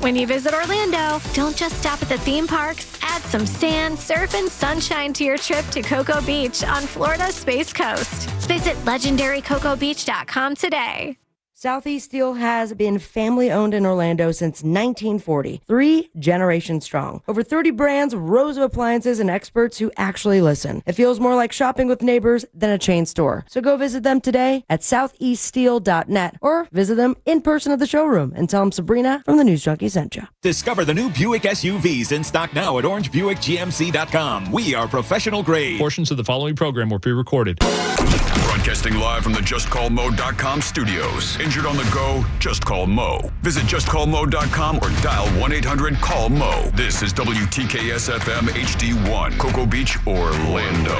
When you visit Orlando, don't just stop at the theme parks. Add some sand, surf, and sunshine to your trip to Cocoa Beach on Florida's Space Coast. Visit legendarycocobeach.com today. Southeast Steel has been family-owned in Orlando since 1940, 3 generations strong. Over 30 brands, rows of appliances, and experts who actually listen. It feels more like shopping with neighbors than a chain store. So go visit them today at southeaststeel.net or visit them in person at the showroom and tell them Sabrina from the News Junkie sent you. Discover the new Buick SUVs in stock now at orangebuickgmc.com. We are professional grade. Portions of the following program were pre-recorded. Broadcasting live from the JustCallMo.com studios. Injured on the go? Just call Mo. Visit JustCallMo.com or dial 1-800-CALL-MO. This is WTKS-FM HD1, Cocoa Beach, Orlando.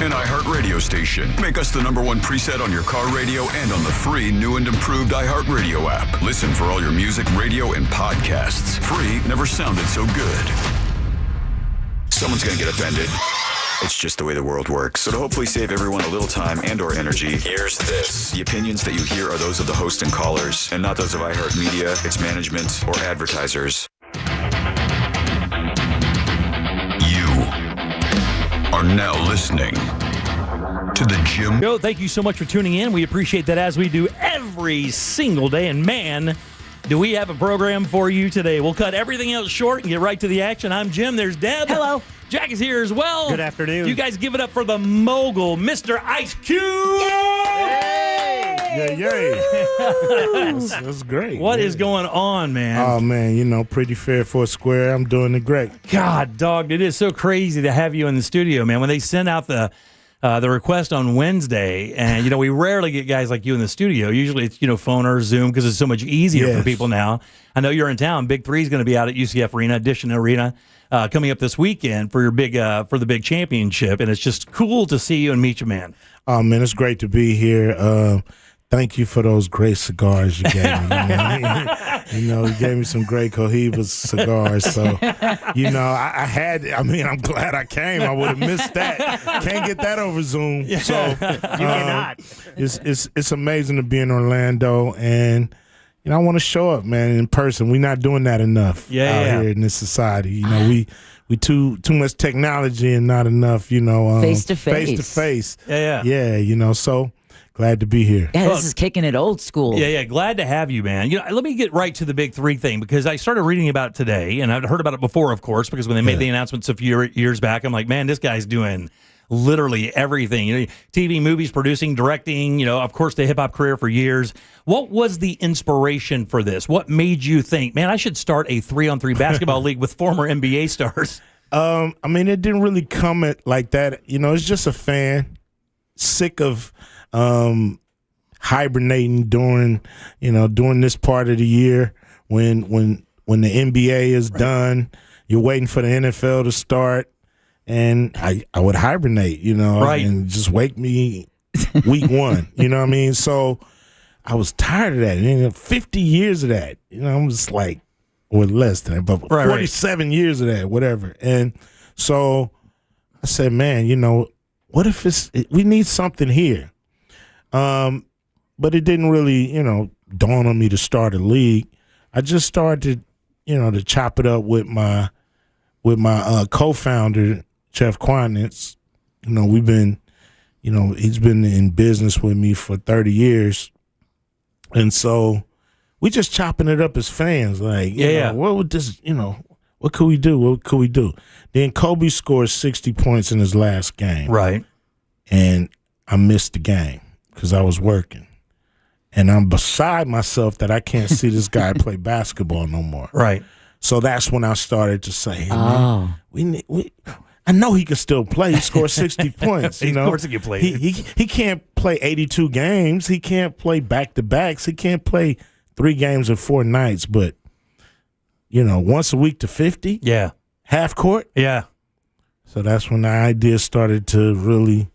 An iHeart radio station. Make us the #1 preset on your car radio and on the free new and improved iHeart Radio app. Listen for all your music, radio, and podcasts. Free never sounded so good. Someone's going to get offended. It's just the way the world works. So to hopefully save everyone a little time and or energy, here's this. The opinions that you hear are those of the host and callers, and not those of iHeartMedia, its management, or advertisers. You are now listening to the Jim. Joe, thank you so much for tuning in. We appreciate that, as we do every single day. And man, do we have a program for you today. We'll cut everything else short and get right to the action. I'm Jim. There's Deb. Hello. Jack is here as well. Good afternoon. You guys give it up for the mogul, Mr. Ice Cube. Yay. That's great. What is going on, man? Oh, man, pretty fair for a square. I'm doing it great. God, dog, it is so crazy to have you in the studio, man. When they sent out the request on Wednesday, and, we rarely get guys like you in the studio. Usually it's, phone or Zoom because it's so much easier for people now. I know you're in town. Big 3 is going to be out at UCF Arena, Edition Arena, coming up this weekend for your for the big championship, and it's just cool to see you and meet you, man. Oh, man, it's great to be here. Thank you for those great cigars you gave me. You gave me some great Cohiba cigars. So, I'm glad I came. I would have missed that. Can't get that over Zoom. So you cannot. It's amazing to be in Orlando, and I want to show up, man, in person. We're not doing that enough out here in this society. We too much technology and not enough, face to face. Yeah. So glad to be here. Yeah, this is kicking it old school. Yeah, glad to have you, man. Let me get right to the Big 3 thing, because I started reading about it today, and I'd heard about it before, of course, because when they made the announcements a few years back, I'm like, man, this guy's doing literally everything. TV, movies, producing, directing, of course, the hip-hop career for years. What was the inspiration for this? What made you think, man, I should start a 3-on-3 basketball league with former NBA stars? It didn't really come like that. It's just a fan, sick of hibernating during this part of the year when the NBA is done. You're waiting for the NFL to start, and I would hibernate, and just wake me week 1. You know what I mean? So I was tired of that. 50 years of that. I'm just like, or less than that, but 47 years of that, whatever. And so I said, man, what if we need something here? But it didn't really, dawn on me to start a league. I just started, to chop it up with my co-founder, Chef Quanitz. We've been, he's been in business with me for 30 years. And so we just chopping it up as fans. Like, what would this, what could we do? What could we do? Then Kobe scored 60 points in his last game. Right. And I missed the game because I was working. And I'm beside myself that I can't see this guy play basketball no more. Right. So that's when I started to say, hey, man, I know he can still play. He scored 60 points. Of course he can play. He can't play 82 games. He can't play back-to-backs. He can't play 3 games in 4 nights. But, once a week to 50? Yeah. Half court? Yeah. So that's when the idea started to really,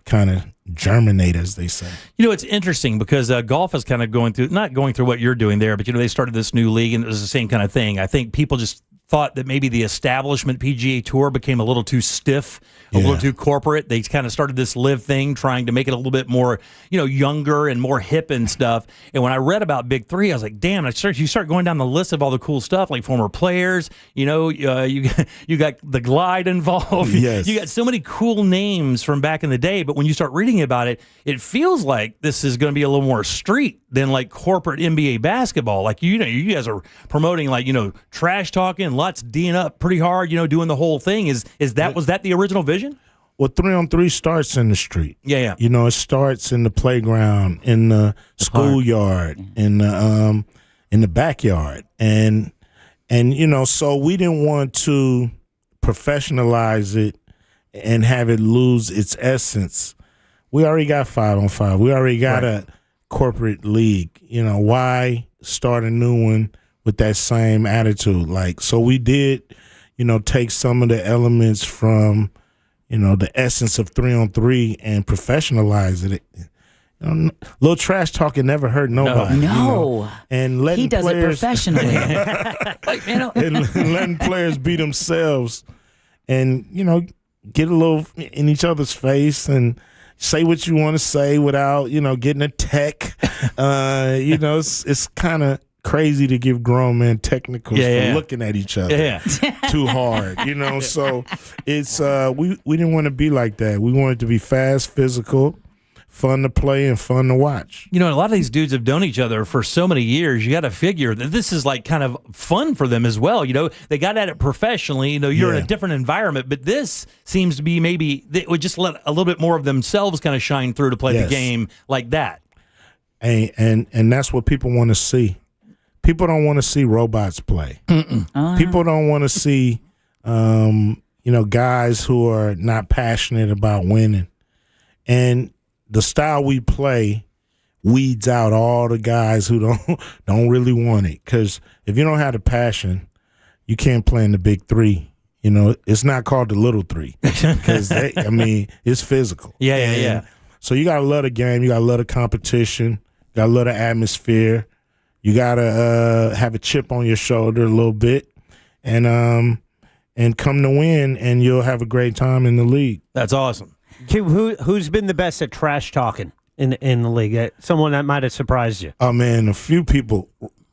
kind of germinate, as they say. It's interesting because golf is kind of not going through what you're doing there, but, they started this new league and it was the same kind of thing. I think people just thought that maybe the establishment PGA Tour became a little too stiff, a little too corporate. They kind of started this live thing, trying to make it a little bit more, younger and more hip and stuff. And when I read about Big Three, I was like, damn, you start going down the list of all the cool stuff, like former players, you got the Glide involved. Yes. You got so many cool names from back in the day. But when you start reading about it, it feels like this is going to be a little more street than like corporate NBA basketball. Like, you guys are promoting like, trash talking, lots D'ing up pretty hard, doing the whole thing. Was that the original vision? Well, 3-on-3 starts in the street. Yeah. It starts in the playground, in the schoolyard, in the backyard. And so we didn't want to professionalize it and have it lose its essence. We already got 5-on-5. We already got a corporate league. Why start a new one with that same attitude? So we did, take some of the elements from, the essence of 3-on-3 and professionalize it. Little trash talking never hurt nobody. No. And letting He does it professionally. and letting players be themselves and, get a little in each other's face and say what you want to say without, getting a tech. It's kind of crazy to give grown men technicals for looking at each other too hard, So it's we didn't want to be like that. We wanted to be fast, physical, fun to play, and fun to watch. A lot of these dudes have known each other for so many years. You got to figure that this is like kind of fun for them as well. They got at it professionally. You're in a different environment, but this seems to be maybe they would just let a little bit more of themselves kind of shine through to play the game like that. And that's what people want to see. People don't want to see robots play. People don't want to see, guys who are not passionate about winning. And the style we play weeds out all the guys who don't really want it. Because if you don't have the passion, you can't play in the Big Three. It's not called the Little Three because it's physical. Yeah. So you gotta love the game. You gotta love the competition. You gotta love the atmosphere. You gotta have a chip on your shoulder a little bit, and come to win, and you'll have a great time in the league. That's awesome. Who's been the best at trash talking in the league? Someone that might have surprised you. Oh man, a few people.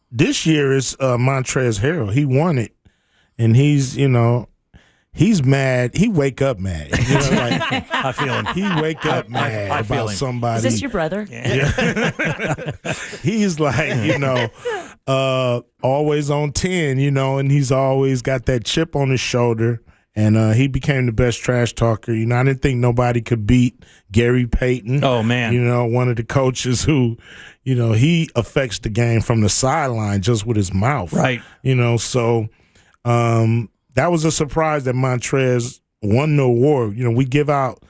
This year is Montrezl Harrell. He won it, and he's mad. He wake up mad. I feel him. He wake up mad I feel about him. somebody. Is this your brother? Yeah. He's like, always on 10, and he's always got that chip on his shoulder. And he became the best trash talker. I didn't think nobody could beat Gary Payton. Oh, man. One of the coaches who, he affects the game from the sideline just with his mouth. Right. So that was a surprise that Montrez won the award. We give out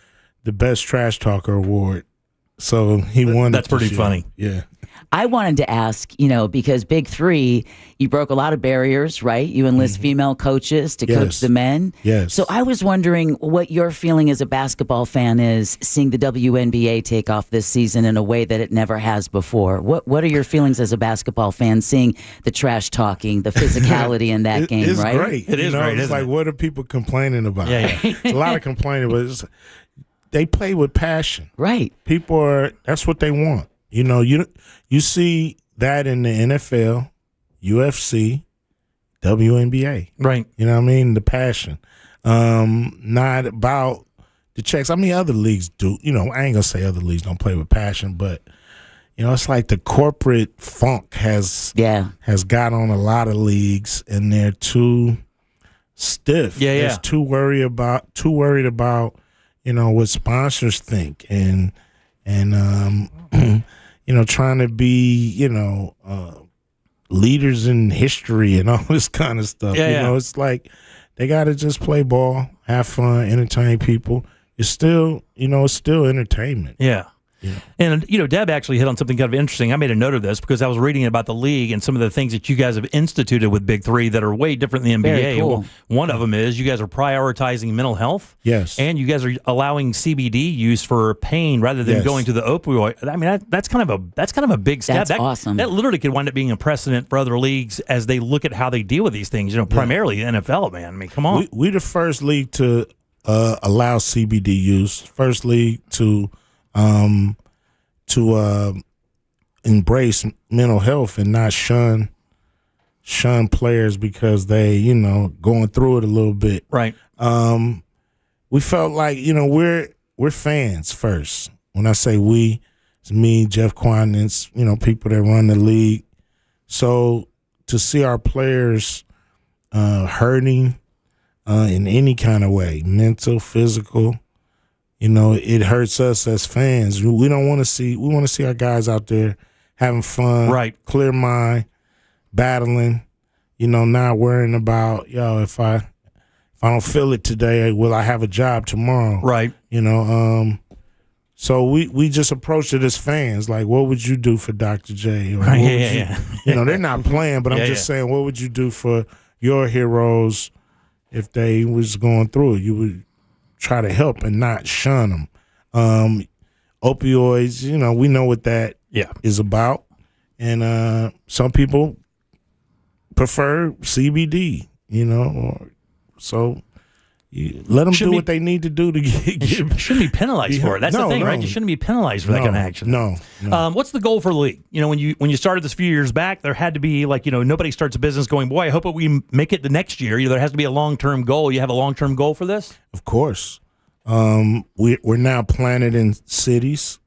the best trash talker award. So he won. That's pretty funny. Yeah. I wanted to ask, because Big Three, you broke a lot of barriers, right? You enlist female coaches to coach the men. Yes. So I was wondering what your feeling as a basketball fan is seeing the WNBA take off this season in a way that it never has before. What are your feelings as a basketball fan seeing the trash talking, the physicality in that game, it's right? Great. It is great, It's like, what are people complaining about? Yeah. It's a lot of complaining, but they play with passion. Right. That's what they want. You see that in the NFL, UFC, WNBA. Right. The passion. Not about the checks. Other leagues do. I ain't going to say other leagues don't play with passion, but, it's like the corporate funk has got on a lot of leagues, and they're too stiff. Yeah. They're too worried about, what sponsors think and trying to be, leaders in history and all this kind of stuff. It's like they got to just play ball, have fun, entertain people. It's still, it's still entertainment. Yeah. And, Deb actually hit on something kind of interesting. I made a note of this because I was reading about the league and some of the things that you guys have instituted with Big Three that are way different than the NBA. Very cool. Well, one of them is you guys are prioritizing mental health. Yes. And you guys are allowing CBD use for pain rather than going to the opioid. I mean, that's kind of a big step. That's awesome. That literally could wind up being a precedent for other leagues as they look at how they deal with these things. Primarily the NFL, man. I mean, come on. We're the first league to allow CBD use. First league to embrace mental health and not shun players because they going through it a little bit. Right. We felt like we're fans first. When I say we, it's me, Jeff Quan, and it's people that run the league. So to see our players hurting in any kind of way, mental, physical, it hurts us as fans. We don't want to see. We want to see our guys out there having fun, right? Clear mind, battling. Not worrying about if I don't feel it today, will I have a job tomorrow? Right. So we just approached it as fans. Like, what would you do for Dr. J? Or Yeah. They're not playing, but I'm just saying, what would you do for your heroes if they was going through it? You would try to help and not shun them. Opioids, we know what that is about. And some people prefer CBD, so let them do what they need to do to get. Shouldn't be penalized for it. That's the thing, right? You shouldn't be penalized for that kind of action. No. What's the goal for the league? When you started this a few years back, there had to be nobody starts a business going, boy, I hope we make it the next year. There has to be a long-term goal. You have a long-term goal for this? Of course. We're now planted in cities,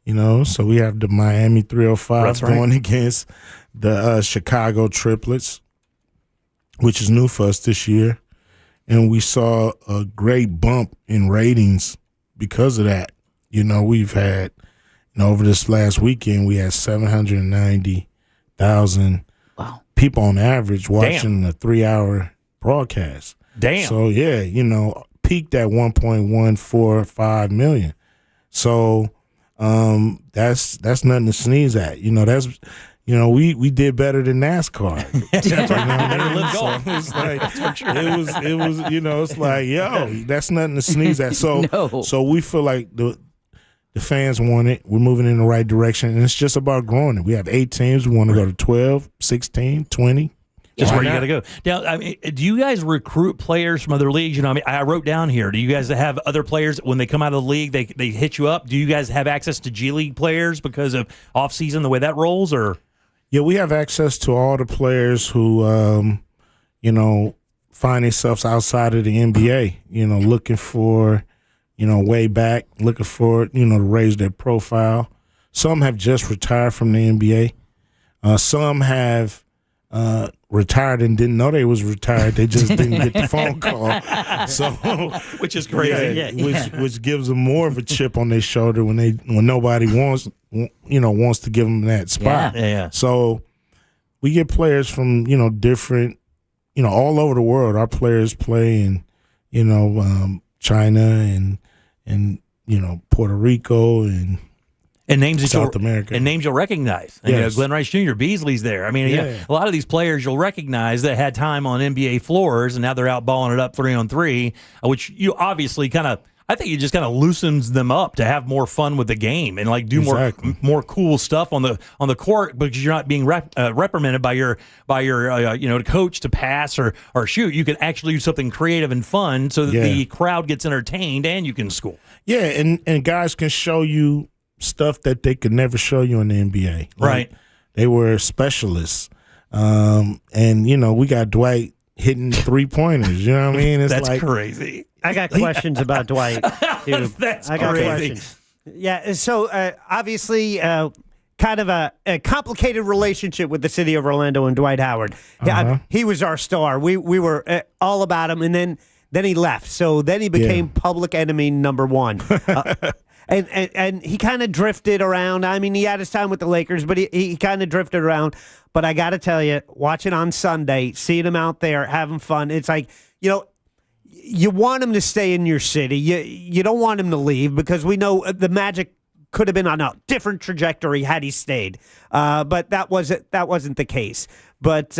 so we have the Miami 305 going against the Chicago triplets, which is new for us this year. And we saw a great bump in ratings because of that. We've had, over this last weekend, we had 790,000 people on average watching a 3-hour broadcast. Damn. So, peaked at 1.145 million. So that's nothing to sneeze at. We did better than NASCAR. It's like, that's nothing to sneeze at. So we feel like the fans want it. We're moving in the right direction, and it's just about growing it. We have 8 teams. We want to go to 12, 16, 20. Just where you got to go. Now, do you guys recruit players from other leagues? I wrote down here. Do you guys have other players when they come out of the league? They hit you up. Do you guys have access to G League players because of off season, the way that rolls, or? Yeah, we have access to all the players who, find themselves outside of the NBA. Looking for, way back, looking for, to raise their profile. Some have just retired from the NBA. Some have retired and didn't know they was retired. They just didn't get the phone call. So, which is crazy. Which gives them more of a chip on their shoulder when nobody wants to give them that spot. Yeah. So we get players from different, all over the world. Our players play in China and Puerto Rico and names that South America. And names you'll recognize. And, Glenn Rice Jr., Beasley's there. I mean, a lot of these players you'll recognize that had time on NBA floors, and now they're out balling it up 3-on-3, which you obviously I think it just kind of loosens them up to have more fun with the game and do more cool stuff on the court because you're not being reprimanded by your coach to pass or shoot. You can actually do something creative and fun so that the crowd gets entertained and you can score. Yeah, and guys can show you stuff that they could never show you in the NBA. Right. They were specialists. And, we got Dwight hitting 3-pointers. You know what I mean? That's crazy. I got questions about Dwight, dude. That's I got crazy. questions. Yeah, so obviously kind of a complicated relationship with the city of Orlando and Dwight Howard. Yeah, he was our star. We were all about him, and then he left. So then he became public enemy number one. And he kind of drifted around. I mean, he had his time with the Lakers, but he kind of drifted around. But I got to tell you, watching on Sunday, seeing him out there having fun, it's like, you want him to stay in your city. You don't want him to leave because we know the magic could have been on a different trajectory had he stayed. But that wasn't the case. But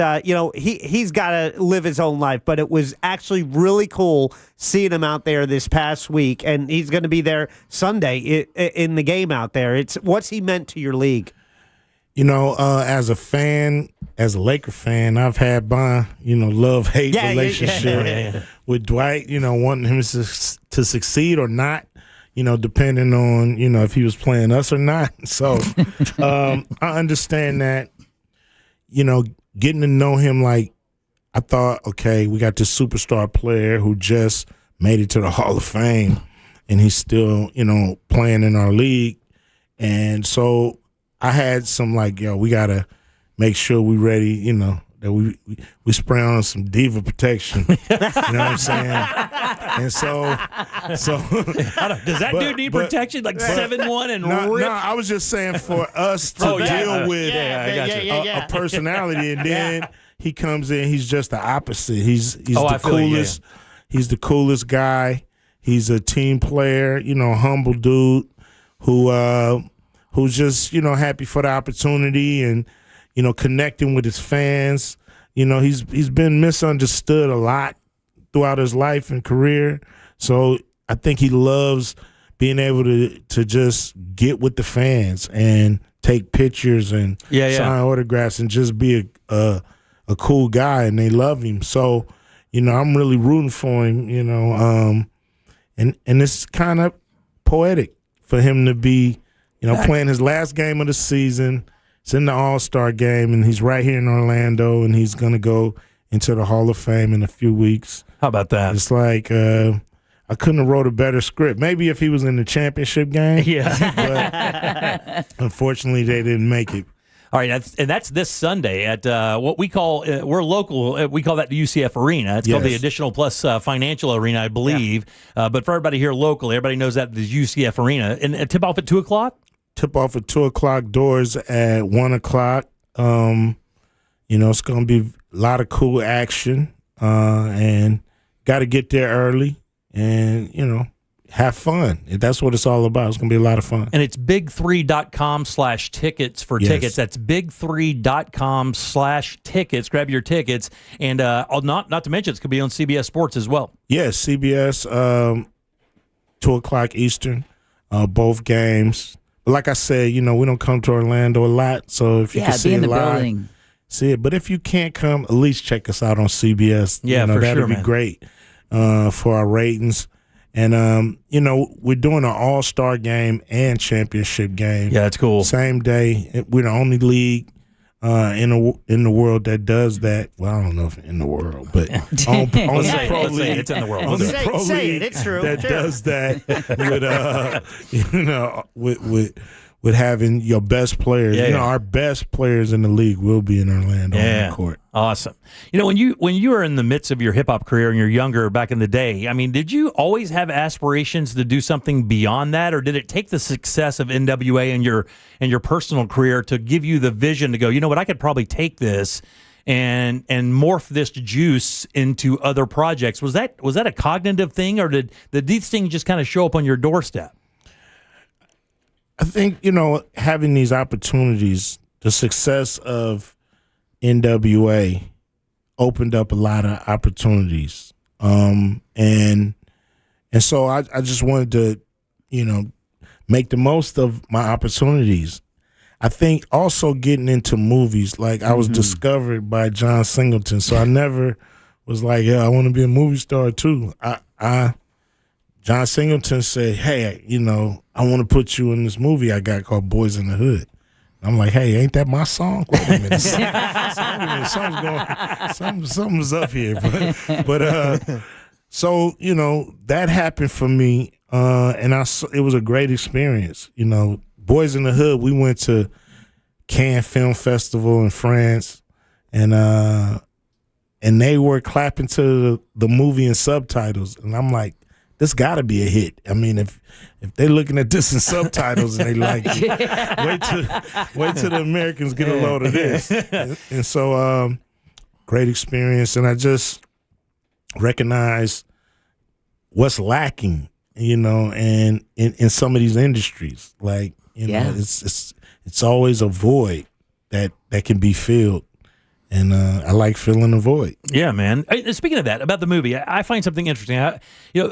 he's got to live his own life. But it was actually really cool seeing him out there this past week, and he's going to be there Sunday in the game out there. What's he meant to your league? As a fan, as a Laker fan, I've had my, love-hate relationship with Dwight, wanting him to succeed or not, depending on, if he was playing us or not. So I understand that, getting to know him, like, I thought, okay, we got this superstar player who just made it to the Hall of Fame, and he's still, playing in our league. And so I had some we got to make sure we ready, that we spray on some diva protection. You know what I'm saying? And so does that dude need protection 7'1" and no, I was just saying for us to deal with a personality, and then he comes in, he's just the opposite. He's the coolest. He's the coolest guy. He's a team player, humble dude who's just, happy for the opportunity and, connecting with his fans. He's been misunderstood a lot throughout his life and career. So I think he loves being able to just get with the fans and take pictures and sign autographs and just be a cool guy, and they love him. So, I'm really rooting for him, and it's kind of poetic for him to be playing his last game of the season. It's in the All-Star game, and he's right here in Orlando, and he's going to go into the Hall of Fame in a few weeks. How about that? It's like I couldn't have wrote a better script. Maybe if he was in the championship game. Yeah. But unfortunately, they didn't make it. All right, that's this Sunday at what we call, we're local, we call that the UCF Arena. It's called the Additional Plus Financial Arena, I believe. Yeah. But for everybody here locally, everybody knows that the UCF Arena. And tip-off at 2 o'clock? Tip-off at 2 o'clock, doors at 1 o'clock. It's going to be a lot of cool action, and got to get there early and, have fun. That's what it's all about. It's going to be a lot of fun. And it's big3.com/tickets for tickets. That's big3.com/tickets. Grab your tickets. And not to mention, it's going to be on CBS Sports as well. Yes, CBS, 2 o'clock Eastern, both games. But like I said, we don't come to Orlando a lot. So if you can see be in it the live, building. see it. But if you can't come, at least check us out on CBS. Yeah, for that'd sure, be man. great for our ratings. And, we're doing an all-star game and championship game. Yeah, that's cool. Same day. We're the only league in the world that does that. Well, I don't know if in the world, but on Let's the pro say league. it's in the world. On the Say- pro say league it. It's true. that Sure. does that with having your best players. Our best players in the league will be in Orlando on the court. Awesome. When you were in the midst of your hip hop career and you're younger back in the day, did you always have aspirations to do something beyond that, or did it take the success of NWA and your personal career to give you the vision to go, you know what, I could probably take this and morph this juice into other projects? Was that a cognitive thing, or did these things just kind of show up on your doorstep? I think, having these opportunities, the success of NWA opened up a lot of opportunities. And so I just wanted to, make the most of my opportunities. I think also getting into movies, like I was discovered by John Singleton. So I never was like, I want to be a movie star too. John Singleton said, hey, I want to put you in this movie I got called Boys in the Hood. I'm like, hey, ain't that my song? Wait a minute. Something's up here. But so, that happened for me. And it was a great experience. Boys in the Hood, we went to Cannes Film Festival in France, and they were clapping to the movie in subtitles. And I'm like, this got to be a hit. If they're looking at this in subtitles and they like it, wait till the Americans get a load of this. And so, great experience. And I just recognize what's lacking, and in some of these industries. Like, You know, Yeah. it's always a void that can be filled. And I like filling the void. Yeah, man. Speaking of that, about the movie, I find something interesting.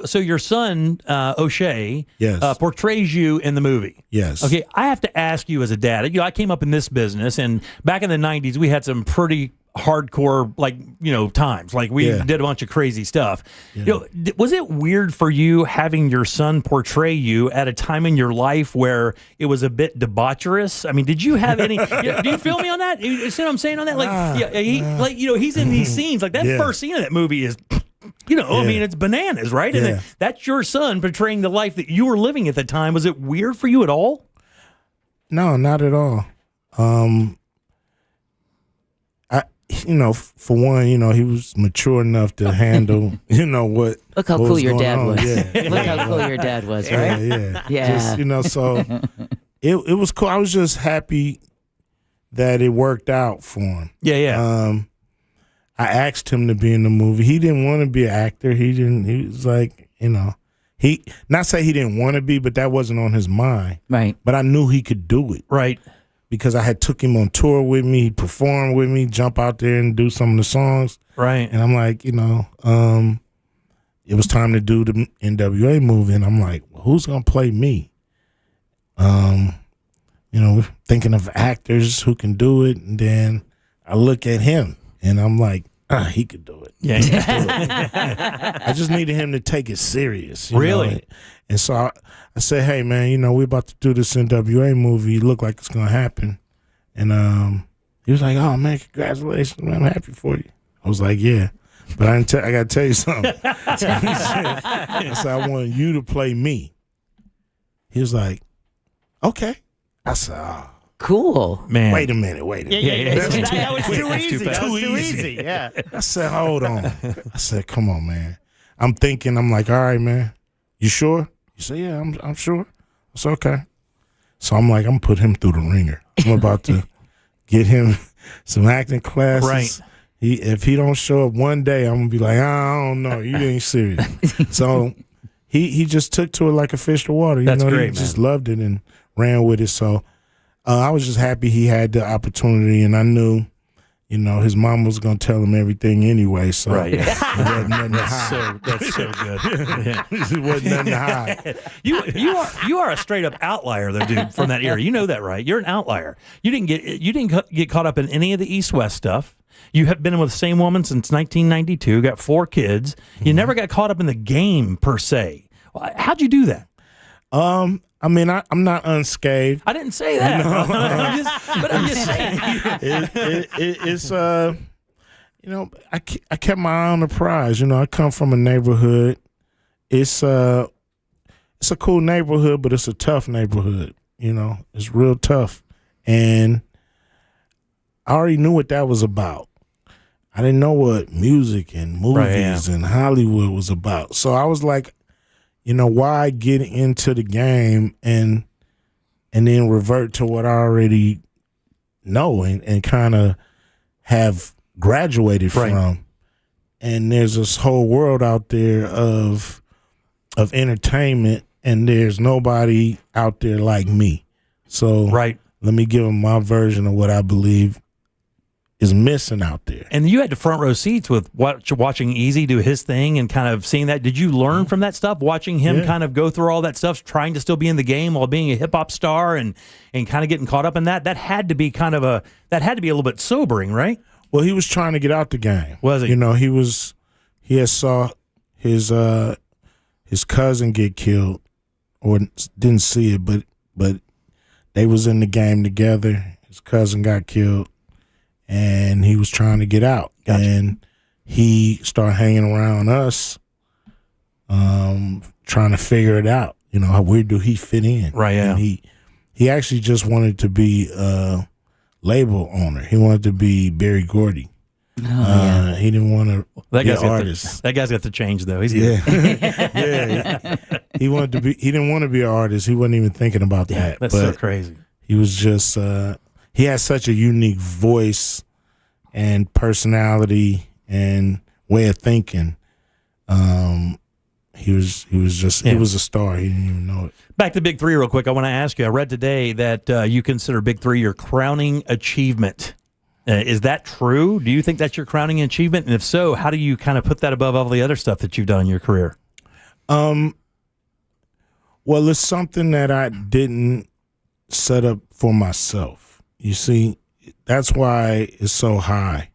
So your son O'Shea, Yes. portrays you in the movie. Yes. Okay, I have to ask you as a dad. I came up in this business, and back in the '90s, we had some pretty hardcore, times. Like we Yeah. did a bunch of crazy stuff. Was it weird for you having your son portray you at a time in your life where it was a bit debaucherous? I mean, did you have any? Do you feel me on that? You see what I'm saying on that? He's in these scenes. Like that first scene of that movie is. I mean, it's bananas, right? And that's your son portraying the life that you were living at the time. Was it weird for you at all? No, not at all. For one, he was mature enough to handle, what. Look how what cool was your going dad on. was. Yeah. Look how cool your dad was, right? Yeah. Yeah. Just, so it was cool. I was just happy that it worked out for him. Yeah. I asked him to be in the movie. He didn't want to be an actor. He was like, he not say he didn't want to be, but that wasn't on his mind. Right. But I knew he could do it. Right. Because I had took him on tour with me, he'd perform with me, jump out there and do some of the songs. Right. And I'm like, it was time to do the NWA movie. And I'm like, well, who's going to play me? Thinking of actors who can do it. And then I look at him and I'm like, he could do it. Yeah. He could do it. I just needed him to take it serious. Really? Know? And so I said, hey, man, we're about to do this NWA movie. It look like it's going to happen. And he was like, oh, man, congratulations, man. I'm happy for you. I was like, yeah. But I got to tell you something. I said, I want you to play me. He was like, okay. I said, oh. Cool. Man. Wait a minute. Yeah. That was too easy. fast. That was too easy. Yeah. I said, hold on. I said, come on, man. I'm like, all right, man. You sure? He said, yeah, I'm sure. I said, okay. So I'm like, I'm put him through the ringer. I'm about to get him some acting classes. Right. If he don't show up one day, I'm gonna be like, I don't know, you ain't serious. So he just took to it like a fish to water. That's great, he man. just loved it and ran with it. So I was just happy he had the opportunity, and I knew, his mom was gonna tell him everything anyway. So Right. it wasn't nothing to hide. That's so good. Yeah. It wasn't nothing to hide. You are a straight up outlier though, dude, from that era. You know that, right? You're an outlier. You didn't get caught up in any of the East West stuff. You have been with the same woman since 1992. Got 4 kids. You never got caught up in the game per se. How'd you do that? I mean, I'm not unscathed. I didn't say that. I'm just saying. It's I kept my eye on the prize. I come from a neighborhood. It's a cool neighborhood, but it's a tough neighborhood. It's real tough, and I already knew what that was about. I didn't know what music and movies and Hollywood was about. So I was like, why get into the game and then revert to what I already know and kind of have graduated from. And there's this whole world out there of entertainment, and there's nobody out there like me. So let me give them my version of what I believe is missing out there. And you had the front row seats with watching Eazy do his thing and kind of seeing that. Did you learn from that stuff, watching him kind of go through all that stuff, trying to still be in the game while being a hip hop star and kind of getting caught up in that? That had to be a little bit sobering, right? Well, he was trying to get out the game. Was he? He had saw his cousin get killed, or didn't see it, but they was in the game together. His cousin got killed, and he was trying to get out. Gotcha. And he started hanging around us, trying to figure it out. Where do he fit in? Right. Yeah. And he actually just wanted to be a label owner. He wanted to be Berry Gordy. He didn't want to be an artist. That guy's got to change though. He's yeah. He wanted to be. He didn't want to be an artist. He wasn't even thinking about that. That's so crazy. He was just. He had such a unique voice and personality and way of thinking. he was a star. He didn't even know it. Back to Big Three real quick. I want to ask you, I read today that you consider Big Three your crowning achievement. Is that true? Do you think that's your crowning achievement? And if so, how do you kind of put that above all the other stuff that you've done in your career? Well, it's something that I didn't set up for myself. You see, that's why it's so high.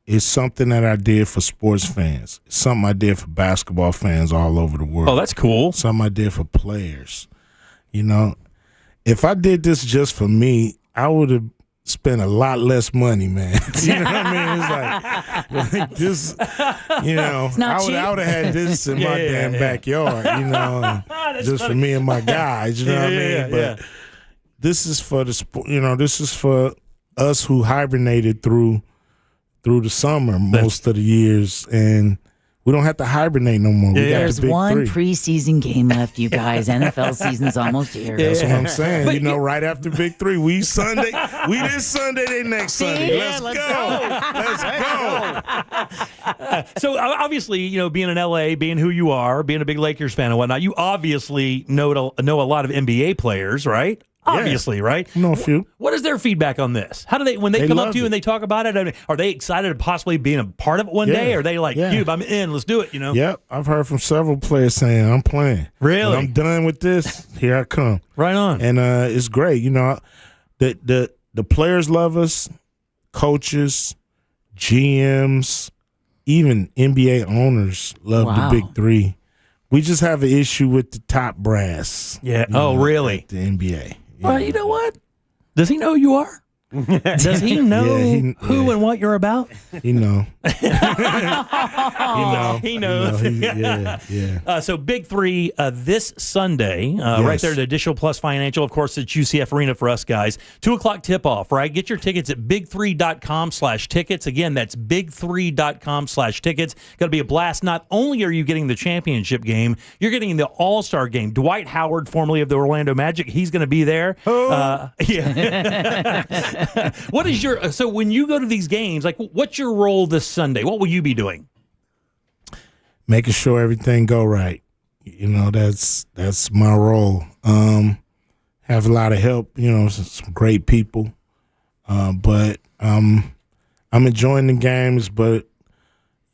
It's something that I did for sports fans. It's something I did for basketball fans all over the world. Oh, that's cool. Something I did for players. You know, if I did this just for me, I would have spent a lot less money, man. You know what I mean? It's like this, you know, I would have had this in my damn backyard, you know, just funny. For me and my guys, you know what I mean? But this is for the sport, you know, this is for us who hibernated through the summer most of the years, and we don't have to hibernate no more. There's one preseason game left, you guys. NFL season's almost here. That's what I'm saying. But, you know, right after Big Three, we this Sunday, they next Sunday. Let's go. So obviously, you know, being in LA, being who you are, being a big Lakers fan and whatnot, you obviously know a lot of NBA players, right? Obviously, right? Know a few. What is their feedback on this? How do they, when they come up to you and they talk about it, I mean, are they excited of possibly being a part of it one day? Or are they like, Cube, I'm in, let's do it, you know? Yep. I've heard from several players saying, I'm playing. Really? When I'm done with this, here I come. Right on. And it's great. You know, the players love us, coaches, GMs, even NBA owners love the Big Three. We just have an issue with the top brass. Yeah. Really? The NBA. Well, you know what? Does he know who you are? Does he know who and what you're about? He know. He knows. So Big Three this Sunday, right there at Additional Plus Financial. Of course, it's UCF Arena for us guys. 2:00 tip-off, right? Get your tickets at big3.com/tickets. Again, that's big3.com/tickets. Going to be a blast. Not only are you getting the championship game, you're getting the All-Star game. Dwight Howard, formerly of the Orlando Magic, he's going to be there. What is your so when you go to these games, like what's your role this Sunday? What will you be doing? Making sure everything go right. You know, that's my role. Have a lot of help, you know, some great people. But I'm enjoying the games, but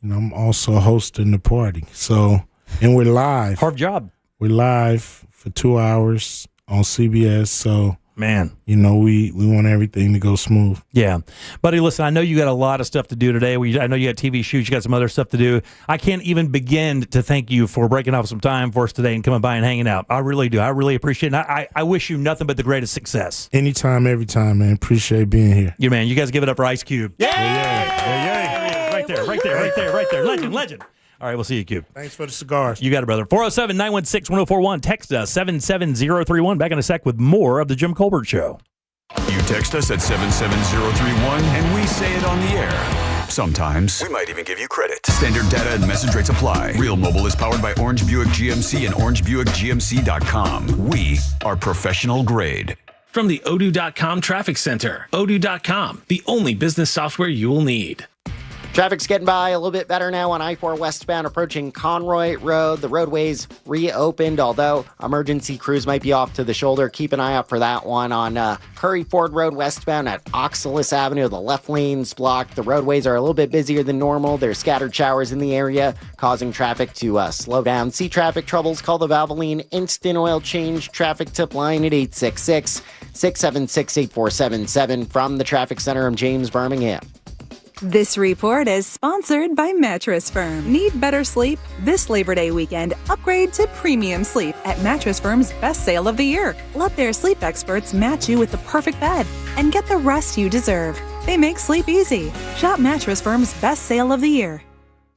you know, I'm also hosting the party. So, and we're live. Hard job. We're live for 2 hours on CBS. So, man, you know, we want everything to go smooth. Yeah. Buddy, listen, I know you got a lot of stuff to do today. I know you got TV shoots. You got some other stuff to do. I can't even begin to thank you for breaking off some time for us today and coming by and hanging out. I really do. I really appreciate it. I wish you nothing but the greatest success. Anytime, every time, man. Appreciate being here. Yeah, man. You guys give it up for Ice Cube. Yeah. Right there. Legend. All right, we'll see you, Cube. Thanks for the cigars. You got it, brother. 407-916-1041. Text us 77031. Back in a sec with more of the Jim Colbert Show. You text us at 77031 and we say it on the air. Sometimes we might even give you credit. Standard data and message rates apply. Real Mobile is powered by Orange Buick GMC and OrangeBuickGMC.com. We are professional grade. From the Odoo.com Traffic Center. Odoo.com, the only business software you will need. Traffic's getting by a little bit better now on I-4 westbound approaching Conroy Road. The roadway's reopened, although emergency crews might be off to the shoulder. Keep an eye out for that one on Curry Ford Road westbound at Oxalis Avenue. The left lane's blocked. The roadways are a little bit busier than normal. There's scattered showers in the area, causing traffic to slow down. See traffic troubles? Call the Valvoline Instant Oil Change traffic tip line at 866-676-8477. From the Traffic Center, I'm James Birmingham. This report is sponsored by Mattress Firm. Need better sleep? This Labor Day weekend, upgrade to premium sleep at Mattress Firm's best sale of the year. Let their sleep experts match you with the perfect bed and get the rest you deserve. They make sleep easy. Shop Mattress Firm's best sale of the year.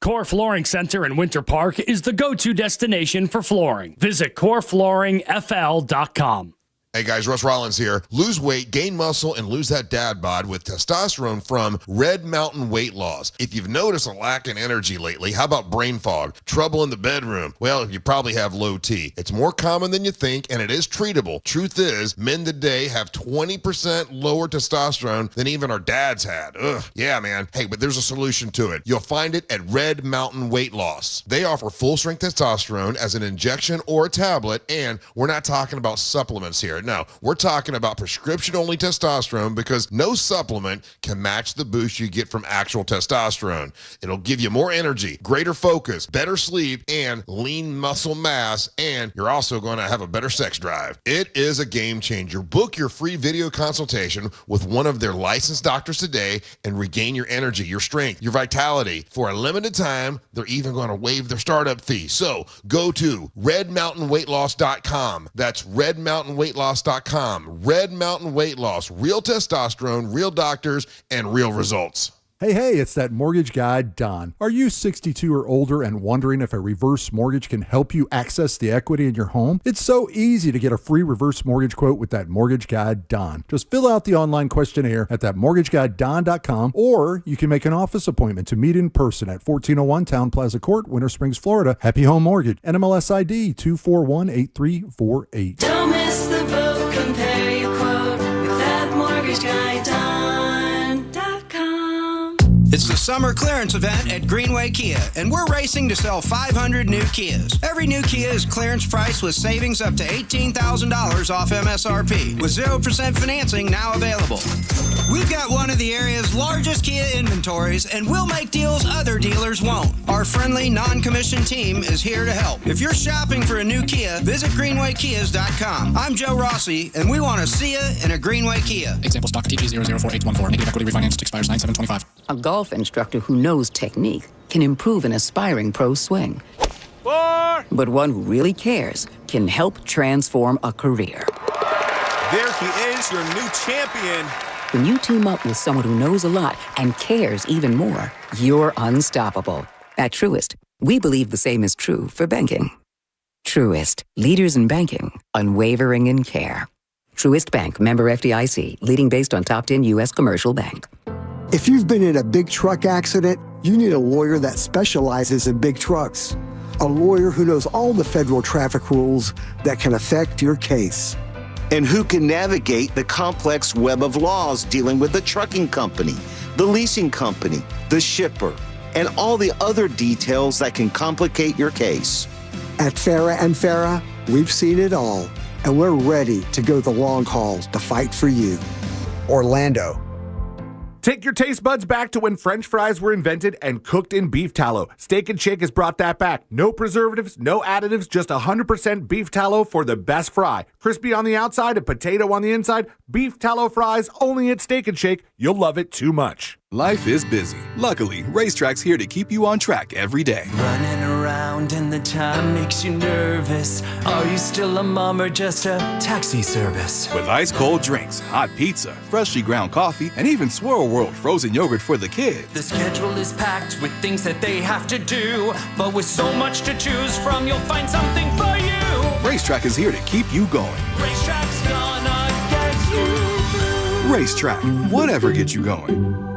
Core Flooring Center in Winter Park is the go-to destination for flooring. Visit coreflooringfl.com. Hey guys, Russ Rollins here. Lose weight, gain muscle, and lose that dad bod with testosterone from Red Mountain Weight Loss. If you've noticed a lack in energy lately, how about brain fog, trouble in the bedroom? Well, you probably have low T. It's more common than you think, and it is treatable. Truth is, men today have 20% lower testosterone than even our dads had. Ugh, yeah, man. Hey, but there's a solution to it. You'll find it at Red Mountain Weight Loss. They offer full-strength testosterone as an injection or a tablet, and we're not talking about supplements here. No, we're talking about prescription-only testosterone because no supplement can match the boost you get from actual testosterone. It'll give you more energy, greater focus, better sleep, and lean muscle mass, and you're also going to have a better sex drive. It is a game changer. Book your free video consultation with one of their licensed doctors today and regain your energy, your strength, your vitality. For a limited time, they're even going to waive their startup fee. So go to redmountainweightloss.com. That's redmountainweightloss.com. Red Mountain Weight Loss. Real testosterone, real doctors, and real results. Hey, it's that mortgage guy, Don. Are you 62 or older and wondering if a reverse mortgage can help you access the equity in your home? It's so easy to get a free reverse mortgage quote with that mortgage guy, Don. Just fill out the online questionnaire at thatmortgageguyDon.com, or you can make an office appointment to meet in person at 1401 Town Plaza Court, Winter Springs, Florida. Happy Home Mortgage. NMLS ID 2418348. Don't miss the boat. Compare your quote with that mortgage guy, Don.com. It's the summer clearance event at Greenway Kia, and we're racing to sell 500 new Kias. Every new Kia is clearance priced with savings up to $18,000 off MSRP, with 0% financing now available. We've got one of the area's largest Kia inventories, and we'll make deals other dealers won't. Our friendly, non-commissioned team is here to help. If you're shopping for a new Kia, visit GreenwayKias.com. I'm Joe Rossi, and we want to see you in a Greenway Kia. Example stock TG004814. Negative equity refinanced expires 9/7/25. A golf instructor who knows technique can improve an aspiring pro's swing. But one who really cares can help transform a career. There he is, your new champion. When you team up with someone who knows a lot and cares even more, you're unstoppable. At Truist, we believe the same is true for banking. Truist, leaders in banking, unwavering in care. Truist Bank, member FDIC, leading based on top 10 U.S. commercial bank. If you've been in a big truck accident, you need a lawyer that specializes in big trucks. A lawyer who knows all the federal traffic rules that can affect your case. And who can navigate the complex web of laws dealing with the trucking company, the leasing company, the shipper, and all the other details that can complicate your case. At Farah & Farah, we've seen it all, and we're ready to go the long haul to fight for you. Orlando. Take your taste buds back to when French fries were invented and cooked in beef tallow. Steak and Shake has brought that back. No preservatives, no additives, just 100% beef tallow for the best fry. Crispy on the outside and potato on the inside. Beef tallow fries only at Steak and Shake. You'll love it too much. Life is busy. Luckily, Racetrack's here to keep you on track every day. Running around and the time makes you nervous. Are you still a mom or just a taxi service? With ice cold drinks, hot pizza, freshly ground coffee, and even Swirl World frozen yogurt for the kids. The schedule is packed with things that they have to do, but with so much to choose from, you'll find something for you. Racetrack is here to keep you going. Racetrack's gonna get you through. Racetrack, whatever gets you going.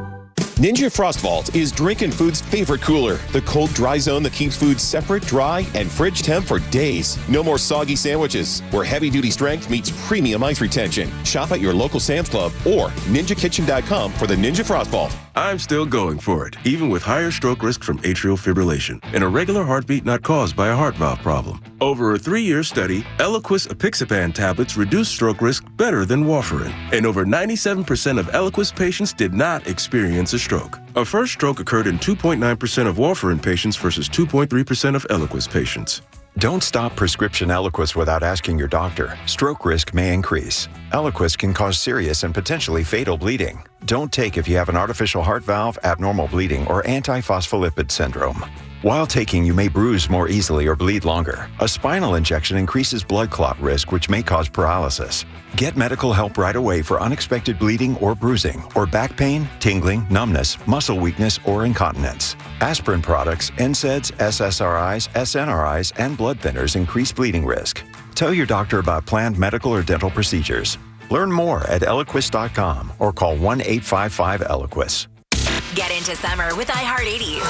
Ninja Frost Vault is Drinkin' Food's favorite cooler. The cold, dry zone that keeps food separate, dry, and fridge temp for days. No more soggy sandwiches, where heavy-duty strength meets premium ice retention. Shop at your local Sam's Club or ninjakitchen.com for the Ninja Frost Vault. I'm still going for it, even with higher stroke risk from atrial fibrillation and a regular heartbeat not caused by a heart valve problem. Over a 3-year study, Eliquis apixaban tablets reduced stroke risk better than warfarin, and over 97% of Eliquis patients did not experience a stroke. A first stroke occurred in 2.9% of warfarin patients versus 2.3% of Eliquis patients. Don't stop prescription Eliquis without asking your doctor. Stroke risk may increase. Eliquis can cause serious and potentially fatal bleeding. Don't take if you have an artificial heart valve, abnormal bleeding, or antiphospholipid syndrome. While taking, you may bruise more easily or bleed longer. A spinal injection increases blood clot risk, which may cause paralysis. Get medical help right away for unexpected bleeding or bruising, or back pain, tingling, numbness, muscle weakness, or incontinence. Aspirin products, NSAIDs, SSRIs, SNRIs, and blood thinners increase bleeding risk. Tell your doctor about planned medical or dental procedures. Learn more at Eliquis.com or call 1-855-ELIQUIS. Get into summer with iHeart80s.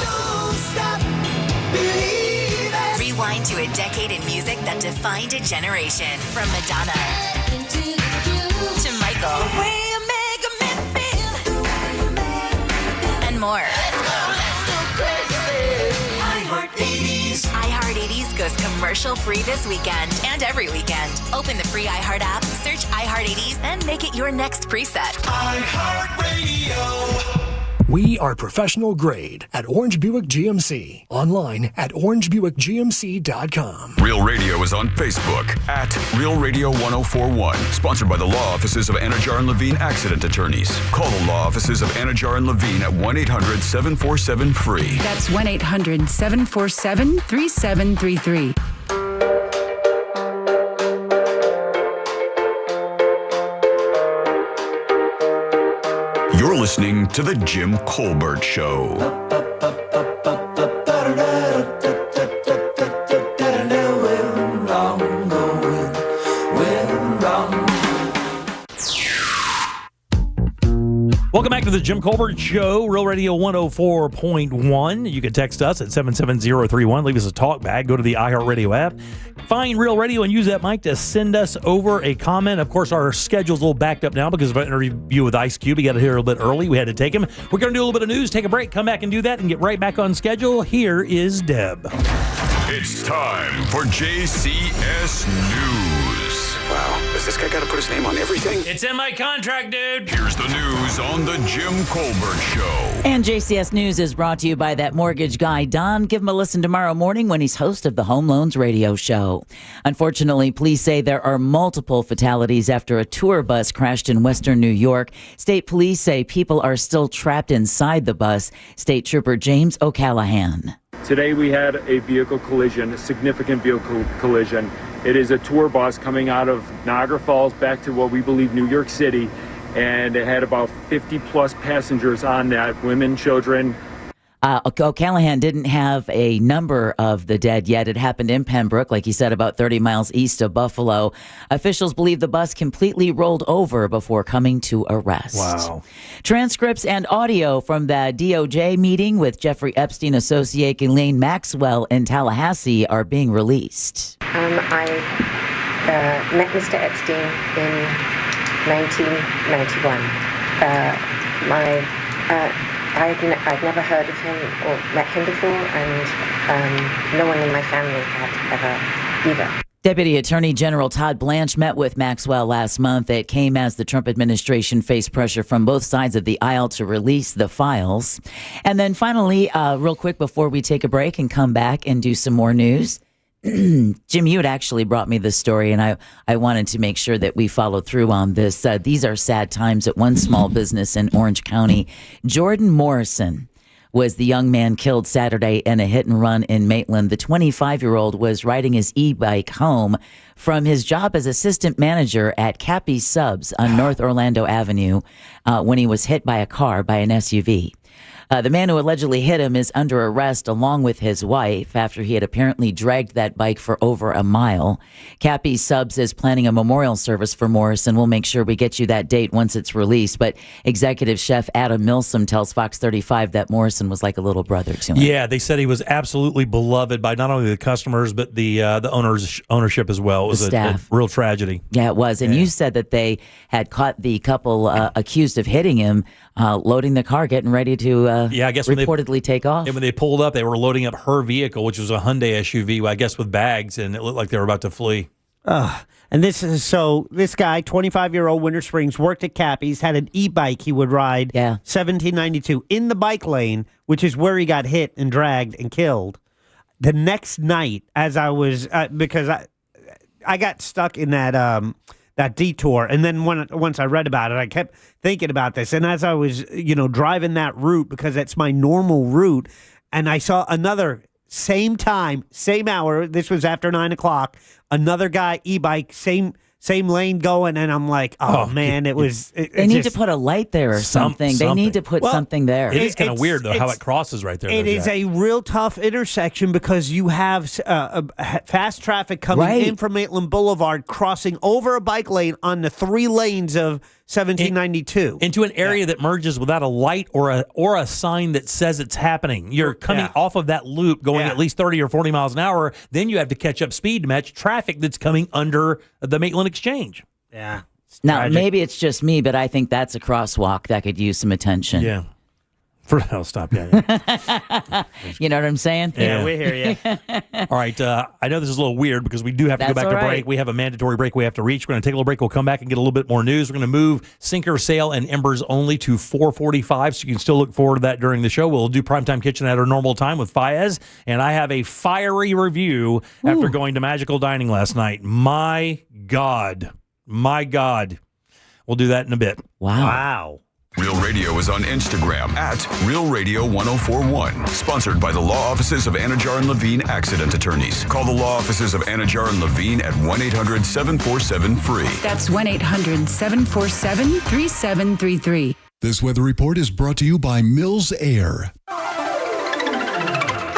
Rewind to a decade in music that defined a generation. From Madonna to Michael and more. iHeart80s goes commercial free this weekend and every weekend. Open the free iHeart app, search iHeart80s, and make it your next preset. iHeartRadio. We are professional grade at Orange Buick GMC. Online at orangebuickgmc.com. Real Radio is on Facebook at Real Radio 1041. Sponsored by the law offices of Anajar and Levine Accident Attorneys. Call the law offices of Anajar and Levine at 1-800-747-FREE. That's 1-800-747-3733. You're listening to The Jim Colbert Show. Welcome back to the Jim Colbert Show, Real Radio 104.1. You can text us at 77031. Leave us a talk bag. Go to the iHeartRadio app. Find Real Radio and use that mic to send us over a comment. Of course, our schedule's a little backed up now because of an interview with Ice Cube. We got to hear a little bit early. We had to take him. We're going to do a little bit of news, take a break, come back and do that, and get right back on schedule. Here is Deb. It's time for JCS News. Wow, has this guy got to put his name on everything? It's in my contract, dude. Here's the news on the Jim Colbert Show. And JCS News is brought to you by that mortgage guy, Don. Give him a listen tomorrow morning when he's host of the Home Loans Radio Show. Unfortunately, police say there are multiple fatalities after a tour bus crashed in western New York. State police say people are still trapped inside the bus. State Trooper James O'Callahan. Today we had a vehicle collision, a significant vehicle collision. It is a tour bus coming out of Niagara Falls back to what we believe New York City, and it had about 50 plus passengers on that, women, children. O'Callahan didn't have a number of the dead yet. It happened in Pembroke, like he said, about 30 miles east of Buffalo. Officials believe the bus completely rolled over before coming to a rest. Wow. Transcripts and audio from the DOJ meeting with Jeffrey Epstein associate Ghislaine Maxwell in Tallahassee are being released. I met Mr. Epstein in 1991. I'd never heard of him or met him before, and no one in my family had ever either. Deputy Attorney General Todd Blanche met with Maxwell last month. It came as the Trump administration faced pressure from both sides of the aisle to release the files. And then finally, real quick before we take a break and come back and do some more news, Jim, you had actually brought me this story, and I wanted to make sure that we followed through on this. These are sad times at one small business in Orange County. Jordan Morrison was the young man killed Saturday in a hit and run in Maitland. The 25-year-old was riding his e-bike home from his job as assistant manager at Cappy's Subs on North Orlando Avenue when he was hit by a car by an SUV. The man who allegedly hit him is under arrest along with his wife after he had apparently dragged that bike for over a mile. Cappy Subs is planning a memorial service for Morrison. We'll make sure we get you that date once it's released. But executive chef Adam Milsom tells Fox 35 that Morrison was like a little brother to him. Yeah, they said he was absolutely beloved by not only the customers, but the ownership as well. It was a real tragedy. Yeah, it was. And you said that they had caught the couple accused of hitting him loading the car, getting ready to I guess reportedly take off. And when they pulled up, they were loading up her vehicle, which was a Hyundai SUV, I guess with bags, and it looked like they were about to flee. And this guy, 25-year-old Winter Springs, worked at Cappy's, had an e-bike he would ride, 1792, in the bike lane, which is where he got hit and dragged and killed. The next night, as I was, because I got stuck in that detour, and then once I read about it, I kept thinking about this. And as I was, driving that route, because that's my normal route, and I saw another, same time, same hour, this was after 9 o'clock, another guy, e-bike, same same lane going, and I'm like, oh man, it was. They need to put a light there or something. They need to put something there. It is kind of weird, though, how it crosses right there. It is a real tough intersection because you have fast traffic coming in from Maitland Boulevard, crossing over a bike lane on the 3 lanes of 1792 into an area that merges without a light or a sign that says it's happening. You're coming off of that loop going at least 30 or 40 miles an hour. Then you have to catch up speed to match traffic that's coming under the Maitland Exchange. Yeah. Now, maybe it's just me, but I think that's a crosswalk that could use some attention. Yeah. I'll stop. Yeah. You know what I'm saying? Yeah, we hear you. All right. I know this is a little weird because we do have to go back to break. We have a mandatory break we have to reach. We're going to take a little break. We'll come back and get a little bit more news. We're going to move Sinker, Sail, and Embers only to 4:45, so you can still look forward to that during the show. We'll do Primetime Kitchen at our normal time with Fayez, and I have a fiery review after going to Magical Dining last night. My God. We'll do that in a bit. Wow. Real Radio is on Instagram at Real Radio 1041. Sponsored by the law offices of Anajar and Levine Accident Attorneys. Call the law offices of Anajar and Levine at 1-800-747-FREE. That's 1-800-747-3733. This weather report is brought to you by Mills Air.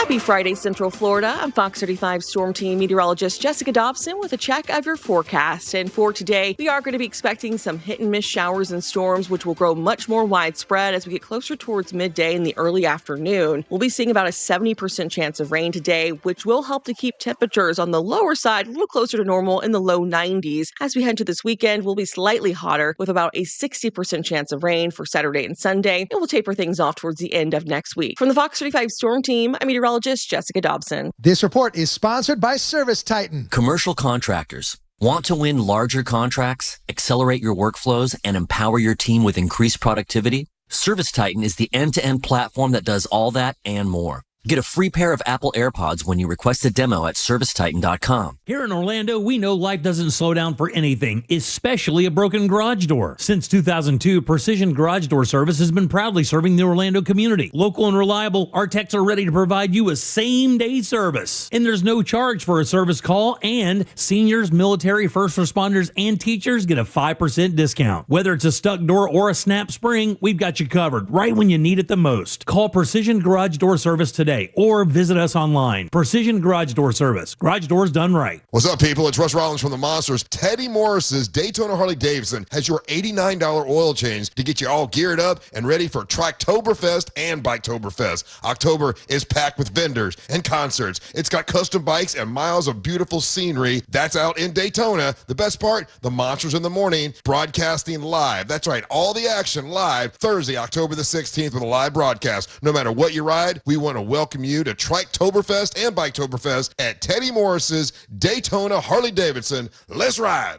Happy Friday, Central Florida. I'm Fox 35 Storm Team meteorologist Jessica Dobson with a check of your forecast. And for today, we are going to be expecting some hit and miss showers and storms, which will grow much more widespread as we get closer towards midday in the early afternoon. We'll be seeing about a 70% chance of rain today, which will help to keep temperatures on the lower side a little closer to normal in the low 90s. As we head to this weekend, we'll be slightly hotter with about a 60% chance of rain for Saturday and Sunday. And we'll taper things off towards the end of next week. From the Fox 35 Storm Team, I'm meteorologist Jessica Dobson. This report is sponsored by Service Titan. Commercial contractors. Want to win larger contracts, accelerate your workflows, and empower your team with increased productivity? Service Titan is the end-to-end platform that does all that and more. Get a free pair of Apple AirPods when you request a demo at servicetitan.com. Here in Orlando, we know life doesn't slow down for anything, especially a broken garage door. Since 2002, Precision Garage Door Service has been proudly serving the Orlando community. Local and reliable, our techs are ready to provide you a same-day service. And there's no charge for a service call, and seniors, military, first responders, and teachers get a 5% discount. Whether it's a stuck door or a snap spring, we've got you covered right when you need it the most. Call Precision Garage Door Service today or visit us online. Precision Garage Door Service. Garage doors done right. What's up, people? It's Russ Rollins from the Monsters. Teddy Morris's Daytona Harley-Davidson has your $89 oil change to get you all geared up and ready for Triketoberfest and Biketoberfest. October is packed with vendors and concerts. It's got custom bikes and miles of beautiful scenery. That's out in Daytona. The best part, the Monsters in the Morning, broadcasting live. That's right, all the action live Thursday, October the 16th with a live broadcast. No matter what you ride, we want to welcome you to Triketoberfest and Biketoberfest at Teddy Morris's Daytona Harley-Davidson. Let's ride.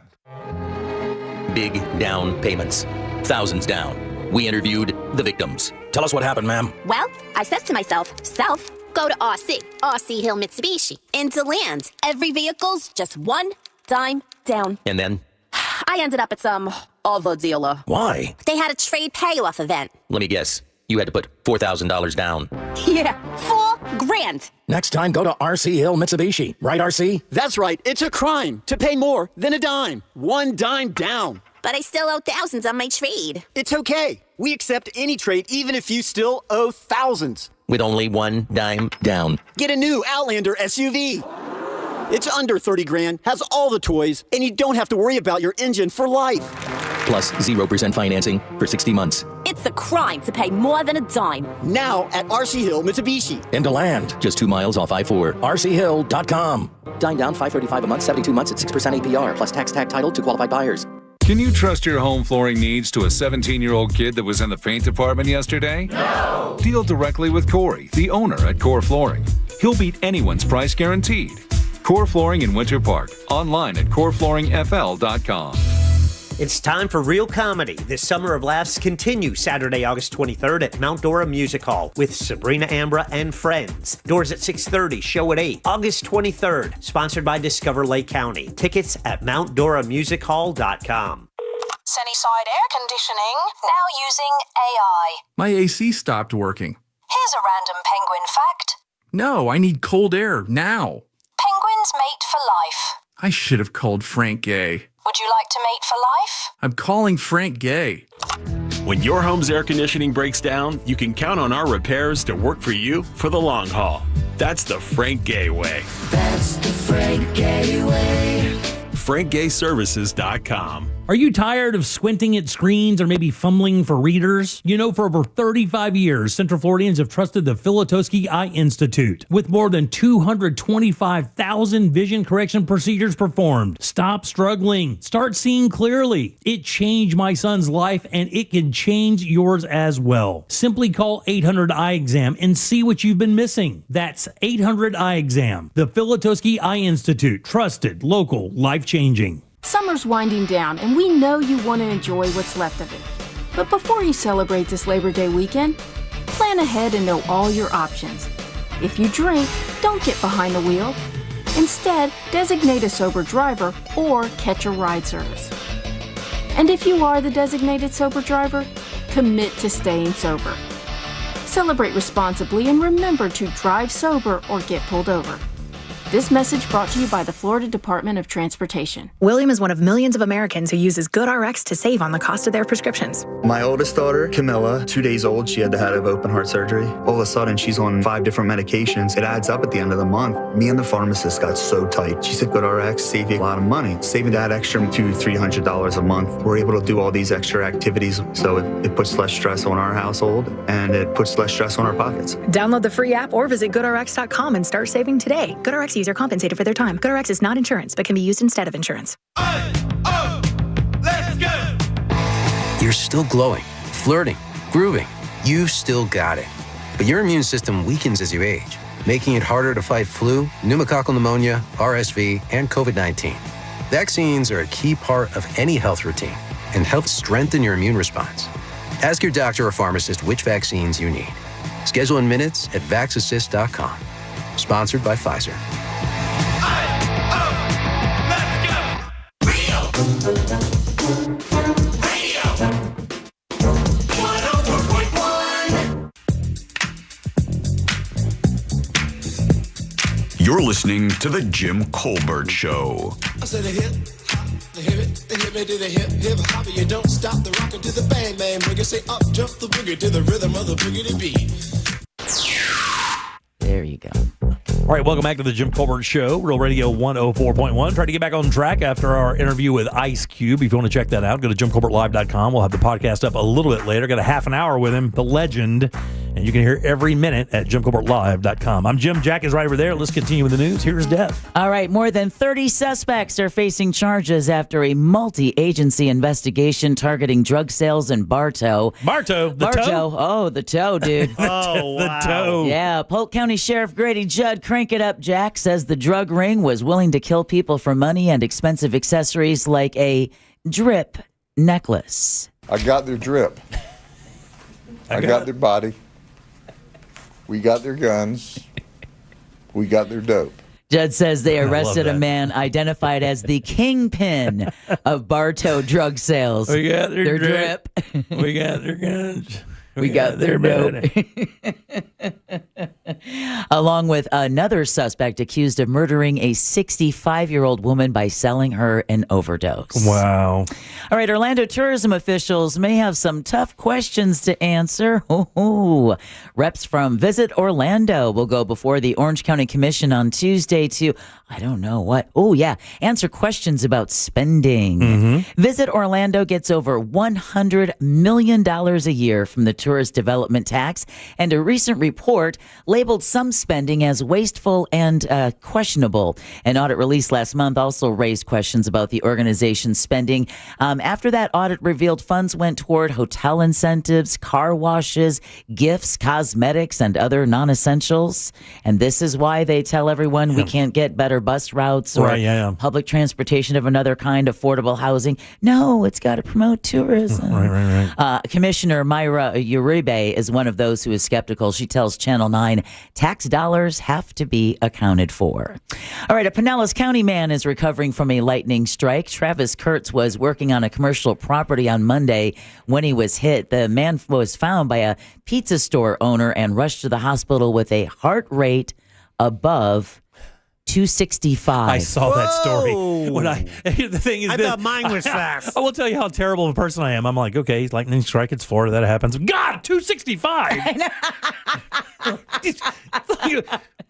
Big down payments. Thousands down. We interviewed the victims. Tell us what happened, ma'am. Well, I says to myself, South, go to RC Hill Mitsubishi. Into land. Every vehicle's just one dime down. And then? I ended up at some other dealer. Why? They had a trade payoff event. Let me guess. You had to put $4,000 down. Yeah, $4,000. Next time, go to RC Hill Mitsubishi. Right, RC? That's right. It's a crime to pay more than a dime. One dime down. But I still owe thousands on my trade. It's okay. We accept any trade, even if you still owe thousands. With only one dime down. Get a new Outlander SUV. It's under 30 grand, has all the toys, and you don't have to worry about your engine for life. Plus 0% financing for 60 months. It's a crime to pay more than a dime. Now at RC Hill Mitsubishi. Into land. Just 2 miles off I-4. RCHill.com. Dime down, $535 a month, 72 months at 6% APR, plus tax tag title to qualified buyers. Can you trust your home flooring needs to a 17-year-old kid that was in the paint department yesterday? No! Deal directly with Corey, the owner at Core Flooring. He'll beat anyone's price guaranteed. Core Flooring in Winter Park. Online at coreflooringfl.com. It's time for real comedy. This Summer of Laughs continues Saturday, August 23rd at Mount Dora Music Hall with Sabrina Ambra and friends. Doors at 6:30, show at 8. August 23rd, sponsored by Discover Lake County. Tickets at mountdoramusichall.com. Sunnyside Air Conditioning, now using AI. My AC stopped working. Here's a random penguin fact. No, I need cold air now. Penguins mate for life. I should have called Frank Gay. Would you like to mate for life? I'm calling Frank Gay. When your home's air conditioning breaks down, you can count on our repairs to work for you for the long haul. That's the Frank Gay way. That's the Frank Gay way. FrankGayServices.com. Are you tired of squinting at screens or maybe fumbling for readers? You know, for over 35 years, Central Floridians have trusted the Filatowski Eye Institute. With more than 225,000 vision correction procedures performed. Stop struggling. Start seeing clearly. It changed my son's life, and it can change yours as well. Simply call 800 Eye Exam and see what you've been missing. That's 800 Eye Exam. The Filatowski Eye Institute. Trusted, local, life-changing. Summer's winding down, and we know you want to enjoy what's left of it. But before you celebrate this Labor Day weekend, plan ahead and know all your options. If you drink, don't get behind the wheel. Instead, designate a sober driver or catch a ride service. And if you are the designated sober driver, commit to staying sober. Celebrate responsibly and remember to drive sober or get pulled over. This message brought to you by the Florida Department of Transportation. William is one of millions of Americans who uses GoodRx to save on the cost of their prescriptions. My oldest daughter, Camilla, 2 days old, she had to have open heart surgery. All of a sudden, she's on 5 different medications. It adds up at the end of the month. Me and the pharmacist got so tight. She said, GoodRx save you a lot of money. Saving that extra $200-300 a month. We're able to do all these extra activities, so it puts less stress on our household, and it puts less stress on our pockets. Download the free app or visit GoodRx.com and start saving today. GoodRx user compensated for their time. GoodRx is not insurance, but can be used instead of insurance. Let's go! You're still glowing, flirting, grooving. You've still got it. But your immune system weakens as you age, making it harder to fight flu, pneumococcal pneumonia, RSV, and COVID-19. Vaccines are a key part of any health routine and help strengthen your immune response. Ask your doctor or pharmacist which vaccines you need. Schedule in minutes at vaxassist.com. Sponsored by Pfizer. You're listening to The Jim Colbert Show. I said the hip, the hip me to the hip hop. You don't stop the rockin' to the bang bang boogie. Say up jump the boogie to the rhythm of the boogie beat. There you go. All right, welcome back to the Jim Colbert Show, Real Radio 104.1. Trying to get back on track after our interview with Ice Cube. If you want to check that out, go to JimColbertLive.com. We'll have the podcast up a little bit later. Got a half an hour with him, the legend, and you can hear every minute at JimColbertLive.com. I'm Jim. Jack is right over there. Let's continue with the news. Here's Deb. All right, more than 30 suspects are facing charges after a multi-agency investigation targeting drug sales in Bartow. Bartow? The toe? Oh, the toe, dude. Oh, wow. The toe. Yeah, Polk County Sheriff Grady Judd, crank it up, Jack, says the drug ring was willing to kill people for money and expensive accessories like a drip necklace. I got their drip. I got their body. We got their guns. We got their dope. Judd says they arrested a man identified as the kingpin of Bartow drug sales. We got their drip. We got their guns. We got their dope. Along with another suspect accused of murdering a 65-year-old woman by selling her an overdose. Wow. All right, Orlando tourism officials may have some tough questions to answer. Reps from Visit Orlando will go before the Orange County Commission on Tuesday to, I don't know what, answer questions about spending. Mm-hmm. Visit Orlando gets over $100 million a year from the tourist development tax, and a recent report labeled some spending as wasteful and questionable. An audit released last month also raised questions about the organization's spending. After that audit revealed funds went toward hotel incentives, car washes, gifts, cosmetics, and other non-essentials. And this is why they tell everyone we can't get better bus routes or public transportation of another kind, affordable housing. No, it's got to promote tourism. Right. Commissioner Myra Uribe is one of those who is skeptical. She tells Channel 9 tax dollars have to be accounted for. All right, a Pinellas County man is recovering from a lightning strike. Travis Kurtz was working on a commercial property on Monday when he was hit. The man was found by a pizza store owner and rushed to the hospital with a heart rate above 265. I saw that story. The thing is, I thought mine was fast. I will tell you how terrible of a person I am. I'm like, okay, lightning strike, it's 4, that happens. God, 265.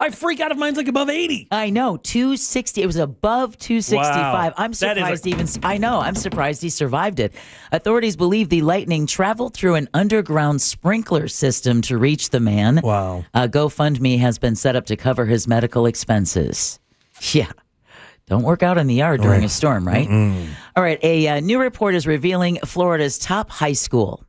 I freak out if mine's like above 80. I know, 260. It was above 265. Wow. I'm surprised I'm surprised he survived it. Authorities believe the lightning traveled through an underground sprinkler system to reach the man. Wow. A GoFundMe has been set up to cover his medical expenses. Yeah. Don't work out in the yard during a storm, right? All right. A new report is revealing Florida's top high school.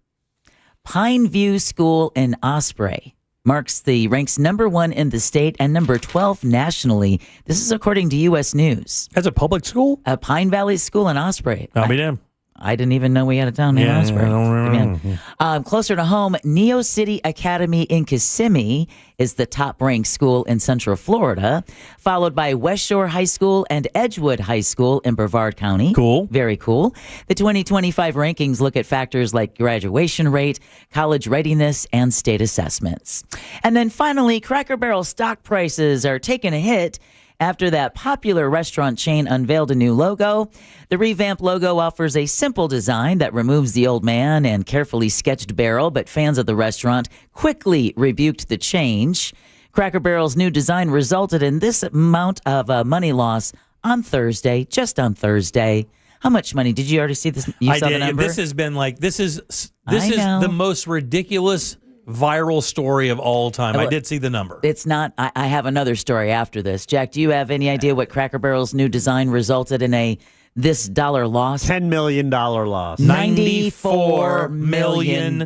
Pine View School in Osprey ranks number 1 in the state and number 12 nationally. This is according to U.S. News. That's a public school? A Pine Valley School in Osprey. I'll be damned. I didn't even know we had a town named Osprey. I don't remember. Closer to home, Neo City Academy in Kissimmee is the top-ranked school in Central Florida, followed by West Shore High School and Edgewood High School in Brevard County. Cool. Very cool. The 2025 rankings look at factors like graduation rate, college readiness, and state assessments. And then finally, Cracker Barrel stock prices are taking a hit after that popular restaurant chain unveiled a new logo. The revamped logo offers a simple design that removes the old man and carefully sketched barrel, but fans of the restaurant quickly rebuked the change. Cracker Barrel's new design resulted in this amount of money loss on Thursday, just on Thursday. How much money? Did you already see this? You saw the number? This has been like, this is the most ridiculous viral story of all time. I did see the number. It's not. I have another story after this. Jack, do you have any idea what Cracker Barrel's new design resulted in this dollar loss? $10 million loss. $94 million.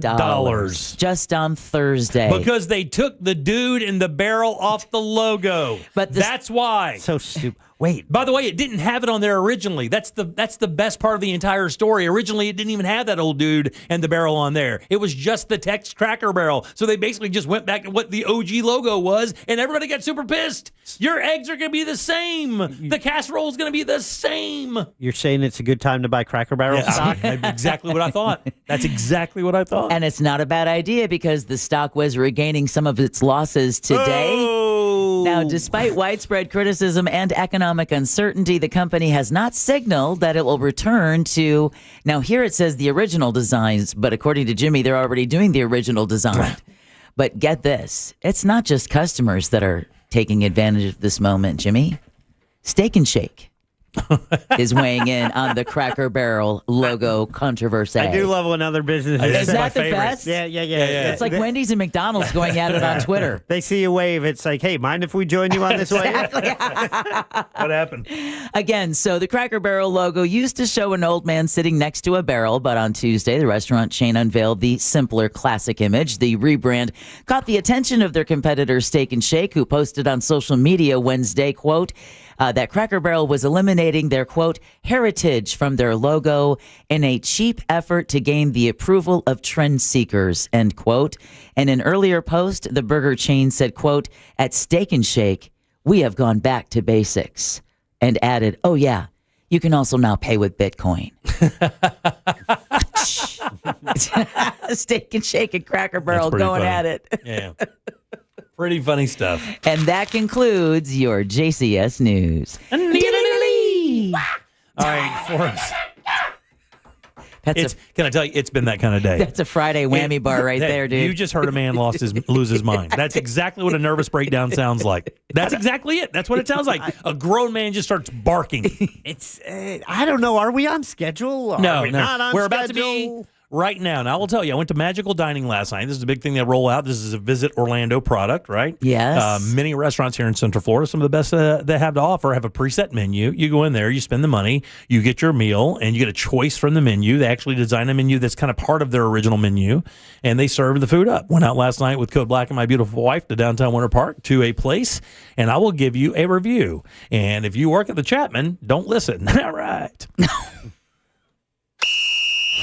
Just on Thursday. Because they took the dude in the barrel off the logo. But that's why. So stupid. Wait. By the way, it didn't have it on there originally. That's the best part of the entire story. Originally, it didn't even have that old dude and the barrel on there. It was just the text Cracker Barrel. So they basically just went back to what the OG logo was, and everybody got super pissed. Your eggs are going to be the same. The casserole is going to be the same. You're saying it's a good time to buy Cracker Barrel stock? Exactly what I thought. That's exactly what I thought. And it's not a bad idea because the stock was regaining some of its losses today. Oh. Now, despite widespread criticism and economic uncertainty, the company has not signaled that it will return to, now here it says the original designs, but according to Jimmy, they're already doing the original design. But get this, it's not just customers that are taking advantage of this moment, Jimmy. Steak and Shake is weighing in on the Cracker Barrel logo controversy. I do love when other businesses. Is that the best? Yeah. It's like Wendy's and McDonald's going at it on Twitter. They see a wave. It's like, hey, mind if we join you on this wave? What happened? Again, so the Cracker Barrel logo used to show an old man sitting next to a barrel, but on Tuesday, the restaurant chain unveiled the simpler classic image. The rebrand caught the attention of their competitor Steak and Shake, who posted on social media Wednesday, quote, that Cracker Barrel was eliminating their, quote, heritage from their logo in a cheap effort to gain the approval of trend seekers, end quote. In an earlier post, the burger chain said, quote, at Steak and Shake, we have gone back to basics, and added, oh yeah, you can also now pay with Bitcoin. Steak and Shake and Cracker Barrel going funny. at it. Yeah. Pretty funny stuff. And that concludes your JCS News. All right, for us. Can I tell you, it's been that kind of day. That's a Friday whammy bar right there, dude. You just heard a man lose his mind. That's exactly what a nervous breakdown sounds like. That's exactly it. That's what it sounds like. A grown man just starts barking. It's I don't know. Are we on schedule? No, Are we not on We're schedule? about to be right now. Now, I will tell you, I went to Magical Dining last night. This is a big thing they roll out. This is a Visit Orlando product, right? Yes. Many restaurants here in Central Florida, some of the best they have to offer, have a preset menu. You go in there, you spend the money, you get your meal, and you get a choice from the menu. They actually design a menu that's kind of part of their original menu, and they serve the food up. Went out last night with Code Black and my beautiful wife to downtown Winter Park to a place, and I will give you a review. And if you work at the Chapman, don't listen. All right.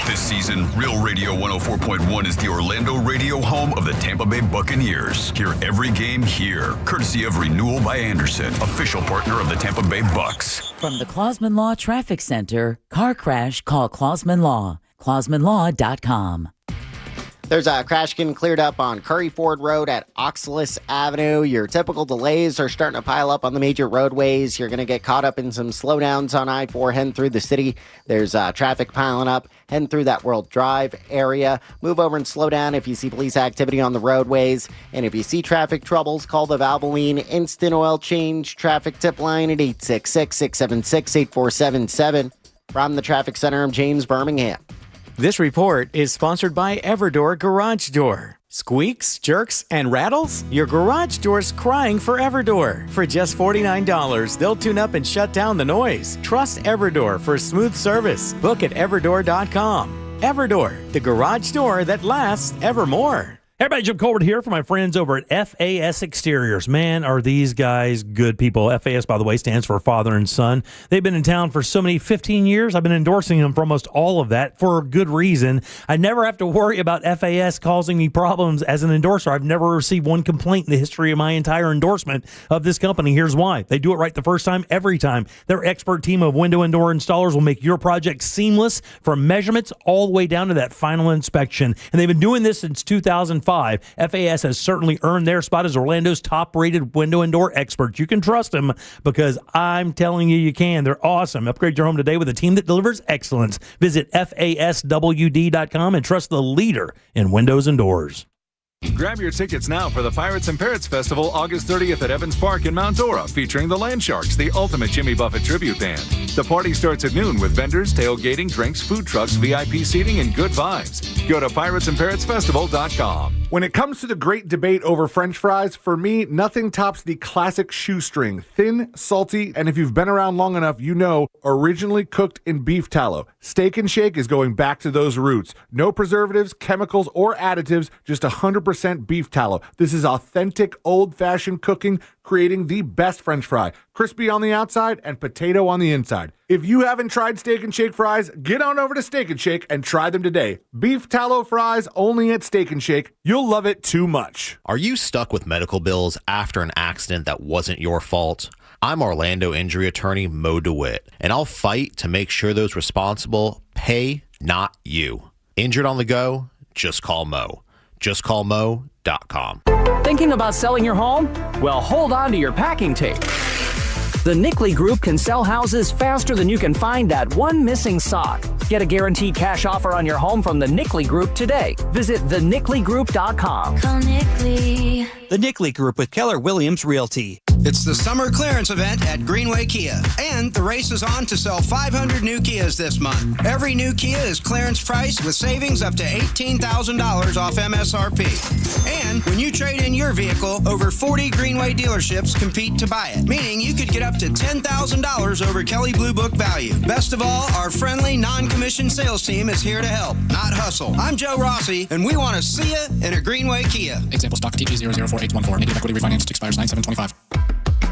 This season, Real Radio 104.1 is the Orlando radio home of the Tampa Bay Buccaneers. Hear every game here, courtesy of Renewal by Anderson, official partner of the Tampa Bay Bucs. From the Clausman Law Traffic Center, car crash, call Clausman Law. ClausmanLaw.com. There's a crash getting cleared up on Curry Ford Road at Oxalis Avenue. Your typical delays are starting to pile up on the major roadways. You're going to get caught up in some slowdowns on I-4 heading through the city. There's traffic piling up heading through that World Drive area. Move over and slow down if you see police activity on the roadways. And if you see traffic troubles, call the Valvoline Instant Oil Change traffic tip line at 866-676-8477. From the Traffic Center, I'm James Birmingham. This report is sponsored by Everdoor Garage Door. Squeaks, jerks, and rattles? Your garage door's crying for Everdoor. For just $49, they'll tune up and shut down the noise. Trust Everdoor for smooth service. Book at everdoor.com. Everdoor, the garage door that lasts evermore. Hey everybody, Jim Colbert here for my friends over at FAS Exteriors. Man, are these guys good people. FAS, by the way, stands for Father and Son. They've been in town for so many 15 years. I've been endorsing them for almost all of that for good reason. I never have to worry about FAS causing me problems as an endorser. I've never received one complaint in the history of my entire endorsement of this company. Here's why. They do it right the first time, every time. Their expert team of window and door installers will make your project seamless from measurements all the way down to that final inspection. And they've been doing this since 2005. FAS has certainly earned their spot as Orlando's top-rated window and door expert. You can trust them because I'm telling you, you can. They're awesome. Upgrade your home today with a team that delivers excellence. Visit FASWD.com and trust the leader in windows and doors. Grab your tickets now for the Pirates and Parrots Festival August 30th at Evans Park in Mount Dora, featuring the Land Sharks, the ultimate Jimmy Buffett tribute band. The party starts at noon with vendors, tailgating, drinks, food trucks, VIP seating, and good vibes. Go to piratesandparrotsfestival.com. When it comes to the great debate over French fries, for me, nothing tops the classic shoestring. Thin, salty, and if you've been around long enough, you know, originally cooked in beef tallow. Steak and Shake is going back to those roots. No preservatives, chemicals, or additives, just 100% beef tallow. This is authentic, old-fashioned cooking, creating the best French fry. Crispy on the outside and potato on the inside. If you haven't tried Steak and Shake fries, get on over to Steak and Shake and try them today. Beef tallow fries only at Steak and Shake. You'll love it too much. Are you stuck with medical bills after an accident that wasn't your fault? I'm Orlando injury attorney Mo DeWitt, and I'll fight to make sure those responsible pay, not you. Injured on the go? Just call Mo. JustCallMo.com. Thinking about selling your home? Well, hold on to your packing tape. The Nickley Group can sell houses faster than you can find that one missing sock. Get a guaranteed cash offer on your home from the Nickley Group today. Visit thenickley.com. Call Nickley. The Nickley Group with Keller Williams Realty. It's the summer clearance event at Greenway Kia, and the race is on to sell 500 new Kias this month. Every new Kia is clearance price with savings up to $18,000 off MSRP. And when you trade in your vehicle, over 40 Greenway dealerships compete to buy it, meaning you could get up to $10,000 over Kelley Blue Book value. Best of all, our friendly, non-commissioned sales team is here to help, not hustle. I'm Joe Rossi, and we want to see you in a Greenway Kia. Example stock TG004814. Negative equity refinanced expires 9/7/25.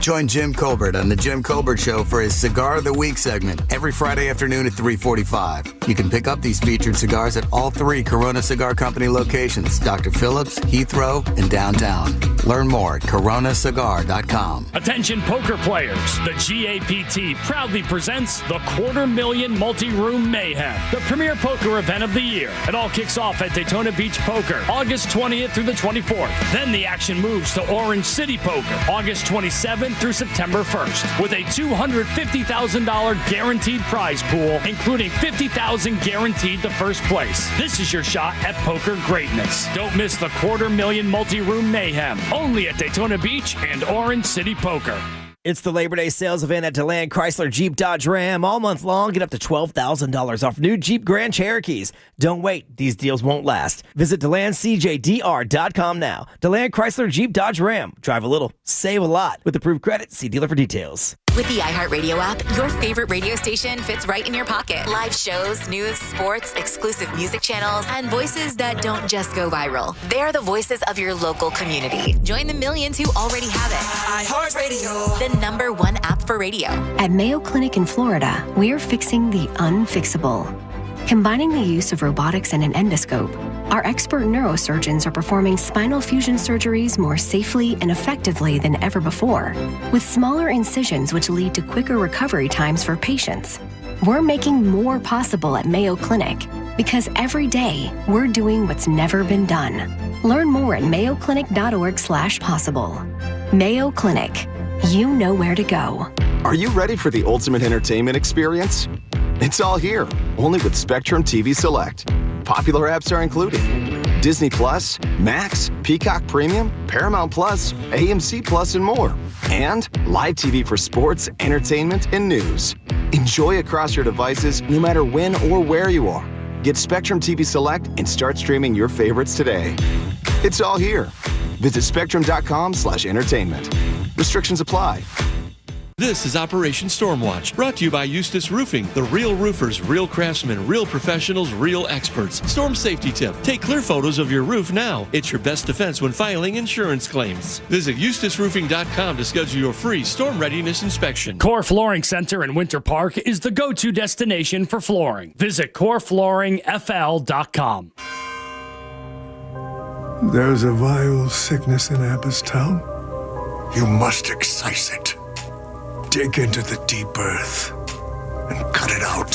Join Jim Colbert on The Jim Colbert Show for his Cigar of the Week segment every Friday afternoon at 3:45. You can pick up these featured cigars at all 3 Corona Cigar Company locations, Dr. Phillips, Heathrow, and downtown. Learn more at coronacigar.com. Attention poker players. The GAPT proudly presents the $250,000 Multi-Room Mayhem, the premier poker event of the year. It all kicks off at Daytona Beach Poker, August 20th through the 24th. Then the action moves to Orange City Poker, August 27th through September 1st, with a $250,000 guaranteed prize pool, including $50,000 guaranteed to first place. This is your shot at poker greatness. Don't miss the $250,000 Multi-Room Mayhem, only at Daytona Beach and Orange City Poker. It's the Labor Day sales event at DeLand Chrysler Jeep Dodge Ram. All month long, get up to $12,000 off new Jeep Grand Cherokees. Don't wait. These deals won't last. Visit DeLandCJDR.com now. DeLand Chrysler Jeep Dodge Ram. Drive a little, save a lot. With approved credit, see dealer for details. With the iHeartRadio app, your favorite radio station fits right in your pocket. Live shows, news, sports, exclusive music channels, and voices that don't just go viral. They're the voices of your local community. Join the millions who already have it. iHeartRadio, the #1 app for radio. At Mayo Clinic in Florida, we're fixing the unfixable. Combining the use of robotics and an endoscope, our expert neurosurgeons are performing spinal fusion surgeries more safely and effectively than ever before, with smaller incisions which lead to quicker recovery times for patients. We're making more possible at Mayo Clinic. Because every day, we're doing what's never been done. Learn more at mayoclinic.org/possible. Mayo Clinic. You know where to go. Are you ready for the ultimate entertainment experience? It's all here, only with Spectrum TV Select. Popular apps are included. Disney Plus, Max, Peacock Premium, Paramount Plus, AMC Plus, and more. And live TV for sports, entertainment, and news. Enjoy across your devices no matter when or where you are. Get Spectrum TV Select and start streaming your favorites today. It's all here. Visit spectrum.com/entertainment. Restrictions apply. This is Operation Stormwatch, brought to you by Eustis Roofing, the real roofers, real craftsmen, real professionals, real experts. Storm safety tip: take clear photos of your roof now. It's your best defense when filing insurance claims. Visit EustisRoofing.com to schedule your free storm readiness inspection. Core Flooring Center in Winter Park is the go-to destination for flooring. Visit coreflooringfl.com. There's a vile sickness in Abbottstown. You must excise it. Dig into the deep earth and cut it out.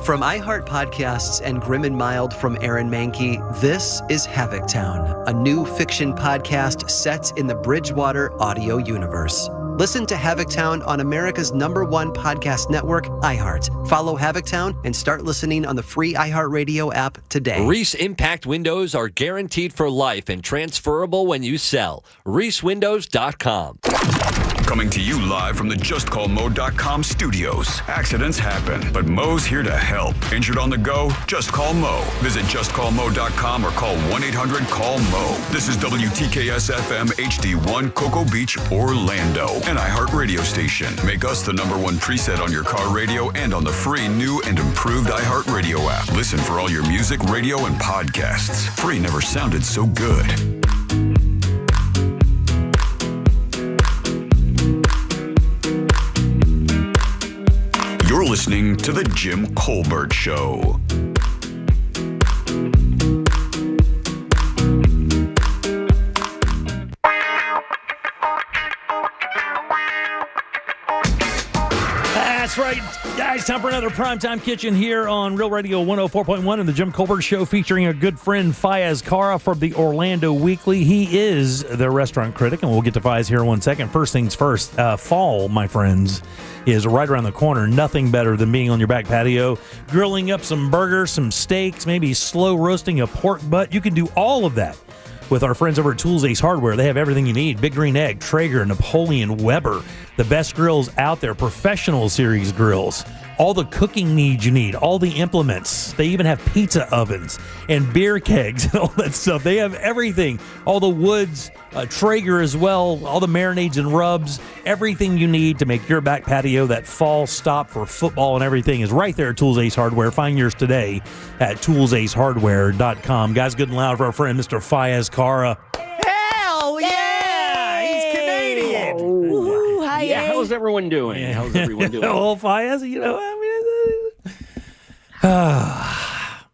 From iHeart Podcasts and Grim and Mild from Aaron Mahnke, this is Havoc Town, a new fiction podcast set in the Bridgewater audio universe. Listen to Havoc Town on America's #1 podcast network, iHeart. Follow Havoc Town and start listening on the free iHeartRadio app today. Reese Impact Windows are guaranteed for life and transferable when you sell. ReeseWindows.com. Coming to you live from the JustCallMo.com studios. Accidents happen, but Mo's here to help. Injured on the go? Just call Mo. Visit JustCallMo.com or call 1-800-CALL-MO. This is WTKS-FM HD1 Cocoa Beach, Orlando. An iHeart radio station. Make us the #1 preset on your car radio and on the free new and improved iHeart radio app. Listen for all your music, radio, and podcasts. Free never sounded so good. You're listening to The Jim Colbert Show. That's right, guys. Time for another Primetime Kitchen here on Real Radio 104.1 and The Jim Colbert Show, featuring a good friend, Fayez Kara from the Orlando Weekly. He is the restaurant critic, and we'll get to Fayez here in 1 second. First things first, fall, my friends, is right around the corner. Nothing better than being on your back patio, grilling up some burgers, some steaks, maybe slow roasting a pork butt. You can do all of that with our friends over at Tools Ace Hardware. They have everything you need: Big Green Egg, Traeger, Napoleon, Weber, the best grills out there, professional series grills, all the cooking needs you need, all the implements. They even have pizza ovens and beer kegs and all that stuff. They have everything, all the woods, Traeger as well, all the marinades and rubs, everything you need to make your back patio that fall stop for football and everything is right there at Tools Ace Hardware. Find yours today at toolsacehardware.com. Guys, good and loud for our friend, Mr. Fayez Kara. Hell yeah! He's Canadian. Ooh, hi, yeah, how's everyone doing? Yeah. How's everyone doing? Well, Fayez, you know,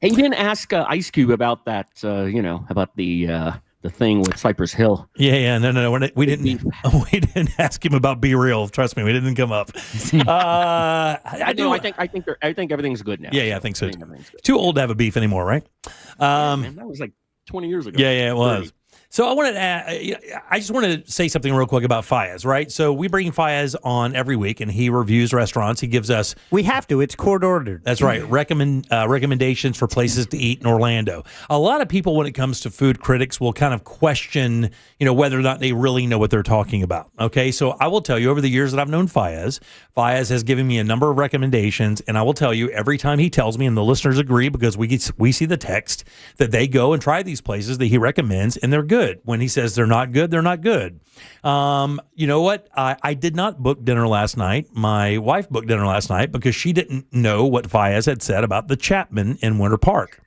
Hey, you didn't ask Ice Cube about that, about the thing with Cypress Hill. Yeah, no, we didn't ask him about Be Real. Trust me, we didn't come up. I think everything's good now. Yeah, I think so. Too old to have a beef anymore, right? Man, that was like 20 years ago. Yeah, it was. So I just wanted to say something real quick about Fayez, right? So we bring Fayez on every week, and he reviews restaurants. He gives us... We have to. It's court ordered. That's right. Recommendations for places to eat in Orlando. A lot of people, when it comes to food critics, will kind of question, whether or not they really know what they're talking about. Okay, so I will tell you, over the years that I've known Fayez has given me a number of recommendations, and I will tell you, every time he tells me, and the listeners agree because we see the text, that they go and try these places that he recommends, and they're good. When he says they're not good, they're not good. You know what? I did not book dinner last night. My wife booked dinner last night because she didn't know what Fayez had said about the Chapman in Winter Park.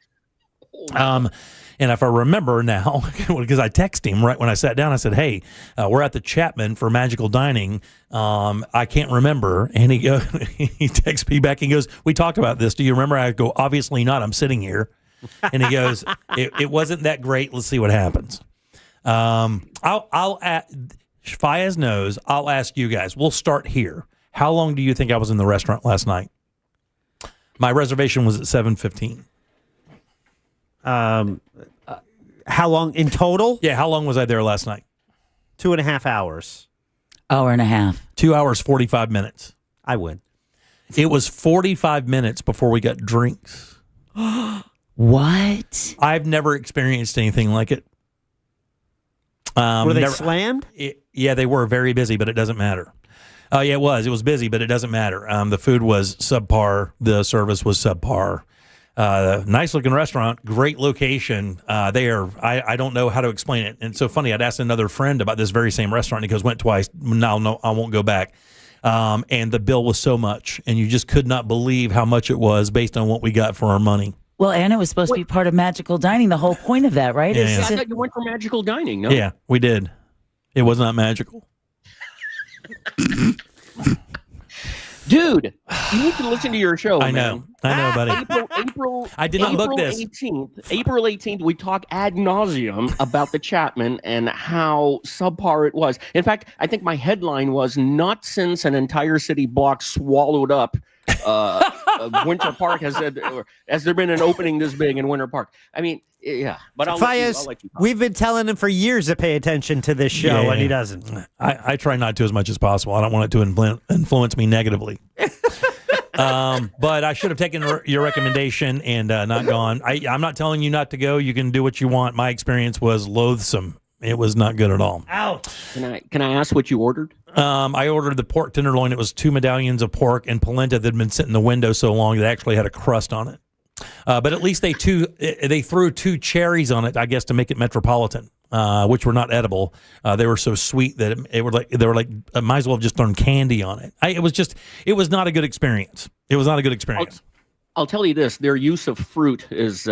And if I remember now, because I texted him right when I sat down, I said, hey, we're at the Chapman for Magical Dining. I can't remember. And he texts me back and goes, we talked about this. Do you remember? I go, obviously not. I'm sitting here. And he goes, it wasn't that great. Let's see what happens. Fayez knows. I'll ask you guys. We'll start here. How long do you think I was in the restaurant last night? My reservation was at 7:15. How long in total? Yeah, how long was I there last night? 2.5 hours. Hour and a half. 2 hours, 45 minutes. I win. It was 45 minutes before we got drinks. What? I've never experienced anything like it. Were they slammed? Yeah, they were very busy, but it doesn't matter. Yeah, it was. It was busy, but it doesn't matter. The food was subpar. The service was subpar. Nice looking restaurant, great location. I don't know how to explain it. And it's so funny. I'd asked another friend about this very same restaurant. And he goes, went twice. No, I won't go back. And the bill was so much, and you just could not believe how much it was based on what we got for our money. Well, and it was supposed to be part of magical dining. The whole point of that, right? Yeah, I thought you went for magical dining. No. Yeah, we did. It was not magical. Dude, you need to listen to your show. I know, buddy. April. I did not book this. April 18th, we talk ad nauseum about the Chapman and how subpar it was. In fact, I think my headline was "Not since an entire city block swallowed up Winter Park has there been an opening this big in Winter Park." I mean, yeah, but I'll let you talk. We've been telling him for years to pay attention to this show, and he doesn't. I try not to as much as possible. I don't want it to influence me negatively. But I should have taken your recommendation and not gone. I'm not telling you not to go. You can do what you want. My experience was loathsome. It was not good at all. Ouch. Can I ask what you ordered? I ordered the pork tenderloin. It was 2 medallions of pork and polenta that had been sitting in the window so long that it actually had a crust on it. But at least they threw 2 cherries on it, I guess, to make it metropolitan, which were not edible. They were so sweet that they were like I might as well have just thrown candy on it. It was not a good experience. It was not a good experience. I'll tell you this: their use of fruit is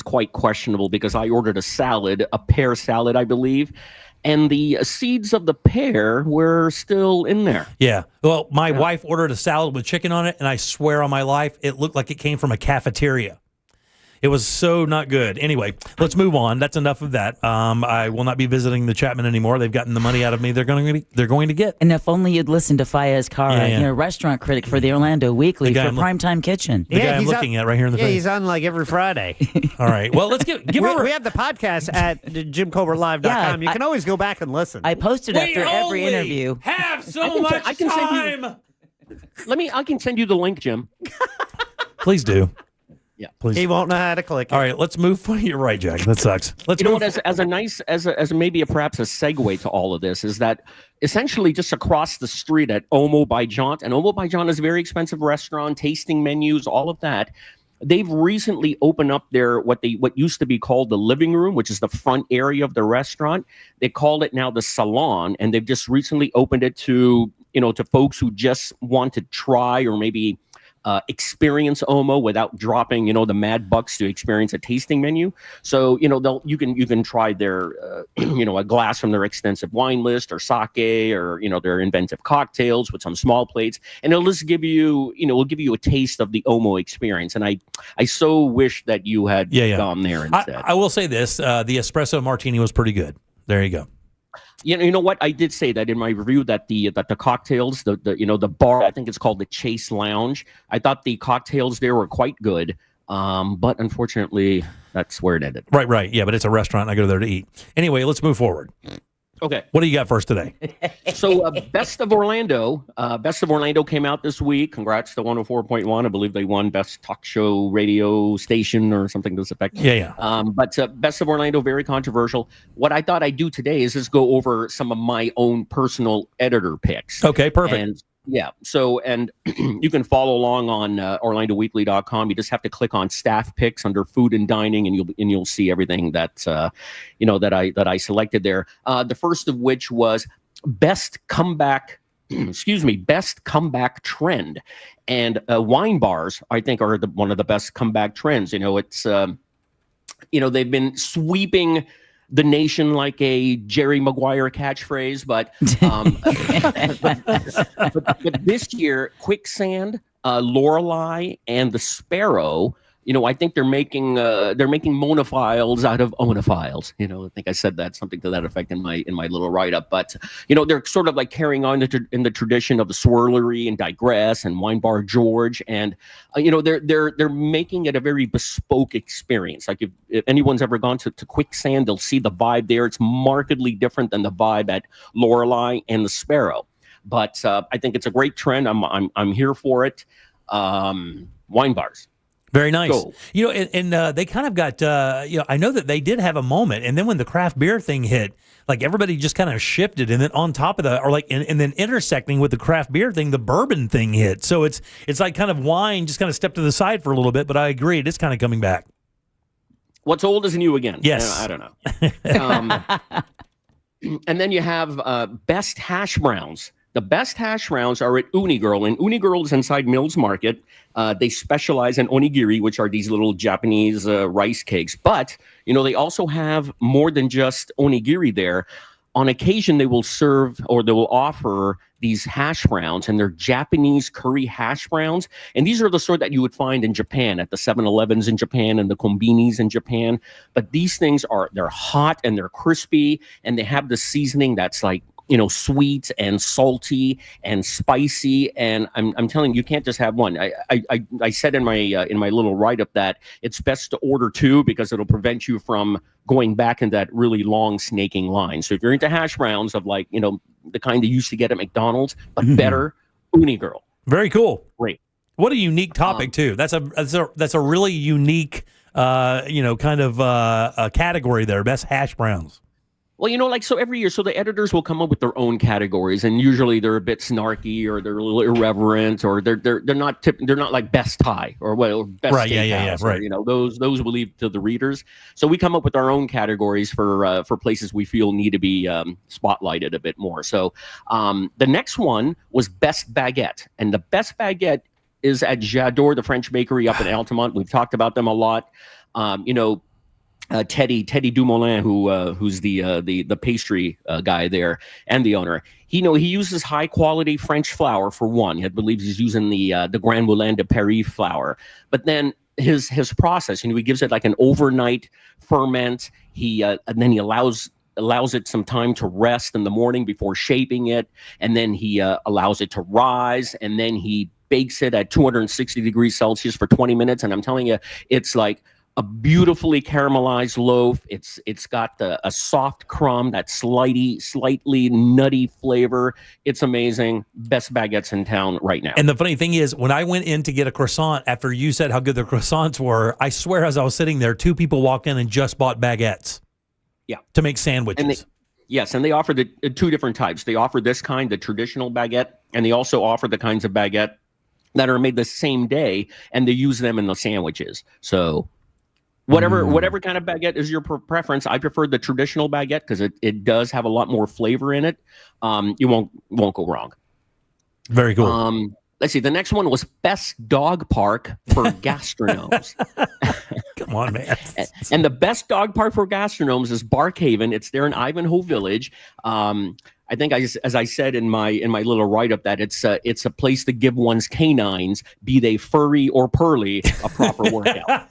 quite questionable, because I ordered a pear salad, I believe, and the seeds of the pear were still in there. Yeah. Well, my wife ordered a salad with chicken on it, and I swear on my life, it looked like it came from a cafeteria. It was so not good. Anyway, let's move on. That's enough of that. I will not be visiting the Chapman anymore. They've gotten the money out of me. They're going to get. And if only you'd listen to Fayez Kara, restaurant critic for the Orlando Weekly for Primetime Kitchen. The guy I'm looking at right here in the face. He's on like every Friday. All right. Well, let's give we have the podcast at JimCobertLive.com. You can always go back and listen. I posted after every interview. Have so much time. I can send you the link, Jim. Please do. Yeah, please. He won't know how to click it. All right, let's move. You're right, Jack. That sucks. Let's move. What, as maybe perhaps a segue to all of this is that essentially just across the street at Omo by Jaunt, and Omo by Jaunt is a very expensive restaurant, tasting menus, all of that. They've recently opened up their what used to be called the living room, which is the front area of the restaurant. They call it now the salon, and they've just recently opened it to folks who just want to try or maybe experience Omo without dropping, the mad bucks to experience a tasting menu. So, you can try their, a glass from their extensive wine list, or sake, or, their inventive cocktails with some small plates. And it'll just give you, a taste of the Omo experience. And I so wish that you had gone there instead. I will say this, the espresso martini was pretty good. There you go. You know what? I did say that in my review that the cocktails, the bar, I think it's called the Chase Lounge. I thought the cocktails there were quite good, but unfortunately, that's where it ended. Right. Yeah, but it's a restaurant. I go there to eat. Anyway, let's move forward. Okay. What do you got for us today? So, Best of Orlando. Best of Orlando came out this week. Congrats to 104.1. I believe they won Best Talk Show Radio Station or something to this effect. Yeah. But Best of Orlando, very controversial. What I thought I'd do today is just go over some of my own personal editor picks. Okay, perfect. And so, and you can follow along on OrlandoWeekly.com. You just have to click on staff picks under food and dining, and you'll see everything that that I selected there. The first of which was best comeback. Best comeback trend, and wine bars I think are one of the best comeback trends. It's they've been sweeping the nation like a Jerry Maguire catchphrase, but but this year, Quicksand, Lorelei, and the Sparrow I think they're making monophiles out of onophiles. I think I said that, something to that effect in my little write-up. But they're sort of like carrying on in the tradition of the Swirlery and Digress and Wine Bar George, and they're making it a very bespoke experience. Like if anyone's ever gone to Quicksand, they'll see the vibe there. It's markedly different than the vibe at Lorelei and the Sparrow. But I think it's a great trend. I'm here for it. Wine bars. Very nice. And they kind of got, I know that they did have a moment. And then when the craft beer thing hit, like everybody just kind of shifted. And then on top of that, or like, and then intersecting with the craft beer thing, the bourbon thing hit. So it's like kind of wine just kind of stepped to the side for a little bit. But I agree, it is kind of coming back. What's old is new again. Yes. I don't know. And then you have best hash browns. The best hash browns are at Uni Girl, and Uni Girl is inside Mills Market. They specialize in onigiri, which are these little Japanese rice cakes. But, they also have more than just onigiri there. On occasion, they will serve, or they will offer these hash browns, and they're Japanese curry hash browns. And these are the sort that you would find in Japan, at the 7-Elevens in Japan and the Kombinis in Japan. But these things they're hot and they're crispy, and they have the seasoning that's like, sweet and salty and spicy, and I'm telling you, you can't just have one. I said in my little write-up that it's best to order two because it'll prevent you from going back in that really long snaking line. So if you're into hash browns of like the kind they used to get at McDonald's, but better, Uni Girl. Very cool. Great. What a unique topic too. That's a really unique kind of a category there. Best hash browns. Well, so every year, so the editors will come up with their own categories, and usually they're a bit snarky, or they're a little irreverent, or they're not like best tie or best right, steakhouse, right. Or, those we leave to the readers. So we come up with our own categories for places we feel need to be spotlighted a bit more. So the next one was best baguette, and the best baguette is at J'adore, the French bakery up in Altamont. We've talked about them a lot. Teddy Dumoulin, who's the pastry guy there and the owner, he uses high quality French flour for one. I believe he's using the Grand Moulin de Paris flour. But then his process, he gives it like an overnight ferment. And then he allows it some time to rest in the morning before shaping it, and then he allows it to rise, and then he bakes it at 260 degrees Celsius for 20 minutes. And I'm telling you, it's like a beautifully caramelized loaf. It's got a soft crumb, that slightly nutty flavor. It's amazing. Best baguettes in town right now. And the funny thing is, when I went in to get a croissant after you said how good the croissants were, I swear as I was sitting there, two people walked in and just bought baguettes. Yeah, to make sandwiches. And they offer the two different types. They offer this kind, the traditional baguette, and they also offer the kinds of baguette that are made the same day, and they use them in the sandwiches. So whatever kind of baguette is your preference, I prefer the traditional baguette because it does have a lot more flavor in it. You won't go wrong. Very cool. Let's see. The next one was best dog park for gastronomes. Come on, man. And the best dog park for gastronomes is Barkhaven. It's there in Ivanhoe Village. I think, as I said in my little write-up, that it's a place to give one's canines, be they furry or pearly, a proper workout.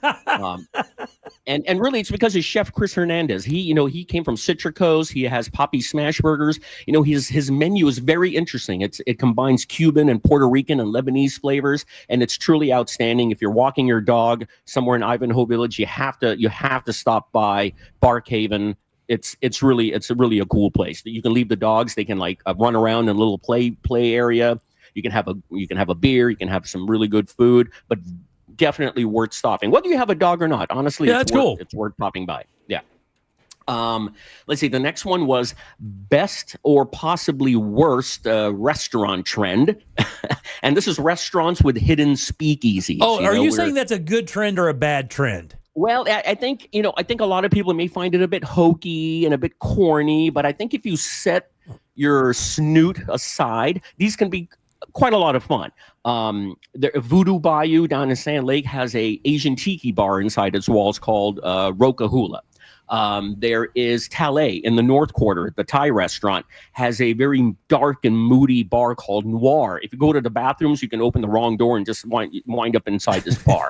And really, it's because of Chef Chris Hernandez. He came from Citrico's. He has Poppy Smash Burgers. His menu is very interesting. It combines Cuban and Puerto Rican and Lebanese flavors, and it's truly outstanding. If you're walking your dog somewhere in Ivanhoe Village, you have to stop by Barkhaven. It's really a cool place. You can leave the dogs. They can run around in a little play area. You can have a beer. You can have some really good food, but definitely worth stopping. Whether you have a dog or not, honestly, cool. It's worth popping by. Yeah. Let's see. The next one was best or possibly worst restaurant trend, and this is restaurants with hidden speakeasies. Oh, are you saying that's a good trend or a bad trend? Well, I think a lot of people may find it a bit hokey and a bit corny, but I think if you set your snoot aside, these can be quite a lot of fun. The Voodoo Bayou down in Sand Lake has a Asian tiki bar inside its walls called Roca Hula. There is Talay in the North Quarter. The Thai restaurant has a very dark and moody bar called Noir. If you go to the bathrooms, you can open the wrong door and just wind up inside this bar.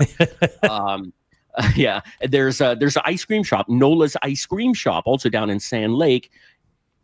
Yeah, there's an ice cream shop, Nola's Ice Cream Shop, also down in Sand Lake.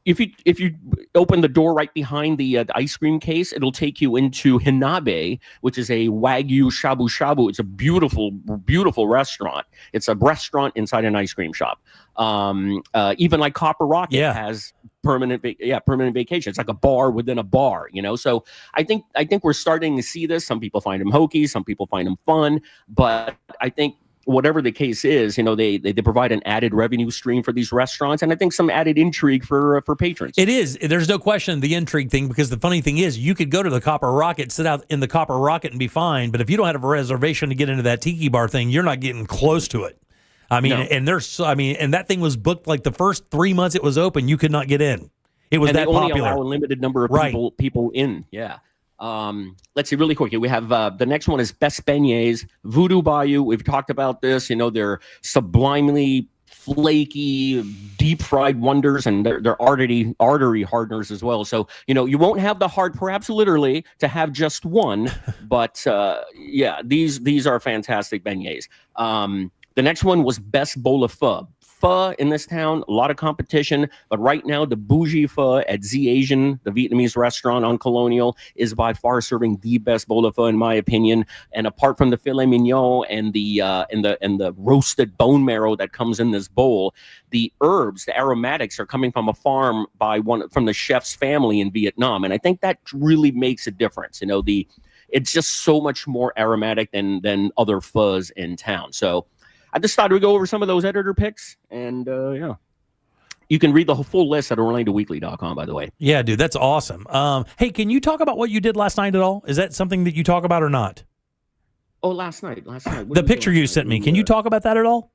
If you open the door right behind the ice cream case, it'll take you into Hinabe, which is a Wagyu shabu shabu. It's a beautiful, beautiful restaurant. It's a restaurant inside an ice cream shop. Even like Copper Rocket has permanent vacation. It's like a bar within a bar, So I think we're starting to see this. Some people find them hokey, some people find them fun, but I think whatever the case is, they provide an added revenue stream for these restaurants, and I think some added intrigue for patrons. It is. There's no question the intrigue thing, because the funny thing is, you could go to the Copper Rocket, sit out in the Copper Rocket and be fine, but if you don't have a reservation to get into that tiki bar thing, you're not getting close to it. I mean, and that thing was booked like the first 3 months it was open, you could not get in. It was that popular. They only allow a limited number of people in. Yeah. Let's see really quickly. We have the next one is Best Beignets, Voodoo Bayou. We've talked about this. They're sublimely flaky, deep fried wonders, and they're artery hardeners as well. So you won't have the heart, perhaps literally, to have just one. But these are fantastic beignets. The next one was Best Bowl of Pho. Pho in this town, a lot of competition, but right now the bougie pho at Z Asian, the Vietnamese restaurant on Colonial, is by far serving the best bowl of pho in my opinion. And apart from the filet mignon and the roasted bone marrow that comes in this bowl, the herbs, the aromatics are coming from a farm from the chef's family in Vietnam, and I think that really makes a difference. It's just so much more aromatic than other phos in town. So I just thought we'd go over some of those editor picks, and you can read the full list at OrlandoWeekly.com, by the way. Yeah, dude, that's awesome. Hey, can you talk about what you did last night at all? Is that something that you talk about or not? Oh, last night. The picture you sent me, can you talk about that at all?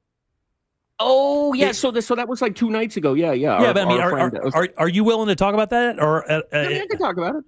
Oh, yeah. So that was like 2 nights ago. Yeah. Yeah, but I mean, are you willing to talk about that? Or I can talk about it.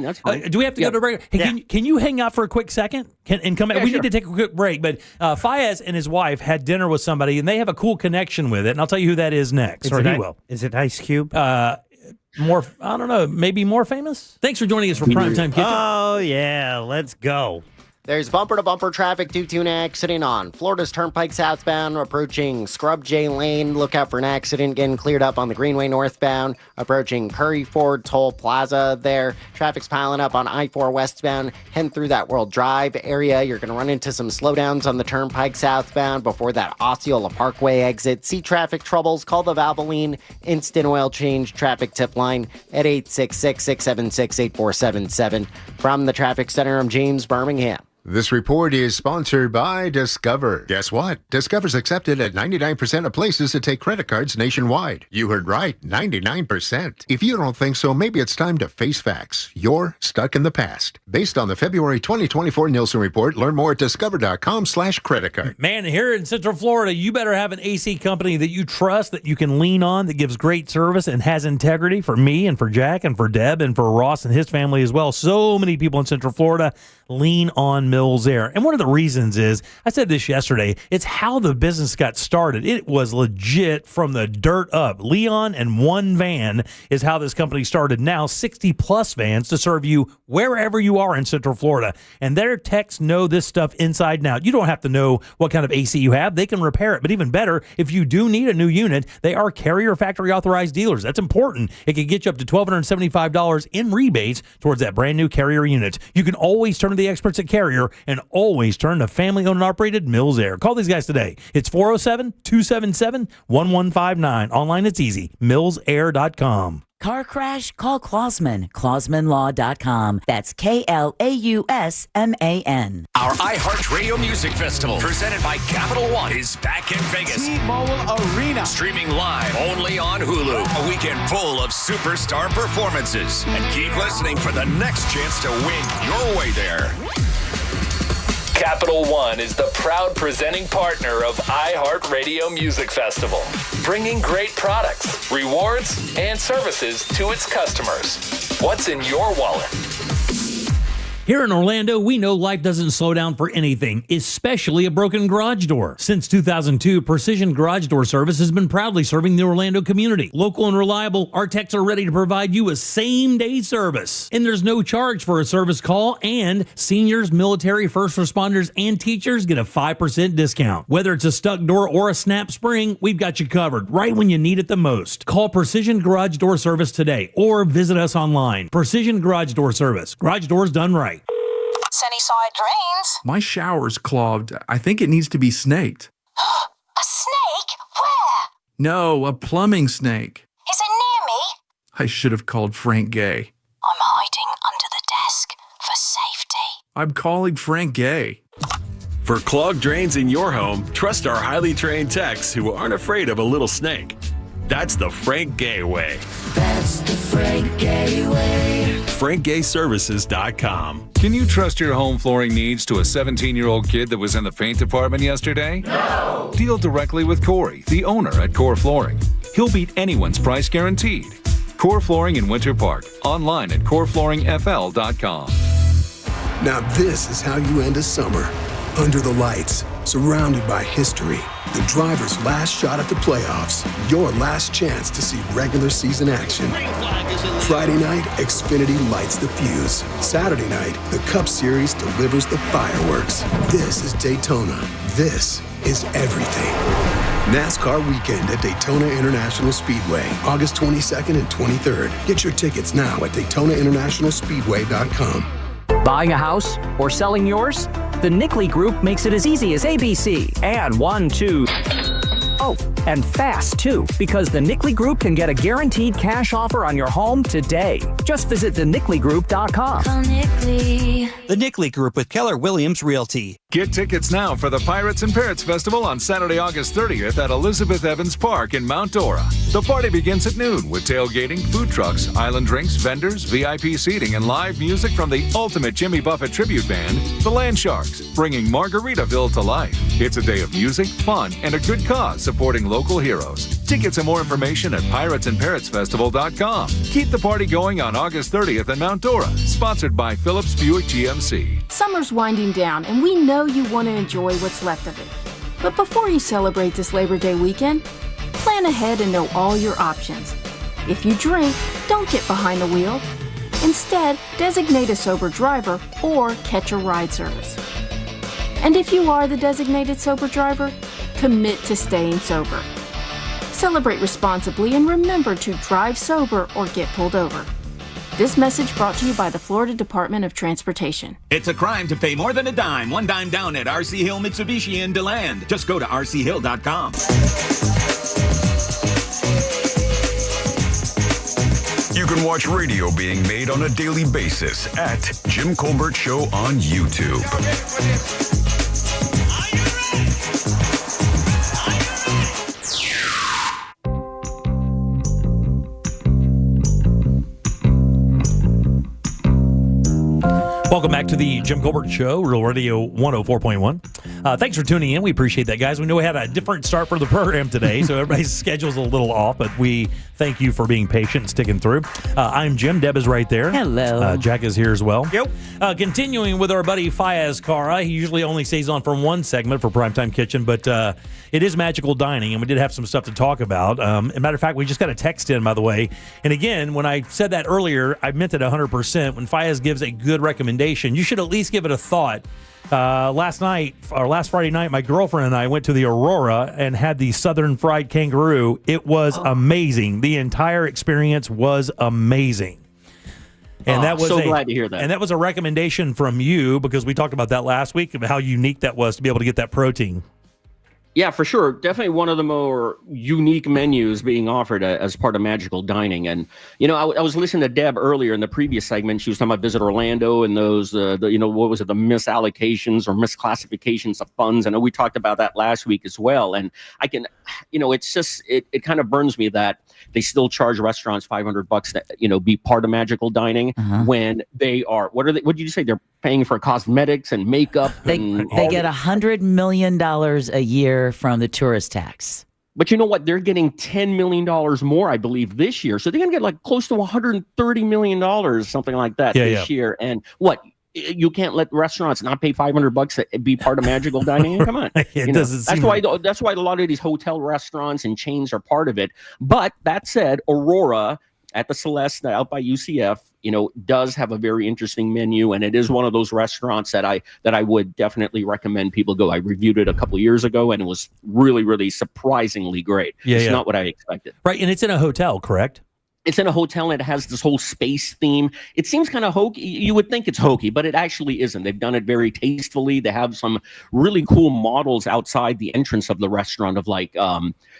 That's fine. Do we have to go to break? Hey, can you hang out for a quick second and come back? We need to take a quick break. But Fayez and his wife had dinner with somebody, and they have a cool connection with it. And I'll tell you who that is next. He will. Is it Ice Cube? More, I don't know, maybe more famous? Thanks for joining us for Primetime Kitchen. Oh, yeah. Let's go. There's bumper-to-bumper traffic due to an accident on Florida's Turnpike southbound approaching Scrub J Lane. Look out for an accident getting cleared up on the Greenway northbound approaching Curry Ford Toll Plaza there. Traffic's piling up on I-4 westbound heading through that World Drive area. You're going to run into some slowdowns on the Turnpike southbound before that Osceola Parkway exit. See traffic troubles? Call the Valvoline Instant Oil Change traffic tip line at 866-676-8477. From the Traffic Center, I'm James Birmingham. This report is sponsored by Discover. Guess what? Discover's accepted at 99% of places that take credit cards nationwide. You heard right, 99%. If you don't think so, maybe it's time to face facts. You're stuck in the past. Based on the February 2024 Nielsen report, learn more at discover.com/credit card. Man, here in Central Florida, you better have an AC company that you trust, that you can lean on, that gives great service and has integrity for me and for Jack and for Deb and for Ross and his family as well. So many people in Central Florida lean on Mills Air. And one of the reasons is, I said this yesterday, it's how the business got started. It was legit from the dirt up. Leon and one van is how this company started. Now 60 plus vans to serve you wherever you are in Central Florida. And their techs know this stuff inside and out. You don't have to know what kind of AC you have. They can repair it. But even better, if you do need a new unit, they are Carrier factory authorized dealers. That's important. It can get you up to $1,275 in rebates towards that brand new Carrier unit. You can always turn to the experts at Carrier and always turn to family-owned and operated Mills Air. Call these guys today. It's 407-277-1159. Online, it's easy. MillsAir.com. Car crash? Call Klausman. KlausmanLaw.com. That's KLAUSMAN. Our iHeartRadio Music Festival, presented by Capital One, is back in Vegas. T-Mobile Arena. Streaming live only on Hulu. A weekend full of superstar performances. And keep listening for the next chance to win your way there. Capital One is the proud presenting partner of iHeartRadio Music Festival, bringing great products, rewards, and services to its customers. What's in your wallet? Here in Orlando, we know life doesn't slow down for anything, especially a broken garage door. Since 2002, Precision Garage Door Service has been proudly serving the Orlando community. Local and reliable, our techs are ready to provide you a same-day service. And there's no charge for a service call, and seniors, military, first responders, and teachers get a 5% discount. Whether it's a stuck door or a snap spring, we've got you covered right when you need it the most. Call Precision Garage Door Service today or visit us online. Precision Garage Door Service. Garage doors done right. Sunnyside Drains. My shower's clogged. I think it needs to be snaked. A snake? Where? No, a plumbing snake. Is it near me? I should have called Frank Gay. I'm hiding under the desk for safety. I'm calling Frank Gay. For clogged drains in your home, trust our highly trained techs who aren't afraid of a little snake. That's the Frank Gay way. That's the Frank Gay way. FrankGayServices.com. Can you trust your home flooring needs to a 17-year-old kid that was in the paint department yesterday? No! Deal directly with Corey, the owner at Core Flooring. He'll beat anyone's price guaranteed. Core Flooring in Winter Park. Online at coreflooringfl.com. Now this is how you end a summer. Under the lights, surrounded by history. The driver's last shot at the playoffs. Your last chance to see regular season action. Friday night, Xfinity lights the fuse. Saturday night, the Cup Series delivers the fireworks. This is Daytona. This is everything. NASCAR weekend at Daytona International Speedway, August 22nd and 23rd. Get your tickets now at DaytonaInternationalSpeedway.com. Buying a house or selling yours? The Nickley Group makes it as easy as ABC. And 1, 2. Oh, and fast too, because the Nickley Group can get a guaranteed cash offer on your home today. Just visit thenickley.com. Call Nickley. The Nickley Group with Keller Williams Realty. Get tickets now for the Pirates and Parrots Festival on Saturday, August 30th at Elizabeth Evans Park in Mount Dora. The party begins at noon with tailgating, food trucks, island drinks, vendors, VIP seating, and live music from the ultimate Jimmy Buffett tribute band, the Land Sharks, bringing Margaritaville to life. It's a day of music, fun, and a good cause supporting local heroes. Tickets and more information at piratesandparrotsfestival.com. Keep the party going on August 30th in Mount Dora. Sponsored by Phillips Buick GMC. Summer's winding down, and we know you want to enjoy what's left of it. But before you celebrate this Labor Day weekend, plan ahead and know all your options. If you drink, don't get behind the wheel. Instead, designate a sober driver or catch a ride service. And if you are the designated sober driver, commit to staying sober. Celebrate responsibly and remember to drive sober or get pulled over. This message brought to you by the Florida Department of Transportation. It's a crime to pay more than a dime. One dime down at RC Hill Mitsubishi in DeLand. Just go to rchill.com. You can watch radio being made on a daily basis at Jim Colbert Show on YouTube. Welcome back to the Jim Colbert Show, Real Radio 104.1. Thanks for tuning in. We appreciate that, guys. We know we had a different start for the program today, so everybody's schedule's a little off, but we thank you for being patient and sticking through. I'm Jim. Deb is right there. Hello. Jack is here as well. Yep. Continuing with our buddy Fayez Cara. He usually only stays on for one segment for Primetime Kitchen, but it is magical dining, and we did have some stuff to talk about. As a matter of fact, we just got a text in, by the way. And again, when I said that earlier, I meant it 100%. When Fayez gives a good recommendation, you should at least give it a thought. Last Friday night, my girlfriend and I went to the Aurora and had the Southern Fried Kangaroo. It was amazing. The entire experience was amazing. And that was so glad to hear that. And that was a recommendation from you because we talked about that last week of how unique that was to be able to get that protein. Yeah, for sure. Definitely one of the more unique menus being offered as part of Magical Dining. And, you know, I was listening to Deb earlier in the previous segment. She was talking about Visit Orlando and those, what was it, the misallocations or misclassifications of funds. I know we talked about that last week as well. And I can, it's just, it kind of burns me that they still charge restaurants $500 to, be part of Magical Dining when they are, what did you say? They're paying for cosmetics and makeup. They get $100 million a year from the tourist tax. But you know what? They're getting $10 million more, I believe, this year. So they're going to get like close to $130 million, something like that this year. And what? you can't let restaurants not pay $500 to be part of magical dining. Come on, that's why a lot of these hotel restaurants and chains are part of it. But that said, Aurora at the Celeste out by UCF, does have a very interesting menu, and it is one of those restaurants that I would definitely recommend people go. I reviewed it a couple of years ago, and it was really, really surprisingly great. It's not what I expected. Right, and it's in a hotel, correct? It's in a hotel, and it has this whole space theme. It seems kind of hokey. You would think it's hokey, but it actually isn't. They've done it very tastefully. They have some really cool models outside the entrance of the restaurant of like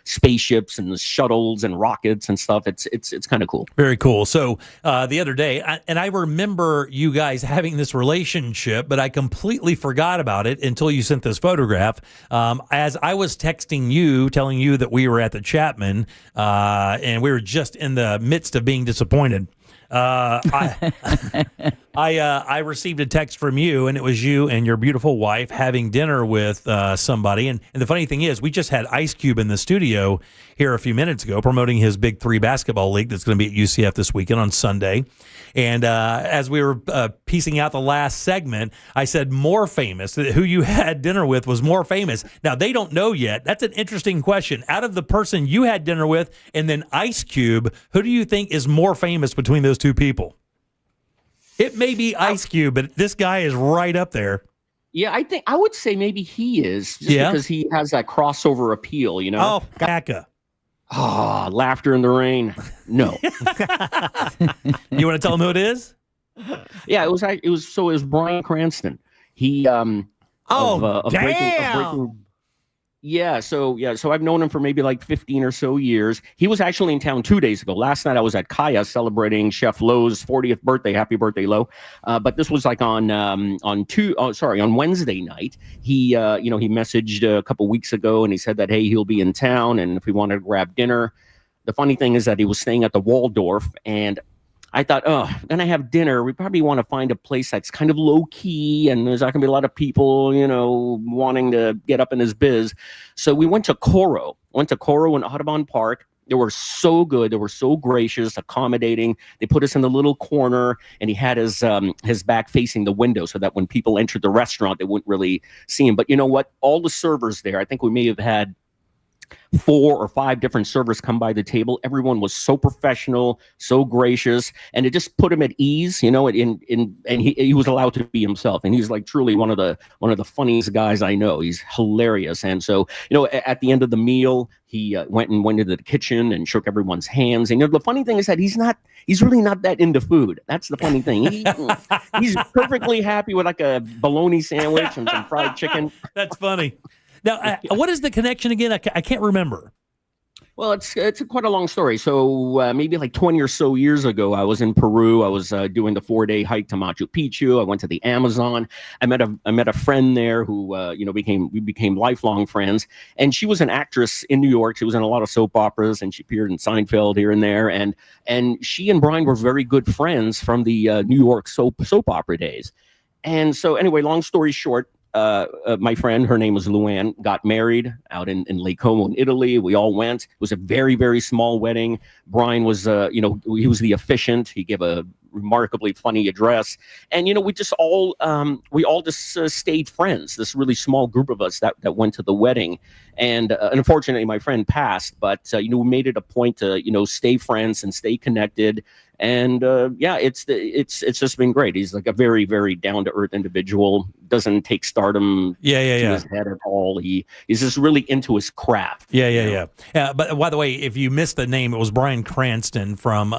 spaceships and shuttles and rockets and stuff. It's kind of cool. Very cool. So the other day, I remember you guys having this relationship, but I completely forgot about it until you sent this photograph. As I was texting you, telling you that we were at the Chapman, and we were just in the midst of being disappointed. I received a text from you, and it was you and your beautiful wife having dinner with somebody. And the funny thing is, we just had Ice Cube in the studio here a few minutes ago promoting his Big 3 basketball league that's going to be at UCF this weekend on Sunday. And as we were piecing out the last segment, I said more famous. Who you had dinner with was more famous. Now, they don't know yet. That's an interesting question. Out of the person you had dinner with and then Ice Cube, who do you think is more famous between those two people? It may be Ice Cube, but this guy is right up there. Yeah, I would say maybe he is, just because he has that crossover appeal, Oh, Kaka. Oh, Laughter in the Rain. No. You want to tell him who it is? Yeah, it was Bryan Cranston. He damn. So I've known him for maybe like 15 or so years. He was actually in town 2 days ago. Last night I was at Kaya celebrating Chef Lo's 40th birthday. Happy birthday, Lo. But this was like on Wednesday night. He messaged a couple weeks ago, and he said that, hey, he'll be in town and if we wanted to grab dinner. The funny thing is that he was staying at the Waldorf, and I thought, then I have dinner. We probably want to find a place that's kind of low key, and there's not going to be a lot of people, wanting to get up in his biz. So we went to Coro. In Audubon Park. They were so good. They were so gracious, accommodating. They put us in the little corner, and he had his back facing the window so that when people entered the restaurant, they wouldn't really see him. But you know what? All the servers there, I think we may have had 4 or 5 different servers come by the table. Everyone was so professional, so gracious, and it just put him at ease, and he was allowed to be himself. And he's like truly one of the funniest guys I know. He's hilarious. And so, at the end of the meal, he went into the kitchen and shook everyone's hands. And the funny thing is that he's really not that into food. That's the funny thing. He's perfectly happy with like a bologna sandwich and some fried chicken. That's funny. Now, what is the connection again? I can't remember. Well, it's quite a long story. So maybe like 20 or so years ago, I was in Peru. I was doing the 4-day hike to Machu Picchu. I went to the Amazon. I met a friend there who we became lifelong friends. And she was an actress in New York. She was in a lot of soap operas, and she appeared in Seinfeld here and there. And she and Brian were very good friends from the New York soap opera days. And so anyway, long story short, my friend, her name was Luann, got married out in Lake Como in Italy. We all went. It was a very, very small wedding. Brian was, he was the officiant. He gave a remarkably funny address. And, we just all, stayed friends, this really small group of us that went to the wedding. And unfortunately, my friend passed, but, we made it a point to, stay friends and stay connected. And it's just been great. He's like a very, very down to earth individual. Doesn't take stardom to his head at all. He's just really into his craft. Yeah. But by the way, if you missed the name, it was Bryan Cranston from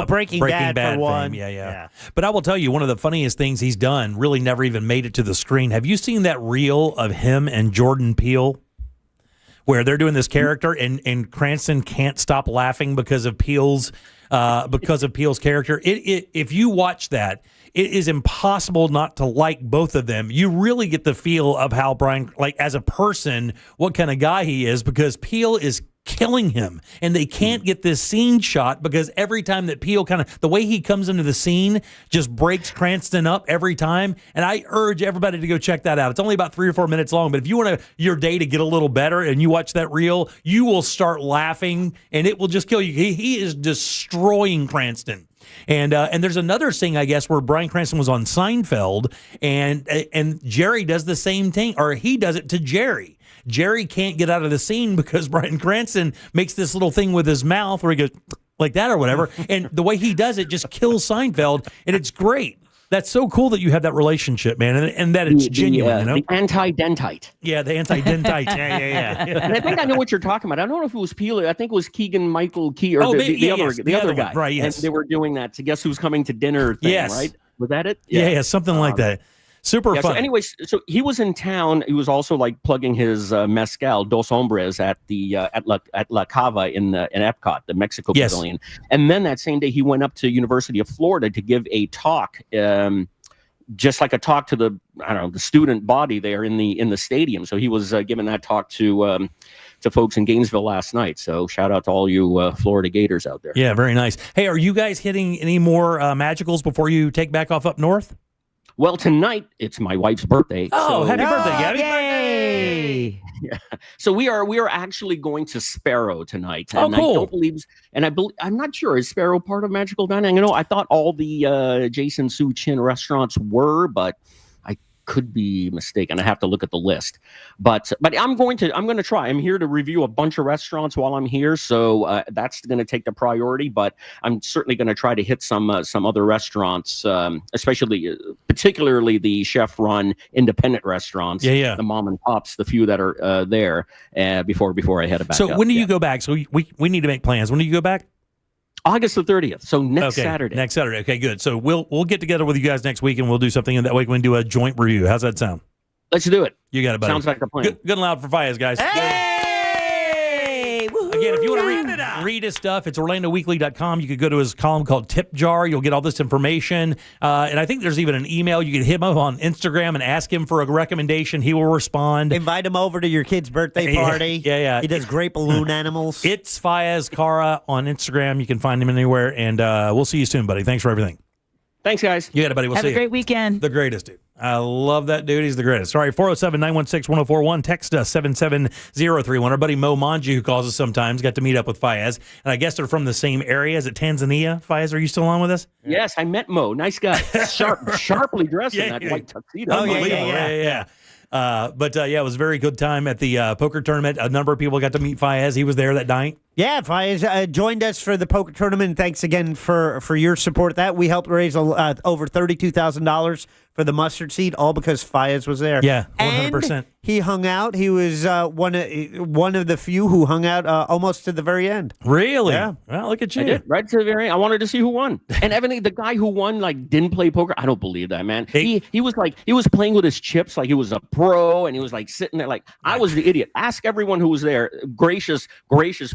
Breaking Bad for one. Fame. Yeah. But I will tell you, one of the funniest things he's done really never even made it to the screen. Have you seen that reel of him and Jordan Peele, where they're doing this character and Cranston can't stop laughing because of Peele's character? If you watch that, it is impossible not to like both of them. You really get the feel of how Brian, like as a person, what kind of guy he is, because Peele is killing him, and they can't get this scene shot because every time that Peele the way he comes into the scene just breaks Cranston up every time. And I urge everybody to go check that out. It's only about 3 or 4 minutes long, but if you want your day to get a little better and you watch that reel, you will start laughing and it will just kill you. He is destroying Cranston. And there's another scene, I guess, where Bryan Cranston was on Seinfeld, and Jerry does the same thing, or he does it to Jerry. Jerry can't get out of the scene because Bryan Cranston makes this little thing with his mouth where he goes like that or whatever. And the way he does it just kills Seinfeld, and it's great. That's so cool that you have that relationship, man, and that it's genuine, The anti-dentite. Yeah, the anti-dentite. yeah. And I think I know what you're talking about. I don't know if it was Peele. I think it was Keegan-Michael Key, or the other guy. Right, yes. And they were doing that to Guess Who's Coming to Dinner thing, right? Was that it? Yeah, something like that. Super fun. So anyways, so he was in town. He was also like plugging his mezcal, Dos Hombres, at the at La Cava in Epcot, the Mexico Pavilion. And then that same day, he went up to University of Florida to give a talk, just like a talk to the student body there in the stadium. So he was giving that talk to folks in Gainesville last night. So shout out to all you Florida Gators out there. Yeah, very nice. Hey, are you guys hitting any more magicals before you take back off up north? Well, tonight it's my wife's birthday. Oh, happy birthday, Gabby! Yay! Yeah. So we are actually going to Sparrow tonight. Oh, and cool. I don't believe, I'm not sure, is Sparrow part of Magical Dining? I thought all the Jason Su Chin restaurants were, but I could be mistaken. I have to look at the list. But I'm going to try. I'm here to review a bunch of restaurants while I'm here, so that's going to take the priority. But I'm certainly going to try to hit some other restaurants, particularly the chef-run independent restaurants. Yeah. The mom and pops, the few that are there before I head back. So when do you go back? So we need to make plans. When do you go back? August the 30th. So next Saturday. Next Saturday. Okay, good. So we'll get together with you guys next week and we'll do something, and that way we can do a joint review. How's that sound? Let's do it. You got it, buddy. Sounds like a plan. Good and loud for Fayez, guys. Hey! Woo-hoo! Again, if you want to read his stuff, it's OrlandoWeekly.com. You could go to his column called Tip Jar. You'll get all this information. And I think there's even an email. You can hit him up on Instagram and ask him for a recommendation. He will respond. Invite him over to your kid's birthday party. Yeah. He does great balloon animals. It's Fayez Kara on Instagram. You can find him anywhere. And we'll see you soon, buddy. Thanks for everything. Thanks, guys. You got it, buddy. We'll see you. Have a great weekend. The greatest, dude. I love that dude. He's the greatest. All right, 407-916-1041. Text us 77031. Our buddy Mo Manji, who calls us sometimes, got to meet up with Fayez. And I guess they're from the same area. Is it Tanzania? Fayez, are you still on with us? Yes, I met Mo. Nice guy. Sharply dressed in that white tuxedo. Unbelievable. Yeah. It was a very good time at the poker tournament. A number of people got to meet Fayez. He was there that night. Yeah, Fayez joined us for the poker tournament. Thanks again for your support. That we helped raise over $32,000 for the mustard seed, all because Fayez was there. Yeah, 100%. And he hung out. He was one of the few who hung out almost to the very end. Really? Yeah. Well, look at you. I did, right to the very end. I wanted to see who won. And evidently, the guy who won didn't play poker. I don't believe that, man. He was playing with his chips like he was a pro, and he was sitting there I was the idiot. Ask everyone who was there. Gracious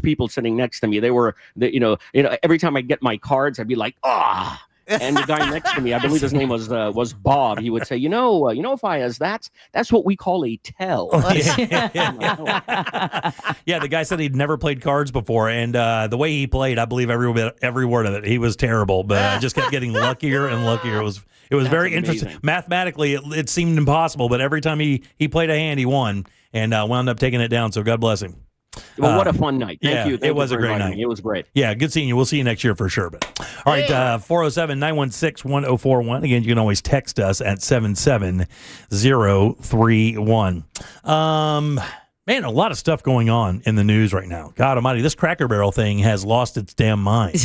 people sitting next to me. They were, every time I get my cards, I'd be like, ah. And the guy next to me, I believe his name was Bob. He would say, Fayez, that's what we call a tell. Yeah, the guy said he'd never played cards before, and the way he played, I believe every word of it. He was terrible, but just kept getting luckier and luckier. It was very interesting. Amazing. Mathematically, it seemed impossible, but every time he played a hand, he won, and wound up taking it down. So God bless him. Well, what a fun night. Thank you. It was a great night. It was great. Yeah, good seeing you. We'll see you next year for sure. But all right, 407-916-1041. Again, you can always text us at 77031. Man, a lot of stuff going on in the news right now. God almighty, this Cracker Barrel thing has lost its damn mind.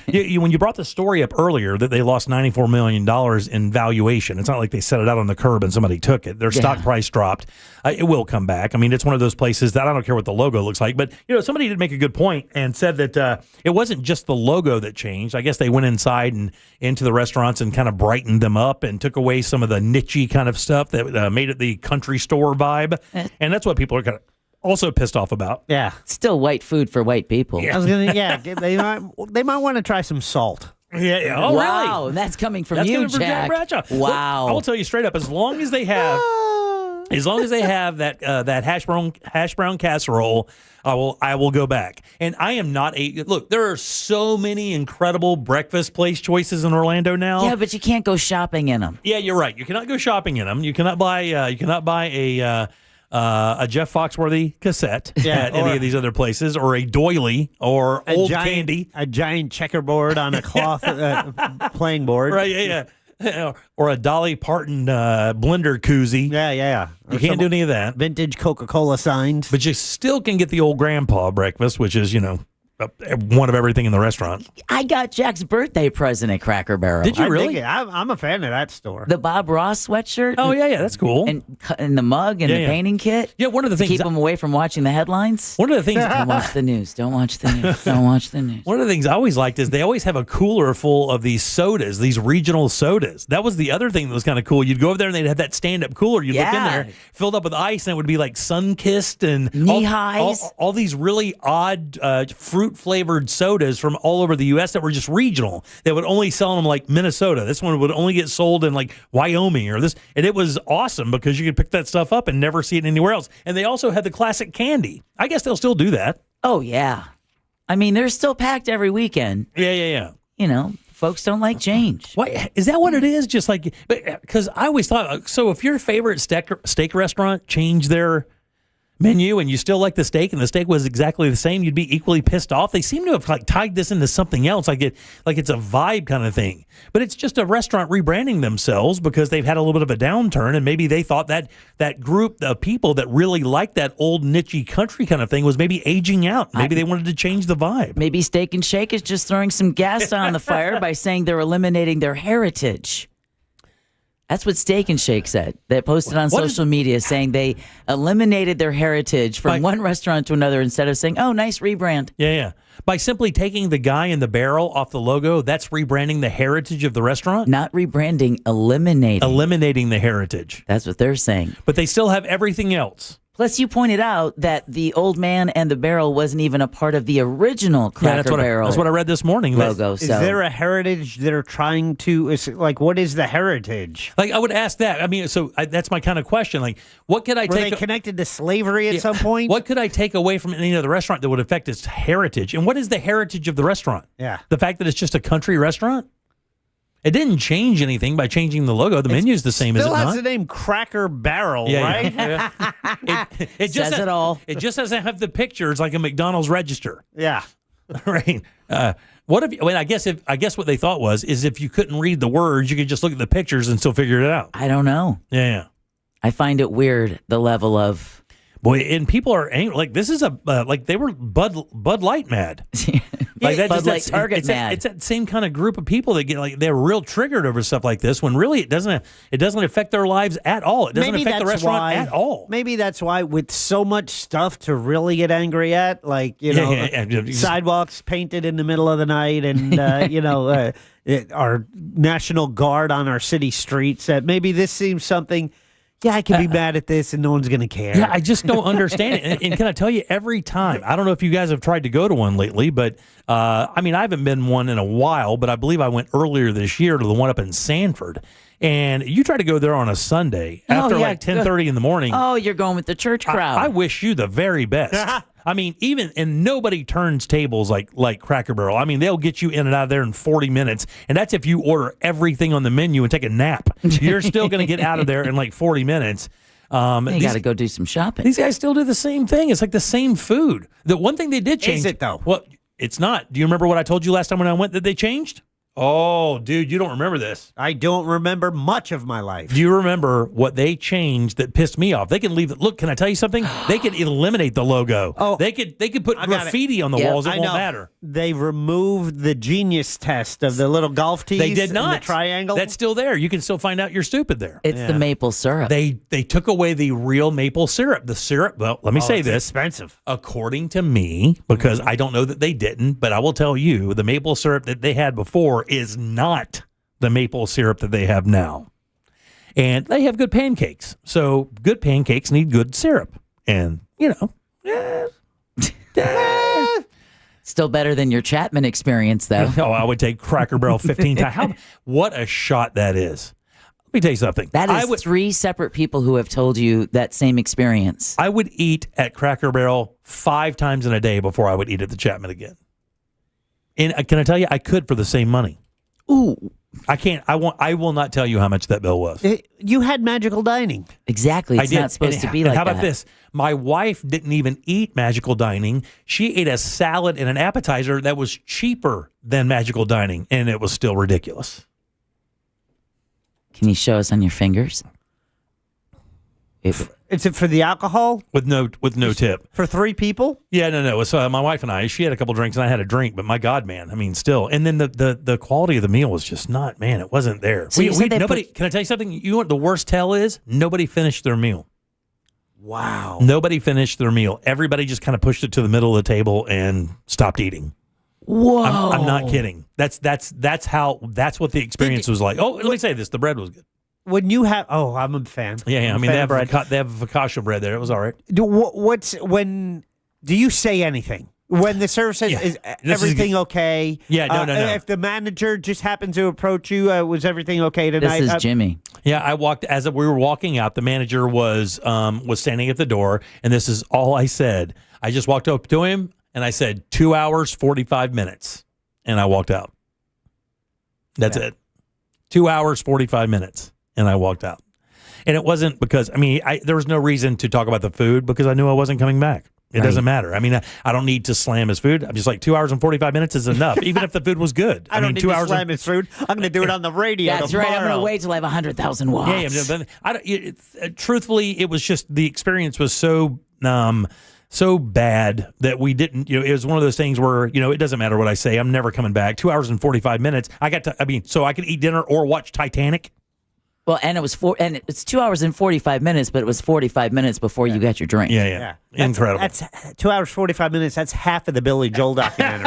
When you brought the story up earlier that they lost $94 million in valuation, it's not like they set it out on the curb and somebody took it. Their stock price dropped. It will come back. I mean, it's one of those places that I don't care what the logo looks like. But, somebody did make a good point and said that it wasn't just the logo that changed. I guess they went inside and into the restaurants and kind of brightened them up and took away some of the niche-y kind of stuff that made it the country store vibe. And that's what people are kind of also pissed off about. Yeah. Still white food for white people. I was gonna. Yeah, they might want to try some salt. Yeah. Oh, wow, really? That's coming from That's you, coming from Jack Jack. Bradshaw. Wow. Look, I will tell you straight up, as long as they have As long as they have that hash brown casserole, I will go back. And I am not look. There are so many incredible breakfast place choices in Orlando now. Yeah, but you can't go shopping in them. Yeah, you're right. You cannot go shopping in them. You cannot buy a Jeff Foxworthy cassette at any of these other places, or a doily, or old candy, a giant checkerboard on a cloth playing board. Right? Yeah. Or a Dolly Parton blender koozie. Yeah. You can't do any of that. Vintage Coca-Cola signs. But you still can get the old grandpa breakfast, which is, one of everything in the restaurant. I got Jack's birthday present at Cracker Barrel. Did you really? I'm a fan of that store. The Bob Ross sweatshirt. Oh, yeah, that's cool. And the mug and the painting kit. Yeah, one of the things. Keep them away from watching the headlines. One of the things. Don't watch the news. Don't watch the news. Don't watch the news. One of the things I always liked is they always have a cooler full of these sodas, these regional sodas. That was the other thing that was kind of cool. You'd go over there and they'd have that stand-up cooler. You'd look in there, filled up with ice, and it would be like sun-kissed and knee-highs. All these really odd fruit-flavored sodas from all over the U.S. that were just regional. They would only sell them like Minnesota. This one would only get sold in like Wyoming or this. And it was awesome because you could pick that stuff up and never see it anywhere else. And they also had the classic candy. I guess they'll still do that. Oh, yeah. I mean, they're still packed every weekend. Yeah. Folks don't like change. Why is that what it is? Just like, because I always thought, so if your favorite steak restaurant changed their menu and you still like the steak and the steak was exactly the same, you'd be equally pissed off. They seem to have like tied this into something else, like it's a vibe kind of thing. But it's just a restaurant rebranding themselves because they've had a little bit of a downturn, and maybe they thought that group of people that really like that old niche country kind of thing was maybe aging out. Maybe they wanted to change the vibe. Maybe Steak and Shake is just throwing some gas on the fire by saying they're eliminating their heritage. That's what Steak and Shake said. They posted on social media saying they eliminated their heritage from one restaurant to another instead of saying, oh, nice rebrand. Yeah. By simply taking the guy in the barrel off the logo, that's rebranding the heritage of the restaurant? Not rebranding, eliminating. Eliminating the heritage. That's what they're saying. But they still have everything else. Plus, you pointed out that the old man and the barrel wasn't even a part of the original Cracker Barrel. That's what I read this morning. Logo. Is there a heritage they're trying to? What is the heritage? Like, I would ask that. I mean, that's my kind of question. Like, what could I take? Were they connected to slavery at some point? What could I take away from any other restaurant that would affect its heritage? And what is the heritage of the restaurant? Yeah, the fact that it's just a country restaurant. It didn't change anything by changing the logo. The menu's the same, is it not? Still has the name Cracker Barrel, right? Yeah. It just says it all. It just doesn't have the pictures like a McDonald's register. Yeah. Right. What if? I guess what they thought is if you couldn't read the words, you could just look at the pictures and still figure it out. I don't know. Yeah. I find it weird, the level of. Boy, and people are angry. Like, this is like they were Bud Light mad. Like that, Bud Light Target mad. It's that same kind of group of people that get like they're real triggered over stuff like this. When really it doesn't affect their lives at all. It doesn't affect the restaurant at all. Maybe that's why, with so much stuff to really get angry at, like sidewalks painted in the middle of the night, and our National Guard on our city streets. That maybe this seems something. Yeah, I can be mad at this and no one's going to care. Yeah, I just don't understand it. And can I tell you, every time, I don't know if you guys have tried to go to one lately, but I haven't been one in a while, but I believe I went earlier this year to the one up in Sanford. And you try to go there on a Sunday after like 10:30 in the morning. Oh, you're going with the church crowd. I wish you the very best. I mean, and nobody turns tables like Cracker Barrel. I mean, they'll get you in and out of there in 40 minutes, and that's if you order everything on the menu and take a nap. You're still going to get out of there in like 40 minutes. You got to go do some shopping. These guys still do the same thing. It's like the same food. The one thing they did change. Is it, though? Well, it's not. Do you remember what I told you last time when I went that they changed? Oh, dude, you don't remember this. I don't remember much of my life. Do you remember what they changed that pissed me off? They can leave it. Look, can I tell you something? They could eliminate the logo. Oh, they could put graffiti on the walls. It won't matter. They removed the genius test of the little golf tees. They did not. And the triangle. That's still there. You can still find out you're stupid there. It's the maple syrup. They took away the real maple syrup. The syrup. Well, let me say this. Expensive. According to me, because I don't know that they didn't, but I will tell you, the maple syrup that they had before is not the maple syrup that they have now. And they have good pancakes. So good pancakes need good syrup. And, Still better than your Chapman experience, though. Oh, I would take Cracker Barrel 15 times. What a shot that is. me tell you something. That is 3 separate people who have told you that same experience. I would eat at Cracker Barrel 5 times in a day before I would eat at the Chapman again. And can I tell you, I could for the same money. Ooh. I can't. I will not tell you how much that bill was. You had magical dining. Exactly. It's not supposed to be like that. How about this? My wife didn't even eat magical dining. She ate a salad and an appetizer that was cheaper than magical dining, and it was still ridiculous. Can you show us on your fingers? Is it for the alcohol? With no tip. For 3 people? Yeah, no. So my wife and I, she had a couple drinks and I had a drink, but my God, man, I mean, still. And then the quality of the meal was just not, man, it wasn't there. So nobody. Can I tell you something? You know what the worst tell is? Nobody finished their meal. Wow. Nobody finished their meal. Everybody just kind of pushed it to the middle of the table and stopped eating. Whoa. I'm not kidding. That's what the experience was like. Oh, let me say this: the bread was good. When you have, I'm a fan. Yeah. I'm I mean, they have bread. focaccia bread there. It was all right. Do you say anything when the server says, "Is everything okay?" Yeah, no. If the manager just happened to approach you, was everything okay tonight? This is Jimmy. Yeah, I walked as we were walking out. The manager was standing at the door, and this is all I said. I just walked up to him and I said, 2 hours, 45 minutes, and I walked out. That's it. 2 hours, 45 minutes. And I walked out. And it wasn't because, there was no reason to talk about the food because I knew I wasn't coming back. It doesn't matter. I mean, I don't need to slam his food. I'm just like 2 hours and 45 minutes is enough, even if the food was good. I don't need to slam his food. I'm going to do it on the radio. That's tomorrow. right. I'm going to wait till I have 100,000 watts. Yeah, truthfully, it was just the experience was so bad that we didn't, it was one of those things where, it doesn't matter what I say. I'm never coming back. 2 hours and 45 minutes. So I could eat dinner or watch Titanic. Well, and it's 2 hours and 45 minutes, but it was 45 minutes before you got your drink. Yeah. Incredible. That's 2 hours, 45 minutes. That's half of the Billy Joel documentary.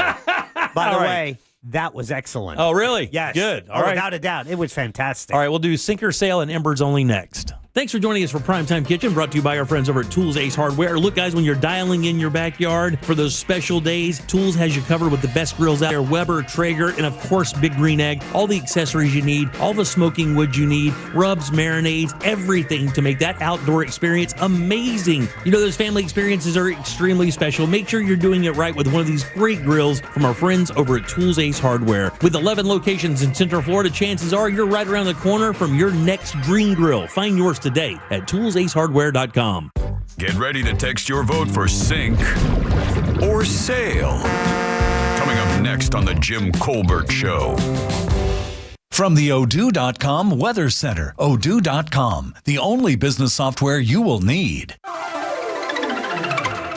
By the way, that was excellent. Oh, really? Yes. Good. All right. Without a doubt. It was fantastic. All right, we'll do Sinker Sale and Embers Only next. Thanks for joining us for Primetime Kitchen, brought to you by our friends over at Tools Ace Hardware. Look, guys, when you're dialing in your backyard for those special days, Tools has you covered with the best grills out there, Weber, Traeger, and, of course, Big Green Egg. All the accessories you need, all the smoking wood you need, rubs, marinades, everything to make that outdoor experience amazing. Those family experiences are extremely special. Make sure you're doing it right with one of these great grills from our friends over at Tools Ace Hardware. With 11 locations in Central Florida, chances are you're right around the corner from your next dream grill. Find yours today at toolsacehardware.com. Get ready to text your vote for Sink or Sail. Coming up next on the Jim Colbert Show. From the Odoo.com Weather Center, Odoo.com, the only business software you will need.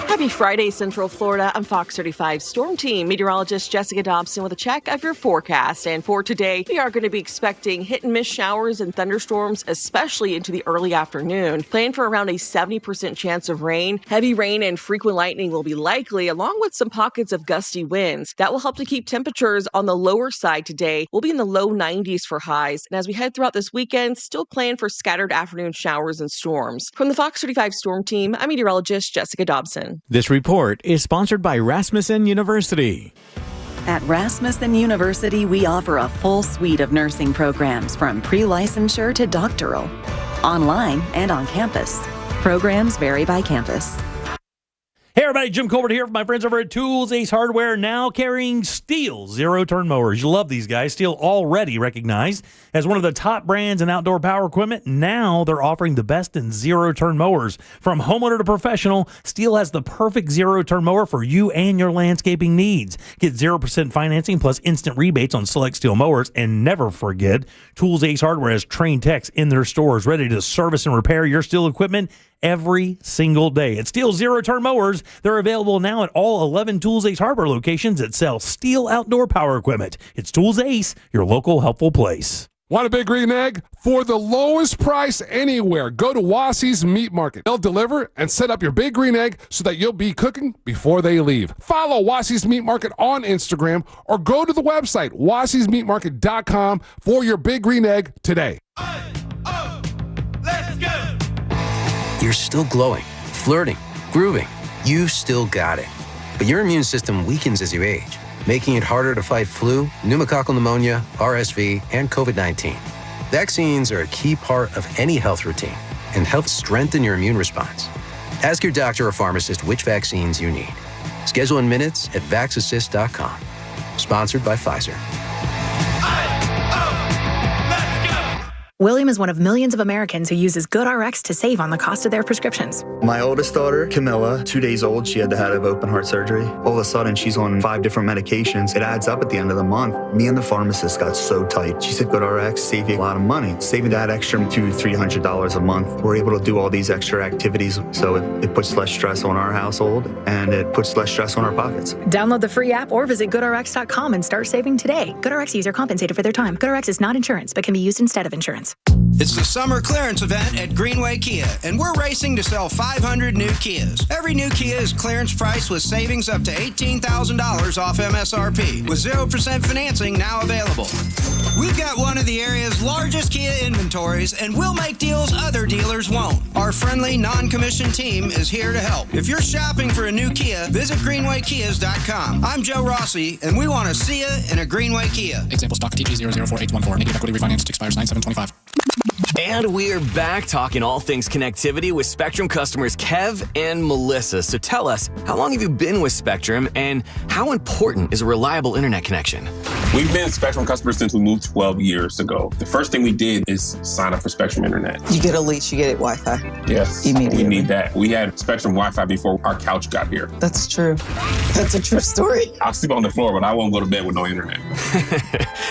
Happy Friday, Central Florida. I'm Fox 35 Storm Team meteorologist Jessica Dobson with a check of your forecast. And for today, we are going to be expecting hit and miss showers and thunderstorms, especially into the early afternoon. Plan for around a 70% chance of rain. Heavy rain and frequent lightning will be likely, along with some pockets of gusty winds. That will help to keep temperatures on the lower side today. We'll be in the low 90s for highs. And as we head throughout this weekend, still plan for scattered afternoon showers and storms. From the Fox 35 Storm Team, I'm meteorologist Jessica Dobson. This report is sponsored by Rasmussen University. At Rasmussen University, we offer a full suite of nursing programs from pre-licensure to doctoral, online and on campus. Programs vary by campus. Hey everybody, Jim Colbert here from my friends over at Tools Ace Hardware, now carrying Stihl zero-turn mowers. You love these guys. Stihl already recognized as one of the top brands in outdoor power equipment. Now they're offering the best in zero-turn mowers. From homeowner to professional, Stihl has the perfect zero-turn mower for you and your landscaping needs. Get 0% financing plus instant rebates on select Stihl mowers. And never forget, Tools Ace Hardware has trained techs in their stores ready to service and repair your Stihl equipment every single day. At Stihl zero-turn mowers, they're available now at all 11 Tools Ace Hardware locations that sell Stihl outdoor power equipment. It's Tools Ace, your local helpful place. Want a Big Green Egg? For the lowest price anywhere, go to Wassy's Meat Market. They'll deliver and set up your Big Green Egg so that you'll be cooking before they leave. Follow Wassy's Meat Market on Instagram or go to the website, wassysmeatmarket.com, for your Big Green Egg today. You're still glowing, flirting, grooving. You still got it. But your immune system weakens as you age, making it harder to fight flu, pneumococcal pneumonia, RSV, and COVID-19. Vaccines are a key part of any health routine and help strengthen your immune response. Ask your doctor or pharmacist which vaccines you need. Schedule in minutes at vaxassist.com. Sponsored by Pfizer. William is one of millions of Americans who uses GoodRx to save on the cost of their prescriptions. My oldest daughter, Camilla, 2 days old, she had to have open heart surgery. All of a sudden, she's on 5 different medications. It adds up at the end of the month. Me and the pharmacist got so tight. She said, GoodRx save you a lot of money. Saving that extra $200-300 a month. We're able to do all these extra activities, so it puts less stress on our household, and it puts less stress on our pockets. Download the free app or visit GoodRx.com and start saving today. GoodRx user compensated for their time. GoodRx is not insurance, but can be used instead of insurance. It's the summer clearance event at Greenway Kia, and we're racing to sell 500 new Kias. Every new Kia is clearance price with savings up to $18,000 off MSRP, with 0% financing now available. We've got one of the area's largest Kia inventories, and we'll make deals other dealers won't. Our friendly, non-commissioned team is here to help. If you're shopping for a new Kia, visit GreenwayKias.com. I'm Joe Rossi, and we want to see you in a Greenway Kia. Example stock TG004814. Negative equity refinanced expires 9/7/25. And we're back talking all things connectivity with Spectrum customers Kev and Melissa. So tell us, how long have you been with Spectrum, and how important is a reliable internet connection? We've been Spectrum customers since we moved 12 years ago. The first thing we did is sign up for Spectrum Internet. You get a lease, you get it Wi-Fi. Yes, immediately. We need that. We had Spectrum Wi-Fi before our couch got here. That's true. That's a true story. I'll sleep on the floor, but I won't go to bed with no internet.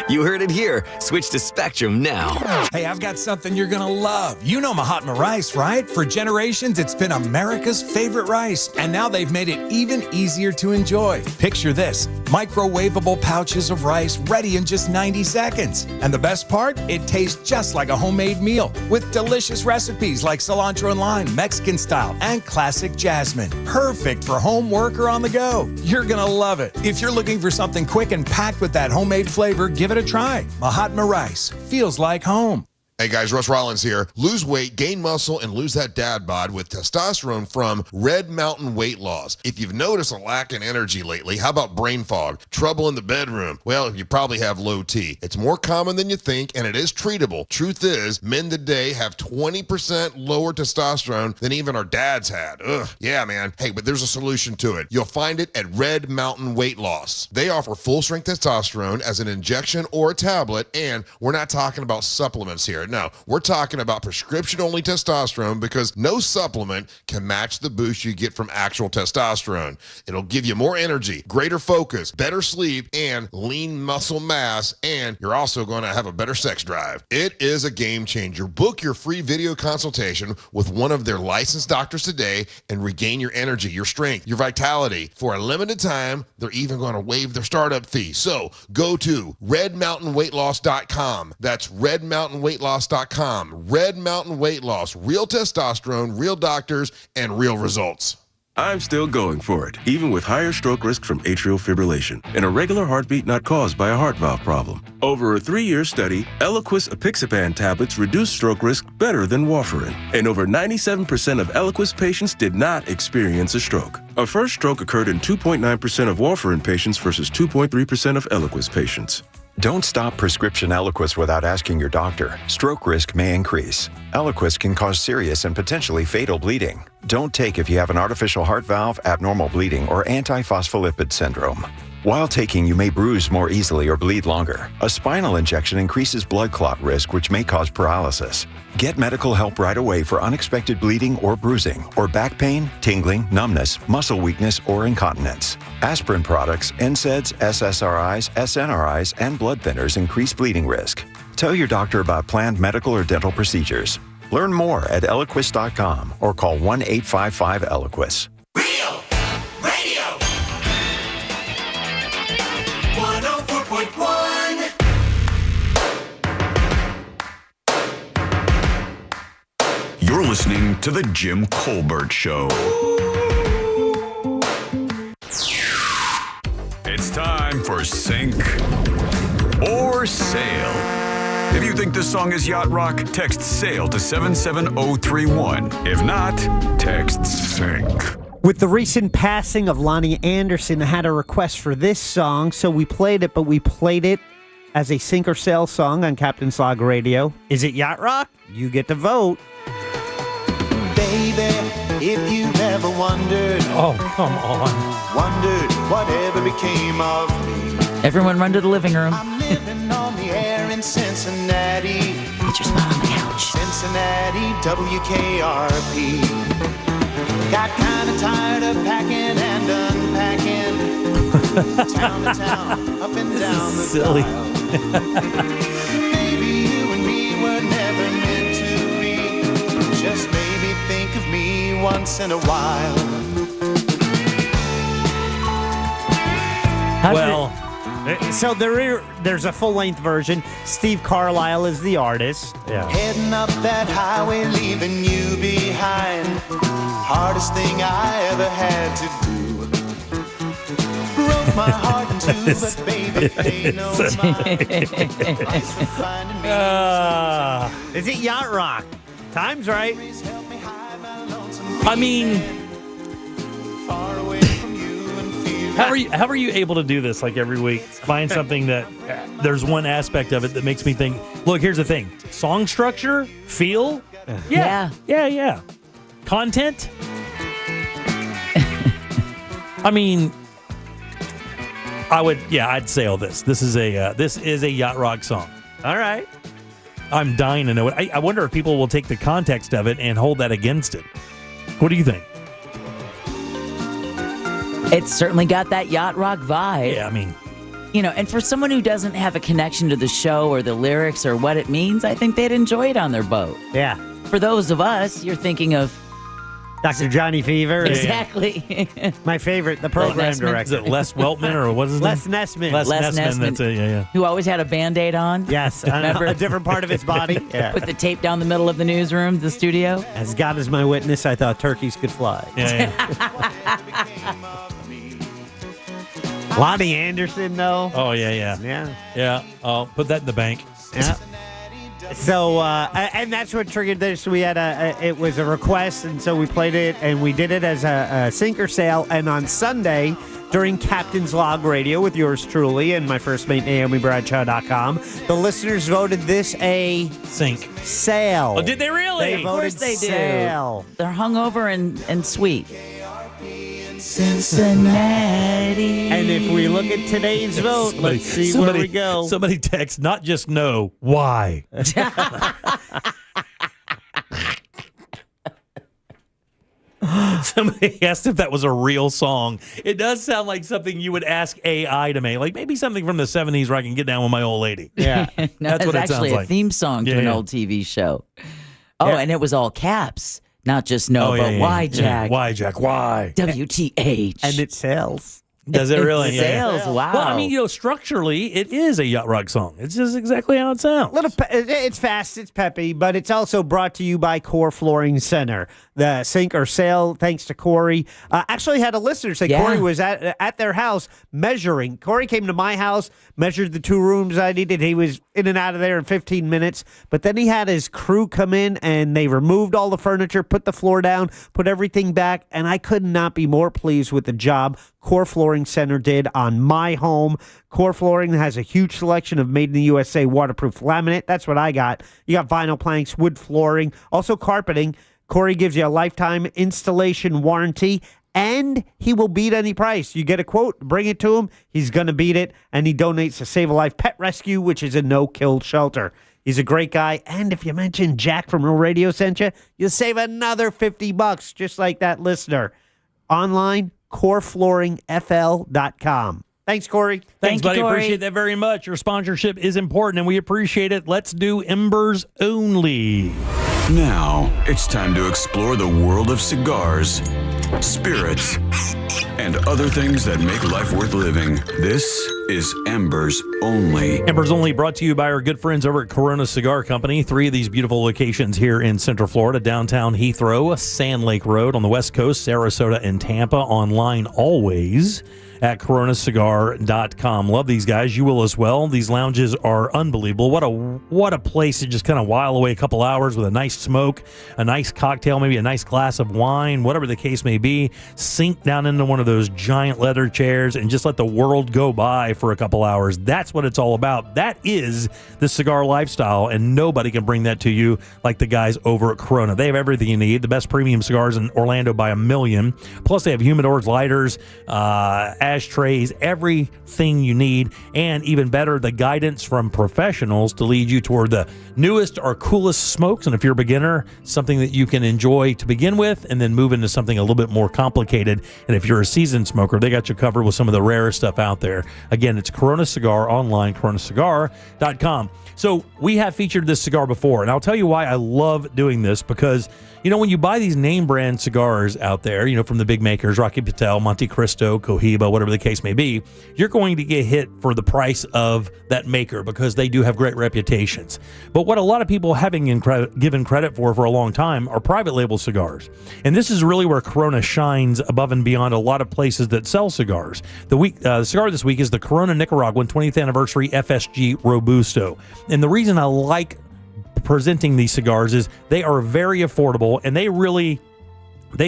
You heard it here. Switch to Spectrum now. Hey, I've got something you're going to love. You know Mahatma rice, right? For generations, it's been America's favorite rice. And now they've made it even easier to enjoy. Picture this, microwavable pouches of rice ready in just 90 seconds. And the best part? It tastes just like a homemade meal with delicious recipes like cilantro and lime, Mexican style, and classic jasmine. Perfect for home, work, or on the go. You're going to love it. If you're looking for something quick and packed with that homemade flavor, give it a try. Mahatma rice feels like home. Hey guys, Russ Rollins here. Lose weight, gain muscle, and lose that dad bod with testosterone from Red Mountain Weight Loss. If you've noticed a lack in energy lately, how about brain fog, trouble in the bedroom? Well, you probably have low T. It's more common than you think, and it is treatable. Truth is, men today have 20% lower testosterone than even our dads had. Ugh, yeah, man. Hey, but there's a solution to it. You'll find it at Red Mountain Weight Loss. They offer full-strength testosterone as an injection or a tablet, and we're not talking about supplements here. No, we're talking about prescription-only testosterone because no supplement can match the boost you get from actual testosterone. It'll give you more energy, greater focus, better sleep, and lean muscle mass, and you're also going to have a better sex drive. It is a game changer. Book your free video consultation with one of their licensed doctors today and regain your energy, your strength, your vitality. For a limited time, they're even going to waive their startup fee. So go to redmountainweightloss.com. That's redmountainweightloss.com. Red Mountain Weight Loss. Real testosterone, real doctors, and real results. I'm still going for it, even with higher stroke risk from atrial fibrillation, an irregular heartbeat not caused by a heart valve problem. Over a 3-year study, Eliquis apixaban tablets reduced stroke risk better than warfarin, and over 97% of Eliquis patients did not experience a stroke. A first stroke occurred in 2.9% of warfarin patients versus 2.3% of Eliquis patients. Don't stop prescription Eliquis without asking your doctor. Stroke risk may increase. Eliquis can cause serious and potentially fatal bleeding. Don't take if you have an artificial heart valve, abnormal bleeding, or antiphospholipid syndrome. While taking, you may bruise more easily or bleed longer. A spinal injection increases blood clot risk, which may cause paralysis. Get medical help right away for unexpected bleeding or bruising, or back pain, tingling, numbness, muscle weakness, or incontinence. Aspirin products, NSAIDs, SSRIs, SNRIs, and blood thinners increase bleeding risk. Tell your doctor about planned medical or dental procedures. Learn more at Eliquis.com or call 1-855-ELIQUIS. You're listening to The Jim Colbert Show. It's time for Sink or Sail. If you think this song is yacht rock, text SAIL to 77031. If not, text SINK. With the recent passing of Lonnie Anderson, I had a request for this song, so we played it, but we played it as a sink or sail song on Captain's Log Radio. Is it yacht rock? You get to vote. Baby, if you've ever wondered. Oh, come on. Wondered whatever became of me. Everyone run to the living room. I'm living on the air in Cincinnati. Put your spot on the couch. Cincinnati, WKRP. Got kind of tired of packing and unpacking. Town to town, up and down the silly. Maybe you and me were never meant to be. Just maybe think of me once in a while. So there's a full-length version. Steve Carlisle is the artist. Yeah. Heading up that highway, leaving you behind. Hardest thing I ever had to do. Broke my heart in two, but baby, pay no mind. Is it yacht rock? Time's right. I mean, how are you able to do this like every week? Find something that there's one aspect of it that makes me think, look, here's the thing. Song structure, feel, yeah. Content. I mean, I'd sail this. This is a yacht rock song. All right. I'm dying to know it. I wonder if people will take the context of it and hold that against it. What do you think? It's certainly got that yacht rock vibe. Yeah, I mean, and for someone who doesn't have a connection to the show or the lyrics or what it means, I think they'd enjoy it on their boat. Yeah. For those of us, you're thinking of Dr. Johnny Fever. Exactly. My favorite, the program director. Is it Les Weltman or what is his name? Les Nessman. Les Nessman. That's it, yeah. Who always had a Band-Aid on. Yes, Remember? a different part of his body. Yeah. Put the tape down the middle of the newsroom, the studio. As God is my witness, I thought turkeys could fly. Yeah. Lonnie Anderson, though. Oh, yeah. Yeah, I'll put that in the bank. Yeah. So, and that's what triggered this. We had it was a request, and so we played it, and we did it as a sink or sail. And on Sunday, during Captain's Log Radio with yours truly and my first mate, NaomiBradshaw.com, the listeners voted this a sink sail. Oh, did they really? Of course they do. They're hungover and sweet. Cincinnati. And if we look at today's vote, let's see where we go. Somebody text, not just no, why? Somebody asked if that was a real song. It does sound like something you would ask AI to make. Like maybe something from the 70s where I can get down with my old lady. Yeah. That's what it sounds actually like. A theme song to an old TV show. Oh, and it was all caps. Not just why, Jack? Why, Jack? Why? WTH. And it sells. Does it really? It sells. Wow. Well, I mean, structurally, it is a yacht rock song. It's just exactly how it sounds. It's fast, it's peppy, but it's also brought to you by Core Flooring Center. The sink or sail, thanks to Corey. Actually had a listener say Corey was at their house measuring. Corey came to my house, measured the 2 rooms I needed. He was in and out of there in 15 minutes. But then he had his crew come in, and they removed all the furniture, put the floor down, put everything back, and I could not be more pleased with the job Core Flooring Center did on my home. Core Flooring has a huge selection of made in the USA waterproof laminate. That's what I got. You got vinyl planks, wood flooring, also carpeting. Corey gives you a lifetime installation warranty, and he will beat any price. You get a quote, bring it to him, he's going to beat it, and he donates to Save a Life Pet Rescue, which is a no-kill shelter. He's a great guy, and if you mention Jack from Real Radio sent you, you'll save another $50, just like that listener. Online, coreflooringfl.com. Thanks, Corey. Thanks, buddy. Corey. Appreciate that very much. Your sponsorship is important, and we appreciate it. Let's do Embers only. Now, it's time to explore the world of cigars, spirits, and other things that make life worth living. This is Embers Only. Embers Only brought to you by our good friends over at Corona Cigar Company. 3 of these beautiful locations here in Central Florida, downtown Heathrow, Sand Lake Road on the West Coast, Sarasota, and Tampa. Online always at coronacigar.com. Love these guys. You will as well. These lounges are unbelievable. What a place to just kind of while away a couple hours with a nice smoke, a nice cocktail, maybe a nice glass of wine, whatever the case may be. Sink down into one of those giant leather chairs and just let the world go by for a couple hours. That's what it's all about. That is the cigar lifestyle, and nobody can bring that to you like the guys over at Corona. They have everything you need, the best premium cigars in Orlando by a million. Plus, they have humidors, lighters, ashtrays, everything you need, and even better, the guidance from professionals to lead you toward the newest or coolest smokes. And if you're a beginner, something that you can enjoy to begin with and then move into something a little bit more complicated. And if you're a seasoned smoker, they got you covered with some of the rarest stuff out there. Again, it's Corona Cigar online, coronacigar.com. So we have featured this cigar before, and I'll tell you why I love doing this, because when you buy these name brand cigars out there, from the big makers, Rocky Patel, Monte Cristo, Cohiba, whatever the case may be, you're going to get hit for the price of that maker because they do have great reputations. But what a lot of people haven't given credit for a long time are private label cigars. And this is really where Corona shines above and beyond a lot of places that sell cigars. The cigar this week is the Corona Nicaraguan 20th Anniversary FSG Robusto. And the reason I like presenting these cigars is they are very affordable, and they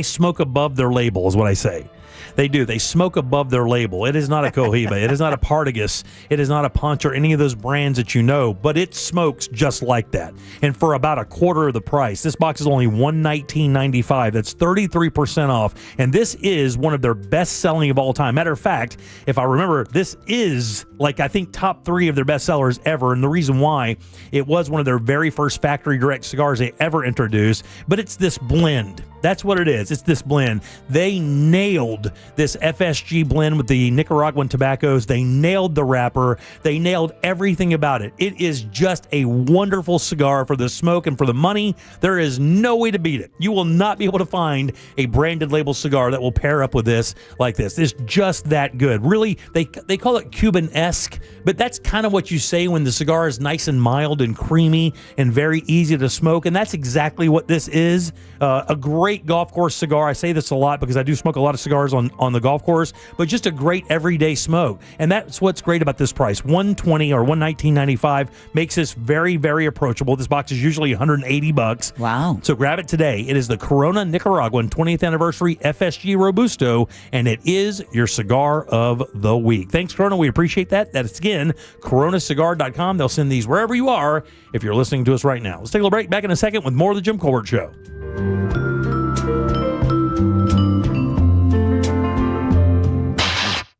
smoke above their label is what I say. They do. They smoke above their label. It is not a Cohiba. It is not a Partagas. It is not a Punch or any of those brands that you know, but it smokes just like that. And for about a quarter of the price. This box is only $119.95. That's 33% off. And this is one of their best selling of all time. Matter of fact, if I remember, this is I think top 3 of their best sellers ever. And the reason why, it was one of their very first factory direct cigars they ever introduced. But it's this blend. That's what it is. It's this blend. They nailed this FSG blend with the Nicaraguan tobaccos. They nailed the wrapper. They nailed everything about it. It is just a wonderful cigar for the smoke and for the money. There is no way to beat it. You will not be able to find a branded label cigar that will pair up with this like this. It's just that good. Really, they call it Cuban-esque, but that's kind of what you say when the cigar is nice and mild and creamy and very easy to smoke, and that's exactly what this is. A great golf course cigar. I say this a lot because I do smoke a lot of cigars on the golf course, but just a great everyday smoke. And that's what's great about this price. $120 or $119.95 makes this very, very approachable. This box is usually $180. Wow. So grab it today. It is the Corona Nicaraguan 20th Anniversary FSG Robusto, and it is your cigar of the week. Thanks, Corona. We appreciate that. That's, again, coronacigar.com. They'll send these wherever you are if you're listening to us right now. Let's take a little break. Back in a second with more of the Jim Colbert Show.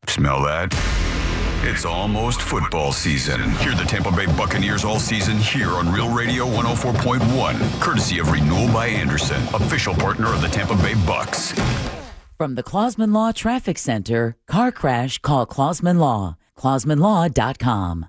Smell that? It's almost football season. Hear the Tampa Bay Buccaneers all season here on Real Radio 104.1, courtesy of Renewal by Anderson, official partner of the Tampa Bay Bucks. From the Clausman Law Traffic Center, car crash, call Clausman Law, clausmanlaw.com.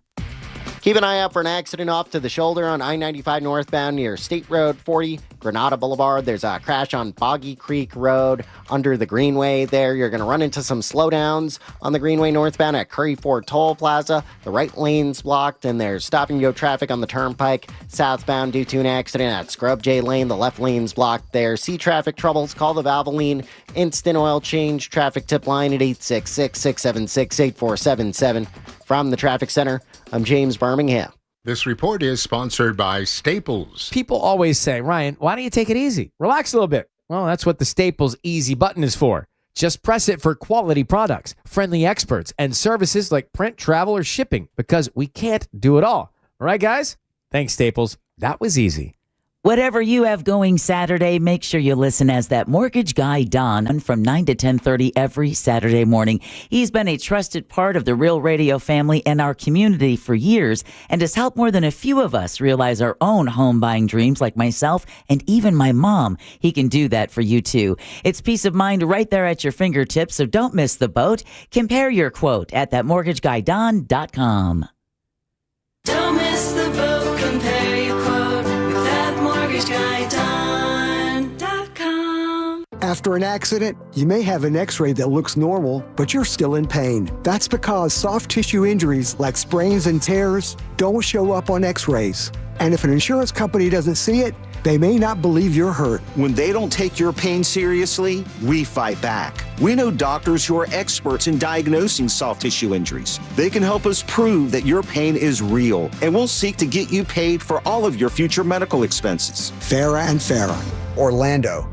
Keep an eye out for an accident off to the shoulder on I-95 northbound near State Road 40, Granada Boulevard. There's a crash on Boggy Creek Road under the Greenway there. You're going to run into some slowdowns on the Greenway northbound at Curry Ford Toll Plaza. The right lane's blocked, and there's stop-and-go traffic on the Turnpike southbound due to an accident at Scrub J Lane. The left lane's blocked there. See traffic troubles? Call the Valvoline Instant Oil Change traffic tip line at 866-676-8477. From the Traffic Center, I'm James Birmingham. This report is sponsored by Staples. People always say, Ryan, why don't you take it easy? Relax a little bit. Well, that's what the Staples Easy button is for. Just press it for quality products, friendly experts, and services like print, travel, or shipping, because we can't do it all. All right, guys? Thanks, Staples. That was easy. Whatever you have going Saturday, make sure you listen as that mortgage guy, Don, from 9 to 10:30 every Saturday morning. He's been a trusted part of the Real Radio family and our community for years and has helped more than a few of us realize our own home buying dreams, like myself and even my mom. He can do that for you, too. It's peace of mind right there at your fingertips, so don't miss the boat. Compare your quote at thatmortgageguydon.com. Don't miss the boat. Compare your quote with thatmortgageguydon.com. After an accident, you may have an x-ray that looks normal, but you're still in pain. That's because soft tissue injuries like sprains and tears don't show up on x-rays. And if an insurance company doesn't see it, They may not believe you're hurt. When they don't take your pain seriously, we fight back. We know doctors who are experts in diagnosing soft tissue injuries. They can help us prove that your pain is real, and we'll seek to get you paid for all of your future medical expenses. Farah and Farah, Orlando.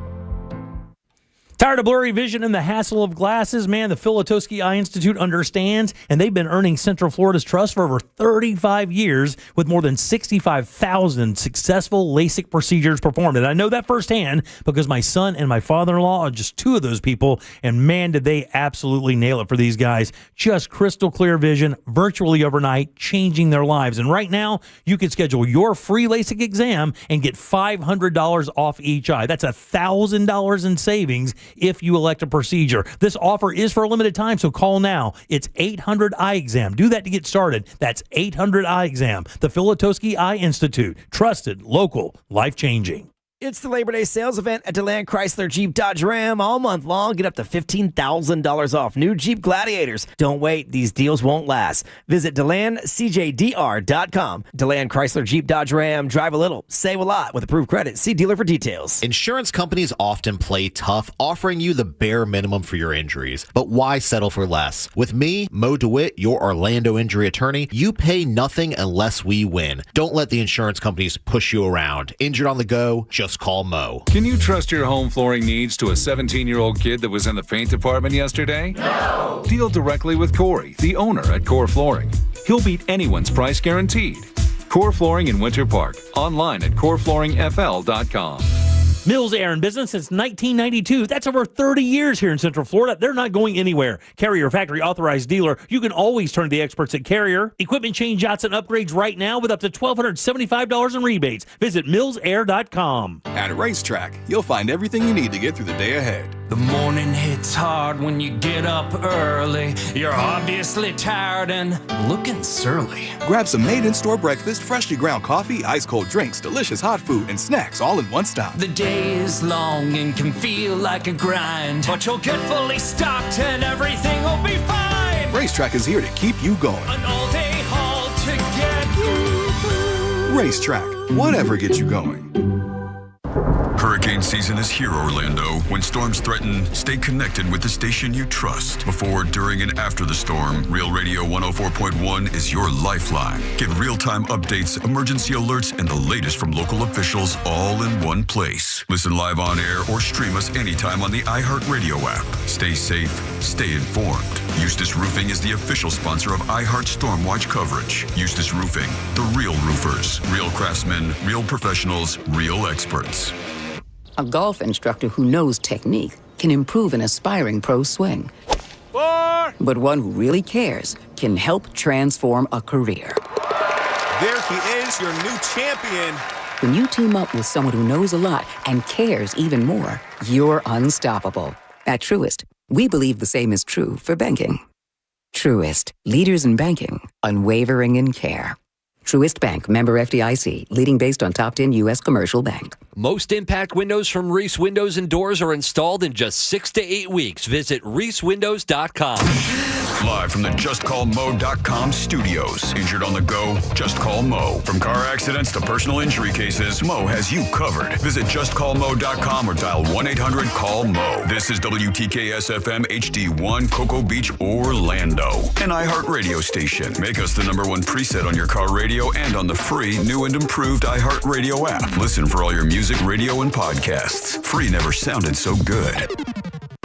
Tired of blurry vision and the hassle of glasses? Man, the Filatowski Eye Institute understands, and they've been earning Central Florida's trust for over 35 years with more than 65,000 successful LASIK procedures performed. And I know that firsthand because my son and my father-in-law are just two of those people, and man, did they absolutely nail it for these guys. Just crystal clear vision, virtually overnight, changing their lives. And right now, you can schedule your free LASIK exam and get $500 off each eye. That's $1,000 in savings if you elect a procedure. This offer is for a limited time, so call now. It's 800 Eye Exam. Do that to get started. That's 800 Eye Exam. The Filatowski Eye Institute. Trusted, local, life-changing. It's the Labor Day sales event at DeLand Chrysler Jeep Dodge Ram all month long. Get up to $15,000 off new Jeep Gladiators. Don't wait. These deals won't last. Visit DeLandCJDR.com. DeLand Chrysler Jeep Dodge Ram. Drive a little, save a lot with approved credit. See dealer for details. Insurance companies often play tough, offering you the bare minimum for your injuries. But why settle for less? With me, Mo DeWitt, your Orlando injury attorney, you pay nothing unless we win. Don't let the insurance companies push you around. Injured on the go? Just call Mo. Can you trust your home flooring needs to a 17-year-old kid that was in the paint department yesterday? No! Deal directly with Corey, the owner at Core Flooring. He'll beat anyone's price guaranteed. Core Flooring in Winter Park. Online at coreflooringfl.com. Mills Air in business since 1992. That's over 30 years here in Central Florida. They're not going anywhere. Carrier factory authorized dealer. You can always turn to the experts at Carrier. Equipment change-outs and upgrades right now with up to $1,275 in rebates. Visit millsair.com. At Racetrack, you'll find everything you need to get through the day ahead. The morning hits hard when you get up early. You're obviously tired and looking surly. Grab some made-in-store breakfast, freshly ground coffee, ice-cold drinks, delicious hot food, and snacks all in one stop. The day is long and can feel like a grind, but you'll get fully stocked and everything will be fine. Racetrack is here to keep you going. An all-day haul to get you. Racetrack, whatever gets you going. Hurricane season is here, Orlando. When storms threaten, stay connected with the station you trust. Before, during, and after the storm, Real Radio 104.1 is your lifeline. Get real-time updates, emergency alerts, and the latest from local officials all in one place. Listen live on air or stream us anytime on the iHeartRadio app. Stay safe, stay informed. Eustace Roofing is the official sponsor of iHeart Stormwatch coverage. Eustace Roofing, the real roofers, real craftsmen, real professionals, real experts. A golf instructor who knows technique can improve an aspiring pro's swing. But one who really cares can help transform a career. There he is, your new champion. When you team up with someone who knows a lot and cares even more, you're unstoppable. At Truist, we believe the same is true for banking. Truist, leaders in banking, unwavering in care. Truist Bank, member FDIC, leading based on top 10 U.S. commercial bank. Most impact windows from Reese Windows and Doors are installed in just 6 to 8 weeks. Visit reesewindows.com. Live from the JustCallMo.com studios. Injured on the go? Just call Mo. From car accidents to personal injury cases, Mo has you covered. Visit JustCallMo.com or dial 1-800-CALL-MO. This is WTKS-FM HD1, Cocoa Beach, Orlando. An iHeart radio station. Make us the #1 preset on your car radio and on the free, new and improved iHeart Radio app. Listen for all your music, radio, and podcasts. Free never sounded so good.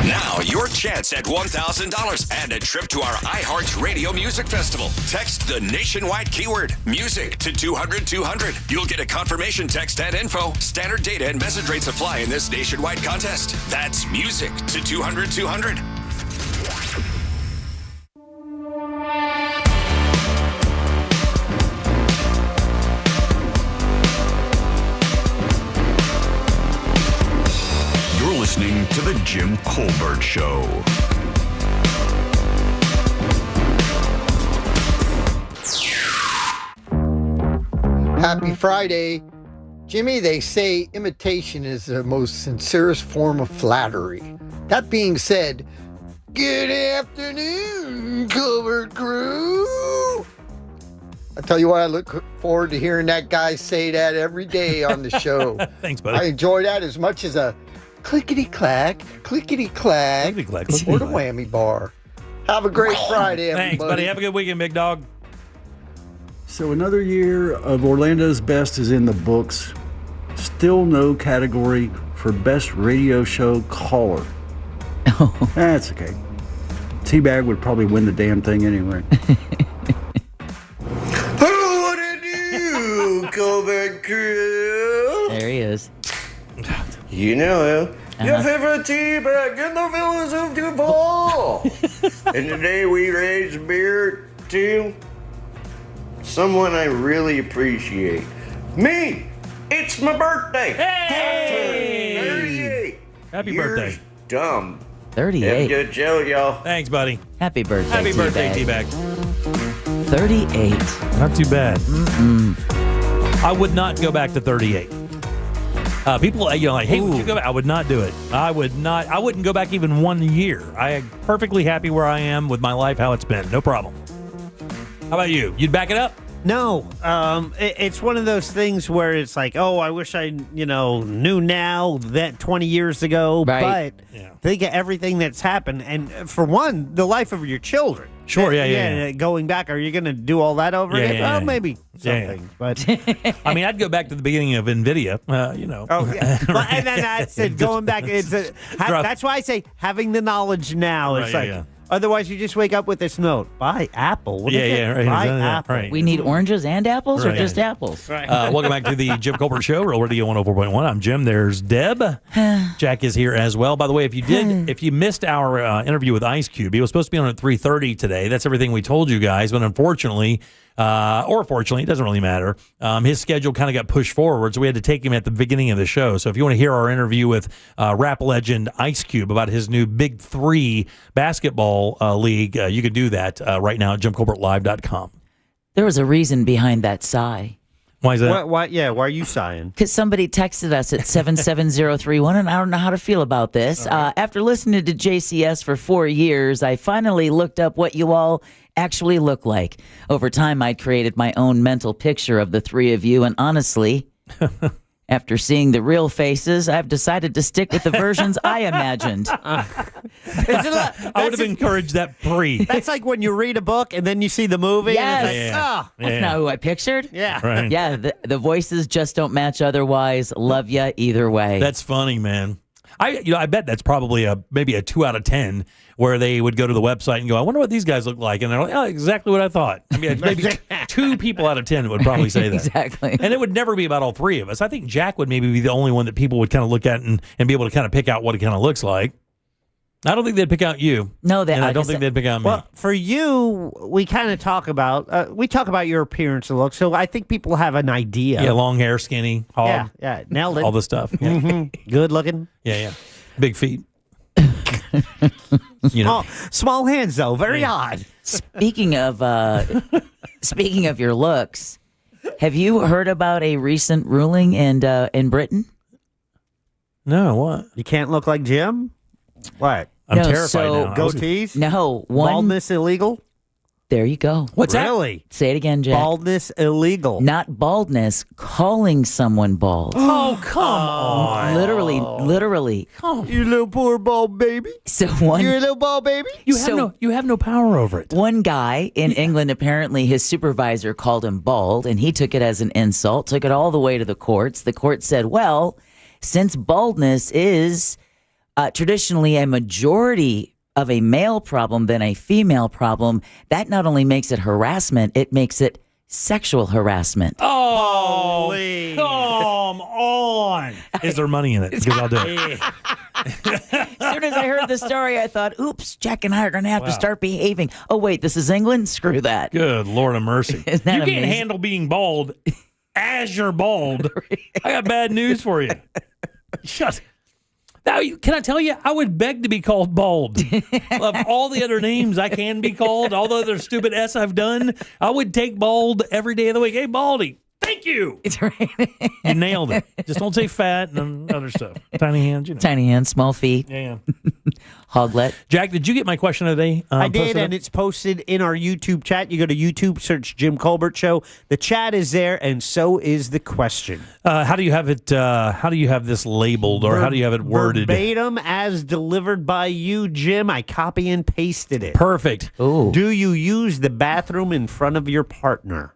Now, your chance at $1,000 and a trip to our iHeart Radio Music Festival. Text the nationwide keyword, music, to 200-200. You'll get a confirmation text and info. Standard data and message rates apply in this nationwide contest. That's music to 200-200. Listening to The Jim Colbert Show. Happy Friday. Jimmy, they say imitation is the most sincerest form of flattery. That being said, good afternoon, Colbert Crew. I tell you what, I look forward to hearing that guy say that every day on the show. Thanks, buddy. I enjoy that as much as a clickety-clack, clickety-clack, or the whammy bar. Have a great Friday, everybody. Thanks, buddy. Have a good weekend, big dog. So another year of Orlando's Best is in the books. Still no category for Best Radio Show Caller. That's okay. Teabag would probably win the damn thing anyway. Who did you, Colbert Crew? There he is. You know him. Your favorite teabag in the village of Duval. And today we raise beer to someone I really appreciate. Me! It's my birthday! Hey! 38! Happy Years birthday. Dumb. 38. Have a good show, y'all. Thanks, buddy. Happy birthday, Happy birthday, Teabag. Teabag. 38. Not too bad. I would not go back to 38. People, like, hey, would you go back? I would not do it. I wouldn't go back even 1 year. I am perfectly happy where I am with my life, how it's been. No problem. How about you? You'd back it up? No, it's one of those things where it's like, oh, I wish I, knew now that 20 years ago. Right. But think of everything that's happened, and for one, the life of your children. Sure, yeah. Going back, are you going to do all that over again? Yeah. Well, maybe something, but I mean, I'd go back to the beginning of NVIDIA. Oh, yeah. But, and then that's it. Going back, that's why I say having the knowledge now. It's otherwise, you just wake up with this note: buy Apple. What is it? Right. Buy Yeah, Apple. right. We need oranges and apples, or Right. just apples? Right. Welcome back to the Jim Colbert Show, Real Radio 104.1. I'm Jim. There's Deb. Jack is here as well. By the way, if you missed our interview with Ice Cube, he was supposed to be on at 3:30 today. That's everything we told you guys, but unfortunately, or fortunately, it doesn't really matter. His schedule kind of got pushed forward, so we had to take him at the beginning of the show. So if you want to hear our interview with rap legend Ice Cube about his new Big Three basketball league, you can do that right now at JimColbertLive.com. There was a reason behind that sigh. Why is that? Why are you sighing? Because somebody texted us at 77031, and I don't know how to feel about this. After listening to JCS for 4 years, I finally looked up what you all actually look like. Over time, I'd created my own mental picture of the three of you, and honestly, after seeing the real faces, I've decided to stick with the versions I imagined. I would have encouraged that pre. That's like when you read a book and then you see the movie. Yes. And it's like, That's not who I pictured. Yeah. Right. Yeah, the voices just don't match otherwise. Love ya either way. That's funny, man. I bet that's probably maybe a 2 out of 10 where they would go to the website and go, I wonder what these guys look like. And they're like, oh, exactly what I thought. I mean, maybe 2 people out of 10 would probably say that. Exactly. And it would never be about all three of us. I think Jack would maybe be the only one that people would kind of look at and be able to kind of pick out what it kind of looks like. I don't think they'd pick out you. No, and I don't think they'd pick out me. Well, for you, we kind of talk about your appearance and look, so I think people have an idea. Yeah, long hair, skinny, hog. Yeah, nailed it. All the stuff. Yeah. Mhm. Good looking. Yeah. Big feet. Small hands though, very odd. Speaking of your looks, have you heard about a recent ruling in Britain? No, what? You can't look like Jim? What? I'm terrified now. Goatees? No. Baldness illegal? There you go. What's really? That? Say it again, Jack. Baldness illegal. Not baldness, calling someone bald. Oh, come on. Literally. You little poor bald baby. So You're a little bald baby? You have no power over it. One guy in England, apparently his supervisor called him bald, and he took it as an insult, took it all the way to the courts. The court said, well, since baldness is traditionally a majority of a male problem than a female problem, that not only makes it harassment, it makes it sexual harassment. Oh, come on. Is there money in it? Because I'll do it. As soon as I heard the story, I thought, oops, Jack and I are going to have to start behaving. Oh, wait, this is England? Screw that. Good Lord of mercy. Isn't that you can't amazing? handle being bald as you're bald. I got bad news for you. Shut. Now, can I tell you, I would beg to be called bald. Of all the other names I can be called, all the other stupid S I've done, I would take bald every day of the week. Hey, Baldy, thank you. It's right. You nailed it. Just don't say fat and other stuff. Tiny hands, Tiny hands, small feet. Yeah. Hoglet. Jack, did you get my question of the day? I did, posted and it's posted in our YouTube chat. You go to YouTube, search Jim Colbert Show. The chat is there, and so is the question. How do you have it? How do you have this labeled, or how do you have it worded? Verbatim as delivered by you, Jim. I copy and pasted it. Perfect. Ooh. Do you use the bathroom in front of your partner?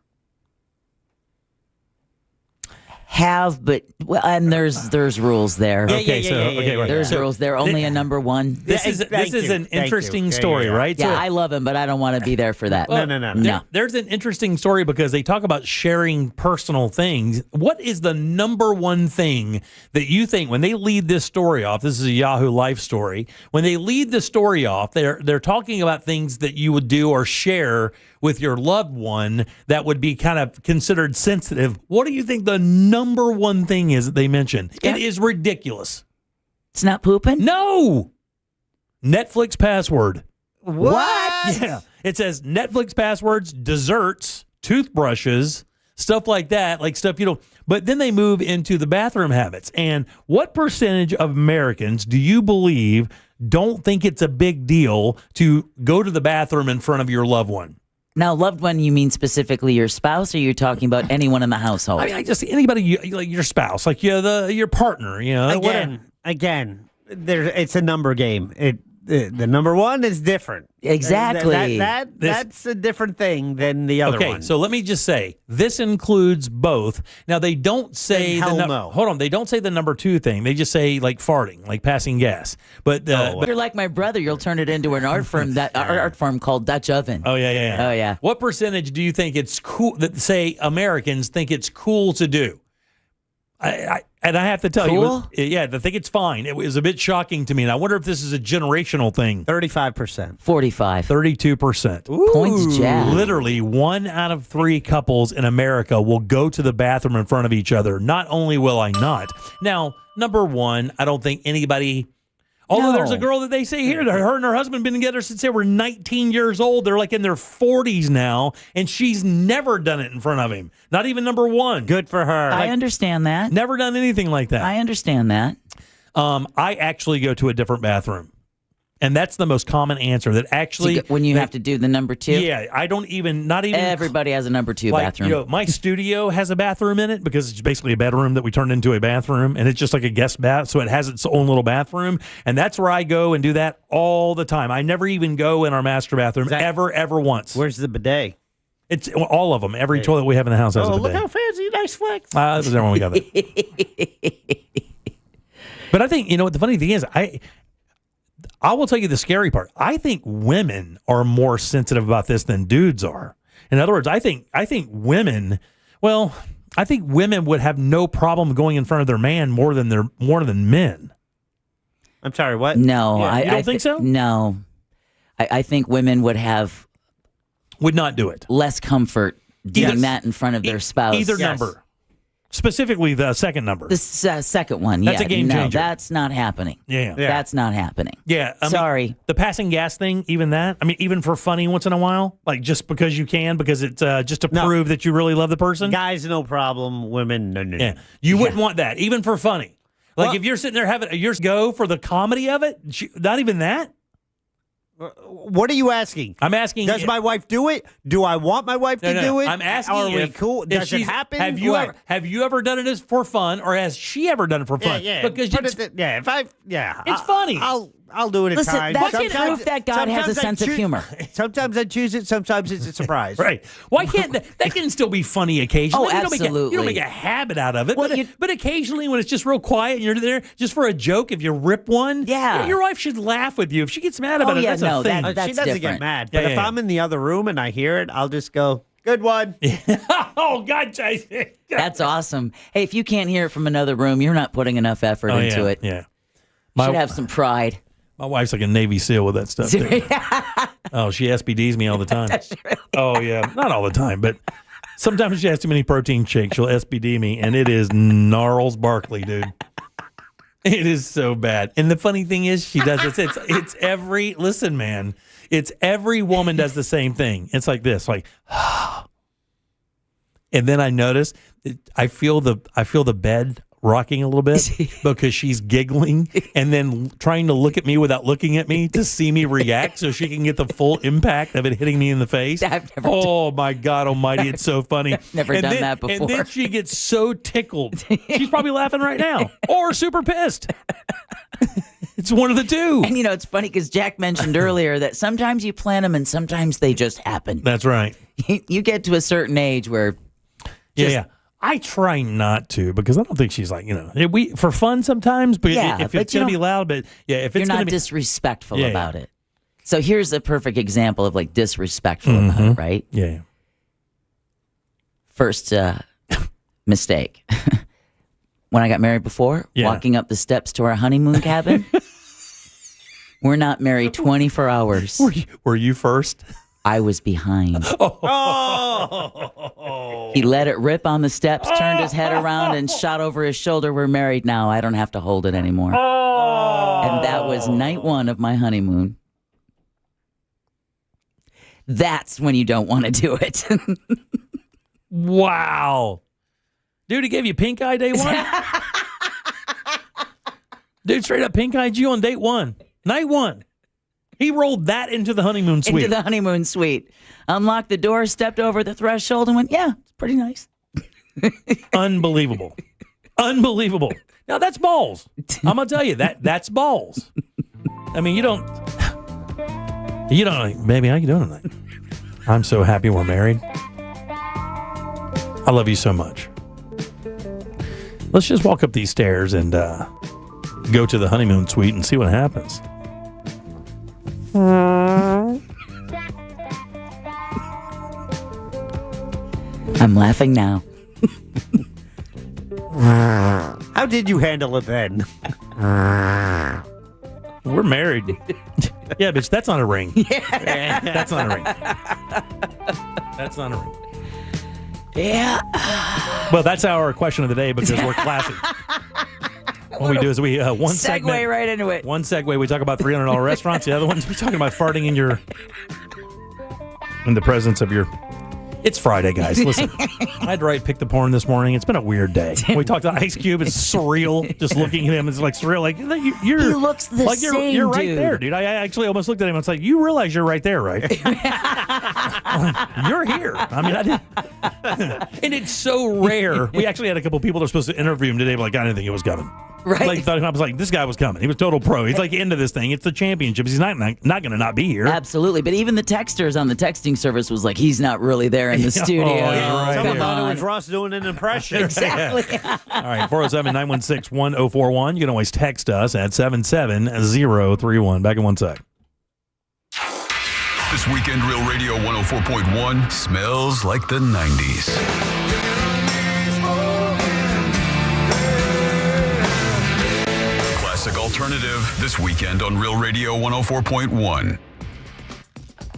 Have, but well, and there's rules there. There's So rules there. Only a number one. This is an interesting story, right? Yeah, So- I love him, but I don't want to be there for that. No. There's an interesting story because they talk about sharing personal things. What is the number one thing that you think when they lead this story off? This is a Yahoo Life story. When they lead the story off, they're talking about things that you would do or share with your loved one that would be kind of considered sensitive. What do you think the number one thing is that they mention? It is ridiculous. It's not pooping? No. Netflix password. What? Yeah. It says Netflix passwords, desserts, toothbrushes, stuff like that, like stuff you don't. But then they move into the bathroom habits. And what percentage of Americans do you believe don't think it's a big deal to go to the bathroom in front of your loved one? Now, loved one, you mean specifically your spouse, or you're talking about anyone in the household? I just anybody, like your spouse, like your partner, Again, it's a number game. The number one is different. Exactly. That's a different thing than the other one. Okay, so let me just say, this includes both. Now, they don't say no. Hold on, they don't say the number two thing. They just say like farting, like passing gas. But you're like my brother. You'll turn it into an art firm called Dutch Oven. Oh yeah. Oh yeah. What percentage do you think it's cool that say Americans think it's cool to do? I have to tell you, I think it's fine. It was a bit shocking to me, and I wonder if this is a generational thing. 35%. 45. 32%. Points, Jack. Literally, 1 out of 3 couples in America will go to the bathroom in front of each other. Not only will I not. Now, number one, I don't think anybody... Although there's a girl that they say here that her and her husband have been together since they were 19 years old. They're like in their 40s now, and she's never done it in front of him. Not even number one. Good for her. I understand that. Never done anything like that. I understand that. I actually go to a different bathroom. And that's the most common answer that actually... when you have to do the number two? Yeah, I don't even... Not even... Everybody has a number two bathroom. You know, my studio has a bathroom in it because it's basically a bedroom that we turned into a bathroom, and it's just like a guest bath, so it has its own little bathroom, and that's where I go and do that all the time. I never even go in our master bathroom ever once. Where's the bidet? It's all of them. Every toilet we have in the house has a bidet. Look how fancy, nice flex. That was everyone we got that. But I think, you know what the funny thing is, I will tell you the scary part. I think women are more sensitive about this than dudes are. In other words, I think women would have no problem going in front of their man more than men. I'm sorry, what? No, Yeah, you don't think so? No, I think women would not do it. Less comfort doing that in front of their spouse. Either number. Specifically, the second number. The second one, That's a game changer. No, that's not happening. Yeah. That's not happening. Yeah. Sorry. The passing gas thing, even that. I mean, even for funny once in a while, like just because you can, because it's just to prove that you really love the person. Guys, no problem. Women, no. Yeah. You wouldn't want that, even for funny. Like if you're sitting there having yours go for the comedy of it, not even that. What are you asking? I'm asking. Does my wife do it? Do I want my wife to do it? I'm asking. Are we cool? Does it happen? Have you ever done it for fun, or has she ever done it for fun? Yeah. Because it's funny. I'll do it at Listen, times. that's proof that God has a sense of humor. Sometimes I choose it. Sometimes it's a surprise. Right. Why can't that can still be funny occasionally? Oh, absolutely. You don't make a habit out of it. But occasionally when it's just real quiet and you're there just for a joke, if you rip one, your wife should laugh with you. If she gets mad about it, that's a thing. She doesn't get mad. But if I'm in the other room and I hear it, I'll just go, good one. Oh, God, Jason. That's awesome. Hey, if you can't hear it from another room, you're not putting enough effort into it. Yeah. You should have some pride. My wife's like a Navy SEAL with that stuff. Too. Oh, she SPDs me all the time. Oh, yeah. Not all the time, but sometimes she has too many protein shakes. She'll SPD me, and it is gnarls Barkley, dude. It is so bad. And the funny thing is, she does this. It's every, listen, man, it's every woman does the same thing. It's like this, like, and then I notice, I feel the bed rocking a little bit because she's giggling and then trying to look at me without looking at me to see me react so she can get the full impact of it hitting me in the face. Oh, my God almighty. It's so funny. Never done that before. And then she gets so tickled. She's probably laughing right now or super pissed. It's one of the two. And, it's funny because Jack mentioned earlier that sometimes you plan them and sometimes they just happen. That's right. You get to a certain age where... Yeah. I try not to because I don't think she's like, we for fun sometimes, but if it's going to be loud, but if it's you're not be disrespectful about it. So here's a perfect example of like disrespectful about it, right? Yeah. First mistake. When I got married before, walking up the steps to our honeymoon cabin, we're not married 24 hours. Were you first? I was behind. He let it rip on the steps, turned his head around, and shot over his shoulder. We're married now. I don't have to hold it anymore. And that was night one of my honeymoon. That's when you don't want to do it. Wow. Dude, he gave you pink eye day one? Dude, straight up pink eyed you on date one. Night one. He rolled that into the honeymoon suite. Into the honeymoon suite. Unlocked the door, stepped over the threshold, and went, yeah, it's pretty nice. Unbelievable. Unbelievable. Now, that's balls. I'm going to tell you, that's balls. I mean, you don't, baby, how you doing tonight? I'm so happy we're married. I love you so much. Let's just walk up these stairs and go to the honeymoon suite and see what happens. I'm laughing now. How did you handle it then? We're married. Yeah, bitch, that's not a ring. Yeah. That's not a ring. That's not a ring. Yeah. Well, that's our question of the day because we're classy. What we do is we one segment right into it. One segue we talk about $300 restaurants. The other ones we're talking about farting in the presence of your. It's Friday, guys. Listen, I had to write Pick the Porn this morning. It's been a weird day. We talked to Ice Cube. It's surreal. Just looking at him, it's like surreal. Like you're. He looks the like same, you're right dude. there, dude. I actually almost looked at him. And it's like you realize you're right there, right? You're here. I mean, I didn't. And it's so rare. We actually had a couple people that were supposed to interview him today, but like I didn't think it was coming. Right. Like I was like, this guy was coming. He was total pro. He's like into this thing. It's the championships. He's not going to not be here. Absolutely. But even the texters on the texting service was like, he's not really there in the studio. Right. Someone thought it was Ross doing an impression. Exactly. All right, 407-916-1041. You can always text us at 77031. Back in 1 sec. This weekend, Real Radio 104.1 smells like the 90s. Classic alternative this weekend on Real Radio 104.1.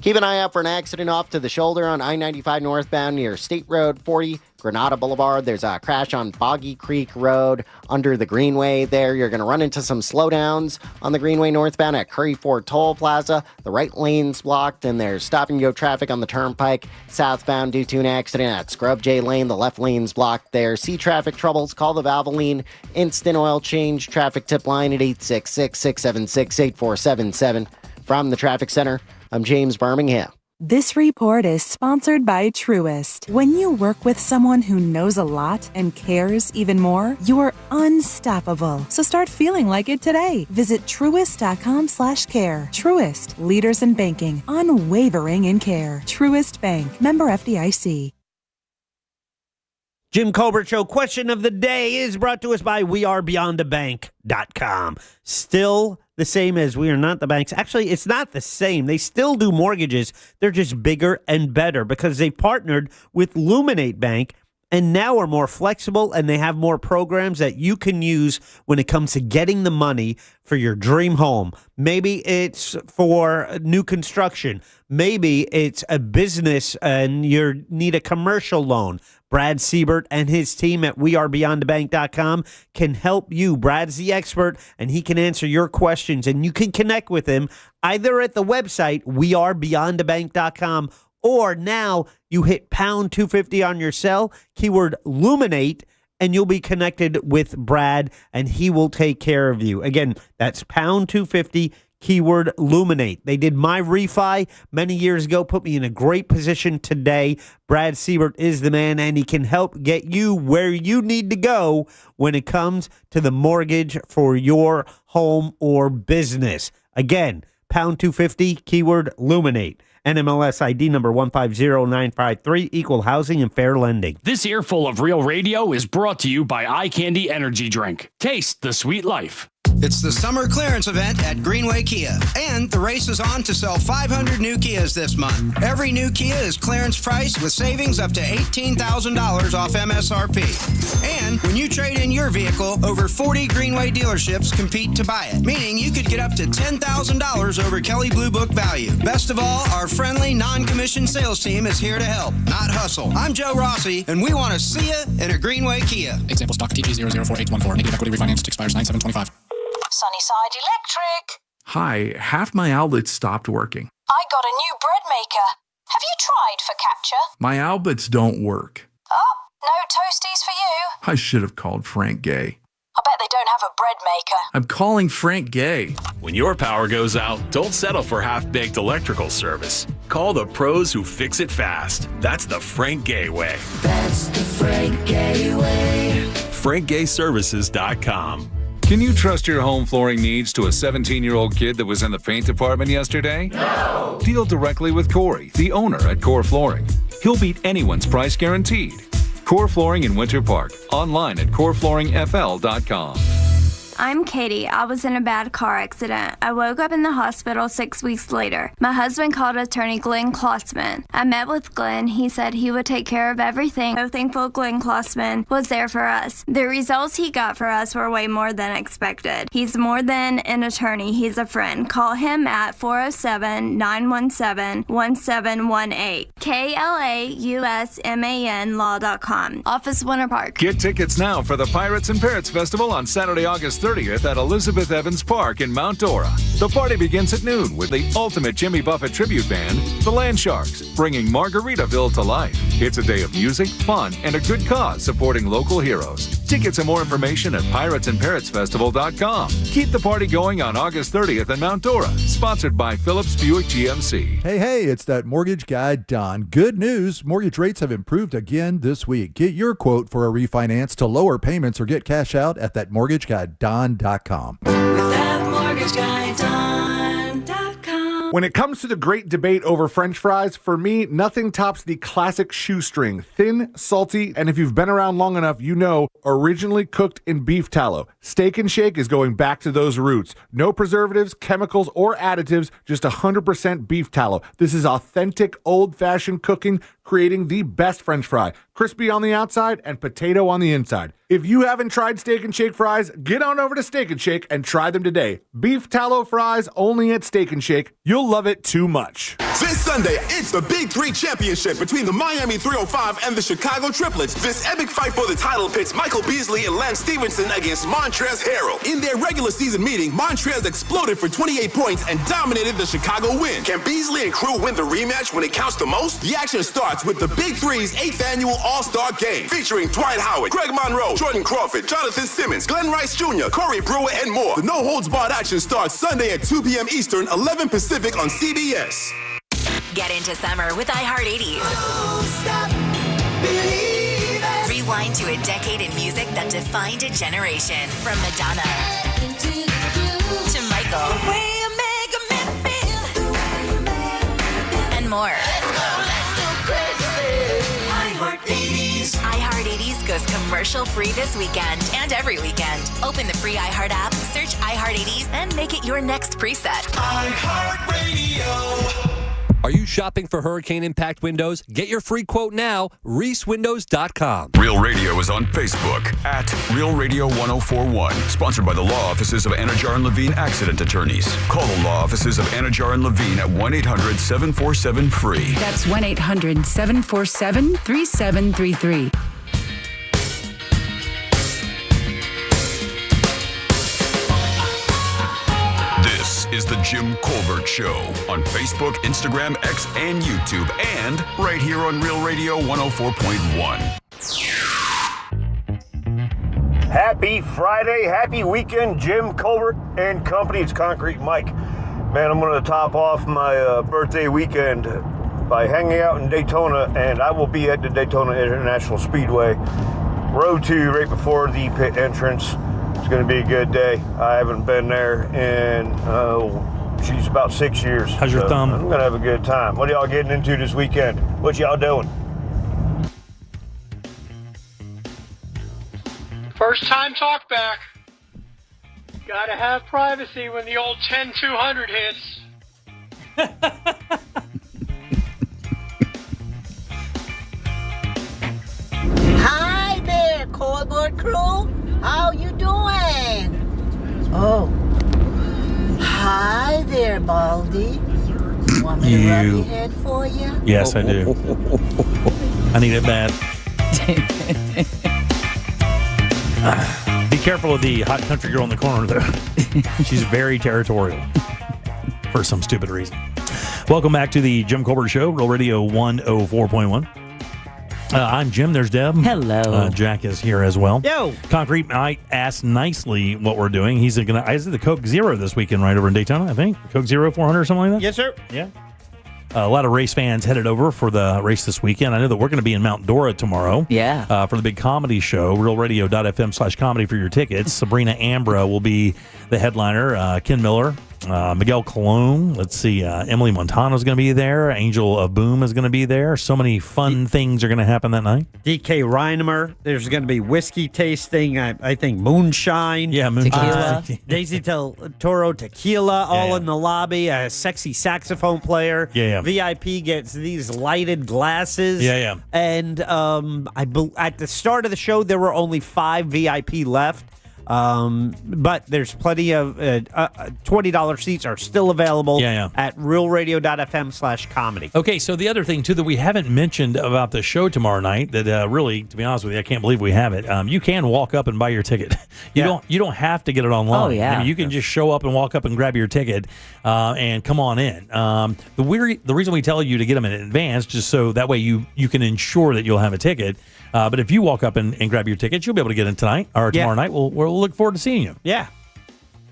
Keep an eye out for an accident off to the shoulder on I-95 northbound near State Road 40, Granada Boulevard. There's a crash on Boggy Creek Road under the Greenway there. You're going to run into some slowdowns on the Greenway northbound at Curry Ford Toll Plaza. The right lane's blocked, and there's stop-and-go traffic on the Turnpike southbound due to an accident at Scrub J Lane. The left lane's blocked there. See traffic troubles? Call the Valvoline Instant Oil Change traffic tip line at 866-676-8477. From the Traffic Center, I'm James Birmingham. This report is sponsored by Truist. When you work with someone who knows a lot and cares even more, you're unstoppable. So start feeling like it today. Visit Truist.com/care. Truist, leaders in banking, unwavering in care. Truist Bank, member FDIC. Jim Colbert Show question of the day is brought to us by wearebeyondthebank.com. Still the same as We Are Not the Banks. Actually, it's not the same. They still do mortgages. They're just bigger and better because they partnered with Luminate Bank and now are more flexible, and they have more programs that you can use when it comes to getting the money for your dream home. Maybe it's for new construction. Maybe it's a business and you need a commercial loan. Brad Siebert and his team at wearebeyondthebank.com can help you. Brad's the expert, and he can answer your questions, and you can connect with him either at the website, wearebeyondthebank.com, or now you hit pound 250 on your cell, keyword Luminate, and you'll be connected with Brad, and he will take care of you. Again, that's pound 250, keyword Luminate. They did my refi many years ago, put me in a great position today. Brad Siebert is the man, and he can help get you where you need to go when it comes to the mortgage for your home or business. Again, pound 250, keyword Luminate. NMLS ID number 150953, equal housing and fair lending. This earful of Real Radio is brought to you by Eye Candy Energy Drink. Taste the sweet life. It's the summer clearance event at Greenway Kia, and the race is on to sell 500 new Kias this month. Every new Kia is clearance price with savings up to $18,000 off MSRP. And when you trade in your vehicle, over 40 Greenway dealerships compete to buy it, meaning you could get up to $10,000 over Kelley Blue Book value. Best of all, our friendly, non-commissioned sales team is here to help, not hustle. I'm Joe Rossi, and we want to see you in a Greenway Kia. Example stock TG004814. Negative equity refinanced expires 9/7/25. Sunnyside Electric. Hi, half my outlets stopped working. I got a new bread maker. Have you tried focaccia? My outlets don't work. Oh, no toasties for you. I should have called Frank Gay. I bet they don't have a bread maker. I'm calling Frank Gay. When your power goes out, don't settle for half-baked electrical service. Call the pros who fix it fast. That's the Frank Gay way. That's the Frank Gay way. FrankGayServices.com. Can you trust your home flooring needs to a 17-year-old kid that was in the paint department yesterday? No! Deal directly with Corey, the owner at Core Flooring. He'll beat anyone's price guaranteed. Core Flooring in Winter Park. Online at coreflooringfl.com. I'm Katie. I was in a bad car accident. I woke up in the hospital 6 weeks later. My husband called attorney Glenn Klossman. I met with Glenn. He said he would take care of everything. So thankful Glenn Klossman was there for us. The results he got for us were way more than expected. He's more than an attorney. He's a friend. Call him at 407-917-1718. KLAUSMAN law.com. Office Winter Park. Get tickets now for the Pirates and Parrots Festival on Saturday, August 30th at Elizabeth Evans Park in Mount Dora. The party begins at noon with the ultimate Jimmy Buffett tribute band, the Land Sharks, bringing Margaritaville to life. It's a day of music, fun, and a good cause supporting local heroes. Tickets and more information at piratesandparrotsfestival.com. Keep the party going on August 30th in Mount Dora. Sponsored by Phillips Buick GMC. Hey, it's that mortgage guy, Don. Good news. Mortgage rates have improved again this week. Get your quote for a refinance to lower payments or get cash out at thatmortgageguyDon.com. When it comes to the great debate over French fries, for me, nothing tops the classic shoestring. Thin, salty, and if you've been around long enough, you know, originally cooked in beef tallow. Steak and Shake is going back to those roots. No preservatives, chemicals, or additives, just 100% beef tallow. This is authentic, old-fashioned cooking, creating the best French fry. Crispy on the outside and potato on the inside. If you haven't tried Steak and Shake fries, get on over to Steak and Shake and try them today. Beef tallow fries only at Steak and Shake. You'll love it too much. This Sunday, it's the Big Three Championship between the Miami 305 and the Chicago Triplets. This epic fight for the title pits Michael Beasley and Lance Stevenson against Montrezl Harrell. In their regular season meeting, Montrezl exploded for 28 points and dominated the Chicago win. Can Beasley and crew win the rematch when it counts the most? The action starts with the Big Three's 8th annual All-Star Game, featuring Dwight Howard, Greg Monroe, Jordan Crawford, Jonathan Simmons, Glenn Rice Jr., Corey Brewer, and more. The no-holds-barred action starts Sunday at 2 p.m. Eastern, 11 Pacific on CBS. Get into summer with iHeart 80s. Rewind to a decade in music that defined a generation. From Madonna to Michael and more. iHeart 80s goes commercial free this weekend and every weekend. Open the free iHeart app, search iHeart 80s, and make it your next preset. iHeart Radio. Are you shopping for hurricane impact windows? Get your free quote now, ReeseWindows.com. Real Radio is on Facebook at Real Radio 1041. Sponsored by the law offices of Anajar and Levine Accident Attorneys. Call the law offices of Anajar and Levine at 1-800-747-FREE. That's 1-800-747-3733. This is the Jim Colbert Show on Facebook, Instagram, X, and YouTube, and right here on Real Radio 104.1. Happy Friday, happy weekend, Jim Colbert and Company. It's Concrete Mike. Man, I'm going to top off my birthday weekend by hanging out in Daytona, and I will be at the Daytona International Speedway, Road 2, right before the pit entrance. It's going to be a good day. I haven't been there in, she's about 6 years. How's your thumb? I'm going to have a good time. What are y'all getting into this weekend? What y'all doing? First time talk back. Gotta have privacy when the old 10-200 hits. Hi there, cardboard crew. How you doing? Oh. Hi there, Baldy. Want me to rub your head for you? Yes, I do. I need it bad. Be careful of the hot country girl in the corner, though. She's very territorial for some stupid reason. Welcome back to the Jim Colbert Show, Real Radio 104.1. I'm Jim. There's Deb. Hello. Jack is here as well. Yo. Concrete I asked nicely what we're doing. He's going to. I did the Coke Zero this weekend right over in Daytona, I think. Coke Zero 400 or something like that? Yes, sir. Yeah. A lot of race fans headed over for the race this weekend. I know that we're going to be in Mount Dora tomorrow. Yeah. For the big comedy show, realradio.fm/comedy for your tickets. Sabrina Ambra will be the headliner. Ken Miller, Miguel Colon. Let's see. Emily Montano is going to be there. Angel of Boom is going to be there. So many fun things are going to happen that night. DK Reinemer. There's going to be whiskey tasting. I think moonshine. Yeah, moonshine. Daisy Del Toro tequila all in the lobby. A sexy saxophone player. Yeah. VIP gets these lighted glasses. Yeah. And at the start of the show, there were only 5 VIP left. But there's plenty of $20 seats are still available at realradio.fm/comedy. Okay, so the other thing, too, that we haven't mentioned about the show tomorrow night that really, to be honest with you, I can't believe we have it. You can walk up and buy your ticket. You don't have to get it online. Oh, yeah. I mean, you can just show up and walk up and grab your ticket and come on in. The reason we tell you to get them in advance, just so that way you can ensure that you'll have a ticket. But if you walk up and grab your ticket, you'll be able to get in tonight or tomorrow night. We'll look forward to seeing you. Yeah.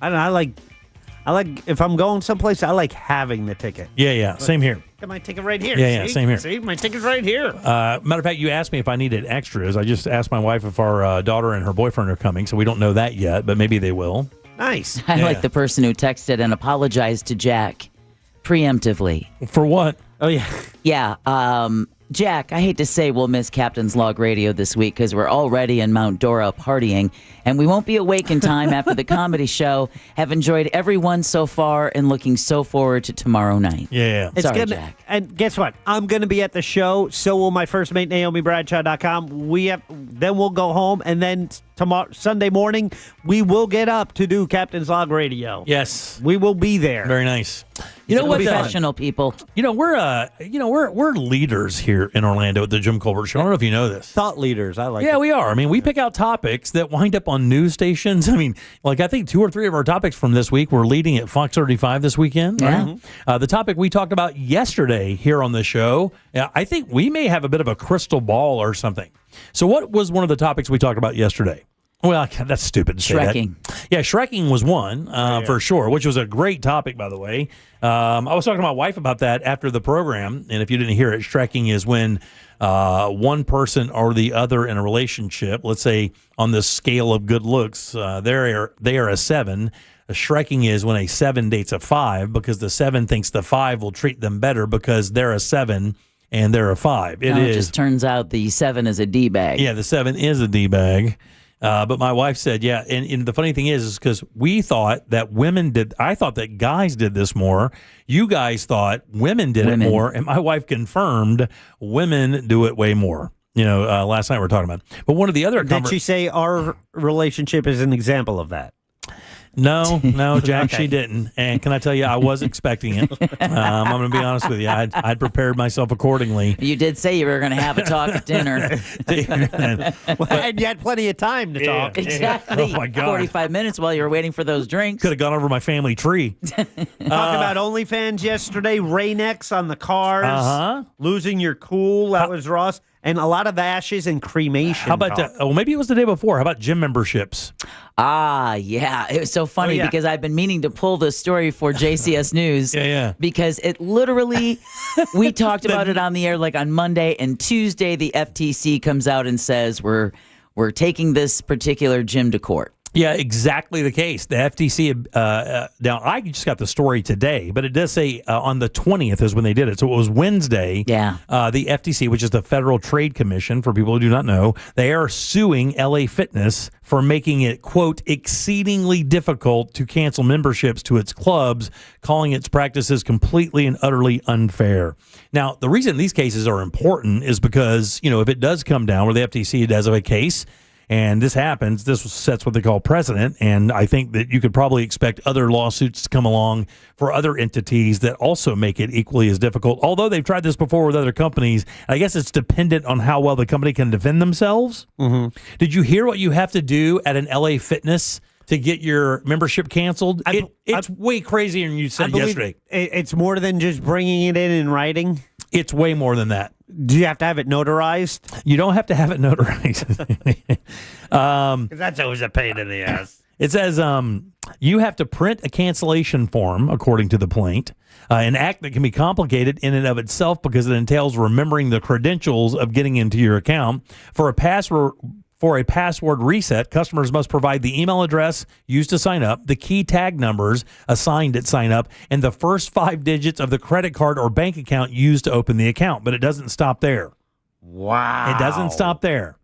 I don't know. I like if I'm going someplace, I like having the ticket. Yeah. Same here. Got my ticket right here. Yeah, See? same here. See, my ticket's right here. Matter of fact, you asked me if I needed extras. I just asked my wife if our daughter and her boyfriend are coming, so we don't know that yet, but maybe they will. Nice. I like the person who texted and apologized to Jack preemptively. For what? Oh, yeah. Yeah. Jack, I hate to say we'll miss Captain's Log Radio this week because we're already in Mount Dora partying, and we won't be awake in time after the comedy show. Have enjoyed everyone so far and looking so forward to tomorrow night. Yeah. Sorry, Jack. And guess what? I'm going to be at the show. So will my first mate, NaomiBradshaw.com. Then we'll go home, and then tomorrow, Sunday morning, we will get up to do Captain's Log Radio. Yes. We will be there. Very nice. You know what, professional people. We're leaders here in Orlando at the Jim Colbert Show. I don't know if you know this. Thought leaders. I like it. Yeah, we are. I mean, we pick out topics that wind up on news stations. I mean, I think 2 or 3 of our topics from this week were leading at Fox 35 this weekend. Yeah. Right? The topic we talked about yesterday here on the show, I think we may have a bit of a crystal ball or something. So what was one of the topics we talked about yesterday? Well, that's stupid to say Shrekking. that. Yeah, Shrekking was one, for sure, which was a great topic, by the way. I was talking to my wife about that after the program, and if you didn't hear it, Shrekking is when one person or the other in a relationship, let's say on the scale of good looks, they are a 7. A Shrekking is when a 7 dates a 5 because the 7 thinks the 5 will treat them better because they're a 7 and they're a 5. It just turns out the 7 is a D-bag. Yeah, the 7 is a D-bag. But my wife said, yeah, and the funny thing is because we thought that I thought that guys did this more. You guys thought women did it more, and my wife confirmed women do it way more. Last night we were talking about it. But one of the other... Did she say our relationship is an example of that? No, Jack, okay. She didn't. And can I tell you, I was expecting it. I'm going to be honest with you. I'd prepared myself accordingly. You did say you were going to have a talk at dinner. And you had plenty of time to talk. Exactly. Oh, my God. 45 minutes while you were waiting for those drinks. Could have gone over my family tree. Talking about OnlyFans yesterday, Rain-X on the cars. Uh-huh. Losing your cool. That was Ross. and a lot of ashes and cremation. How about, maybe it was the day before. How about gym memberships? Ah, yeah. It was so funny because I've been meaning to pull this story for JCS News. Yeah. Because it literally, we talked about it on the air like on Monday, and Tuesday the FTC comes out and says we're taking this particular gym to court. Yeah, exactly the case. The FTC, now I just got the story today, but it does say on the 20th is when they did it. So it was Wednesday. Yeah. The FTC, which is the Federal Trade Commission, for people who do not know, they are suing LA Fitness for making it, quote, exceedingly difficult to cancel memberships to its clubs, calling its practices completely and utterly unfair. Now, the reason these cases are important is because, if it does come down where the FTC does have a case, and this happens, this sets what they call precedent, and I think that you could probably expect other lawsuits to come along for other entities that also make it equally as difficult. Although they've tried this before with other companies, I guess it's dependent on how well the company can defend themselves. Mm-hmm. Did you hear what you have to do at an LA Fitness to get your membership canceled? It's way crazier than you said yesterday. It's more than just bringing it in writing? It's way more than that. Do you have to have it notarized? You don't have to have it notarized. That's always a pain in the ass. It says you have to print a cancellation form, according to the plaint, an act that can be complicated in and of itself because it entails remembering the credentials of getting into your account. For a password reset, customers must provide the email address used to sign up, the key tag numbers assigned at sign up, and the first 5 digits of the credit card or bank account used to open the account. But it doesn't stop there. Wow. It doesn't stop there.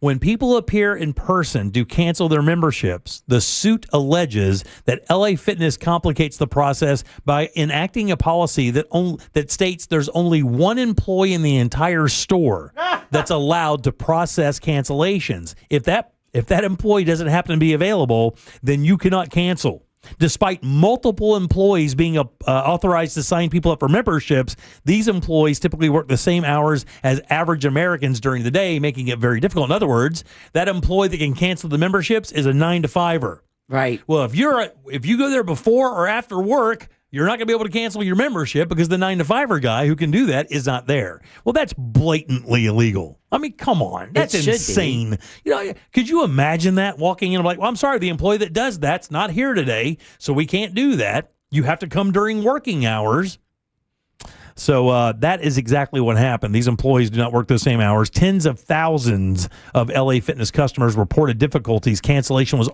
When people appear in person to cancel their memberships, the suit alleges that LA Fitness complicates the process by enacting a policy that states there's only one employee in the entire store that's allowed to process cancellations. If that employee doesn't happen to be available, then you cannot cancel. Despite multiple employees being authorized to sign people up for memberships, these employees typically work the same hours as average Americans during the day, making it very difficult. In other words, that employee that can cancel the memberships is a 9-to-5er. Right. Well, if you go there before or after work, you're not going to be able to cancel your membership because the 9-to-5er guy who can do that is not there. Well, that's blatantly illegal. I mean, come on. That's insane. Could you imagine that walking in and like, well, I'm sorry, the employee that does that's not here today, so we can't do that. You have to come during working hours. So that is exactly what happened. These employees do not work those same hours. Tens of thousands of LA Fitness customers reported difficulties. Cancellation was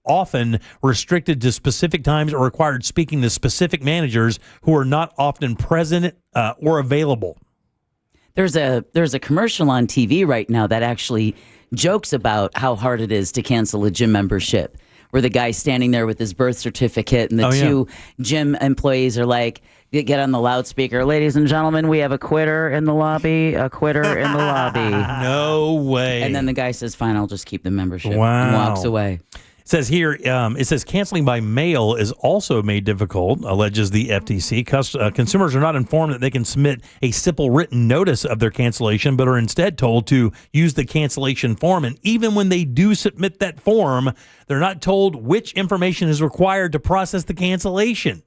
often restricted to specific times or required speaking to specific managers who are not often present or available. There's a commercial on TV right now that actually jokes about how hard it is to cancel a gym membership, where the guy's standing there with his birth certificate and the two gym employees are like, get on the loudspeaker, ladies and gentlemen, we have a quitter in the lobby, No way. And then the guy says, fine, I'll just keep the membership. Wow. And walks away. It says here, canceling by mail is also made difficult, alleges the FTC. Consumers are not informed that they can submit a simple written notice of their cancellation, but are instead told to use the cancellation form. And even when they do submit that form, they're not told which information is required to process the cancellation.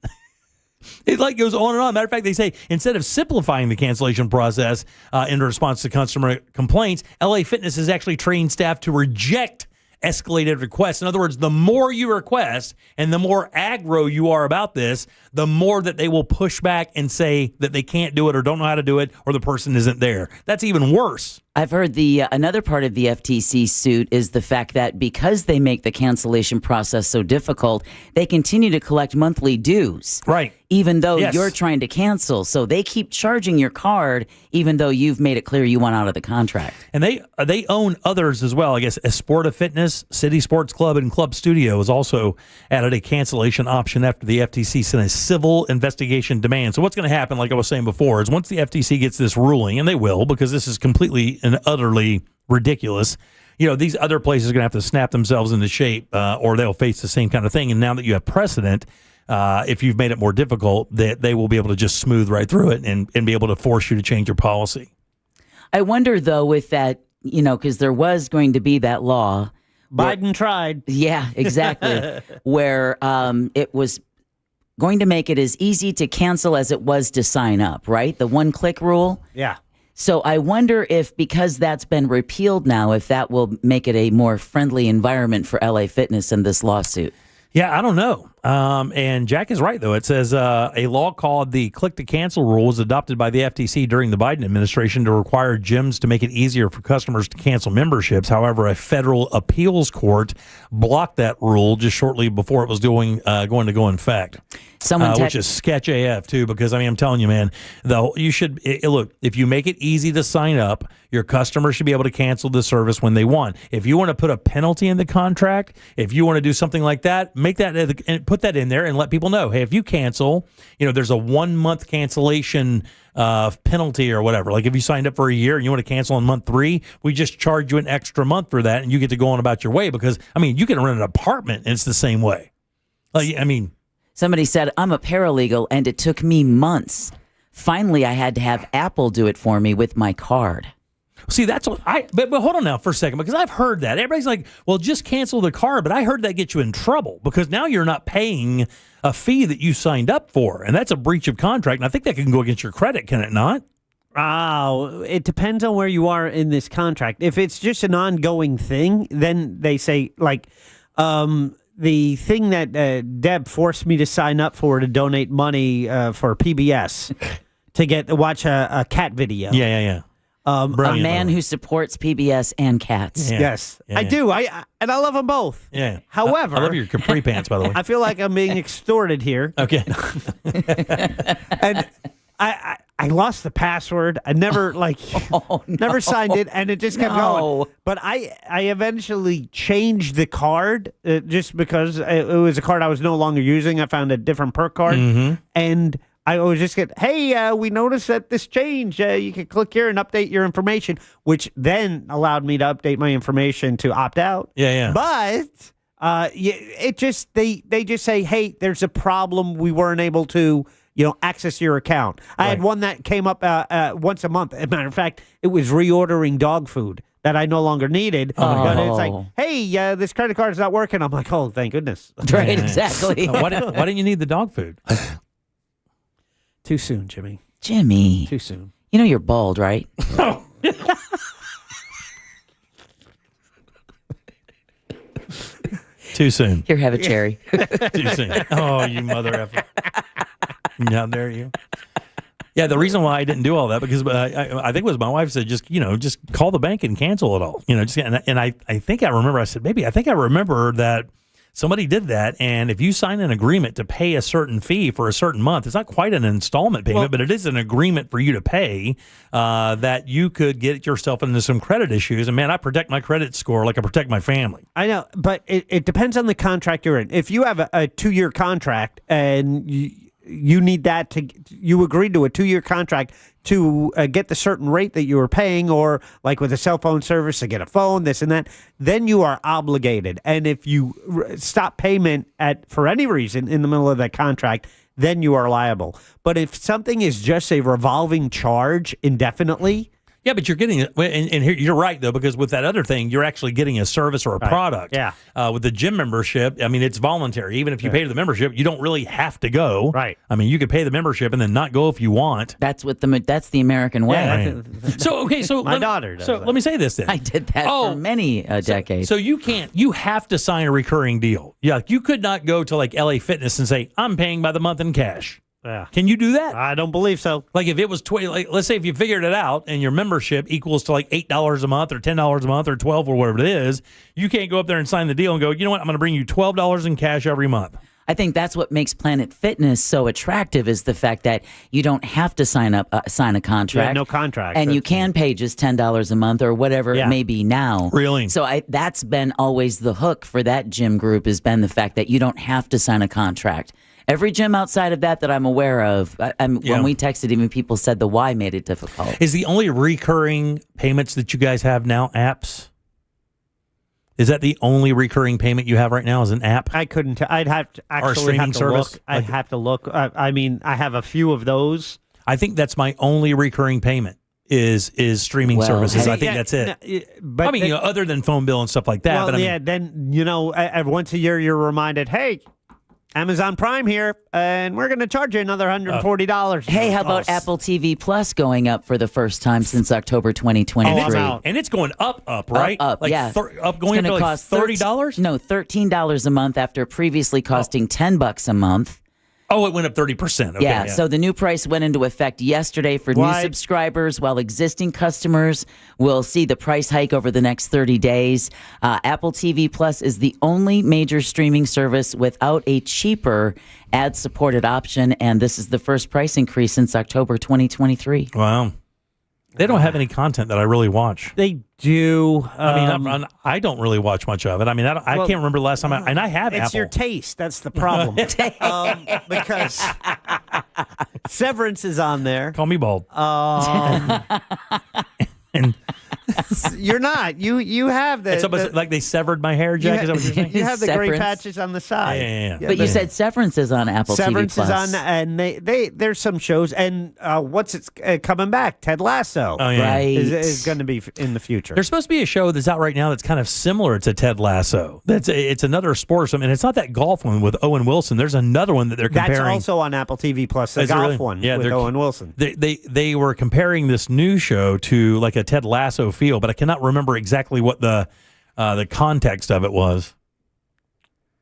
It goes on and on. Matter of fact, they say instead of simplifying the cancellation process in response to customer complaints, LA Fitness has actually trained staff to reject escalated requests. In other words, the more you request and the more aggro you are about this, the more that they will push back and say that they can't do it or don't know how to do it or the person isn't there. That's even worse. I've heard another part of the FTC suit is the fact that because they make the cancellation process so difficult, they continue to collect monthly dues. Right. Even though you're trying to cancel. So they keep charging your card even though you've made it clear you want out of the contract. And they own others as well. I guess Esporta Fitness, City Sports Club, and Club Studio has also added a cancellation option after the FTC sent a civil investigation demand. So what's going to happen, like I was saying before, is once the FTC gets this ruling, and they will because this is completely and utterly ridiculous, these other places are going to have to snap themselves into shape or they'll face the same kind of thing. And now that you have precedent, if you've made it more difficult, they will be able to just smooth right through it and be able to force you to change your policy. I wonder, though, with that, because there was going to be that law. Biden tried. Yeah, exactly. Where it was going to make it as easy to cancel as it was to sign up, right? The one-click rule. Yeah. So I wonder if, because that's been repealed now, if that will make it a more friendly environment for LA Fitness in this lawsuit. Yeah, I don't know. And Jack is right, though. It says a law called the click-to-cancel rule was adopted by the FTC during the Biden administration to require gyms to make it easier for customers to cancel memberships. However, a federal appeals court blocked that rule just shortly before it was going to go in effect. Which is sketch AF, too, because, I mean, I'm telling you, man, though, you should look, if you make it easy to sign up, your customers should be able to cancel the service when they want. If you want to put a penalty in the contract, if you want to do something like that, make that and put that in there and let people know, hey, if you cancel, there's a 1 month cancellation penalty or whatever. Like if you signed up for a year and you want to cancel in month 3, we just charge you an extra month for that and you get to go on about your way, because, I mean, you can rent an apartment and it's the same way. Somebody said, I'm a paralegal and it took me months. Finally, I had to have Apple do it for me with my card. See, that's what but hold on now for a second, because I've heard that. Everybody's like, well, just cancel the card. But I heard that gets you in trouble because now you're not paying a fee that you signed up for. And that's a breach of contract. And I think that can go against your credit, can it not? Oh, it depends on where you are in this contract. If it's just an ongoing thing, then they say, like, the thing that Deb forced me to sign up for to donate money for PBS to watch a cat video. Yeah. A man who supports PBS and cats. Yeah. Yes, I do. I love them both. Yeah. However, I love your capri pants, by the way. I feel like I'm being extorted here. Okay. And I lost the password. I never never signed it, and it just kept going. But I eventually changed the card just because it was a card I was no longer using. I found a different perk card, and I always just get, hey, we noticed that this changed. You can click here and update your information, which then allowed me to update my information to opt out. Yeah. But it just they just say, hey, there's a problem. We weren't able to access your account. I had one that came up once a month. As a matter of fact, it was reordering dog food that I no longer needed. But it's like, hey, this credit card is not working. I'm like, oh, thank goodness. Right, exactly. Why didn't you need the dog food? Too soon, Jimmy. Too soon. You know you're bald, right? Too soon. Here, have a cherry. Too soon. Oh, you mother effer. How dare you? Yeah, the reason why I didn't do all that, because I think it was my wife said, just call the bank and cancel it all. I think I remember, I said, maybe I think I remember that somebody did that, and if you sign an agreement to pay a certain fee for a certain month, it's not quite an installment payment, but it is an agreement for you to pay that you could get yourself into some credit issues. And, man, I protect my credit score like I protect my family. I know, but it depends on the contract you're in. If you have a 2-year contract and you need that you agreed to a 2-year contract to get the certain rate that you were paying, or like with a cell phone service to get a phone, this and that, then you are obligated. And if you stop payment for any reason in the middle of that contract, then you are liable. But if something is just a revolving charge indefinitely, yeah, but you're getting it, and here, you're right, though, because with that other thing, you're actually getting a service or a product. Yeah. With the gym membership, I mean, it's voluntary. Even if you pay the membership, you don't really have to go. Right. I mean, you could pay the membership and then not go if you want. That's the American way. Yeah, right. So my daughter does that. Let me say this then. I did that for many decades. So you have to sign a recurring deal. Yeah, you could not go to like LA Fitness and say, I'm paying by the month in cash. Yeah. Can you do that? I don't believe so. Like if it was let's say if you figured it out and your membership equals to like $8 a month or $10 a month or $12 or whatever it is, you can't go up there and sign the deal and go, you know what, I'm going to bring you $12 in cash every month. I think that's what makes Planet Fitness so attractive, is the fact that you don't have to sign a contract. Yeah, no contract. And you can pay just $10 a month or whatever it may be now. Really? So that's been always the hook for that gym group, has been the fact that you don't have to sign a contract. Every gym outside of that I'm aware of, when we texted, even people said the Y made it difficult. Is the only recurring payments that you guys have now apps? Is that the only recurring payment you have right now, is an app? I couldn't. I'd have to actually or streaming have to service? look. I'd have to look. I mean, I have a few of those. I think that's my only recurring payment is streaming services. I think that's it. But I mean, other than phone bill and stuff like that. Well, but then once a year you're reminded, hey, Amazon Prime here, and we're going to charge you another $140. Hey, how about Apple TV Plus going up for the first time since October 2023? And it's going up, right? Up, like yeah. Going up to like $30? No, $13 a month after previously costing $10 a month. Oh, it went up 30%. Okay, yeah, so the new price went into effect yesterday for new subscribers, while existing customers will see the price hike over the next 30 days. Apple TV Plus is the only major streaming service without a cheaper ad-supported option, and this is the first price increase since October 2023. Wow. They don't have any content that I really watch. They do. I mean, I don't really watch much of it. I mean, I can't remember the last time I have Apple. It's your taste. That's the problem. Because Severance is on there. Call me bald. And you're not. You have the. It's almost like they severed my hair, Jack. Is that what you're saying? You have the gray patches on the side. Yeah. But you said Severance is on Apple Severance TV Plus. is on, and there's some shows, and what's it's coming back? Ted Lasso. Oh, yeah. Right. Is going to be in the future. There's supposed to be a show that's out right now that's kind of similar to Ted Lasso. It's another sports, and it's not that golf one with Owen Wilson. There's another one that they're comparing. That's also on Apple TV Plus. The golf one with Owen Wilson. They were comparing this new show to like a Ted Lasso feel, but I cannot remember exactly what the context of it was.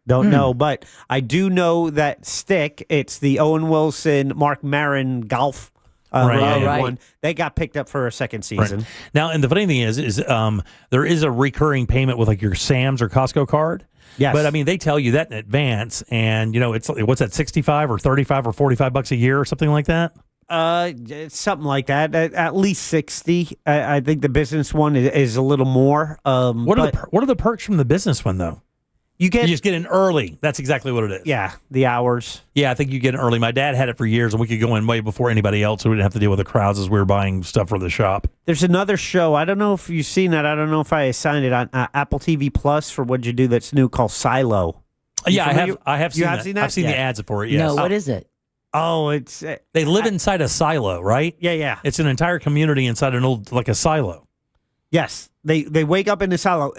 Don't know, but I do know that Stick. It's the Owen Wilson, Mark Maron golf one. They got picked up for a second season. Right. Now, and the funny thing is there is a recurring payment with like your Sam's or Costco card. Yes. But I mean, they tell you that in advance, and it's what's that, $65 or $35 or $45 a year or something like that. Something like that. At least 60. I think the business one is a little more. What are the perks from the business one though? You just get in early. That's exactly what it is. Yeah, the hours. Yeah, I think you get in early. My dad had it for years, and we could go in way before anybody else, so we didn't have to deal with the crowds as we were buying stuff for the shop. There's another show. I don't know if you've seen that. I don't know if I assigned it on Apple TV Plus for What'd You Do that's new called Silo. Yeah, I have seen that. Seen that? I've seen the ads for it. Yes. No, what is it? Oh, it's they live inside a silo, right? Yeah. It's an entire community inside an old like a silo. Yes, they wake up in the silo.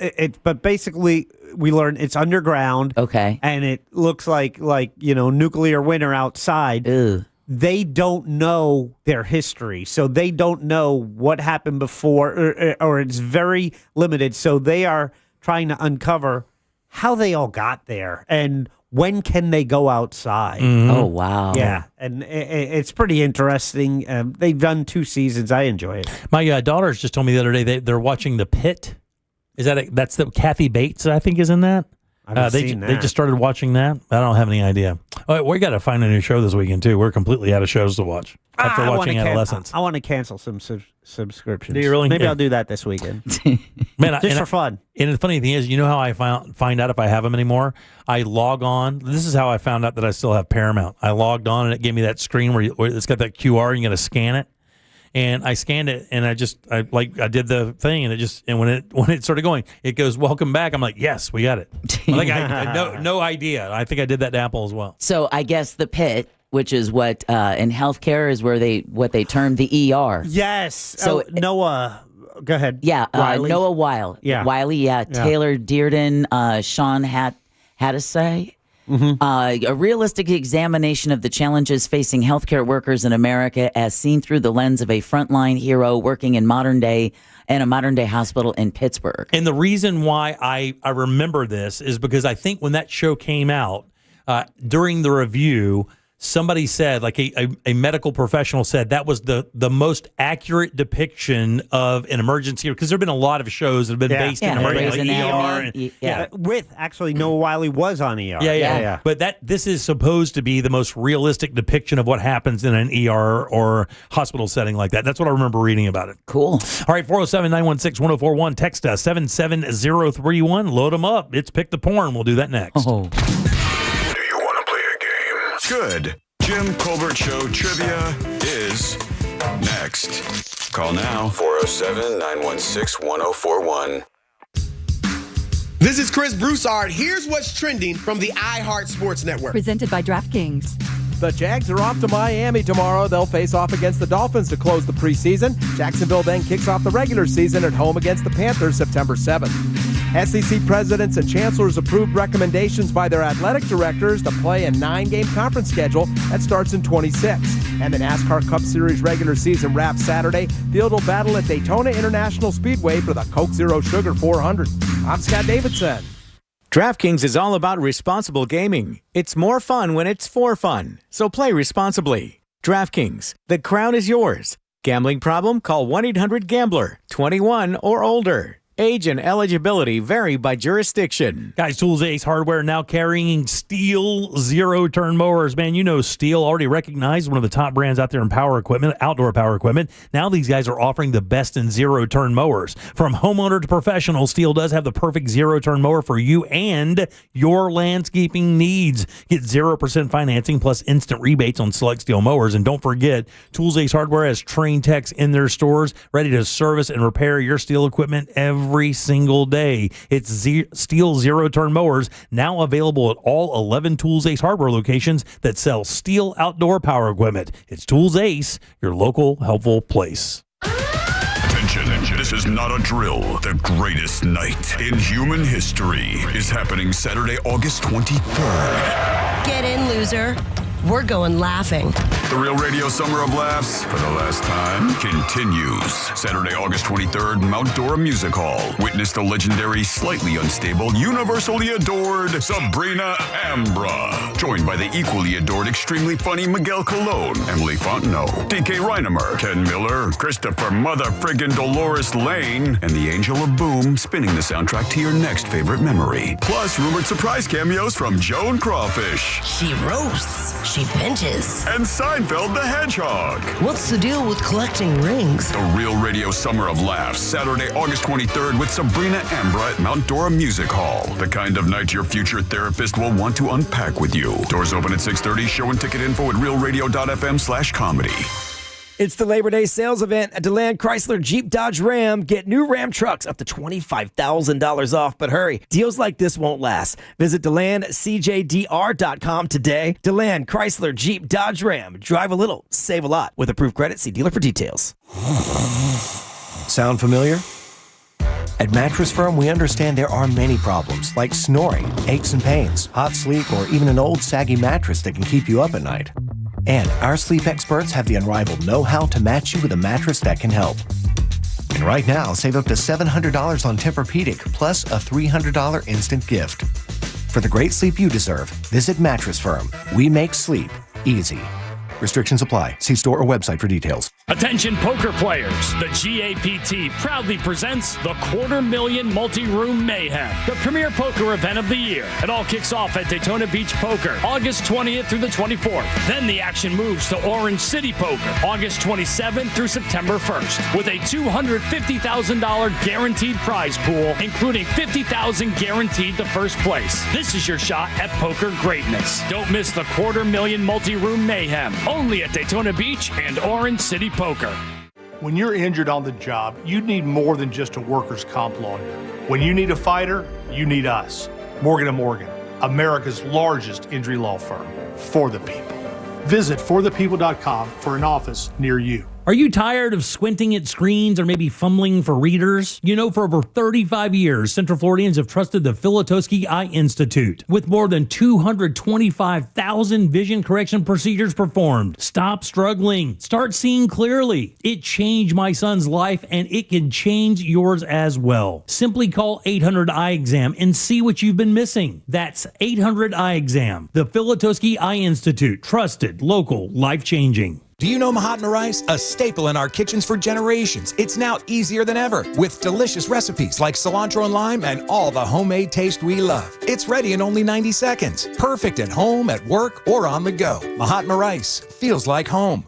But basically, we learn it's underground. Okay, and it looks like nuclear winter outside. Ew. They don't know their history, so they don't know what happened before, or it's very limited. So they are trying to uncover how they all got there and when can they go outside. Mm-hmm. Oh, wow. Yeah, and it's pretty interesting. They've done 2 seasons. I enjoy it. My daughters just told me the other day they're watching The Pit. That's the Kathy Bates, I think, is in that? They just started watching that. I don't have any idea. Oh, we got to find a new show this weekend, too. We're completely out of shows to watch after watching Adolescence. I want to cancel some subscriptions. Do you really? Maybe I'll do that this weekend. Man, just for fun. And the funny thing is, you know how I find out if I have them anymore? I log on. This is how I found out that I still have Paramount. I logged on, and it gave me that screen where it's got that QR, and you got to scan it. And I scanned it, and I did the thing, and when it started going, it goes, "Welcome back." I'm like, "Yes, we got it." I no idea. I think I did that to Apple as well. So I guess The Pit, which is what in healthcare is where they term the ER. Yes. So Noah, go ahead. Yeah, Wiley? Noah Wiley. Yeah. Wiley. Yeah. Taylor Dearden, Sean Hattasay. Mm-hmm. A realistic examination of the challenges facing healthcare workers in America as seen through the lens of a frontline hero working in a modern day hospital in Pittsburgh. And the reason why I remember this is because I think when that show came out, during the review, somebody said, like a medical professional said, that was the most accurate depiction of an emergency, because there have been a lot of shows that have been based in emergency, ER. With actually Noah Wiley was on ER. Yeah. But this is supposed to be the most realistic depiction of what happens in an ER or hospital setting like that. That's what I remember reading about it. Cool. All right, 407-916-1041. Text us 77031. Load them up. It's Pick the Porn. We'll do that next. Oh. Good. Jim Colbert Show Trivia is next. Call now. 407-916-1041. This is Chris Broussard. Here's what's trending from the iHeart Sports Network. Presented by DraftKings. The Jags are off to Miami tomorrow. They'll face off against the Dolphins to close the preseason. Jacksonville then kicks off the regular season at home against the Panthers September 7th. SEC presidents and chancellors approved recommendations by their athletic directors to play a 9-game conference schedule that starts in 26. And the NASCAR Cup Series regular season wraps Saturday. Field will battle at Daytona International Speedway for the Coke Zero Sugar 400. I'm Scott Davidson. DraftKings is all about responsible gaming. It's more fun when it's for fun. So play responsibly. DraftKings, the crown is yours. Gambling problem? Call 1-800-GAMBLER. 21 or older. Age and eligibility vary by jurisdiction. Guys, Tools Ace Hardware now carrying Steel zero-turn mowers. Man, you know Steel, already recognized one of the top brands out there in power equipment, outdoor power equipment. Now these guys are offering the best in zero-turn mowers. From homeowner to professional, Steel does have the perfect zero-turn mower for you and your landscaping needs. Get 0% financing plus instant rebates on select Steel mowers. And don't forget, Tools Ace Hardware has trained techs in their stores ready to service and repair your Steel equipment every single day. It's Steel zero-turn mowers, now available at all 11 Tools Ace Hardware locations that sell Steel outdoor power equipment. It's Tools Ace, your local helpful place. Attention, this is not a drill. The greatest night in human history is happening Saturday, August 23rd. Get in, loser. We're going laughing. The Real Radio Summer of Laughs, for the last time, continues. Saturday, August 23rd, Mount Dora Music Hall. Witness the legendary, slightly unstable, universally adored Sabrina Ambra. Joined by the equally adored, extremely funny Miguel Colon, Emily Fontenot, DK Reinemer, Ken Miller, Christopher Mother Friggin' Dolores Lane, and the Angel of Boom spinning the soundtrack to your next favorite memory. Plus, rumored surprise cameos from Joan Crawfish. She roasts. She pinches. And Seinfeld the Hedgehog. What's the deal with collecting rings? The Real Radio Summer of Laughs, Saturday, August 23rd with Sabrina Ambra at Mount Dora Music Hall. The kind of night your future therapist will want to unpack with you. Doors open at 6:30. Show and ticket info at realradio.fm/comedy. It's the Labor Day sales event at DeLand Chrysler Jeep Dodge Ram. Get new Ram trucks up to $25,000 off, but hurry, deals like this won't last. Visit DeLandCJDR.com today. DeLand Chrysler Jeep Dodge Ram. Drive a little, save a lot. With approved credit, see dealer for details. Sound familiar? At Mattress Firm, we understand there are many problems, like snoring, aches and pains, hot sleep, or even an old saggy mattress that can keep you up at night. And our sleep experts have the unrivaled know-how to match you with a mattress that can help. And right now, save up to $700 on Tempur-Pedic, plus a $300 instant gift. For the great sleep you deserve, visit Mattress Firm. We make sleep easy. Restrictions apply. See store or website for details. Attention poker players. The GAPT proudly presents the $250,000 Multi-Room Mayhem, the premier poker event of the year. It all kicks off at Daytona Beach Poker, August 20th through the 24th. Then the action moves to Orange City Poker, August 27th through September 1st, with a $250,000 guaranteed prize pool, including $50,000 guaranteed to first place. This is your shot at poker greatness. Don't miss the $250,000 Multi-Room Mayhem, only at Daytona Beach and Orange City Poker. When you're injured on the job, you need more than just a workers' comp lawyer. When you need a fighter, you need us. Morgan & Morgan, America's largest injury law firm. For the people. Visit forthepeople.com for an office near you. Are you tired of squinting at screens or maybe fumbling for readers? You know, for over 35 years, Central Floridians have trusted the Filatowski Eye Institute. With more than 225,000 vision correction procedures performed. Stop struggling. Start seeing clearly. It changed my son's life, and it can change yours as well. Simply call 800 Eye Exam and see what you've been missing. That's 800 Eye Exam. The Filatowski Eye Institute. Trusted, local, life-changing. Do you know Mahatma rice? A staple in our kitchens for generations. It's now easier than ever with delicious recipes like cilantro and lime and all the homemade taste we love. It's ready in only 90 seconds. Perfect at home, at work, or on the go. Mahatma rice feels like home.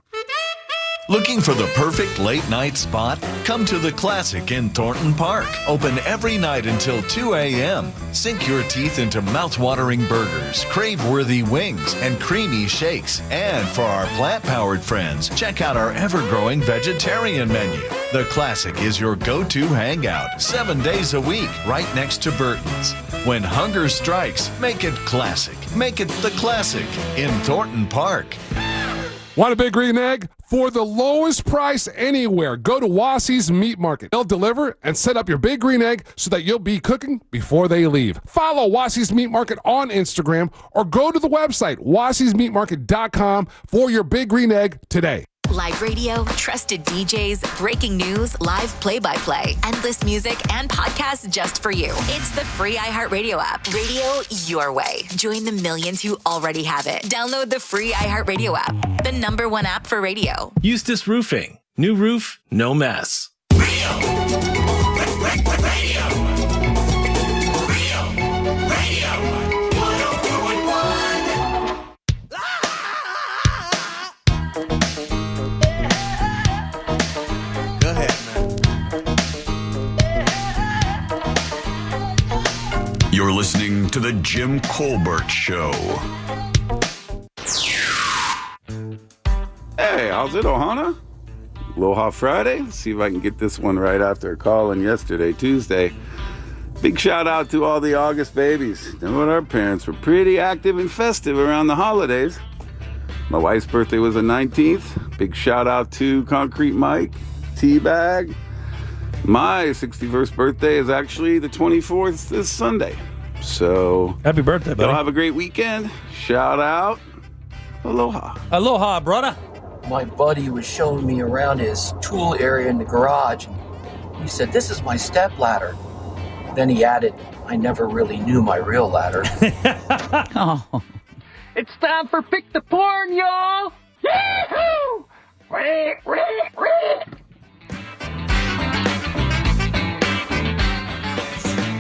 Looking for the perfect late night spot? Come to the Classic in Thornton Park. Open every night until 2 a.m. Sink your teeth into mouth-watering burgers, crave-worthy wings, and creamy shakes. And for our plant-powered friends, check out our ever-growing vegetarian menu. The Classic is your go-to hangout 7 days a week, right next to Burton's. When hunger strikes, make it classic. Make it the Classic in Thornton Park. Want a big green egg? For the lowest price anywhere, go to Wassy's Meat Market. They'll deliver and set up your big green egg so that you'll be cooking before they leave. Follow Wassy's Meat Market on Instagram or go to the website, wassysmeatmarket.com for your big green egg today. Live radio, trusted DJs, breaking news, live play-by-play, endless music, and podcasts just for you. It's the free iHeartRadio app. Radio your way. Join the millions who already have it. Download the free iHeartRadio app, the #1 app for radio. Eustace Roofing. New roof, no mess. You're listening to The Jim Colbert Show. Hey, how's it, Ohana? Aloha Friday. Let's see if I can get this one right after a call in yesterday, Tuesday. Big shout out to all the August babies. You know what? Our parents were pretty active and festive around the holidays. My wife's birthday was the 19th. Big shout out to Concrete Mike, Teabag. My 61st birthday is actually the 24th this Sunday. So happy birthday, buddy. Y'all have a great weekend. Shout out. Aloha. Aloha, brother. My buddy was showing me around his tool area in the garage. He said, "This is my step ladder." Then he added, "I never really knew my real ladder." Oh. It's time for Pick the Porn, y'all! Yahoo!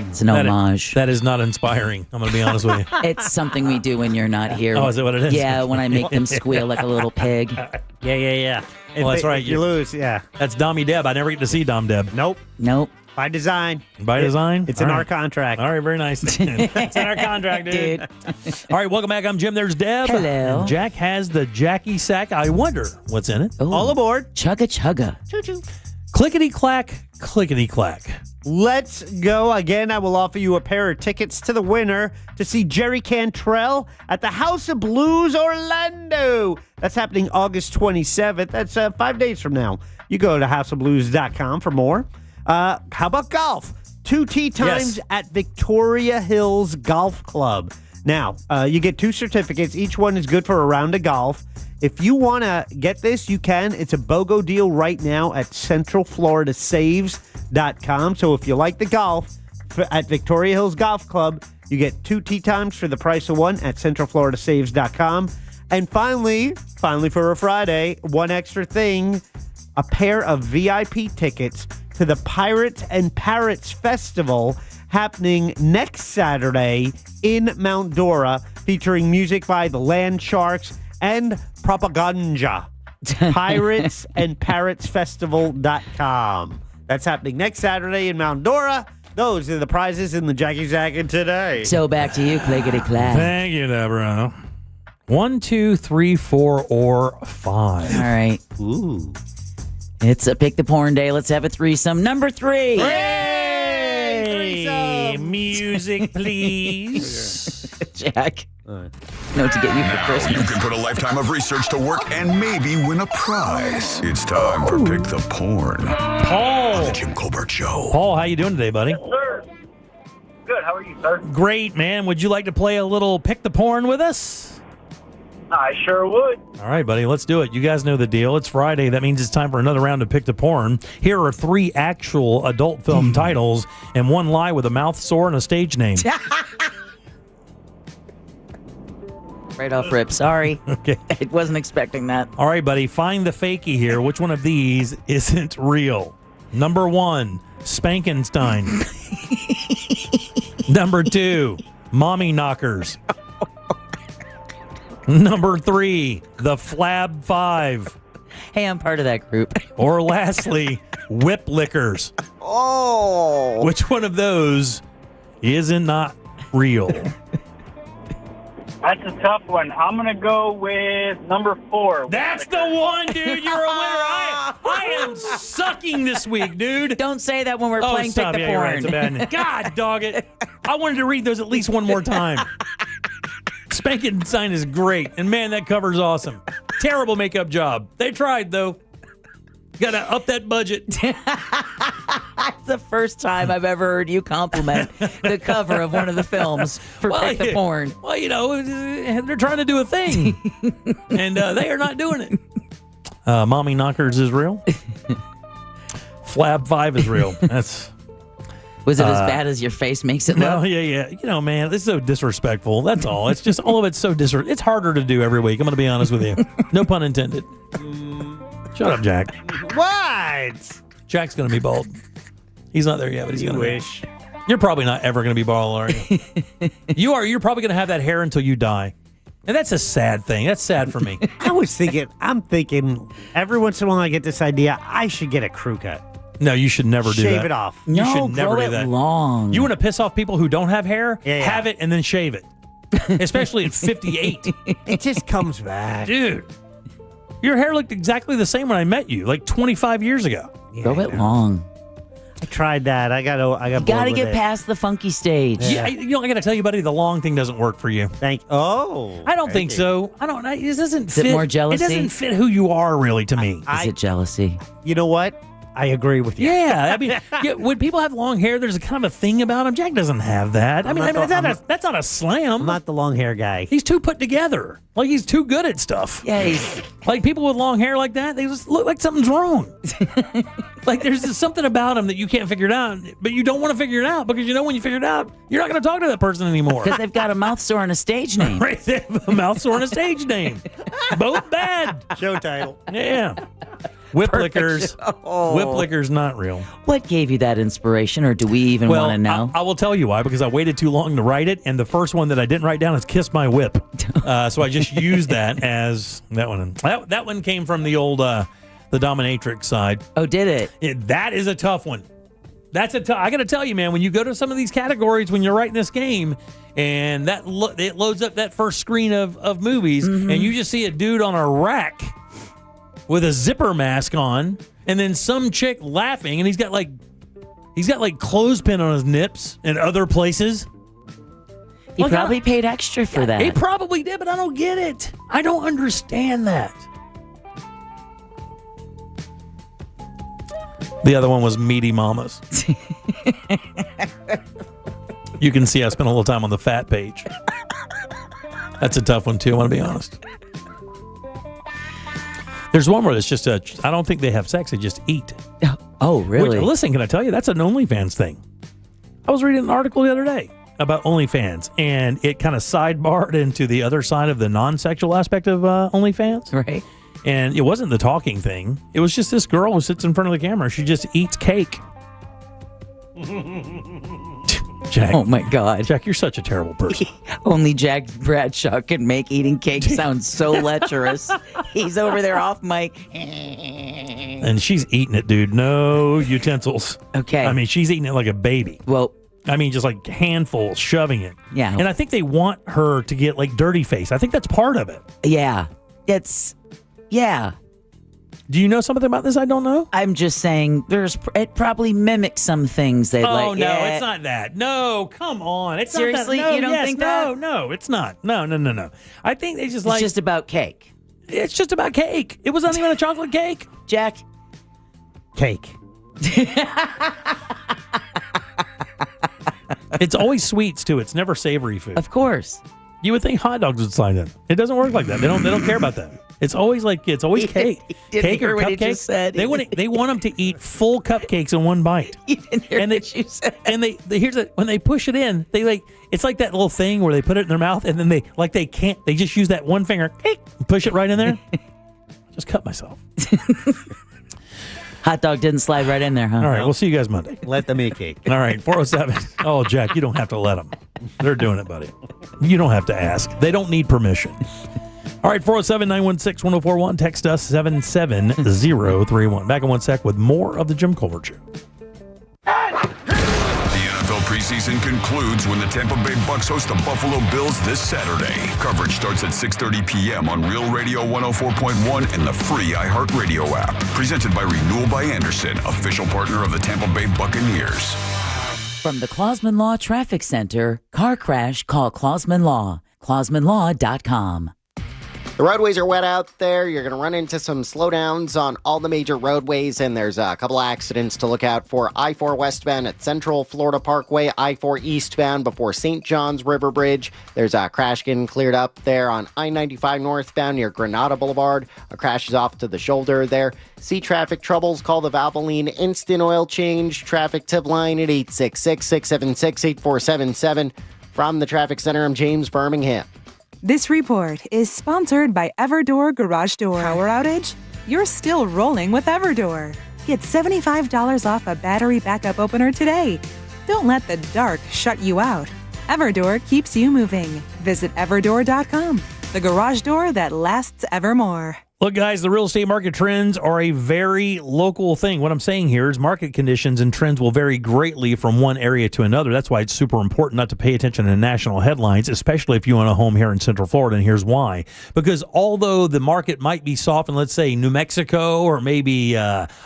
It's an homage. That is not inspiring. I'm going to be honest with you. It's something we do when you're not here. Oh, is that what it is? Yeah, when I make them squeal like a little pig. Yeah. Well, that's right. You lose, yeah. That's Dommy Deb. I never get to see Dom Deb. Nope. By design. By design? It's in All our right. contract. All right, very nice. It's in our contract, dude. All right, welcome back. I'm Jim. There's Deb. Hello. And Jack has the Jackie sack. I wonder what's in it. Ooh. All aboard. Chugga chugga. Choo-choo. Clickety-clack, clickety-clack. Let's go. Again, I will offer you a pair of tickets to the winner to see Jerry Cantrell at the House of Blues Orlando. That's happening August 27th. That's 5 days from now. You go to houseofblues.com for more. How about golf? 2 tee times at Victoria Hills Golf Club. Now, you get 2 certificates. Each one is good for a round of golf. If you want to get this, you can. It's a BOGO deal right now at CentralFloridaSaves.com. So if you like the golf at Victoria Hills Golf Club, you get 2 tee times for the price of 1 at CentralFloridaSaves.com. And finally for a Friday, one extra thing, a pair of VIP tickets to the Pirates and Parrots Festival happening next Saturday in Mount Dora, featuring music by the Land Sharks and Propaganda. Pirates and Parrots Festival.com. That's happening next Saturday in Mount Dora. Those are the prizes in the Jackie Zaggin today. So back to you, clickety clack. Thank you, Deborah. 1, 2, 3, 4, or 5. All right. Ooh. It's a Pick the Porn day. Let's have a threesome. Number 3. Hey, music, please. Jack. Know what to get you for Christmas. You can put a lifetime of research to work and maybe win a prize. It's time for Pick the Porn. Paul. On the Jim Colbert Show. Paul, how you doing today, buddy? Sir. Good. How are you, sir? Great, man. Would you like to play a little Pick the Porn with us? I sure would. All right, buddy, let's do it. You guys know the deal. It's Friday. That means it's time for another round of Pick the Porn. Here are 3 actual adult film titles and 1 lie with a mouth sore and a stage name. Right off rip. Sorry. Okay. I wasn't expecting that. All right, buddy, find the fakie here. Which one of these isn't real? Number 1, Spankenstein. Number 2, Mommy Knockers. Number 3, the Flab 5. Hey, I'm part of that group. Or lastly, Whip Lickers. Oh. Which one of those isn't not real? That's a tough one. I'm going to go with number 4. That's the one, dude. You're a winner. I am sucking this week, dude. Don't say that when we're playing stop. Pick the Yeah, you're Porn. right. It's a bad God, dog it. I wanted to read those at least one more time. Spankenstein is great. And, man, that cover's awesome. Terrible makeup job. They tried, though. Got to up that budget. That's the first time I've ever heard you compliment the cover of one of the films for Pick the Porn. Well, you know, they're trying to do a thing, and they are not doing it. Mommy Knockers is real. Flab 5 is real. Was it as bad as your face makes it look? No, yeah. You know, man, this is so disrespectful. That's all. It's just all of it's so disrespectful. It's harder to do every week. I'm going to be honest with you. No pun intended. Shut up, Jack. What? Jack's going to be bald. He's not there yet, but he's going to wish. You're probably not ever going to be bald, are you? You are. You're probably going to have that hair until you die. And that's a sad thing. That's sad for me. I'm thinking, every once in a while I get this idea, I should get a crew cut. No, you should never do that. Shave it off. You should never do that. Long. You want to piss off people who don't have hair? Yeah. Have it and then shave it. Especially at 58. It just comes back. Dude, your hair looked exactly the same when I met you, like 25 years ago. Yeah, Grow it long. I tried that. I got You got to get past the funky stage. Yeah, I got to tell you, buddy, the long thing doesn't work for you. I don't think so. I don't know. It doesn't Is fit. it more jealousy? It doesn't fit who you are, really, to me. Is it jealousy? You know what? I agree with you. Yeah, I mean, when people have long hair, there's a kind of a thing about them. Jack doesn't have that. That's not a slam. I'm not the long hair guy. He's too put together. Like, he's too good at stuff. Yeah, he's... Like, people with long hair like that, they just look like something's wrong. Like, there's just something about them that you can't figure it out, but you don't want to figure it out because you know when you figure it out, you're not going to talk to that person anymore. Because they've got a mouth sore and a stage name. Right, they have a mouth sore and a stage name. Both bad. Show title. Yeah. Whip lickers. Oh. Whip lickers not real. What gave you that inspiration, or do we even want to know? I will tell you why, because I waited too long to write it, and the first one that I didn't write down is Kiss My Whip. So I just used that as that one. That one came from the old the dominatrix side. Oh, did it? That is a tough one. That's I got to tell you, man, when you go to some of these categories when you're writing this game, and it loads up that first screen of movies, and you just see a dude on a rack with a zipper mask on, and then some chick laughing, and he's got like clothespin on his nips and other places. He probably paid extra for that. He probably did, but I don't get it. I don't understand that. The other one was Meaty Mamas. You can see I spent a little time on the fat page. That's a tough one, too, I want to be honest. There's one where it's just I don't think they have sex, they just eat. Oh, really? Listen, can I tell you, that's an OnlyFans thing. I was reading an article the other day about OnlyFans, and it kind of sidebarred into the other side of the non-sexual aspect of OnlyFans. Right. And it wasn't the talking thing. It was just this girl who sits in front of the camera. She just eats cake. Jack. Oh, my God. Jack, you're such a terrible person. Only Jack Bradshaw can make eating cake sound so lecherous. He's over there off mic. And she's eating it, dude. No utensils. Okay. I mean, she's eating it like a baby. Well, I mean, just like handful, shoving it. Yeah. And I think they want her to get like dirty face. I think that's part of it. Yeah. Yeah. Do you know something about this I don't know? I'm just saying it probably mimics some things that It's not that. No, come on. It's seriously, not that. No, you don't think that? No, it's not. No. I think they just it's just about cake. It's just about cake. It wasn't even a chocolate cake. Jack. Cake. It's always sweets too. It's never savory food. Of course. You would think hot dogs would slide in. It doesn't work like that. They don't care about that. It's always cake. Cake or cupcakes. They want them to eat full cupcakes in one bite. You didn't hear what you said. And when they push it in, it's like that little thing where they put it in their mouth and then they just use that one finger, and push it right in there. Just cut myself. Hot dog didn't slide right in there, huh? All right, we'll see you guys Monday. Let them eat cake. All right, 407. Oh, Jack, you don't have to let them. They're doing it, buddy. You don't have to ask. They don't need permission. All right, 407-916-1041. Text us 77031. Back in 1 sec with more of the Jim Colbert Show. The NFL preseason concludes when the Tampa Bay Bucks host the Buffalo Bills this Saturday. Coverage starts at 6:30 p.m. on Real Radio 104.1 and the free iHeartRadio app. Presented by Renewal by Anderson, official partner of the Tampa Bay Buccaneers. From the Clausman Law Traffic Center, car crash, call Clausman Law. ClausmanLaw.com. The roadways are wet out there. You're going to run into some slowdowns on all the major roadways, and there's a couple accidents to look out for. I-4 westbound at Central Florida Parkway, I-4 eastbound before St. John's River Bridge. There's a crash getting cleared up there on I-95 northbound near Granada Boulevard. A crash is off to the shoulder there. See traffic troubles? Call the Valvoline Instant Oil Change traffic tip line at 866-676-8477. From the Traffic Center, I'm James Birmingham. This report is sponsored by Everdoor Garage Door. Power outage? You're still rolling with Everdoor. Get $75 off a battery backup opener today. Don't let the dark shut you out. Everdoor keeps you moving. Visit everdoor.com, the garage door that lasts evermore. Look, guys, the real estate market trends are a very local thing. What I'm saying here is market conditions and trends will vary greatly from one area to another. That's why it's super important not to pay attention to national headlines, especially if you own a home here in Central Florida, and here's why. Because although the market might be soft in, let's say, New Mexico or maybe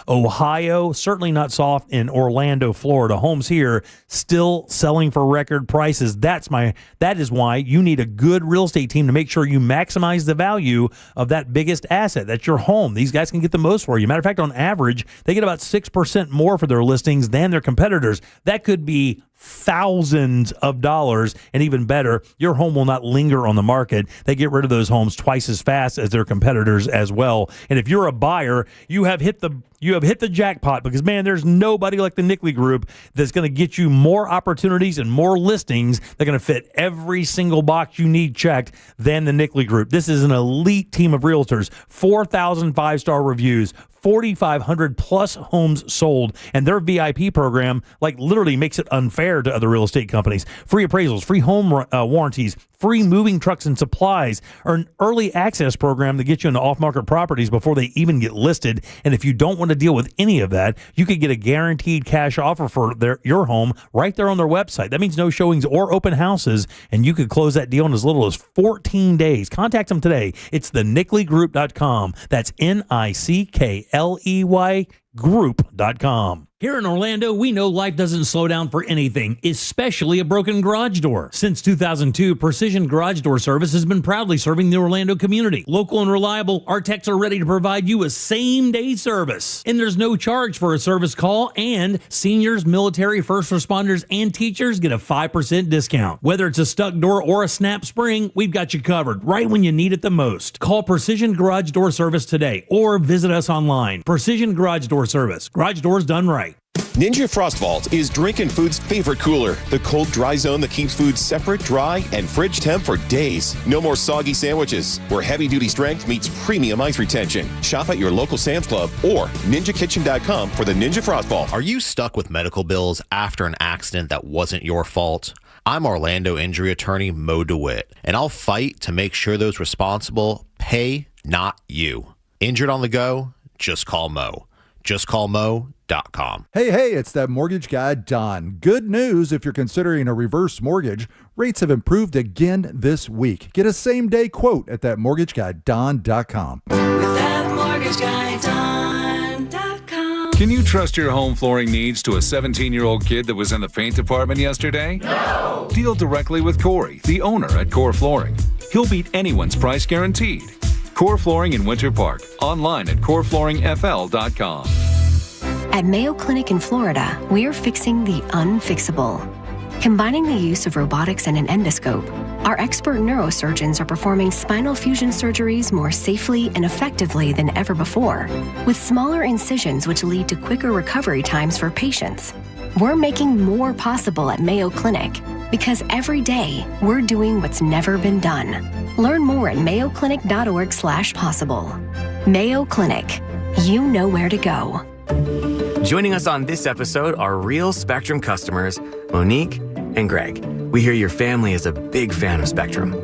Ohio, certainly not soft in Orlando, Florida. Homes here still selling for record prices. That is why you need a good real estate team to make sure you maximize the value of that biggest asset. That's your home. These guys can get the most for you. Matter of fact, on average, they get about 6% more for their listings than their competitors. That could be thousands of dollars, and even better, your home will not linger on the market. They get rid of those homes twice as fast as their competitors as well. And if you're a buyer, you have hit the jackpot, because man, there's nobody like the Nickley Group that's going to get you more opportunities and more listings. They're going to fit every single box you need checked than the Nickley Group. This is an elite team of realtors, 4,000 5-star reviews, 4,500 plus homes sold, and their VIP program literally makes it unfair to other real estate companies. Free appraisals, free home warranties, free moving trucks and supplies, or an early access program that gets you into off-market properties before they even get listed. And if you don't want to deal with any of that, you could get a guaranteed cash offer for your home right there on their website. That means no showings or open houses, and you could close that deal in as little as 14 days. Contact them today. It's thenickley.com. That's NICKLEY group.com. Here in Orlando, we know life doesn't slow down for anything, especially a broken garage door. Since 2002, Precision Garage Door Service has been proudly serving the Orlando community. Local and reliable, our techs are ready to provide you a same-day service. And there's no charge for a service call, and seniors, military, first responders, and teachers get a 5% discount. Whether it's a stuck door or a snap spring, we've got you covered right when you need it the most. Call Precision Garage Door Service today or visit us online. Precision Garage Door Service. Garage doors done right. Ninja Frost Vault is drinking food's favorite cooler. The cold, dry zone that keeps food separate, dry, and fridge temp for days. No more soggy sandwiches, where heavy-duty strength meets premium ice retention. Shop at your local Sam's Club or ninjakitchen.com for the Ninja Frost Vault. Are you stuck with medical bills after an accident that wasn't your fault? I'm Orlando injury attorney Mo DeWitt, and I'll fight to make sure those responsible pay, not you. Injured on the go? Just call Mo. JustCallMo.com. Hey, it's that mortgage guy, Don. Good news if you're considering a reverse mortgage. Rates have improved again this week. Get a same-day quote at thatmortgageguydon.com. With thatmortgageguydon.com. Can you trust your home flooring needs to a 17-year-old kid that was in the paint department yesterday? No! Deal directly with Corey, the owner at Core Flooring. He'll beat anyone's price guaranteed. Core Flooring in Winter Park. Online at coreflooringfl.com. At Mayo Clinic in Florida, we are fixing the unfixable. Combining the use of robotics and an endoscope, our expert neurosurgeons are performing spinal fusion surgeries more safely and effectively than ever before, with smaller incisions which lead to quicker recovery times for patients. We're making more possible at Mayo Clinic because every day we're doing what's never been done. Learn more at mayoclinic.org/possible. Mayo Clinic. You know where to go. Joining us on this episode are real Spectrum customers, Monique and Greg. We hear your family is a big fan of Spectrum.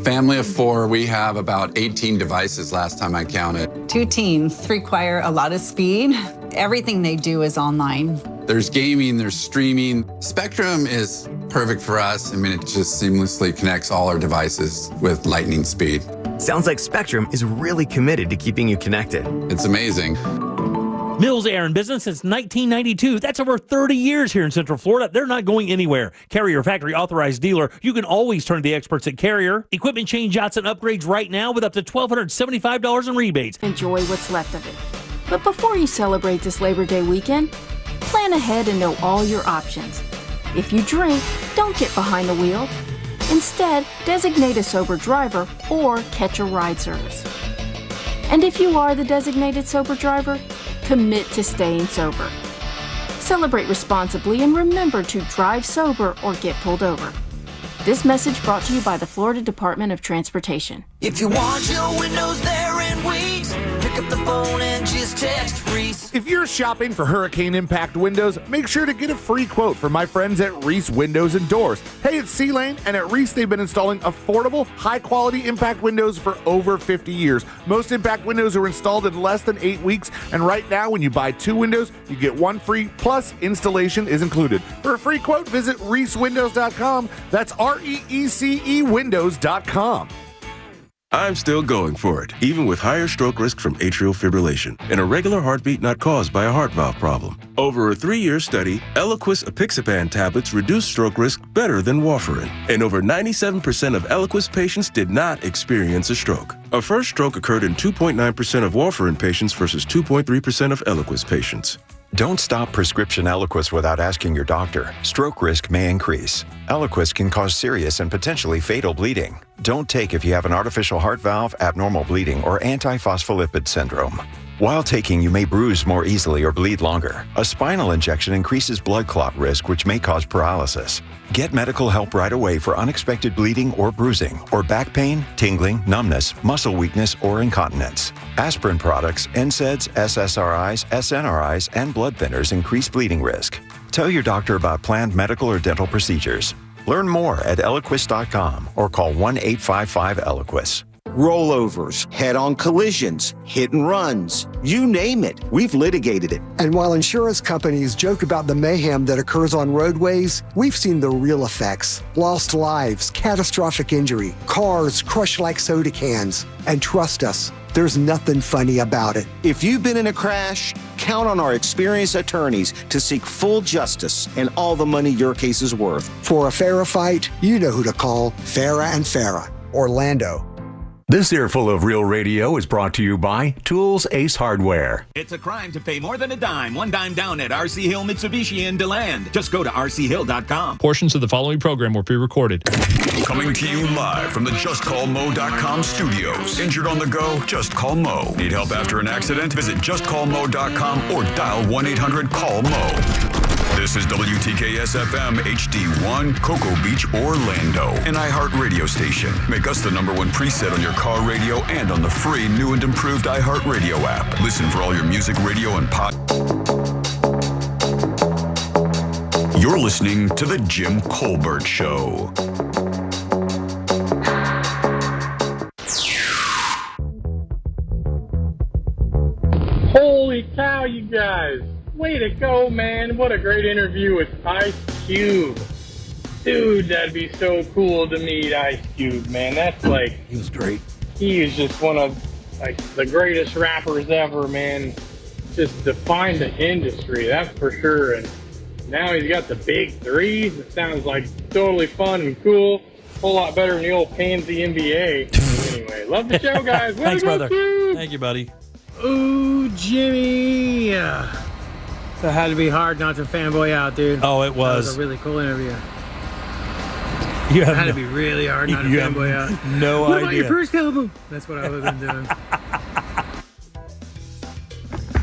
Family of 4, we have about 18 devices last time I counted. 2 teams require a lot of speed. Everything they do is online. There's gaming, there's streaming. Spectrum is perfect for us. I mean, it just seamlessly connects all our devices with lightning speed. Sounds like Spectrum is really committed to keeping you connected. It's amazing. Mills Air in business since 1992. That's over 30 years here in Central Florida. They're not going anywhere. Carrier factory authorized dealer. You can always turn to the experts at Carrier. Equipment change-outs and upgrades right now with up to $1,275 in rebates. Enjoy what's left of it. But before you celebrate this Labor Day weekend, plan ahead and know all your options. If you drink, don't get behind the wheel. Instead, designate a sober driver or catch a ride service. And if you are the designated sober driver, commit to staying sober. Celebrate responsibly and remember to drive sober or get pulled over. This message brought to you by the Florida Department of Transportation. If you want your windows there in weeks, pick up the phone and just text Reese. If you're shopping for hurricane impact windows, make sure to get a free quote from my friends at Reese Windows and Doors. Hey, it's C-Lane, and at Reese they've been installing affordable, high-quality impact windows for over 50 years. Most impact windows are installed in less than 8 weeks, and right now when you buy 2 windows, you get 1 free, plus installation is included. For a free quote, visit reesewindows.com. That's REECE windows.com. I'm still going for it, even with higher stroke risk from atrial fibrillation, an irregular heartbeat not caused by a heart valve problem. Over a 3-year study, Eliquis apixaban tablets reduced stroke risk better than warfarin, and over 97% of Eliquis patients did not experience a stroke. A first stroke occurred in 2.9% of warfarin patients versus 2.3% of Eliquis patients. Don't stop prescription Eliquis without asking your doctor. Stroke risk may increase. Eliquis can cause serious and potentially fatal bleeding. Don't take if you have an artificial heart valve, abnormal bleeding, or antiphospholipid syndrome. While taking, you may bruise more easily or bleed longer. A spinal injection increases blood clot risk, which may cause paralysis. Get medical help right away for unexpected bleeding or bruising, or back pain, tingling, numbness, muscle weakness, or incontinence. Aspirin products, NSAIDs, SSRIs, SNRIs, and blood thinners increase bleeding risk. Tell your doctor about planned medical or dental procedures. Learn more at Eliquis.com or call 1-855-ELIQUIS. Rollovers, head-on collisions, hit and runs, you name it, we've litigated it. And while insurance companies joke about the mayhem that occurs on roadways, we've seen the real effects. Lost lives, catastrophic injury, cars crushed like soda cans. And trust us, there's nothing funny about it. If you've been in a crash, count on our experienced attorneys to seek full justice and all the money your case is worth. For a fairer fight, you know who to call. Farah and Farah, Orlando. This earful of Real Radio is brought to you by Tools Ace Hardware. It's a crime to pay more than a dime. One dime down at RC Hill Mitsubishi in DeLand. Just go to rchill.com. Portions of the following program were pre-recorded. Coming to you live from the JustCallMo.com studios. Injured on the go? Just call Mo. Need help after an accident? Visit JustCallMo.com or dial 1-800-CALL-MO. This is WTKS-FM HD1, Cocoa Beach, Orlando, an iHeart radio station. Make us the #1 preset on your car radio and on the free new and improved iHeart Radio app. Listen for all your music, radio, and pod. You're listening to The Jim Colbert Show. Holy cow, you guys. Way to go, man. What a great interview with Ice Cube. Dude, that'd be so cool to meet Ice Cube, man. That's like... He was great. He is just one of, like, the greatest rappers ever, man. Just defined the industry, that's for sure. And now he's got the big threes. It sounds like totally fun and cool. A whole lot better than the old pansy NBA. Anyway, love the show, guys. Thanks, brother. Thank you, buddy. Ooh, Jimmy. That had to be hard not to fanboy out, dude. Oh, it was. That was a really cool interview. You have it had to be really hard not to fanboy out. No what idea. About your first album? That's what I would have been doing.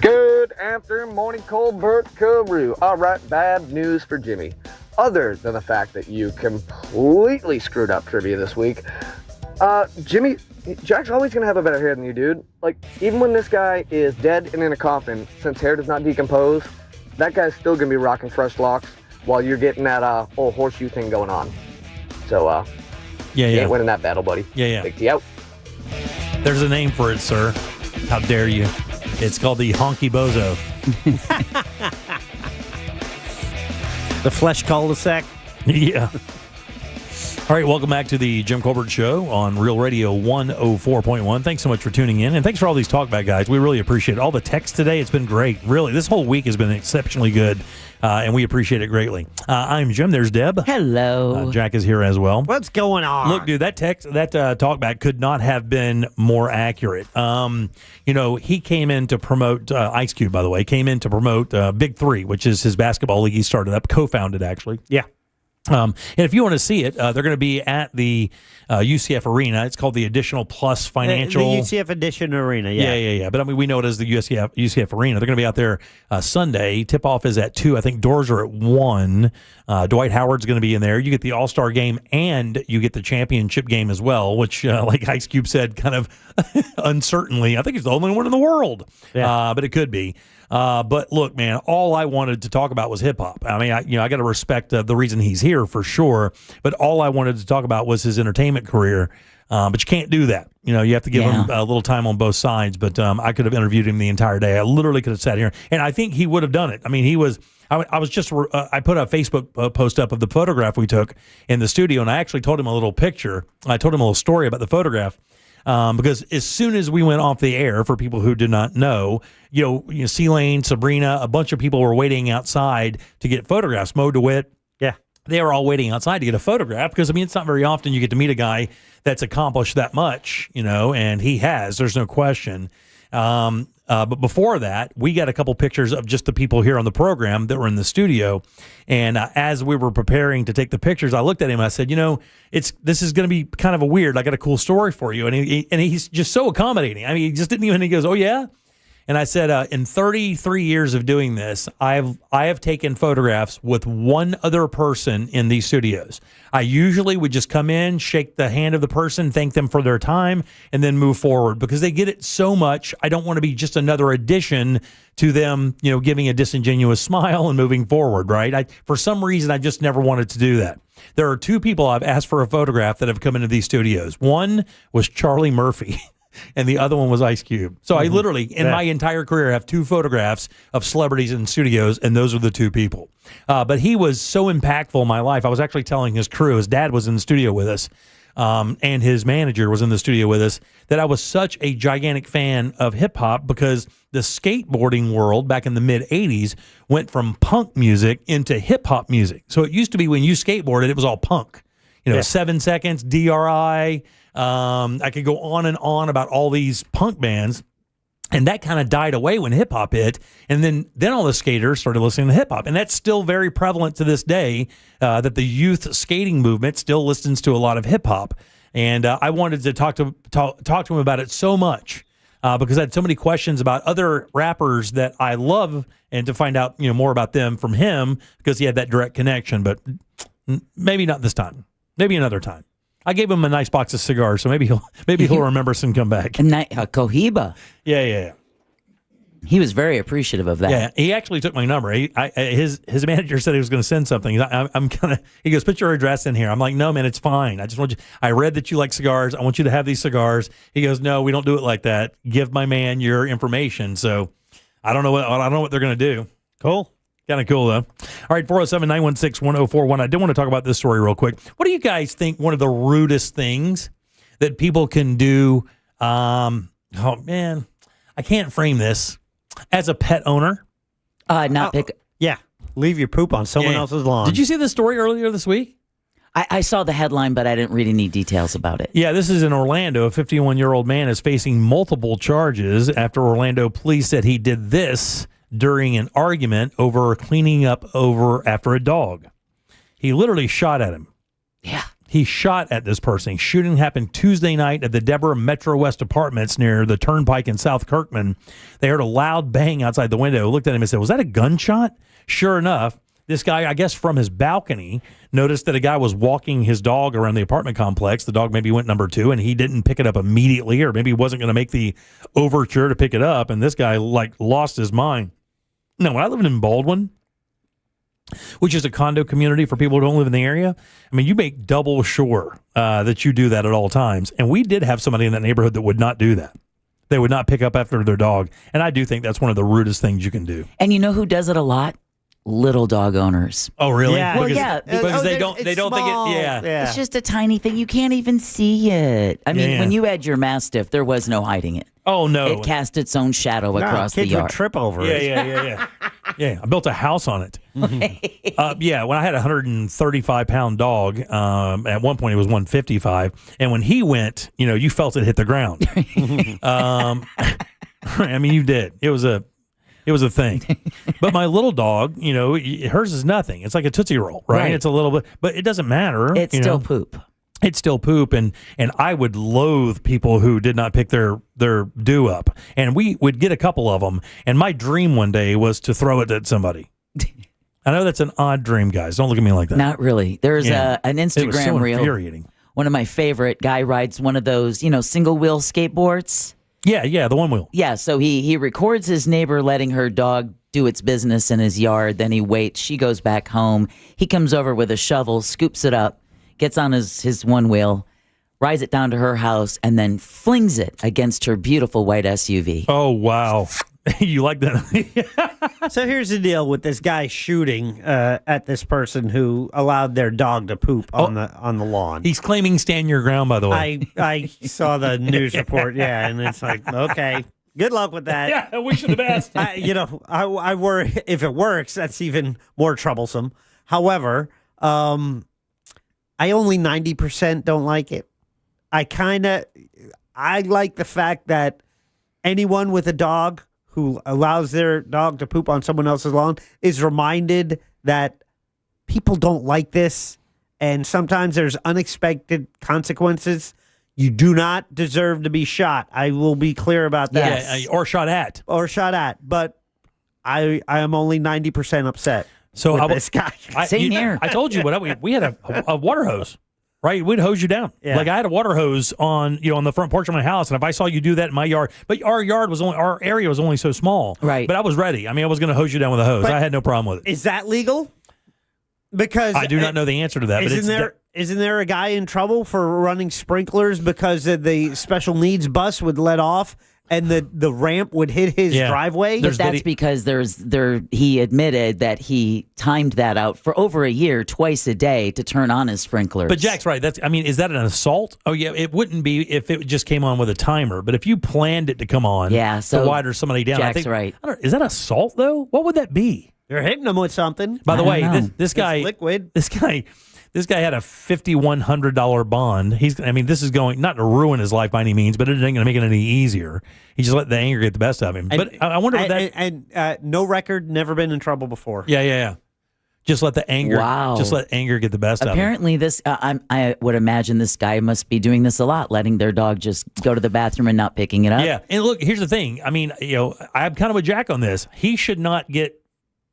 Good afternoon, morning, Colbert Carew. All right, bad news for Jimmy. Other than the fact that you completely screwed up trivia this week, Jimmy, Jack's always going to have a better hair than you, dude. Like, even when this guy is dead and in a coffin, since hair does not decompose, that guy's still going to be rocking fresh locks while you're getting that old horseshoe thing going on. So, you ain't winning that battle, buddy. Yeah. Big T out. There's a name for it, sir. How dare you? It's called the Honky Bozo. The flesh cul-de-sac. Yeah. All right, welcome back to the Jim Colbert Show on Real Radio 104.1. Thanks so much for tuning in, and thanks for all these talkback guys. We really appreciate it. All the text today, it's been great. Really, this whole week has been exceptionally good, and we appreciate it greatly. I'm Jim. There's Deb. Hello. Jack is here as well. What's going on? Look, dude, that talkback could not have been more accurate. He came in to promote Ice Cube, by the way, came in to promote Big Three, which is his basketball league he started up, co-founded actually. Yeah. And if you want to see it, they're going to be at the UCF Arena. It's called the Additional Plus Financial. The UCF Edition Arena, yeah. Yeah. But I mean, we know it as the UCF Arena. They're going to be out there Sunday. Tip-off is at 2. I think doors are at 1. Dwight Howard's going to be in there. You get the All-Star game and you get the championship game as well, which, like Ice Cube said, kind of uncertainly, I think it's the only one in the world. Yeah. But it could be. But look, man, all I wanted to talk about was hip hop. I mean, I got to respect the reason he's here for sure. But all I wanted to talk about was his entertainment career. But you can't do that. You have to give him a little time on both sides. But I could have interviewed him the entire day. I literally could have sat here, and I think he would have done it. I mean, he was. I was just. I put a Facebook post up of the photograph we took in the studio, and I actually told him a little picture. I told him a little story about the photograph. Because as soon as we went off the air, for people who did not know, C-Lane, Sabrina, a bunch of people were waiting outside to get photographs. Mo DeWitt, yeah, they were all waiting outside to get a photograph because, I mean, it's not very often you get to meet a guy that's accomplished that much, and he has. There's no question. But before that, we got a couple pictures of just the people here on the program that were in the studio. And as we were preparing to take the pictures, I looked at him and I said, this is going to be kind of I got a cool story for you. And he's just so accommodating. I mean, he just didn't even, he goes, oh, yeah? And I said, in 33 years of doing this, I have taken photographs with one other person in these studios. I usually would just come in, shake the hand of the person, thank them for their time, and then move forward because they get it so much. I don't want to be just another addition to them, giving a disingenuous smile and moving forward, right? For some reason, I just never wanted to do that. There are 2 people I've asked for a photograph that have come into these studios. One was Charlie Murphy. And the other one was Ice Cube. So I literally, in my entire career, have 2 photographs of celebrities in studios, and those are the 2 people. But he was so impactful in my life. I was actually telling his crew, his dad was in the studio with us, and his manager was in the studio with us, that I was such a gigantic fan of hip-hop because the skateboarding world back in the mid-'80s went from punk music into hip-hop music. So it used to be when you skateboarded, it was all punk. 7 Seconds, DRI. I could go on and on about all these punk bands, and that kind of died away when hip hop hit. And then all the skaters started listening to hip hop, and that's still very prevalent to this day. That the youth skating movement still listens to a lot of hip hop, and I wanted to talk to him about it so much because I had so many questions about other rappers that I love, and to find out more about them from him because he had that direct connection. But maybe not this time. Maybe another time. I gave him a nice box of cigars, so maybe he'll remember us and come back. A Cohiba. Yeah. He was very appreciative of that. Yeah, he actually took my number. His manager said he was going to send something. He goes, put your address in here. I'm like, no, man, it's fine. I just want you. I read that you like cigars. I want you to have these cigars. He goes, no, we don't do it like that. Give my man your information. So I don't know what they're going to do. Cool. Kind of cool, though. All right, 407-916-1041. I did want to talk about this story real quick. What do you guys think one of the rudest things that people can do? Oh, man, I can't frame this. As a pet owner? Yeah, leave your poop on someone else's lawn. Did you see this story earlier this week? I saw the headline, but I didn't read any details about it. Yeah, this is in Orlando. A 51-year-old man is facing multiple charges after Orlando police said he did this during an argument over cleaning up after a dog. He literally shot at him. Yeah. He shot at this person. Shooting happened Tuesday night at the Deborah Metro West Apartments near the Turnpike in South Kirkman. They heard a loud bang outside the window, looked at him and said, was that a gunshot? Sure enough, this guy, I guess from his balcony, noticed that a guy was walking his dog around the apartment complex. The dog maybe went number 2, and he didn't pick it up immediately, or maybe he wasn't going to make the overture to pick it up, and this guy, lost his mind. Now, when I lived in Baldwin, which is a condo community for people who don't live in the area, I mean, you make double sure that you do that at all times. And we did have somebody in that neighborhood that would not do that. They would not pick up after their dog. And I do think that's one of the rudest things you can do. And you know who does it a lot? little dog owners. Oh, really? Yeah. Well, Because- yeah, Because they don't small. think it. Yeah. It's just a tiny thing. You can't even see it. I mean, Yeah. when you had your Mastiff, there was no hiding it. Oh no. It cast its own shadow across the kids yard. would trip over it. Yeah. Yeah, I built a house on it. Yeah, when I had a 135-pound dog, at one point it was 155, and when he went, you felt it hit the ground. I mean, you did. It was a thing. But my little dog, hers is nothing. It's like a Tootsie Roll, right? It's a little bit, but it doesn't matter. It's still poop. It's still poop, and I would loathe people who did not pick their due up. And we would get a couple of them, and my dream one day was to throw it at somebody. I know that's an odd dream, guys. Don't look at me like that. Not really. There's an Instagram it was so reel. infuriating. One of my favorite guy rides one of those, single wheel skateboards. Yeah, the one wheel. Yeah, so he records his neighbor letting her dog do its business in his yard. Then he waits. She goes back home. He comes over with a shovel, scoops it up, gets on his one wheel, rides it down to her house, and then flings it against her beautiful white SUV. Oh, wow. You like that? So here's the deal with this guy shooting at this person who allowed their dog to poop on the lawn. He's claiming stand your ground, by the way. I saw the news report, and it's like, okay, good luck with that. Yeah, I wish you the best. I worry if it works, that's even more troublesome. However, I only 90% don't like it. I like the fact that anyone with a dog who allows their dog to poop on someone else's lawn is reminded that people don't like this, and sometimes there's unexpected consequences. You do not deserve to be shot. I will be clear about that. Yes. Yeah, or shot at. But I am only 90% upset. So with this guy. Same here. I told you we had a water hose, right? We'd hose you down. Yeah. Like I had a water hose on the front porch of my house, and if I saw you do that in my yard, but our area was only so small, right? But I was ready. I mean, I was going to hose you down with a hose. But I had no problem with it. Is that legal? Because I do not know the answer to that. Isn't there a guy in trouble for running sprinklers because the special needs bus would let off and the ramp would hit his driveway? But that's because he admitted that he timed that out for over a year, twice a day, to turn on his sprinklers. But Jack's right. Is that an assault? Oh yeah, it wouldn't be if it just came on with a timer. But if you planned it to come on, so to wire somebody down, Jack's I think, right. Is that assault though? What would that be? You're hitting them with something. By the way, this guy, it's liquid. This guy had a $5,100 bond. This is going not to ruin his life by any means, but it ain't going to make it any easier. He just let the anger get the best of him. But I wonder what that. And no record, never been in trouble before. Yeah. Just let the anger. Wow. Just let anger get the best of him. Apparently, this I would imagine this guy must be doing this a lot, letting their dog just go to the bathroom and not picking it up. Yeah, and look, here's the thing. I mean, I'm kind of with Jack on this. He should not get.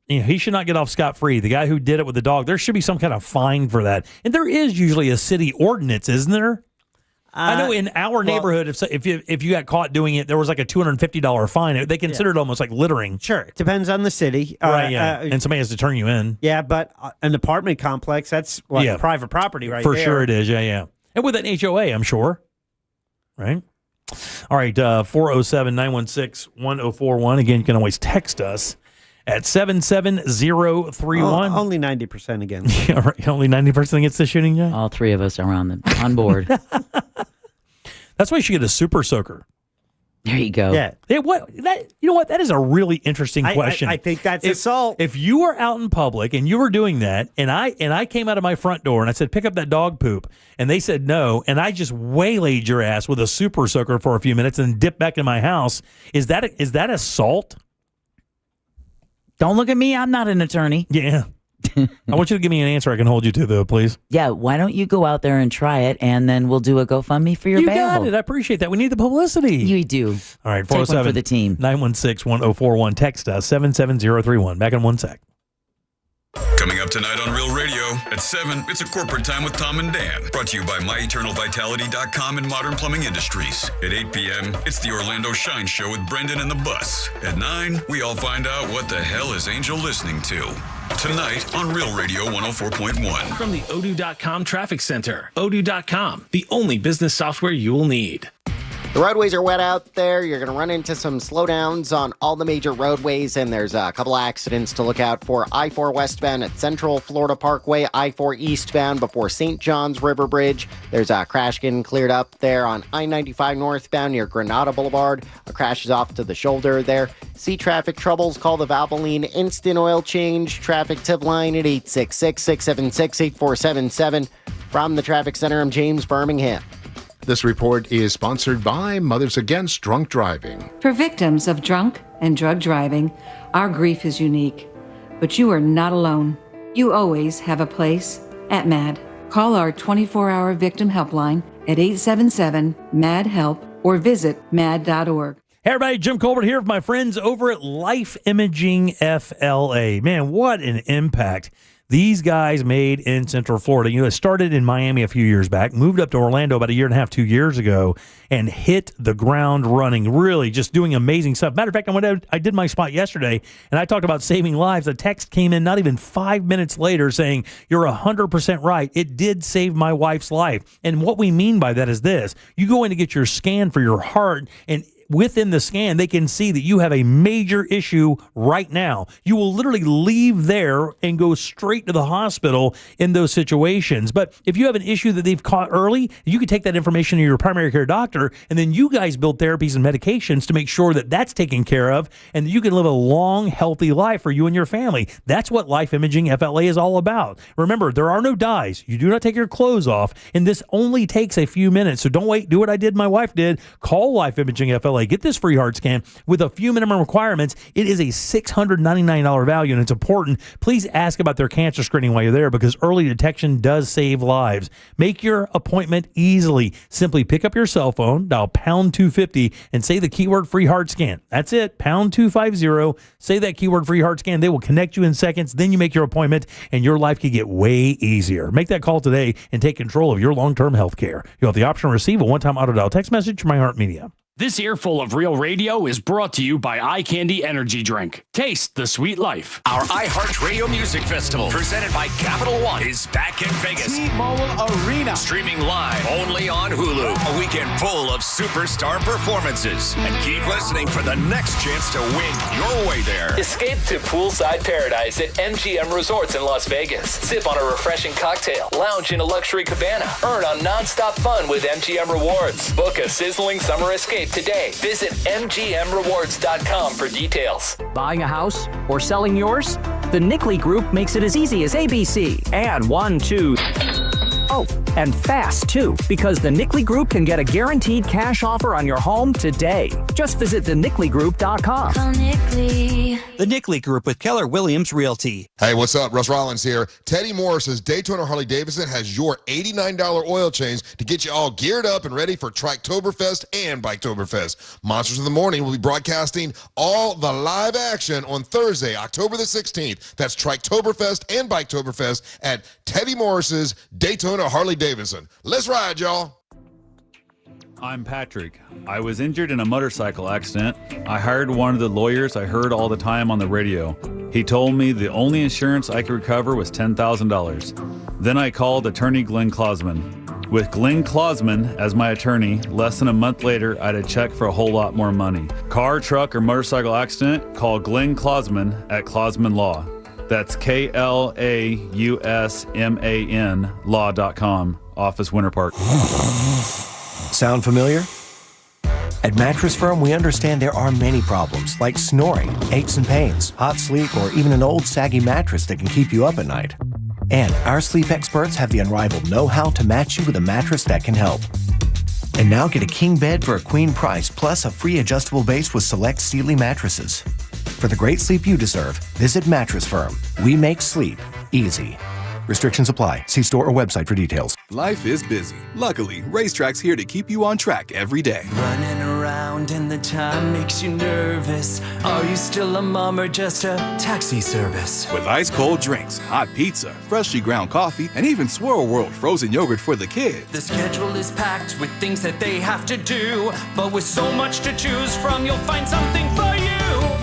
He should not get off scot-free. The guy who did it with the dog, there should be some kind of fine for that. And there is usually a city ordinance, isn't there? I know in our neighborhood, if you got caught doing it, there was like a $250 fine. They consider it almost like littering. Sure, it depends on the city. Right, yeah. And somebody has to turn you in. Yeah, but an apartment complex, that's private property right there. For sure it is, yeah. And with an HOA, I'm sure. Right? All right, 407-916-1041. Again, you can always text us at 77031. Only 90% again. Yeah, right. Only 90% against the shooting, Jack? All three of us are on board. That's why you should get a super soaker. There you go. Yeah. You know what? That is a really interesting question. I think that's assault. If you were out in public and you were doing that, and I came out of my front door and I said, pick up that dog poop, and they said no, and I just waylaid your ass with a super soaker for a few minutes and dipped back in my house, is that assault? Don't look at me. I'm not an attorney. Yeah. I want you to give me an answer I can hold you to, though, please. Yeah, why don't you go out there and try it, and then we'll do a GoFundMe for your bail. You got it. I appreciate that. We need the publicity. You do. All right, Take one for the team. 916-1041. Text us, 77031. Back in 1 sec. Coming up tonight on Real Radio at 7, it's a corporate time with Tom and Dan. Brought to you by MyEternalVitality.com and Modern Plumbing Industries. At 8 p.m., it's the Orlando Shine Show with Brendan and the Bus. At 9, we all find out what the hell is Angel listening to. Tonight on Real Radio 104.1. From the Odoo.com Traffic Center. Odoo.com, the only business software you will need. The roadways are wet out there. You're going to run into some slowdowns on all the major roadways, and there's a couple accidents to look out for. I-4 westbound at Central Florida Parkway, I-4 eastbound before St. John's River Bridge. There's a crash getting cleared up there on I-95 northbound near Granada Boulevard. A crash is off to the shoulder there. See traffic troubles, call the Valvoline Instant Oil Change traffic tip line at 866-676-8477. From the Traffic Center, I'm James Birmingham. This report is sponsored by Mothers Against Drunk Driving. For victims of drunk and drug driving, our grief is unique. But you are not alone. You always have a place at MAD. Call our 24-hour victim helpline at 877-MAD-HELP or visit mad.org. Hey everybody, Jim Colbert here with my friends over at Life Imaging FLA. Man, what an impact these guys made in Central Florida. You know, it started in Miami a few years back, moved up to Orlando about a year and a half, 2 years ago, and hit the ground running, really just doing amazing stuff. Matter of fact, I did my spot yesterday, and I talked about saving lives. A text came in not even 5 minutes later saying, you're 100% right. It did save my wife's life. And what we mean by that is this. You go in to get your scan for your heart, and within the scan, they can see that you have a major issue right now. You will literally leave there and go straight to the hospital in those situations. But if you have an issue that they've caught early, you can take that information to your primary care doctor, and then you guys build therapies and medications to make sure that that's taken care of, and you can live a long, healthy life for you and your family. That's what Life Imaging FLA is all about. Remember, there are no dyes. You do not take your clothes off, and this only takes a few minutes. So don't wait. Do what I did, my wife did. Call Life Imaging FLA. Get this free heart scan with a few minimum requirements. It is a $699 value, and it's important. Please ask about their cancer screening while you're there, because early detection does save lives. Make your appointment easily. Simply pick up your cell phone, dial pound 250, and say the keyword free heart scan. That's it, pound 250. Say that keyword free heart scan. They will connect you in seconds. Then you make your appointment, and your life can get way easier. Make that call today and take control of your long-term health care. You'll have the option to receive a one-time auto-dial text message from iHeartMedia. This earful of Real Radio is brought to you by Eye Candy Energy Drink. Taste the sweet life. Our iHeartRadio Music Festival, presented by Capital One, is back in Vegas. T-Mobile Arena. Streaming live only on Hulu. A weekend full of superstar performances. And keep listening for the next chance to win your way there. Escape to poolside paradise at MGM Resorts in Las Vegas. Sip on a refreshing cocktail. Lounge in a luxury cabana. Earn on nonstop fun with MGM Rewards. Book a sizzling summer escape today. Visit MGMRewards.com for details. Buying a house or selling yours? The Nickley Group makes it as easy as ABC. And 1, 2... Oh, and fast, too, because the Nickley Group can get a guaranteed cash offer on your home today. Just visit thenickley.com. Call Nickley. The Nickley Group with Keller Williams Realty. Hey, what's up? Russ Rollins here. Teddy Morris's Daytona Harley-Davidson has your $89 oil change to get you all geared up and ready for Triketoberfest and Biketoberfest. Monsters of the Morning will be broadcasting all the live action on Thursday, October the 16th. That's Triketoberfest and Biketoberfest at Teddy Morris's Daytona Harley-Davidson. Let's ride, y'all. I'm Patrick. I was injured in a motorcycle accident. I hired one of the lawyers I heard all the time on the radio. He told me the only insurance I could recover was $10,000. Then I called attorney Glenn Klausman. With Glenn Klausman as my attorney, less than a month later, I had a check for a whole lot more money. Car, truck, or motorcycle accident? Call Glenn Klausman at Klausman Law. That's KLAUSMAN law.com. Office Winter Park. Sound familiar? At Mattress Firm, we understand there are many problems like snoring, aches and pains, hot sleep, or even an old saggy mattress that can keep you up at night. And our sleep experts have the unrivaled know-how to match you with a mattress that can help. And now get a king bed for a queen price, plus a free adjustable base with select Sealy mattresses. For the great sleep you deserve, visit Mattress Firm. We make sleep easy. Restrictions apply. See store or website for details. Life is busy. Luckily, Racetrack's here to keep you on track every day. Running around and the time makes you nervous. Are you still a mom or just a taxi service? With ice cold drinks, hot pizza, freshly ground coffee, and even Swirl World frozen yogurt for the kids. The schedule is packed with things that they have to do, but with so much to choose from, you'll find something for you.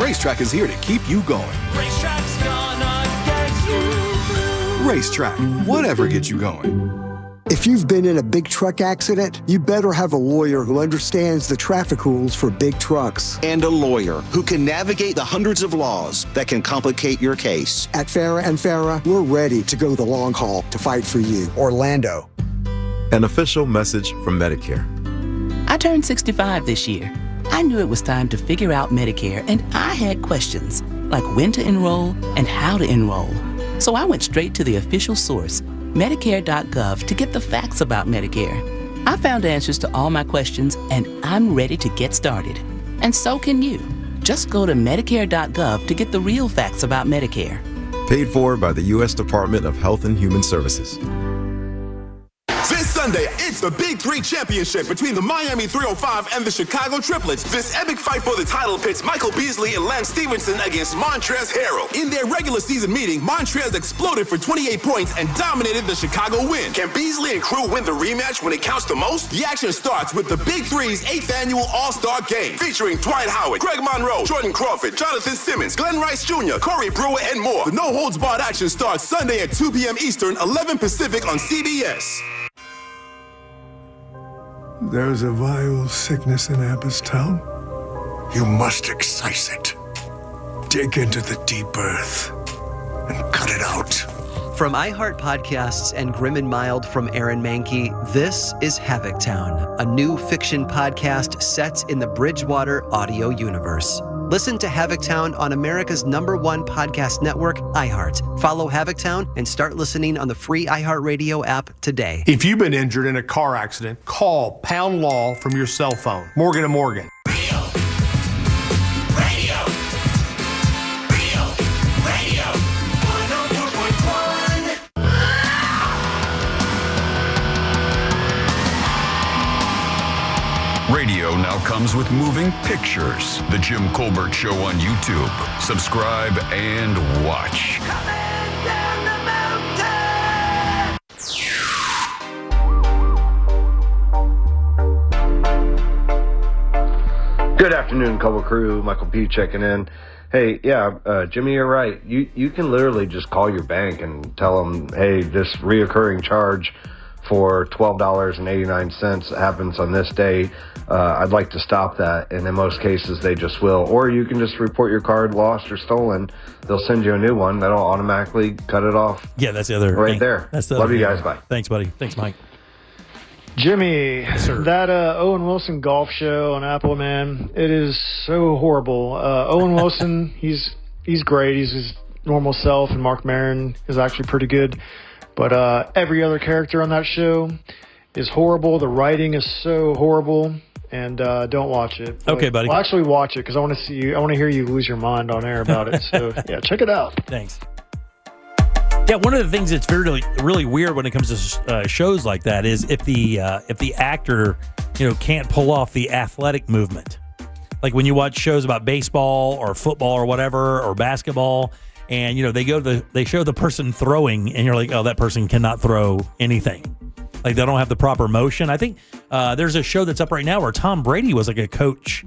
Racetrack is here to keep you going. Racetrack's gonna get you through. Racetrack, whatever gets you going. If you've been in a big truck accident, you better have a lawyer who understands the traffic rules for big trucks. And a lawyer who can navigate the hundreds of laws that can complicate your case. At Farah and Farah, we're ready to go the long haul to fight for you. Orlando. An official message from Medicare. I turned 65 this year. I knew it was time to figure out Medicare, and I had questions, like when to enroll and how to enroll. So I went straight to the official source, Medicare.gov, to get the facts about Medicare. I found answers to all my questions, and I'm ready to get started. And so can you. Just go to Medicare.gov to get the real facts about Medicare. Paid for by the U.S. Department of Health and Human Services. This Sunday, it's the Big Three Championship between the Miami 305 and the Chicago Triplets. This epic fight for the title pits Michael Beasley and Lance Stevenson against Montrezl Harrell. In their regular season meeting, Montrezl exploded for 28 points and dominated the Chicago win. Can Beasley and crew win the rematch when it counts the most? The action starts with the Big Three's 8th annual All-Star Game, featuring Dwight Howard, Greg Monroe, Jordan Crawford, Jonathan Simmons, Glenn Rice Jr., Corey Brewer, and more. The no-holds-barred action starts Sunday at 2 p.m. Eastern, 11 Pacific on CBS. There's a vile sickness in Abbottstown. You must excise it. Dig into the deep earth and cut it out. From iHeart Podcasts and Grim and Mild from Aaron Mahnke, this is Havoc-Town, a new fiction podcast set in the Bridgewater audio universe. Listen to Havoc-Town on America's #1 podcast network, iHeart. Follow Havoc-Town and start listening on the free iHeartRadio app today. If you've been injured in a car accident, call Pound Law from your cell phone. Morgan & Morgan. Radio now comes with moving pictures. The Jim Colbert Show on YouTube. Subscribe and watch. Good afternoon, Colbert Crew. Michael P. checking in. Hey, Jimmy, you're right. You can literally just call your bank and tell them, hey, this reoccurring charge for $12.89 happens on this day. I'd like to stop that, and in most cases they just will. Or you can just report your card lost or stolen. They'll send you a new one that'll automatically cut it off. Yeah, that's the other right thing. there. That's the Love other you thing. guys. Bye. Thanks, buddy. Thanks, Mike. Jimmy, that Owen Wilson golf show on Apple, man, it is so horrible. Owen Wilson, he's great. He's his normal self, and Mark Maron is actually pretty good. But every other character on that show is horrible. The writing is so horrible, and don't watch it. But, okay, buddy. Well, actually watch it because I want to see you. I want to hear you lose your mind on air about it. So yeah, check it out. Thanks. Yeah, one of the things that's really weird when it comes to shows like that is if the actor can't pull off the athletic movement. Like when you watch shows about baseball or football or whatever or basketball. And, they show the person throwing, and you're like, oh, that person cannot throw anything. Like, they don't have the proper motion. I think there's a show that's up right now where Tom Brady was like a coach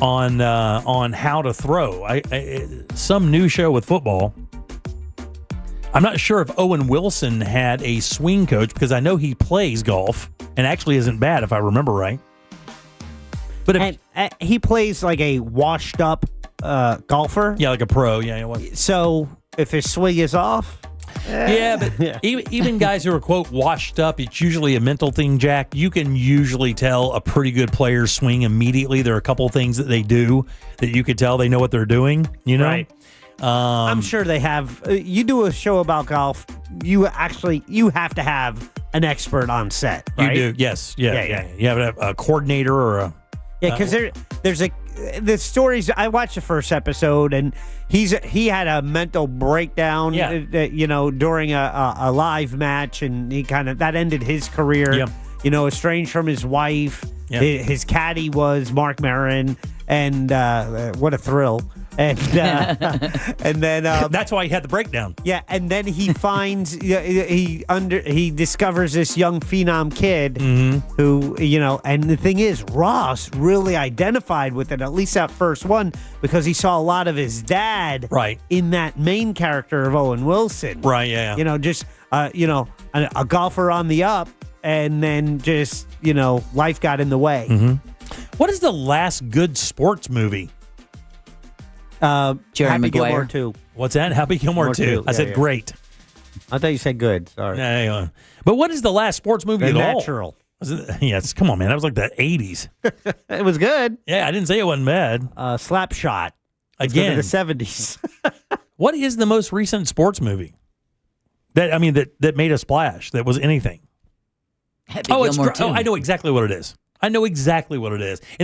on how to throw. Some new show with football. I'm not sure if Owen Wilson had a swing coach because I know he plays golf and actually isn't bad if I remember right. But he plays like a washed up golfer. Yeah, like a pro. Yeah. So if his swing is off. Yeah, but even guys who are, quote, washed up, it's usually a mental thing, Jack. You can usually tell a pretty good player's swing immediately. There are a couple of things that they do that you could tell they know what they're doing, Right. I'm sure they have. You do a show about golf, you have to have an expert on set, right? You do, yes. Yeah. You have a coordinator or a... Yeah, because there's the stories. I watched the first episode, and he had a mental breakdown. During a live match, and he that ended his career. Yeah. Estranged from his wife. Yeah. His caddy was Mark Maron, and what a thrill. And and then that's why he had the breakdown. Yeah, and then he finds he discovers this young phenom kid who and the thing is Ross really identified with it, at least that first one, because he saw a lot of his dad right in that main character of Owen Wilson. Right, yeah. Just a golfer on the up, and then just, life got in the way. Mm-hmm. What is the last good sports movie? Happy Maguire. Gilmore 2. What's that? Happy Gilmore 2. I said great. I thought you said good. Sorry. Yeah. But what is the last sports movie at all? Natural. Yes, come on, man. That was like the 80s. It was good. Yeah, I didn't say it wasn't bad. Slapshot. Again. The 70s. What is the most recent sports movie that made a splash, that was anything? Happy Gilmore 2. I know exactly what it is. And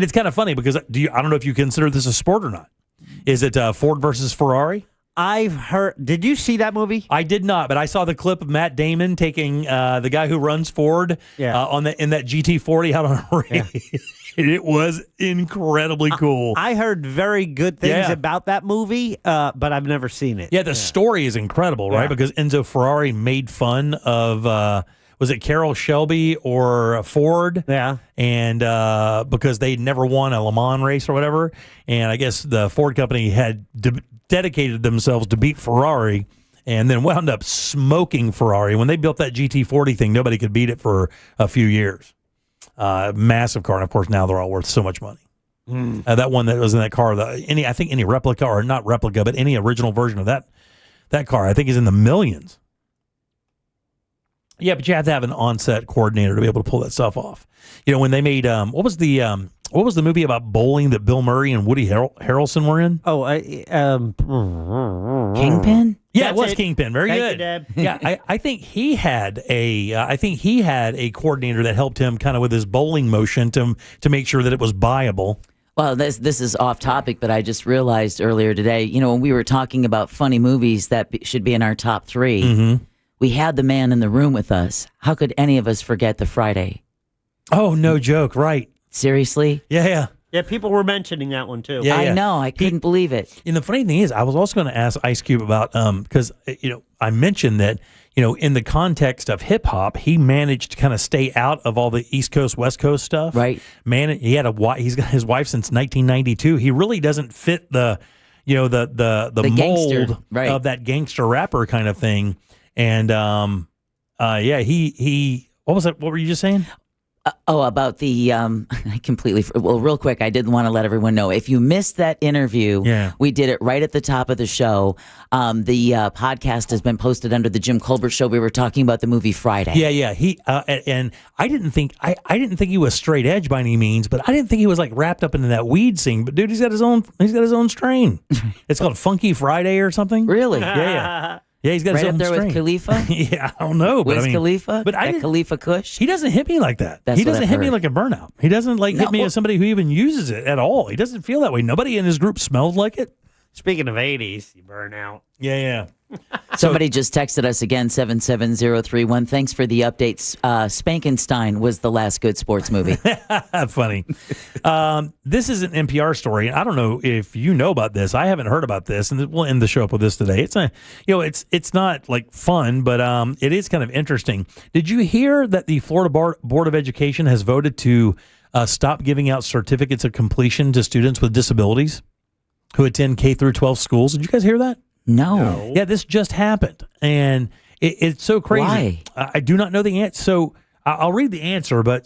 it's kind of funny because I don't know if you consider this a sport or not. Is it Ford versus Ferrari? I've heard. Did you see that movie? I did not, but I saw the clip of Matt Damon taking the guy who runs Ford in that GT40 out on a race. Yeah. It was incredibly cool. I heard very good things about that movie, but I've never seen it. Yeah, the story is incredible, right? Because Enzo Ferrari made fun of, was it Carroll Shelby or Ford? Yeah. And because they never won a Le Mans race or whatever. And I guess the Ford company had dedicated themselves to beat Ferrari and then wound up smoking Ferrari. When they built that GT40 thing, nobody could beat it for a few years. Massive car, and of course now they're all worth so much money. That one that was in that car, I think any replica, or not replica, but any original version of that car, I think is in the millions. Yeah, but you have to have an on-set coordinator to be able to pull that stuff off. When they made what was the movie about bowling that Bill Murray and Woody Harrelson were in? Oh, Kingpin? Yeah, it was Kingpin. Very good. Yeah, I think he had a coordinator that helped him kind of with his bowling motion to make sure that it was buyable. Well, this is off topic, but I just realized earlier today, when we were talking about funny movies that should be in our top 3, we had the man in the room with us. How could any of us forget the Friday? Oh, no joke, right. Seriously? Yeah. Yeah, people were mentioning that one too. Yeah. I know. I couldn't believe it. And the funny thing is, I was also going to ask Ice Cube about, because, I mentioned that, in the context of hip hop, he managed to kind of stay out of all the East Coast, West Coast stuff. Right. Man, he's got his wife since 1992. He really doesn't fit the mold gangster, right, of that gangster rapper kind of thing. And, he what was that? What were you just saying? About the, I completely, real quick, I didn't want to let everyone know. If you missed that interview, we did it right at the top of the show. The podcast has been posted under the Jim Colbert Show. We were talking about the movie Friday. Yeah. He, and I didn't think he was straight edge by any means, but I didn't think he was like wrapped up into that weed scene. But dude, he's got his own strain. It's called Funky Friday or something. Really? Yeah. Yeah, he's got right his own up there strain. with Khalifa. Yeah, I don't know, but Wiz Khalifa. But Khalifa Kush. He doesn't hit me like that. He doesn't hit me like a burnout. He doesn't hit me as somebody who even uses it at all. He doesn't feel that way. Nobody in his group smelled like it. Speaking of 80s, you burn out. Yeah. Somebody just texted us again, 77031. Thanks for the updates. Spankenstein was the last good sports movie. Funny. This is an NPR story. I don't know if you know about this. I haven't heard about this, and we'll end the show up with this today. It's not like fun, but it is kind of interesting. Did you hear that the Florida Board of Education has voted to stop giving out certificates of completion to students with disabilities who attend K through 12 schools? Did you guys hear that? No. Yeah, this just happened, and it's so crazy. Why? I do not know the answer. So I'll read the answer, but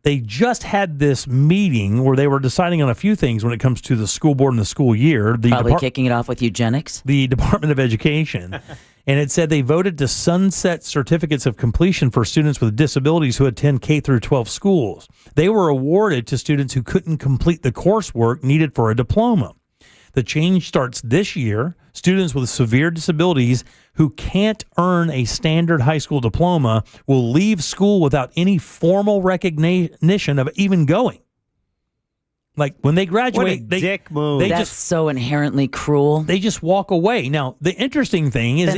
they just had this meeting where they were deciding on a few things when it comes to the school board and the school year. Probably kicking it off with eugenics. The Department of Education. And it said they voted to sunset certificates of completion for students with disabilities who attend K through 12 schools. They were awarded to students who couldn't complete the coursework needed for a diploma. The change starts this year. Students with severe disabilities who can't earn a standard high school diploma will leave school without any formal recognition of even going. Like when they graduate, dick move. That's so inherently cruel. They just walk away. Now, the interesting thing is,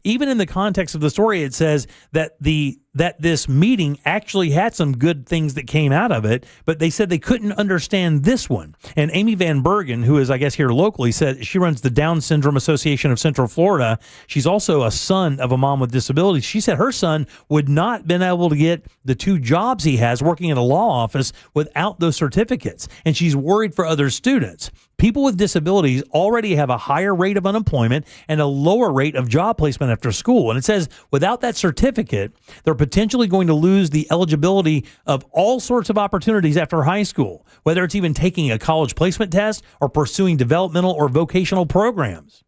even in the context of the story, it says that this meeting actually had some good things that came out of it, but they said they couldn't understand this one. And Amy Van Bergen, who is, I guess, here locally, said she runs the Down Syndrome Association of Central Florida. She's also a son of a mom with disabilities. She said her son would not have been able to get the 2 jobs he has working in a law office without those certificates. And she's worried for other students. People with disabilities already have a higher rate of unemployment and a lower rate of job placement after school. And it says without that certificate, they're potentially going to lose the eligibility of all sorts of opportunities after high school, whether it's even taking a college placement test or pursuing developmental or vocational programs.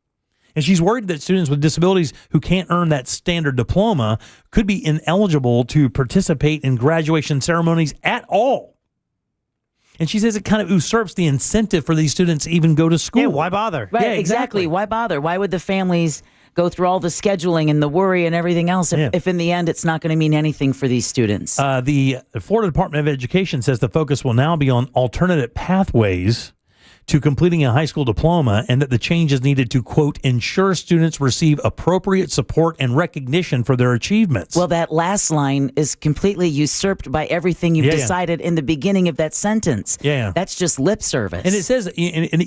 And she's worried that students with disabilities who can't earn that standard diploma could be ineligible to participate in graduation ceremonies at all. And she says it kind of usurps the incentive for these students to even go to school. Yeah, why bother? Right, Yeah, exactly. Why bother? Why would the families go through all the scheduling and the worry and everything else if in the end it's not going to mean anything for these students? The Florida Department of Education says the focus will now be on alternative pathways to completing a high school diploma, and that the change is needed to, quote, ensure students receive appropriate support and recognition for their achievements. Well, that last line is completely usurped by everything you've decided in the beginning of that sentence. Yeah. That's just lip service. And it says, and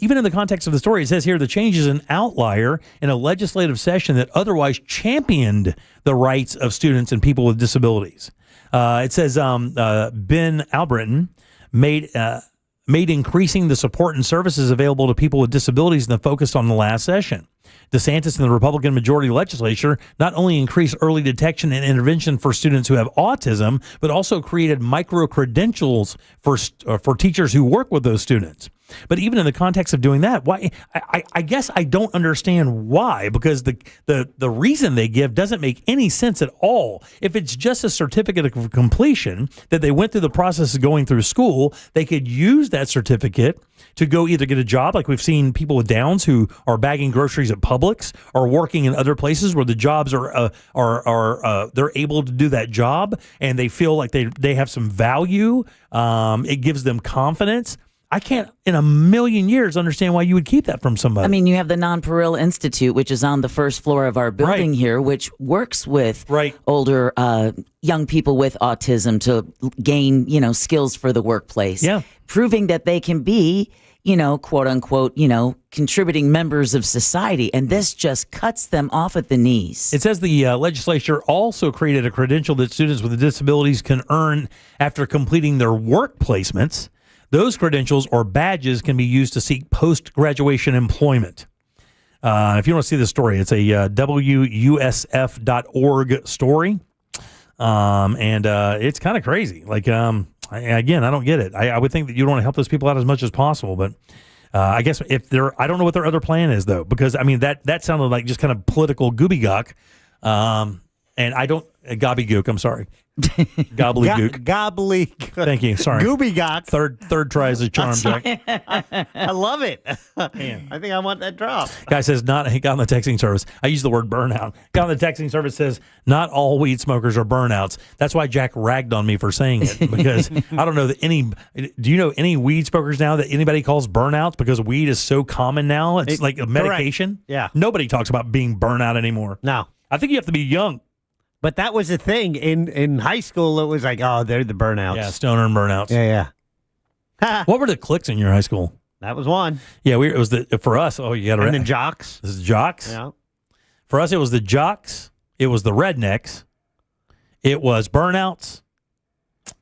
even in the context of the story, it says here the change is an outlier in a legislative session that otherwise championed the rights of students and people with disabilities. It says Ben Albritton made increasing the support and services available to people with disabilities the focus on the last session. DeSantis and the Republican majority legislature not only increased early detection and intervention for students who have autism, but also created micro-credentials for teachers who work with those students. But even in the context of doing that, why? I guess I don't understand why, because the reason they give doesn't make any sense at all. If it's just a certificate of completion that they went through the process of going through school, they could use that certificate to go either get a job, like we've seen people with Downs who are bagging groceries at Publix or working in other places where the jobs are they're able to do that job and they feel like they have some value. It gives them confidence. I can't in a million years understand why you would keep that from somebody. I mean, you have the Non-Pareil Institute, which is on the first floor of our building here, which works with older young people with autism to gain, skills for the workplace. Yeah. Proving that they can be, quote unquote, contributing members of society. And this just cuts them off at the knees. It says the legislature also created a credential that students with disabilities can earn after completing their work placements. Those credentials or badges can be used to seek post-graduation employment. If you want to see the story, it's a WUSF.org story. And it's kind of crazy. Like, I don't get it. I would think that you'd want to help those people out as much as possible. But I guess I don't know what their other plan is, though, because, I mean, that sounded like just kind of political gobbledygook. And gobbledygook, I'm sorry. Gobbledygook. Gobbledygook. Thank you. Sorry. Goobygock. Third try is a charm, Jack. I love it. I think I want that drop. Guy says got on the texting service. I use the word burnout. Guy on the texting service says not all weed smokers are burnouts. That's why Jack ragged on me for saying it, because I don't know that do you know any weed smokers now that anybody calls burnouts, because weed is so common now? It's like a medication. Correct. Yeah. Nobody talks about being burnout anymore. No. I think you have to be young. But that was the thing. In high school, it was like, oh, they're the burnouts. Yeah, stoner and burnouts. Yeah. What were the cliques in your high school? That was one. Yeah, it was for us. Oh, you got to. And the jocks. This is jocks. Yeah. For us, it was the jocks. It was the rednecks. It was burnouts,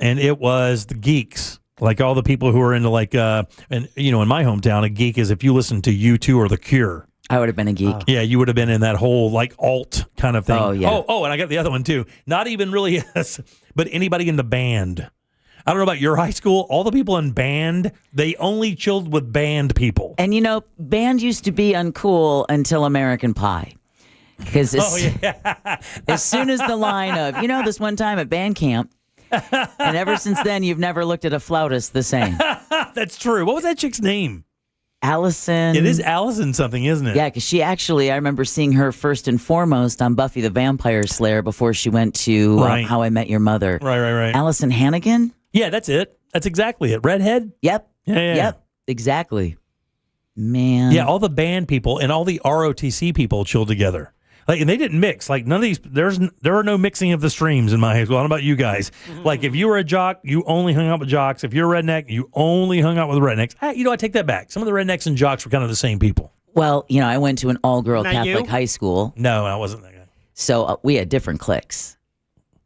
and it was the geeks. Like all the people who are into in my hometown, a geek is if you listen to U2 or The Cure. I would have been a geek. Yeah, you would have been in that whole alt kind of thing. Oh, yeah. Oh, and I got the other one too. Not even really us, but anybody in the band. I don't know about your high school. All the people in band, they only chilled with band people. And band used to be uncool until American Pie. Because as soon as the line of, this one time at band camp, and ever since then, you've never looked at a flautist the same. That's true. What was that chick's name? Allison. It is Allison something, isn't it? Yeah, because she actually, I remember seeing her first and foremost on Buffy the Vampire Slayer before she went to How I Met Your Mother. Right. Allison Hannigan? Yeah, that's it. That's exactly it. Redhead? Yep. Yeah. Yep, exactly. Man. Yeah, all the band people and all the ROTC people chilled together. And they didn't mix. Like none of these. There are no mixing of the streams in my high school. I don't know about you guys. Like if you were a jock, you only hung out with jocks. If you're a redneck, you only hung out with rednecks. I take that back. Some of the rednecks and jocks were kind of the same people. Well, I went to an all-girl Catholic high school. No, I wasn't that guy. So we had different cliques.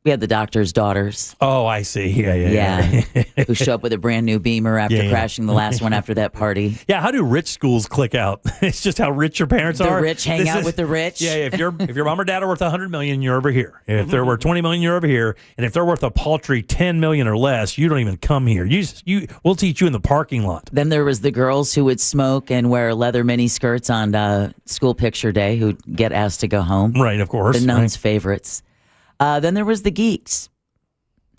We had the doctor's daughters. Oh, I see. Yeah. Who show up with a brand new Beamer after crashing the last one after that party. Yeah, how do rich schools click out? It's just how rich your parents are. The rich hang out with the rich. Yeah, if your mom or dad are worth $100 million, you're over here. If they're worth $20 million, you're over here. And if they're worth a paltry $10 million or less, you don't even come here. We'll teach you in the parking lot. Then there was the girls who would smoke and wear leather mini skirts on school picture day who'd get asked to go home. Right, of course. The nuns' favorites. Then there was the geeks.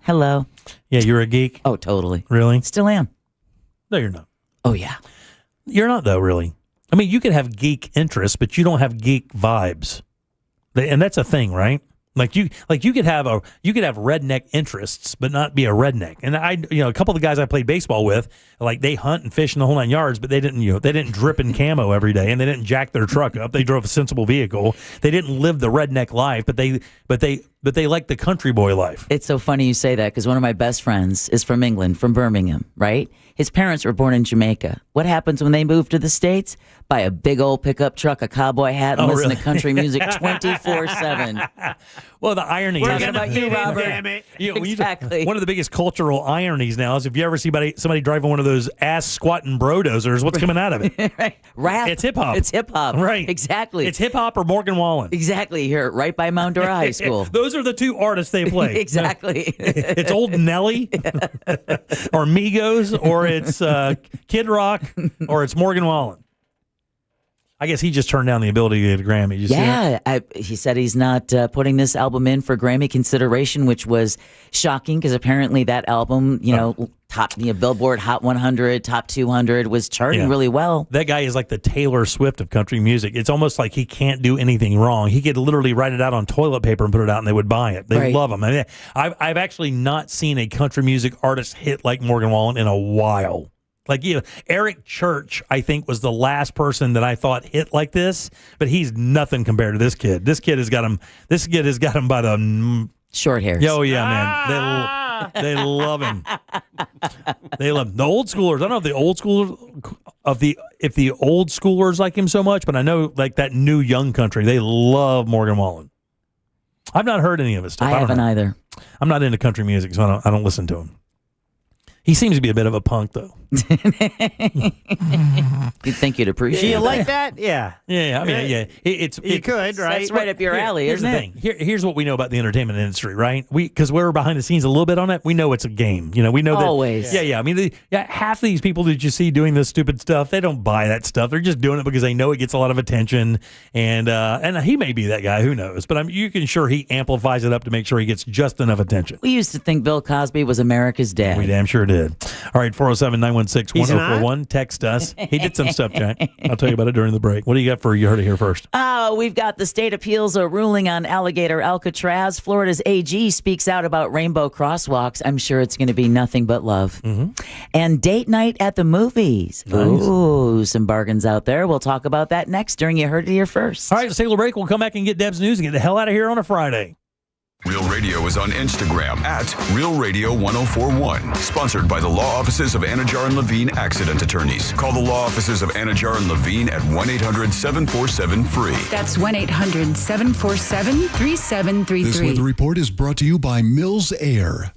Hello. Yeah, you're a geek? Oh, totally. Really? Still am. No, you're not. Oh, yeah. You're not, though, really. I mean, you could have geek interests, but you don't have geek vibes. And that's a thing, right? Like you could have redneck interests, but not be a redneck. And a couple of the guys I played baseball with, like they hunt and fish in the whole 9 yards, but they didn't drip in camo every day, and they didn't jack their truck up. They drove a sensible vehicle. They didn't live the redneck life, but they like the country boy life. It's so funny you say that because one of my best friends is from England, from Birmingham, right? His parents were born in Jamaica. What happens when they move to the States? Buy a big old pickup truck, a cowboy hat, and listen to country music 24/7. Well, the irony We're is... talking about you, Robert. Damn it. Exactly. One of the biggest cultural ironies now is if you ever see somebody driving one of those ass-squatting bro-dozers, what's coming out of it? Right. Rap. It's hip-hop. It's hip-hop. Right. Exactly. It's hip-hop or Morgan Wallen. Exactly. Here, right by Mount Dora High School. Those are the two artists they play. Exactly. It's Old Nelly or Migos, or it's Kid Rock, or it's Morgan Wallen. I guess he just turned down the ability to get a Grammy. He said he's not putting this album in for Grammy consideration, which was shocking because apparently that album, top Billboard Hot 100, Top 200 was charting really well. That guy is like the Taylor Swift of country music. It's almost like he can't do anything wrong. He could literally write it out on toilet paper and put it out, and they would buy it. They love him. I mean, I've actually not seen a country music artist hit like Morgan Wallen in a while. Like Eric Church, I think, was the last person that I thought hit like this, but he's nothing compared to this kid. This kid has got him. This kid has got him by the short hairs. Oh yeah, man. They love him. They love him. The old schoolers. I don't know if the old schoolers if the old schoolers like him so much, but I know like that new young country, they love Morgan Wallen. I've not heard any of his stuff. I haven't either. I'm not into country music, so I don't listen to him. He seems to be a bit of a punk, though. You'd think you'd appreciate it. Do you like that? Yeah. Yeah. I mean, yeah. You could, right? That's right up your alley, here's isn't the it? thing. Here's what we know about the entertainment industry, right? Because we're behind the scenes a little bit on it. We know it's a game. We know that. Always. Yeah. I mean, half these people that you see doing this stupid stuff, they don't buy that stuff. They're just doing it because they know it gets a lot of attention. And he may be that guy. Who knows? But you can sure he amplifies it up to make sure he gets just enough attention. We used to think Bill Cosby was America's dad. We damn sure did. All right, 407-916-1041. Text us. He did some stuff, Jack. I'll tell you about it during the break. What do you got for You Heard It Here First? We've got the state appeals ruling on Alligator Alcatraz. Florida's AG speaks out about rainbow crosswalks. I'm sure it's going to be nothing but love. Mm-hmm. And date night at the movies. Nice. Ooh, some bargains out there. We'll talk about that next during You Heard It Here First. All right, let's take a little break. We'll come back and get Deb's news and get the hell out of here on a Friday. Real Radio is on Instagram at Real Radio 1041. Sponsored by the law offices of Anajar and Levine Accident Attorneys. Call the law offices of Anajar and Levine at 1-800-747-FREE. That's 1-800-747-3733. This weather report is brought to you by Mills Air.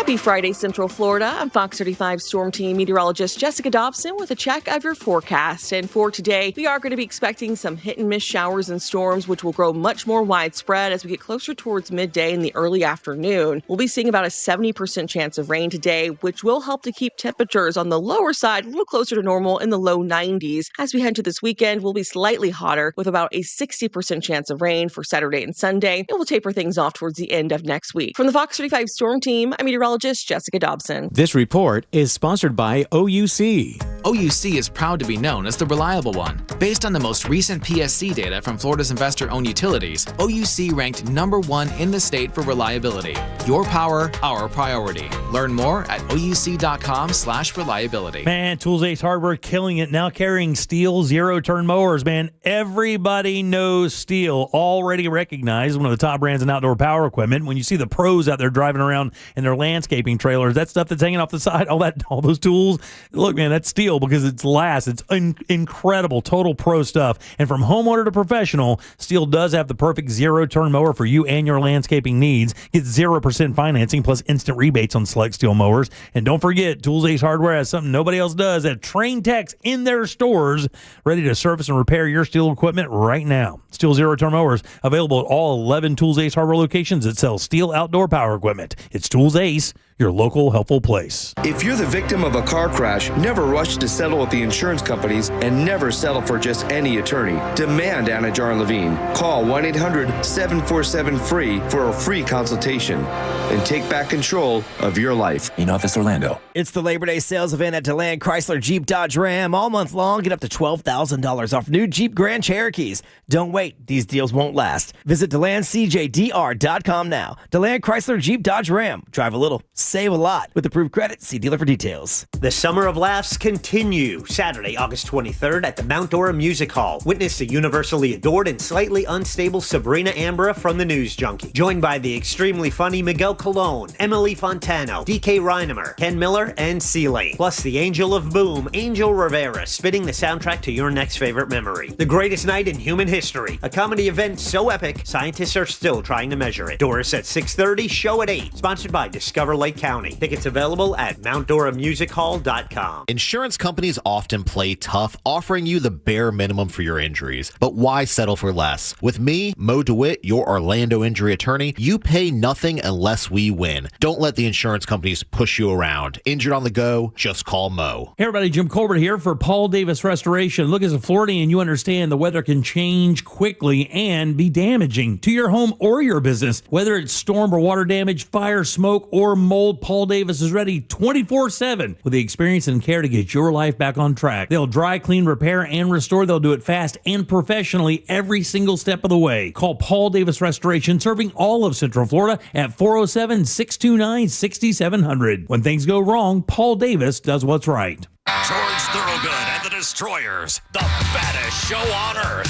Happy Friday, Central Florida. I'm Fox 35 Storm Team meteorologist Jessica Dobson with a check of your forecast. And for today, we are going to be expecting some hit and miss showers and storms, which will grow much more widespread as we get closer towards midday in the early afternoon. We'll be seeing about a 70% chance of rain today, which will help to keep temperatures on the lower side a little closer to normal in the low 90s. As we head to this weekend, we'll be slightly hotter with about a 60% chance of rain for Saturday and Sunday. And we'll taper things off towards the end of next week. From the Fox 35 Storm Team, I'm meteorologist Jessica Dobson. This report is sponsored by OUC. OUC is proud to be known as the reliable one. Based on the most recent PSC data from Florida's investor-owned utilities, OUC ranked #1 in the state for reliability. Your power, our priority. Learn more at ouc.com/reliability. Man, Tools Ace Hardware killing it. Now carrying Steel zero-turn mowers, man. Everybody knows Steel. Already recognized one of the top brands in outdoor power equipment. When you see the pros out there driving around in their landscaping trailers, that stuff that's hanging off the side, all those tools. Look, man, that's Steel. STIHL because it's lasts. It's incredible, total pro stuff. And from homeowner to professional, STIHL does have the perfect zero-turn mower for you and your landscaping needs. Get 0% financing plus instant rebates on select STIHL mowers. And don't forget, Tools Ace Hardware has something nobody else does. They have trained techs in their stores ready to service and repair your STIHL equipment right now. STIHL zero-turn mowers available at all 11 Tools Ace Hardware locations that sell STIHL outdoor power equipment. It's Tools Ace, your local helpful place. If you're the victim of a car crash, never rush to settle with the insurance companies and never settle for just any attorney. Demand Anna Jar Levine. Call 1-800-747-FREE for a free consultation and take back control of your life. In Office Orlando. It's the Labor Day sales event at DeLand Chrysler Jeep Dodge Ram. All month long, get up to $12,000 off new Jeep Grand Cherokees. Don't wait. These deals won't last. Visit DeLandCJDR.com now. DeLand Chrysler Jeep Dodge Ram. Drive a little, save a lot. With approved credit, see dealer for details. The Summer of Laughs continue. Saturday, August 23rd at the Mount Dora Music Hall. Witness the universally adored and slightly unstable Sabrina Ambra from the News Junkie. Joined by the extremely funny Miguel Colon, Emily Fontano, DK Reinemer, Ken Miller, and C-Lane. Plus the Angel of Boom, Angel Rivera, spitting the soundtrack to your next favorite memory. The greatest night in human history. A comedy event so epic, scientists are still trying to measure it. Doors at 6:30, show at 8. Sponsored by Discover Lake County. Tickets available at MountDoraMusicHall.com. Insurance companies often play tough, offering you the bare minimum for your injuries. But why settle for less? With me, Mo DeWitt, your Orlando injury attorney, you pay nothing unless we win. Don't let the insurance companies push you around. Injured on the go, just call Mo. Hey everybody, Jim Colbert here for Paul Davis Restoration. Look, as a Floridian, you understand the weather can change quickly and be damaging to your home or your business. Whether it's storm or water damage, fire, smoke, or mold, Paul Davis is ready 24/7 with the experience and care to get your life back on track. They'll dry, clean, repair, and restore. They'll do it fast and professionally every single step of the way. Call Paul Davis Restoration, serving all of Central Florida at 407-629-6700. When things go wrong, Paul Davis does what's right. George Thorogood and the Destroyers, the baddest show on earth.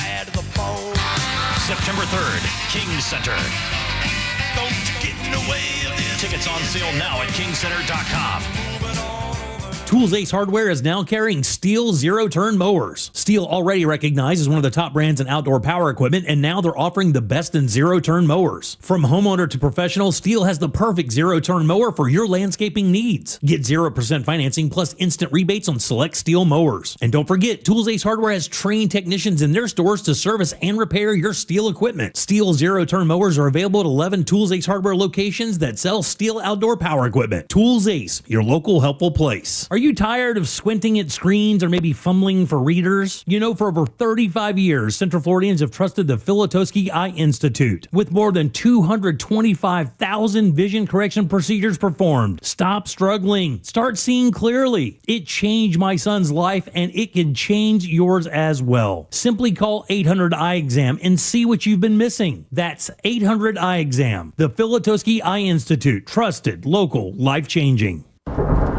September 3rd, King Center. Don't get in the way of this. Tickets on sale now at kingcenter.com. Tools Ace Hardware is now carrying STIHL zero-turn mowers. STIHL, already recognized as one of the top brands in outdoor power equipment, and now they're offering the best in zero-turn mowers. From homeowner to professional, STIHL has the perfect zero-turn mower for your landscaping needs. Get 0% financing plus instant rebates on select STIHL mowers. And don't forget, Tools Ace Hardware has trained technicians in their stores to service and repair your STIHL equipment. STIHL zero-turn mowers are available at 11 Tools Ace Hardware locations that sell STIHL outdoor power equipment. Tools Ace, your local helpful place. Are you tired of squinting at screens or maybe fumbling for readers? You know, for over 35 years, Central Floridians have trusted the Filutowski Eye Institute. With more than 225,000 vision correction procedures performed. Stop struggling. Start seeing clearly. It changed my son's life, and it can change yours as well. Simply call 800 Eye Exam and see what you've been missing. That's 800 Eye Exam. The Filutowski Eye Institute. Trusted, local, life-changing.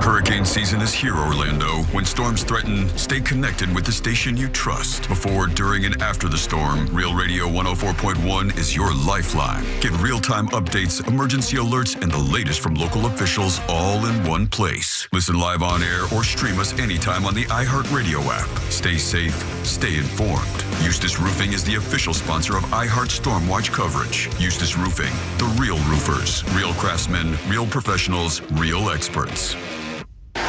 Hurricane season is here, Orlando. When storms threaten, stay connected with the station you trust. Before, during, and after the storm, Real Radio 104.1 is your lifeline. Get real-time updates, emergency alerts, and the latest from local officials all in one place. Listen live on air or stream us anytime on the iHeartRadio app. Stay safe, stay informed. Eustace Roofing is the official sponsor of iHeart Stormwatch coverage. Eustace Roofing, the real roofers, real craftsmen, real professionals, real experts.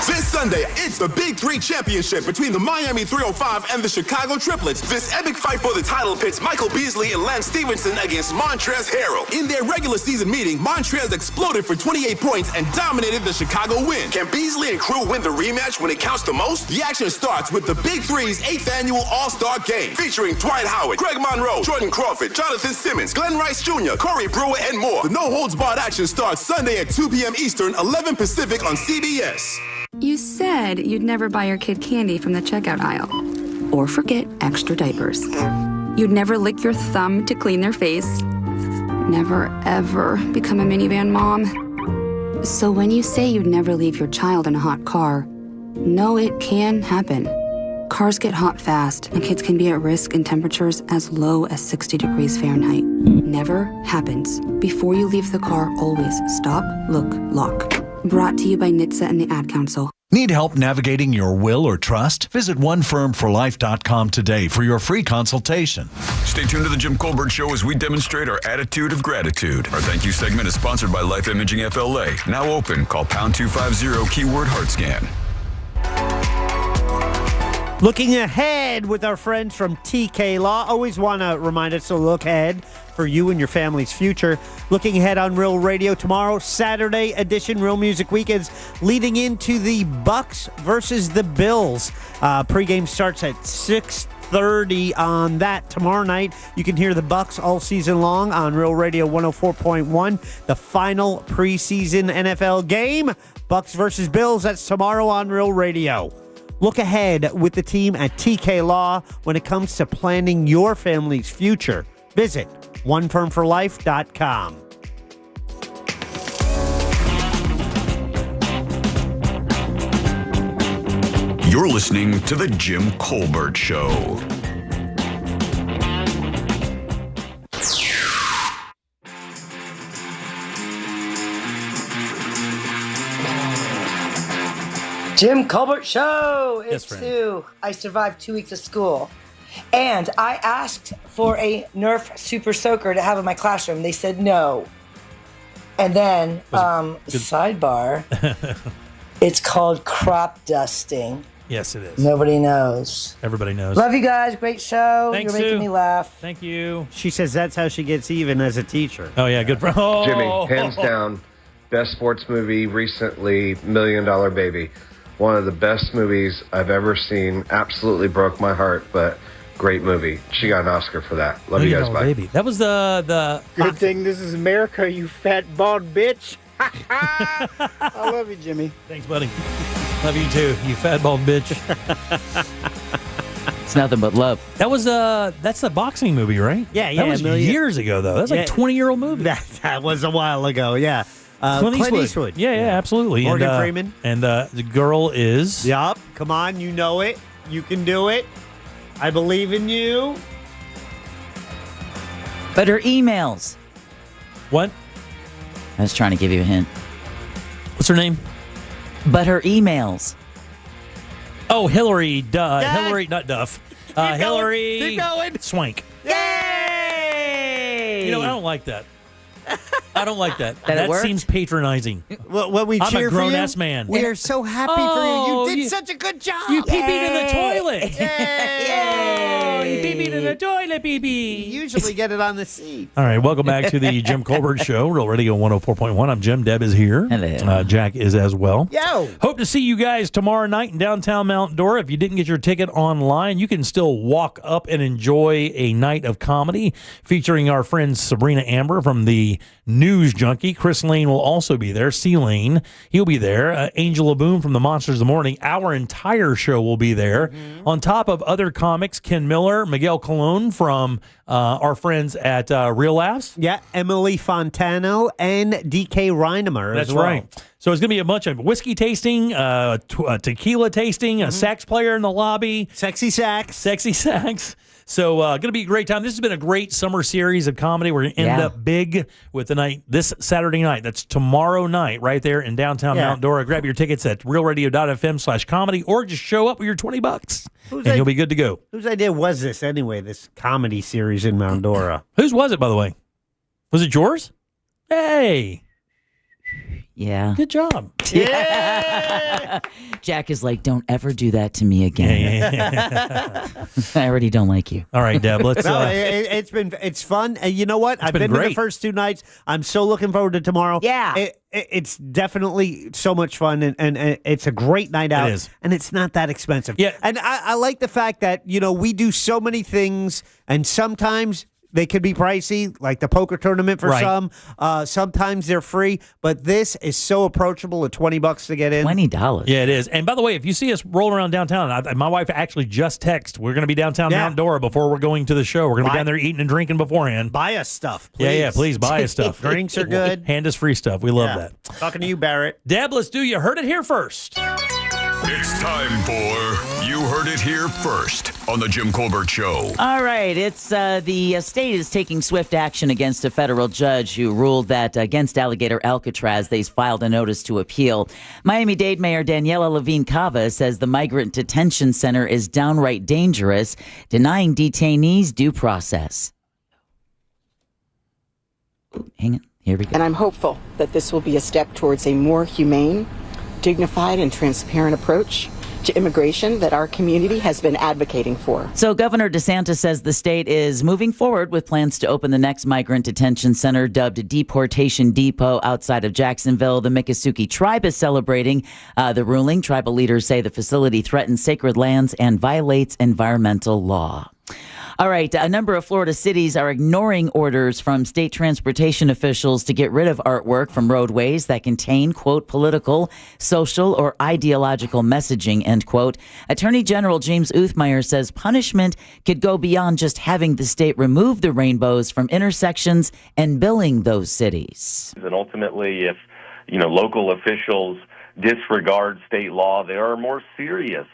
This Sunday, it's the Big Three Championship between the Miami 305 and the Chicago Triplets. This epic fight for the title pits Michael Beasley and Lance Stevenson against Montrezl Harrell. In their regular season meeting, Montrezl exploded for 28 points and dominated the Chicago win. Can Beasley and crew win the rematch when it counts the most? The action starts with the Big Three's 8th annual All-Star Game, featuring Dwight Howard, Greg Monroe, Jordan Crawford, Jonathan Simmons, Glenn Rice Jr., Corey Brewer, and more. The no-holds-barred action starts Sunday at 2 p.m. Eastern, 11 Pacific on CBS. You said you'd never buy your kid candy from the checkout aisle. Or forget extra diapers. You'd never lick your thumb to clean their face. Never, ever become a minivan mom. So when you say you'd never leave your child in a hot car, no, it can happen. Cars get hot fast, and kids can be at risk in temperatures as low as 60 degrees Fahrenheit. Never happens. Before you leave the car, always stop, look, lock. Brought to you by NHTSA and the Ad Council. Need help navigating your will or trust? Visit onefirmforlife.com today for your free consultation. Stay tuned to the Jim Colbert Show as we demonstrate our attitude of gratitude. Our thank you segment is sponsored by Life Imaging FLA. Now open. Call pound 250 keyword heart scan. Looking ahead with our friends from TK Law. Always want to remind us to look ahead for you and your family's future. Looking ahead on Real Radio tomorrow, Saturday edition, Real Music Weekends, leading into the Bucks versus the Bills. Pregame starts at 6:30 on that tomorrow night. You can hear the Bucks all season long on Real Radio 104.1. The final preseason NFL game, Bucks versus Bills. That's tomorrow on Real Radio. Look ahead with the team at TK Law when it comes to planning your family's future. Visit onefirmforlife.com. You're listening to The Jim Colbert Show. Jim Colbert Show. Yes, It's friend. Sue. I survived 2 weeks of school. And I asked for a Nerf Super Soaker to have in my classroom. They said no. And then, sidebar, it's called crop dusting. Yes, it is. Nobody knows. Everybody knows. Love you guys. Great show. Thanks, You're making Sue. me laugh. Thank you. She says that's how she gets even as a teacher. Oh, yeah, good for Jimmy, hands down, best sports movie recently, $1 Million Baby. One of the best movies I've ever seen. Absolutely broke my heart, but great movie. She got an Oscar for that. Love you guys. Bye. Baby. That was the Good thing this is America, you fat bald bitch. I love you, Jimmy. Thanks, buddy. Love you too, you fat bald bitch. It's nothing but love. That was that's the boxing movie, right? Yeah, That was years ago, though. That was like a 20-year-old movie. That was a while ago, yeah. Clint Eastwood. Yeah, absolutely. Morgan and, Freeman. And the girl is... Yup. Come on, you know it. You can do it. I believe in you. But her emails. What? I was trying to give you a hint. What's her name? But her emails. Oh, Hillary. Hillary, not Duff. Hillary. Keep going. Swank. Yay! You know, I don't like that. I don't like that. That it That worked? seems patronizing. When we I'm cheer a for you, grown-ass man. we are so happy for you. You did such a good job. You pee-peed in the toilet. Yay! Oh, you pee-peed in the toilet, pee-pee. You usually get it on the seat. All right, welcome back to the Jim Colbert Show, Real Radio 104.1. I'm Jim. Deb is here. Hello. Jack is as well. Yo! Hope to see you guys tomorrow night in downtown Mount Dora. If you didn't get your ticket online, you can still walk up and enjoy a night of comedy featuring our friend Sabrina Amber from the News Junkie. Chris Lane will also be there. C. Lane, he'll be there. Angel Laboon from the Monsters of the Morning. Our entire show will be there. On top of other comics, Ken Miller, Miguel Colon from our friends at Real Laughs. Yeah, Emily Fontano and DK Reinemer That's as well. right. So it's going to be a bunch of whiskey tasting, tequila tasting, a sax player in the lobby. Sexy sax. Sexy sax. So going to be a great time. This has been a great summer series of comedy. We're going to end up big with the night this Saturday night. That's tomorrow night right there in downtown Mount Dora. Grab your tickets at realradio.fm/comedy or just show up with your $20 and you'll be good to go. Whose idea was this anyway, this comedy series in Mount Dora? Whose was it, by the way? Was it yours? Hey. Yeah. Good job. Yeah. Jack is like, don't ever do that to me again. I already don't like you. All right, Deb, let's... It's fun. You know what? I've been to the first two nights. I'm so looking forward to tomorrow. Yeah. It's definitely so much fun, and it's a great night out. It is. And it's not that expensive. Yeah. And I like the fact that, we do so many things, and sometimes they could be pricey, like the poker tournament for some. Sometimes they're free, but this is so approachable at $20 to get in. $20. Yeah, it is. And by the way, if you see us rolling around downtown, my wife actually just texted. We're going to be downtown Mount Dora before we're going to the show. We're going to be down there eating and drinking beforehand. Buy us stuff, please. Yeah, please buy us stuff. Drinks are good. Hand us free stuff. We love that. Talking to you, Barrett. Deb, let's do You Heard It Here first. It's time for You Heard It Here First on The Jim Colbert Show. All right. It's the state is taking swift action against a federal judge who ruled that against Alligator Alcatraz, they filed a notice to appeal. Miami-Dade Mayor Daniela Levine Cava says the migrant detention center is downright dangerous, denying detainees due process. Hang on. Here we go. And I'm hopeful that this will be a step towards a more humane, dignified, and transparent approach to immigration that our community has been advocating for. So Governor DeSantis says the state is moving forward with plans to open the next migrant detention center dubbed Deportation Depot outside of Jacksonville. The Miccosukee tribe is celebrating the ruling. Tribal leaders say the facility threatens sacred lands and violates environmental law. All right, a number of Florida cities are ignoring orders from state transportation officials to get rid of artwork from roadways that contain, quote, political, social, or ideological messaging, end quote. Attorney General James Uthmeyer says punishment could go beyond just having the state remove the rainbows from intersections and billing those cities. And ultimately, if, local officials disregard state law, there are more serious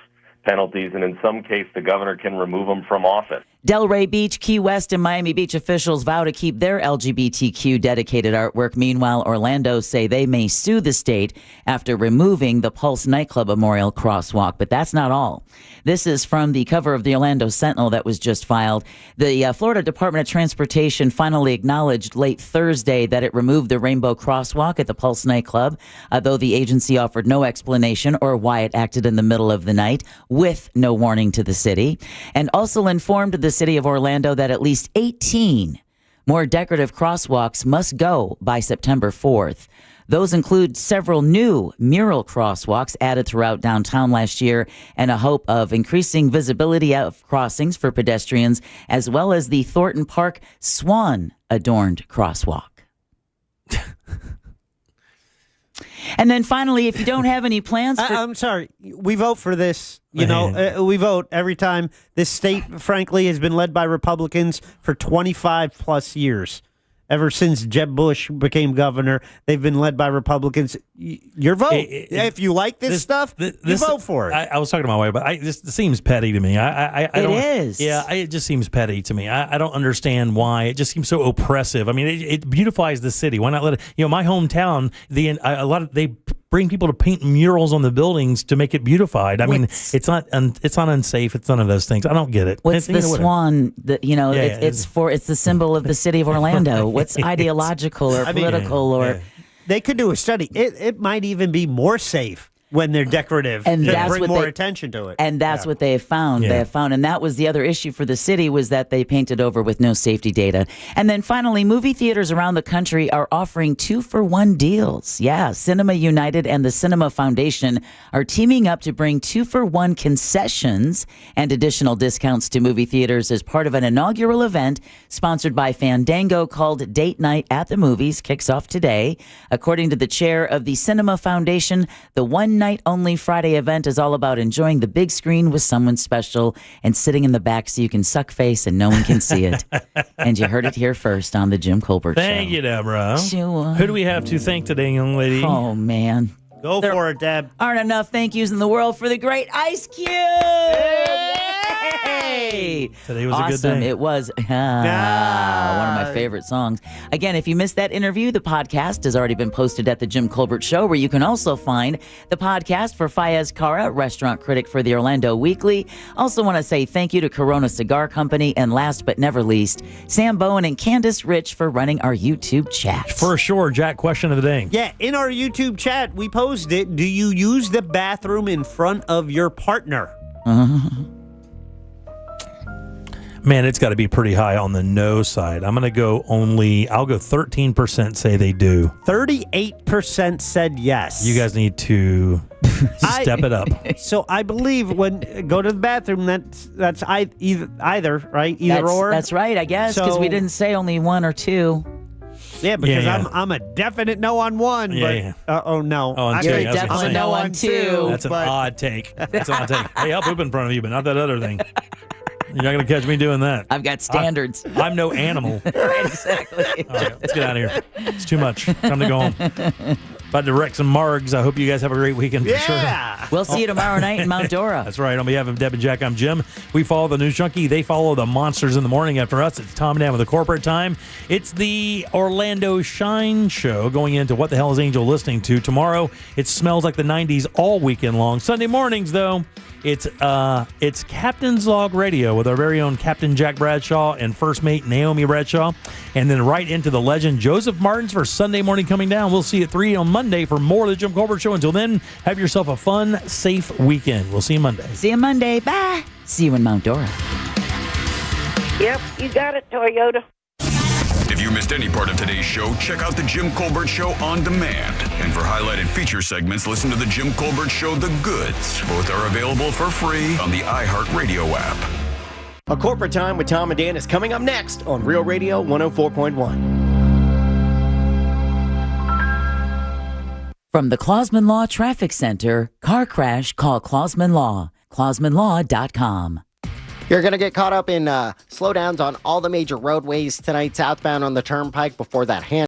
penalties, and in some case, the governor can remove them from office. Delray Beach, Key West, and Miami Beach officials vow to keep their LGBTQ dedicated artwork. Meanwhile, Orlando say they may sue the state after removing the Pulse nightclub memorial crosswalk. But that's not all. This is from the cover of the Orlando Sentinel that was just filed. The Florida Department of Transportation finally acknowledged late Thursday that it removed the rainbow crosswalk at the Pulse nightclub, though the agency offered no explanation or why it acted in the middle of the night with no warning to the city, and also informed the city of Orlando that at least 18 more decorative crosswalks must go by September 4th. Those include several new mural crosswalks added throughout downtown last year and a hope of increasing visibility of crossings for pedestrians, as well as the Thornton Park swan-adorned crosswalk. And then finally, if you don't have any plans for... I'm sorry. We vote for this. We vote every time. This state, frankly, has been led by Republicans for 25 plus years. Ever since Jeb Bush became governor, they've been led by Republicans. Your vote. If you like this stuff, you vote for it. I was talking to my wife, but this seems petty to me. It is. Yeah, it just seems petty to me. I don't understand why. It just seems so oppressive. I mean, it beautifies the city. Why not let it? My hometown. They bring people to paint murals on the buildings to make it beautified. I mean, it's not unsafe. It's none of those things. I don't get it. What's the swan? It's the symbol of the city of Orlando. What's ideological or political or? They could do a study. It might even be more safe when they're decorative and bring more attention to it. And that's what they have found. Yeah. They have found, and that was the other issue for the city, was that they painted over with no safety data. And then finally, movie theaters around the country are offering 2-for-1 deals. Yeah, Cinema United and the Cinema Foundation are teaming up to bring 2-for-1 concessions and additional discounts to movie theaters as part of an inaugural event sponsored by Fandango called Date Night at the Movies. Kicks off today. According to the chair of the Cinema Foundation, the one-night-only Friday event is all about enjoying the big screen with someone special and sitting in the back so you can suck face and no one can see it. And you heard it here first on the Jim Colbert Show. Thank you, Deborah. Sure. Who do we have to thank today, young lady? Oh, man. Go for it, Deb. Aren't enough thank yous in the world for the great Ice Cube. Yay! Today was awesome. A good day. It was one of my favorite songs. Again, if you missed that interview, the podcast has already been posted at The Jim Colbert Show, where you can also find the podcast for Fayez Cara, restaurant critic for the Orlando Weekly. Also want to say thank you to Corona Cigar Company, and last but never least, Sam Bowen and Candace Rich for running our YouTube chat. For sure, Jack, question of the day. Yeah, in our YouTube chat, we posed it. Do you use the bathroom in front of your partner? Man, it's got to be pretty high on the no side. I'll go 13% say they do. 38% said yes. You guys need to step it up. So I believe when go to the bathroom, that's either right? Or. That's right, I guess, because we didn't say only one or two. Yeah, because I'm a definite no on one. Yeah, but, oh, no. Oh, on You're definitely no on two. That's an odd take. That's an odd take. Hey, I'll poop in front of you, but not that other thing. You're not going to catch me doing that. I've got standards. I'm no animal. Right, exactly. All right, let's get out of here. It's too much. Time to go home. about to wreck some margs. I hope you guys have a great weekend for sure. We'll see you tomorrow night in Mount Dora. That's right. On behalf of Deb and Jack, I'm Jim. We follow the News Junkie. They follow the monsters in the morning after us. It's Tom and Dan with the corporate time. It's the Orlando Shine Show going into What the Hell is Angel listening to tomorrow. It smells like the 90s all weekend long. Sunday mornings, though, it's Captain's Log Radio with our very own Captain Jack Bradshaw and First Mate Naomi Bradshaw. And then right into the legend Joseph Martins for Sunday morning coming down. We'll see you at 3 on Monday for more of the Jim Colbert Show. Until then, have yourself a fun, safe weekend. We'll see you Monday. See you Monday. Bye. See you in Mount Dora. Yep, you got it, Toyota. If you missed any part of today's show, check out the Jim Colbert Show on demand. And for highlighted feature segments, listen to the Jim Colbert Show The Goods. Both are available for free on the iHeartRadio app. A Corporate Time with Tom and Dan is coming up next on Real Radio 104.1. From the Clausman Law Traffic Center, car crash, call Clausman Law. ClausmanLaw.com. You're going to get caught up in slowdowns on all the major roadways tonight, southbound on the Turnpike before that hand.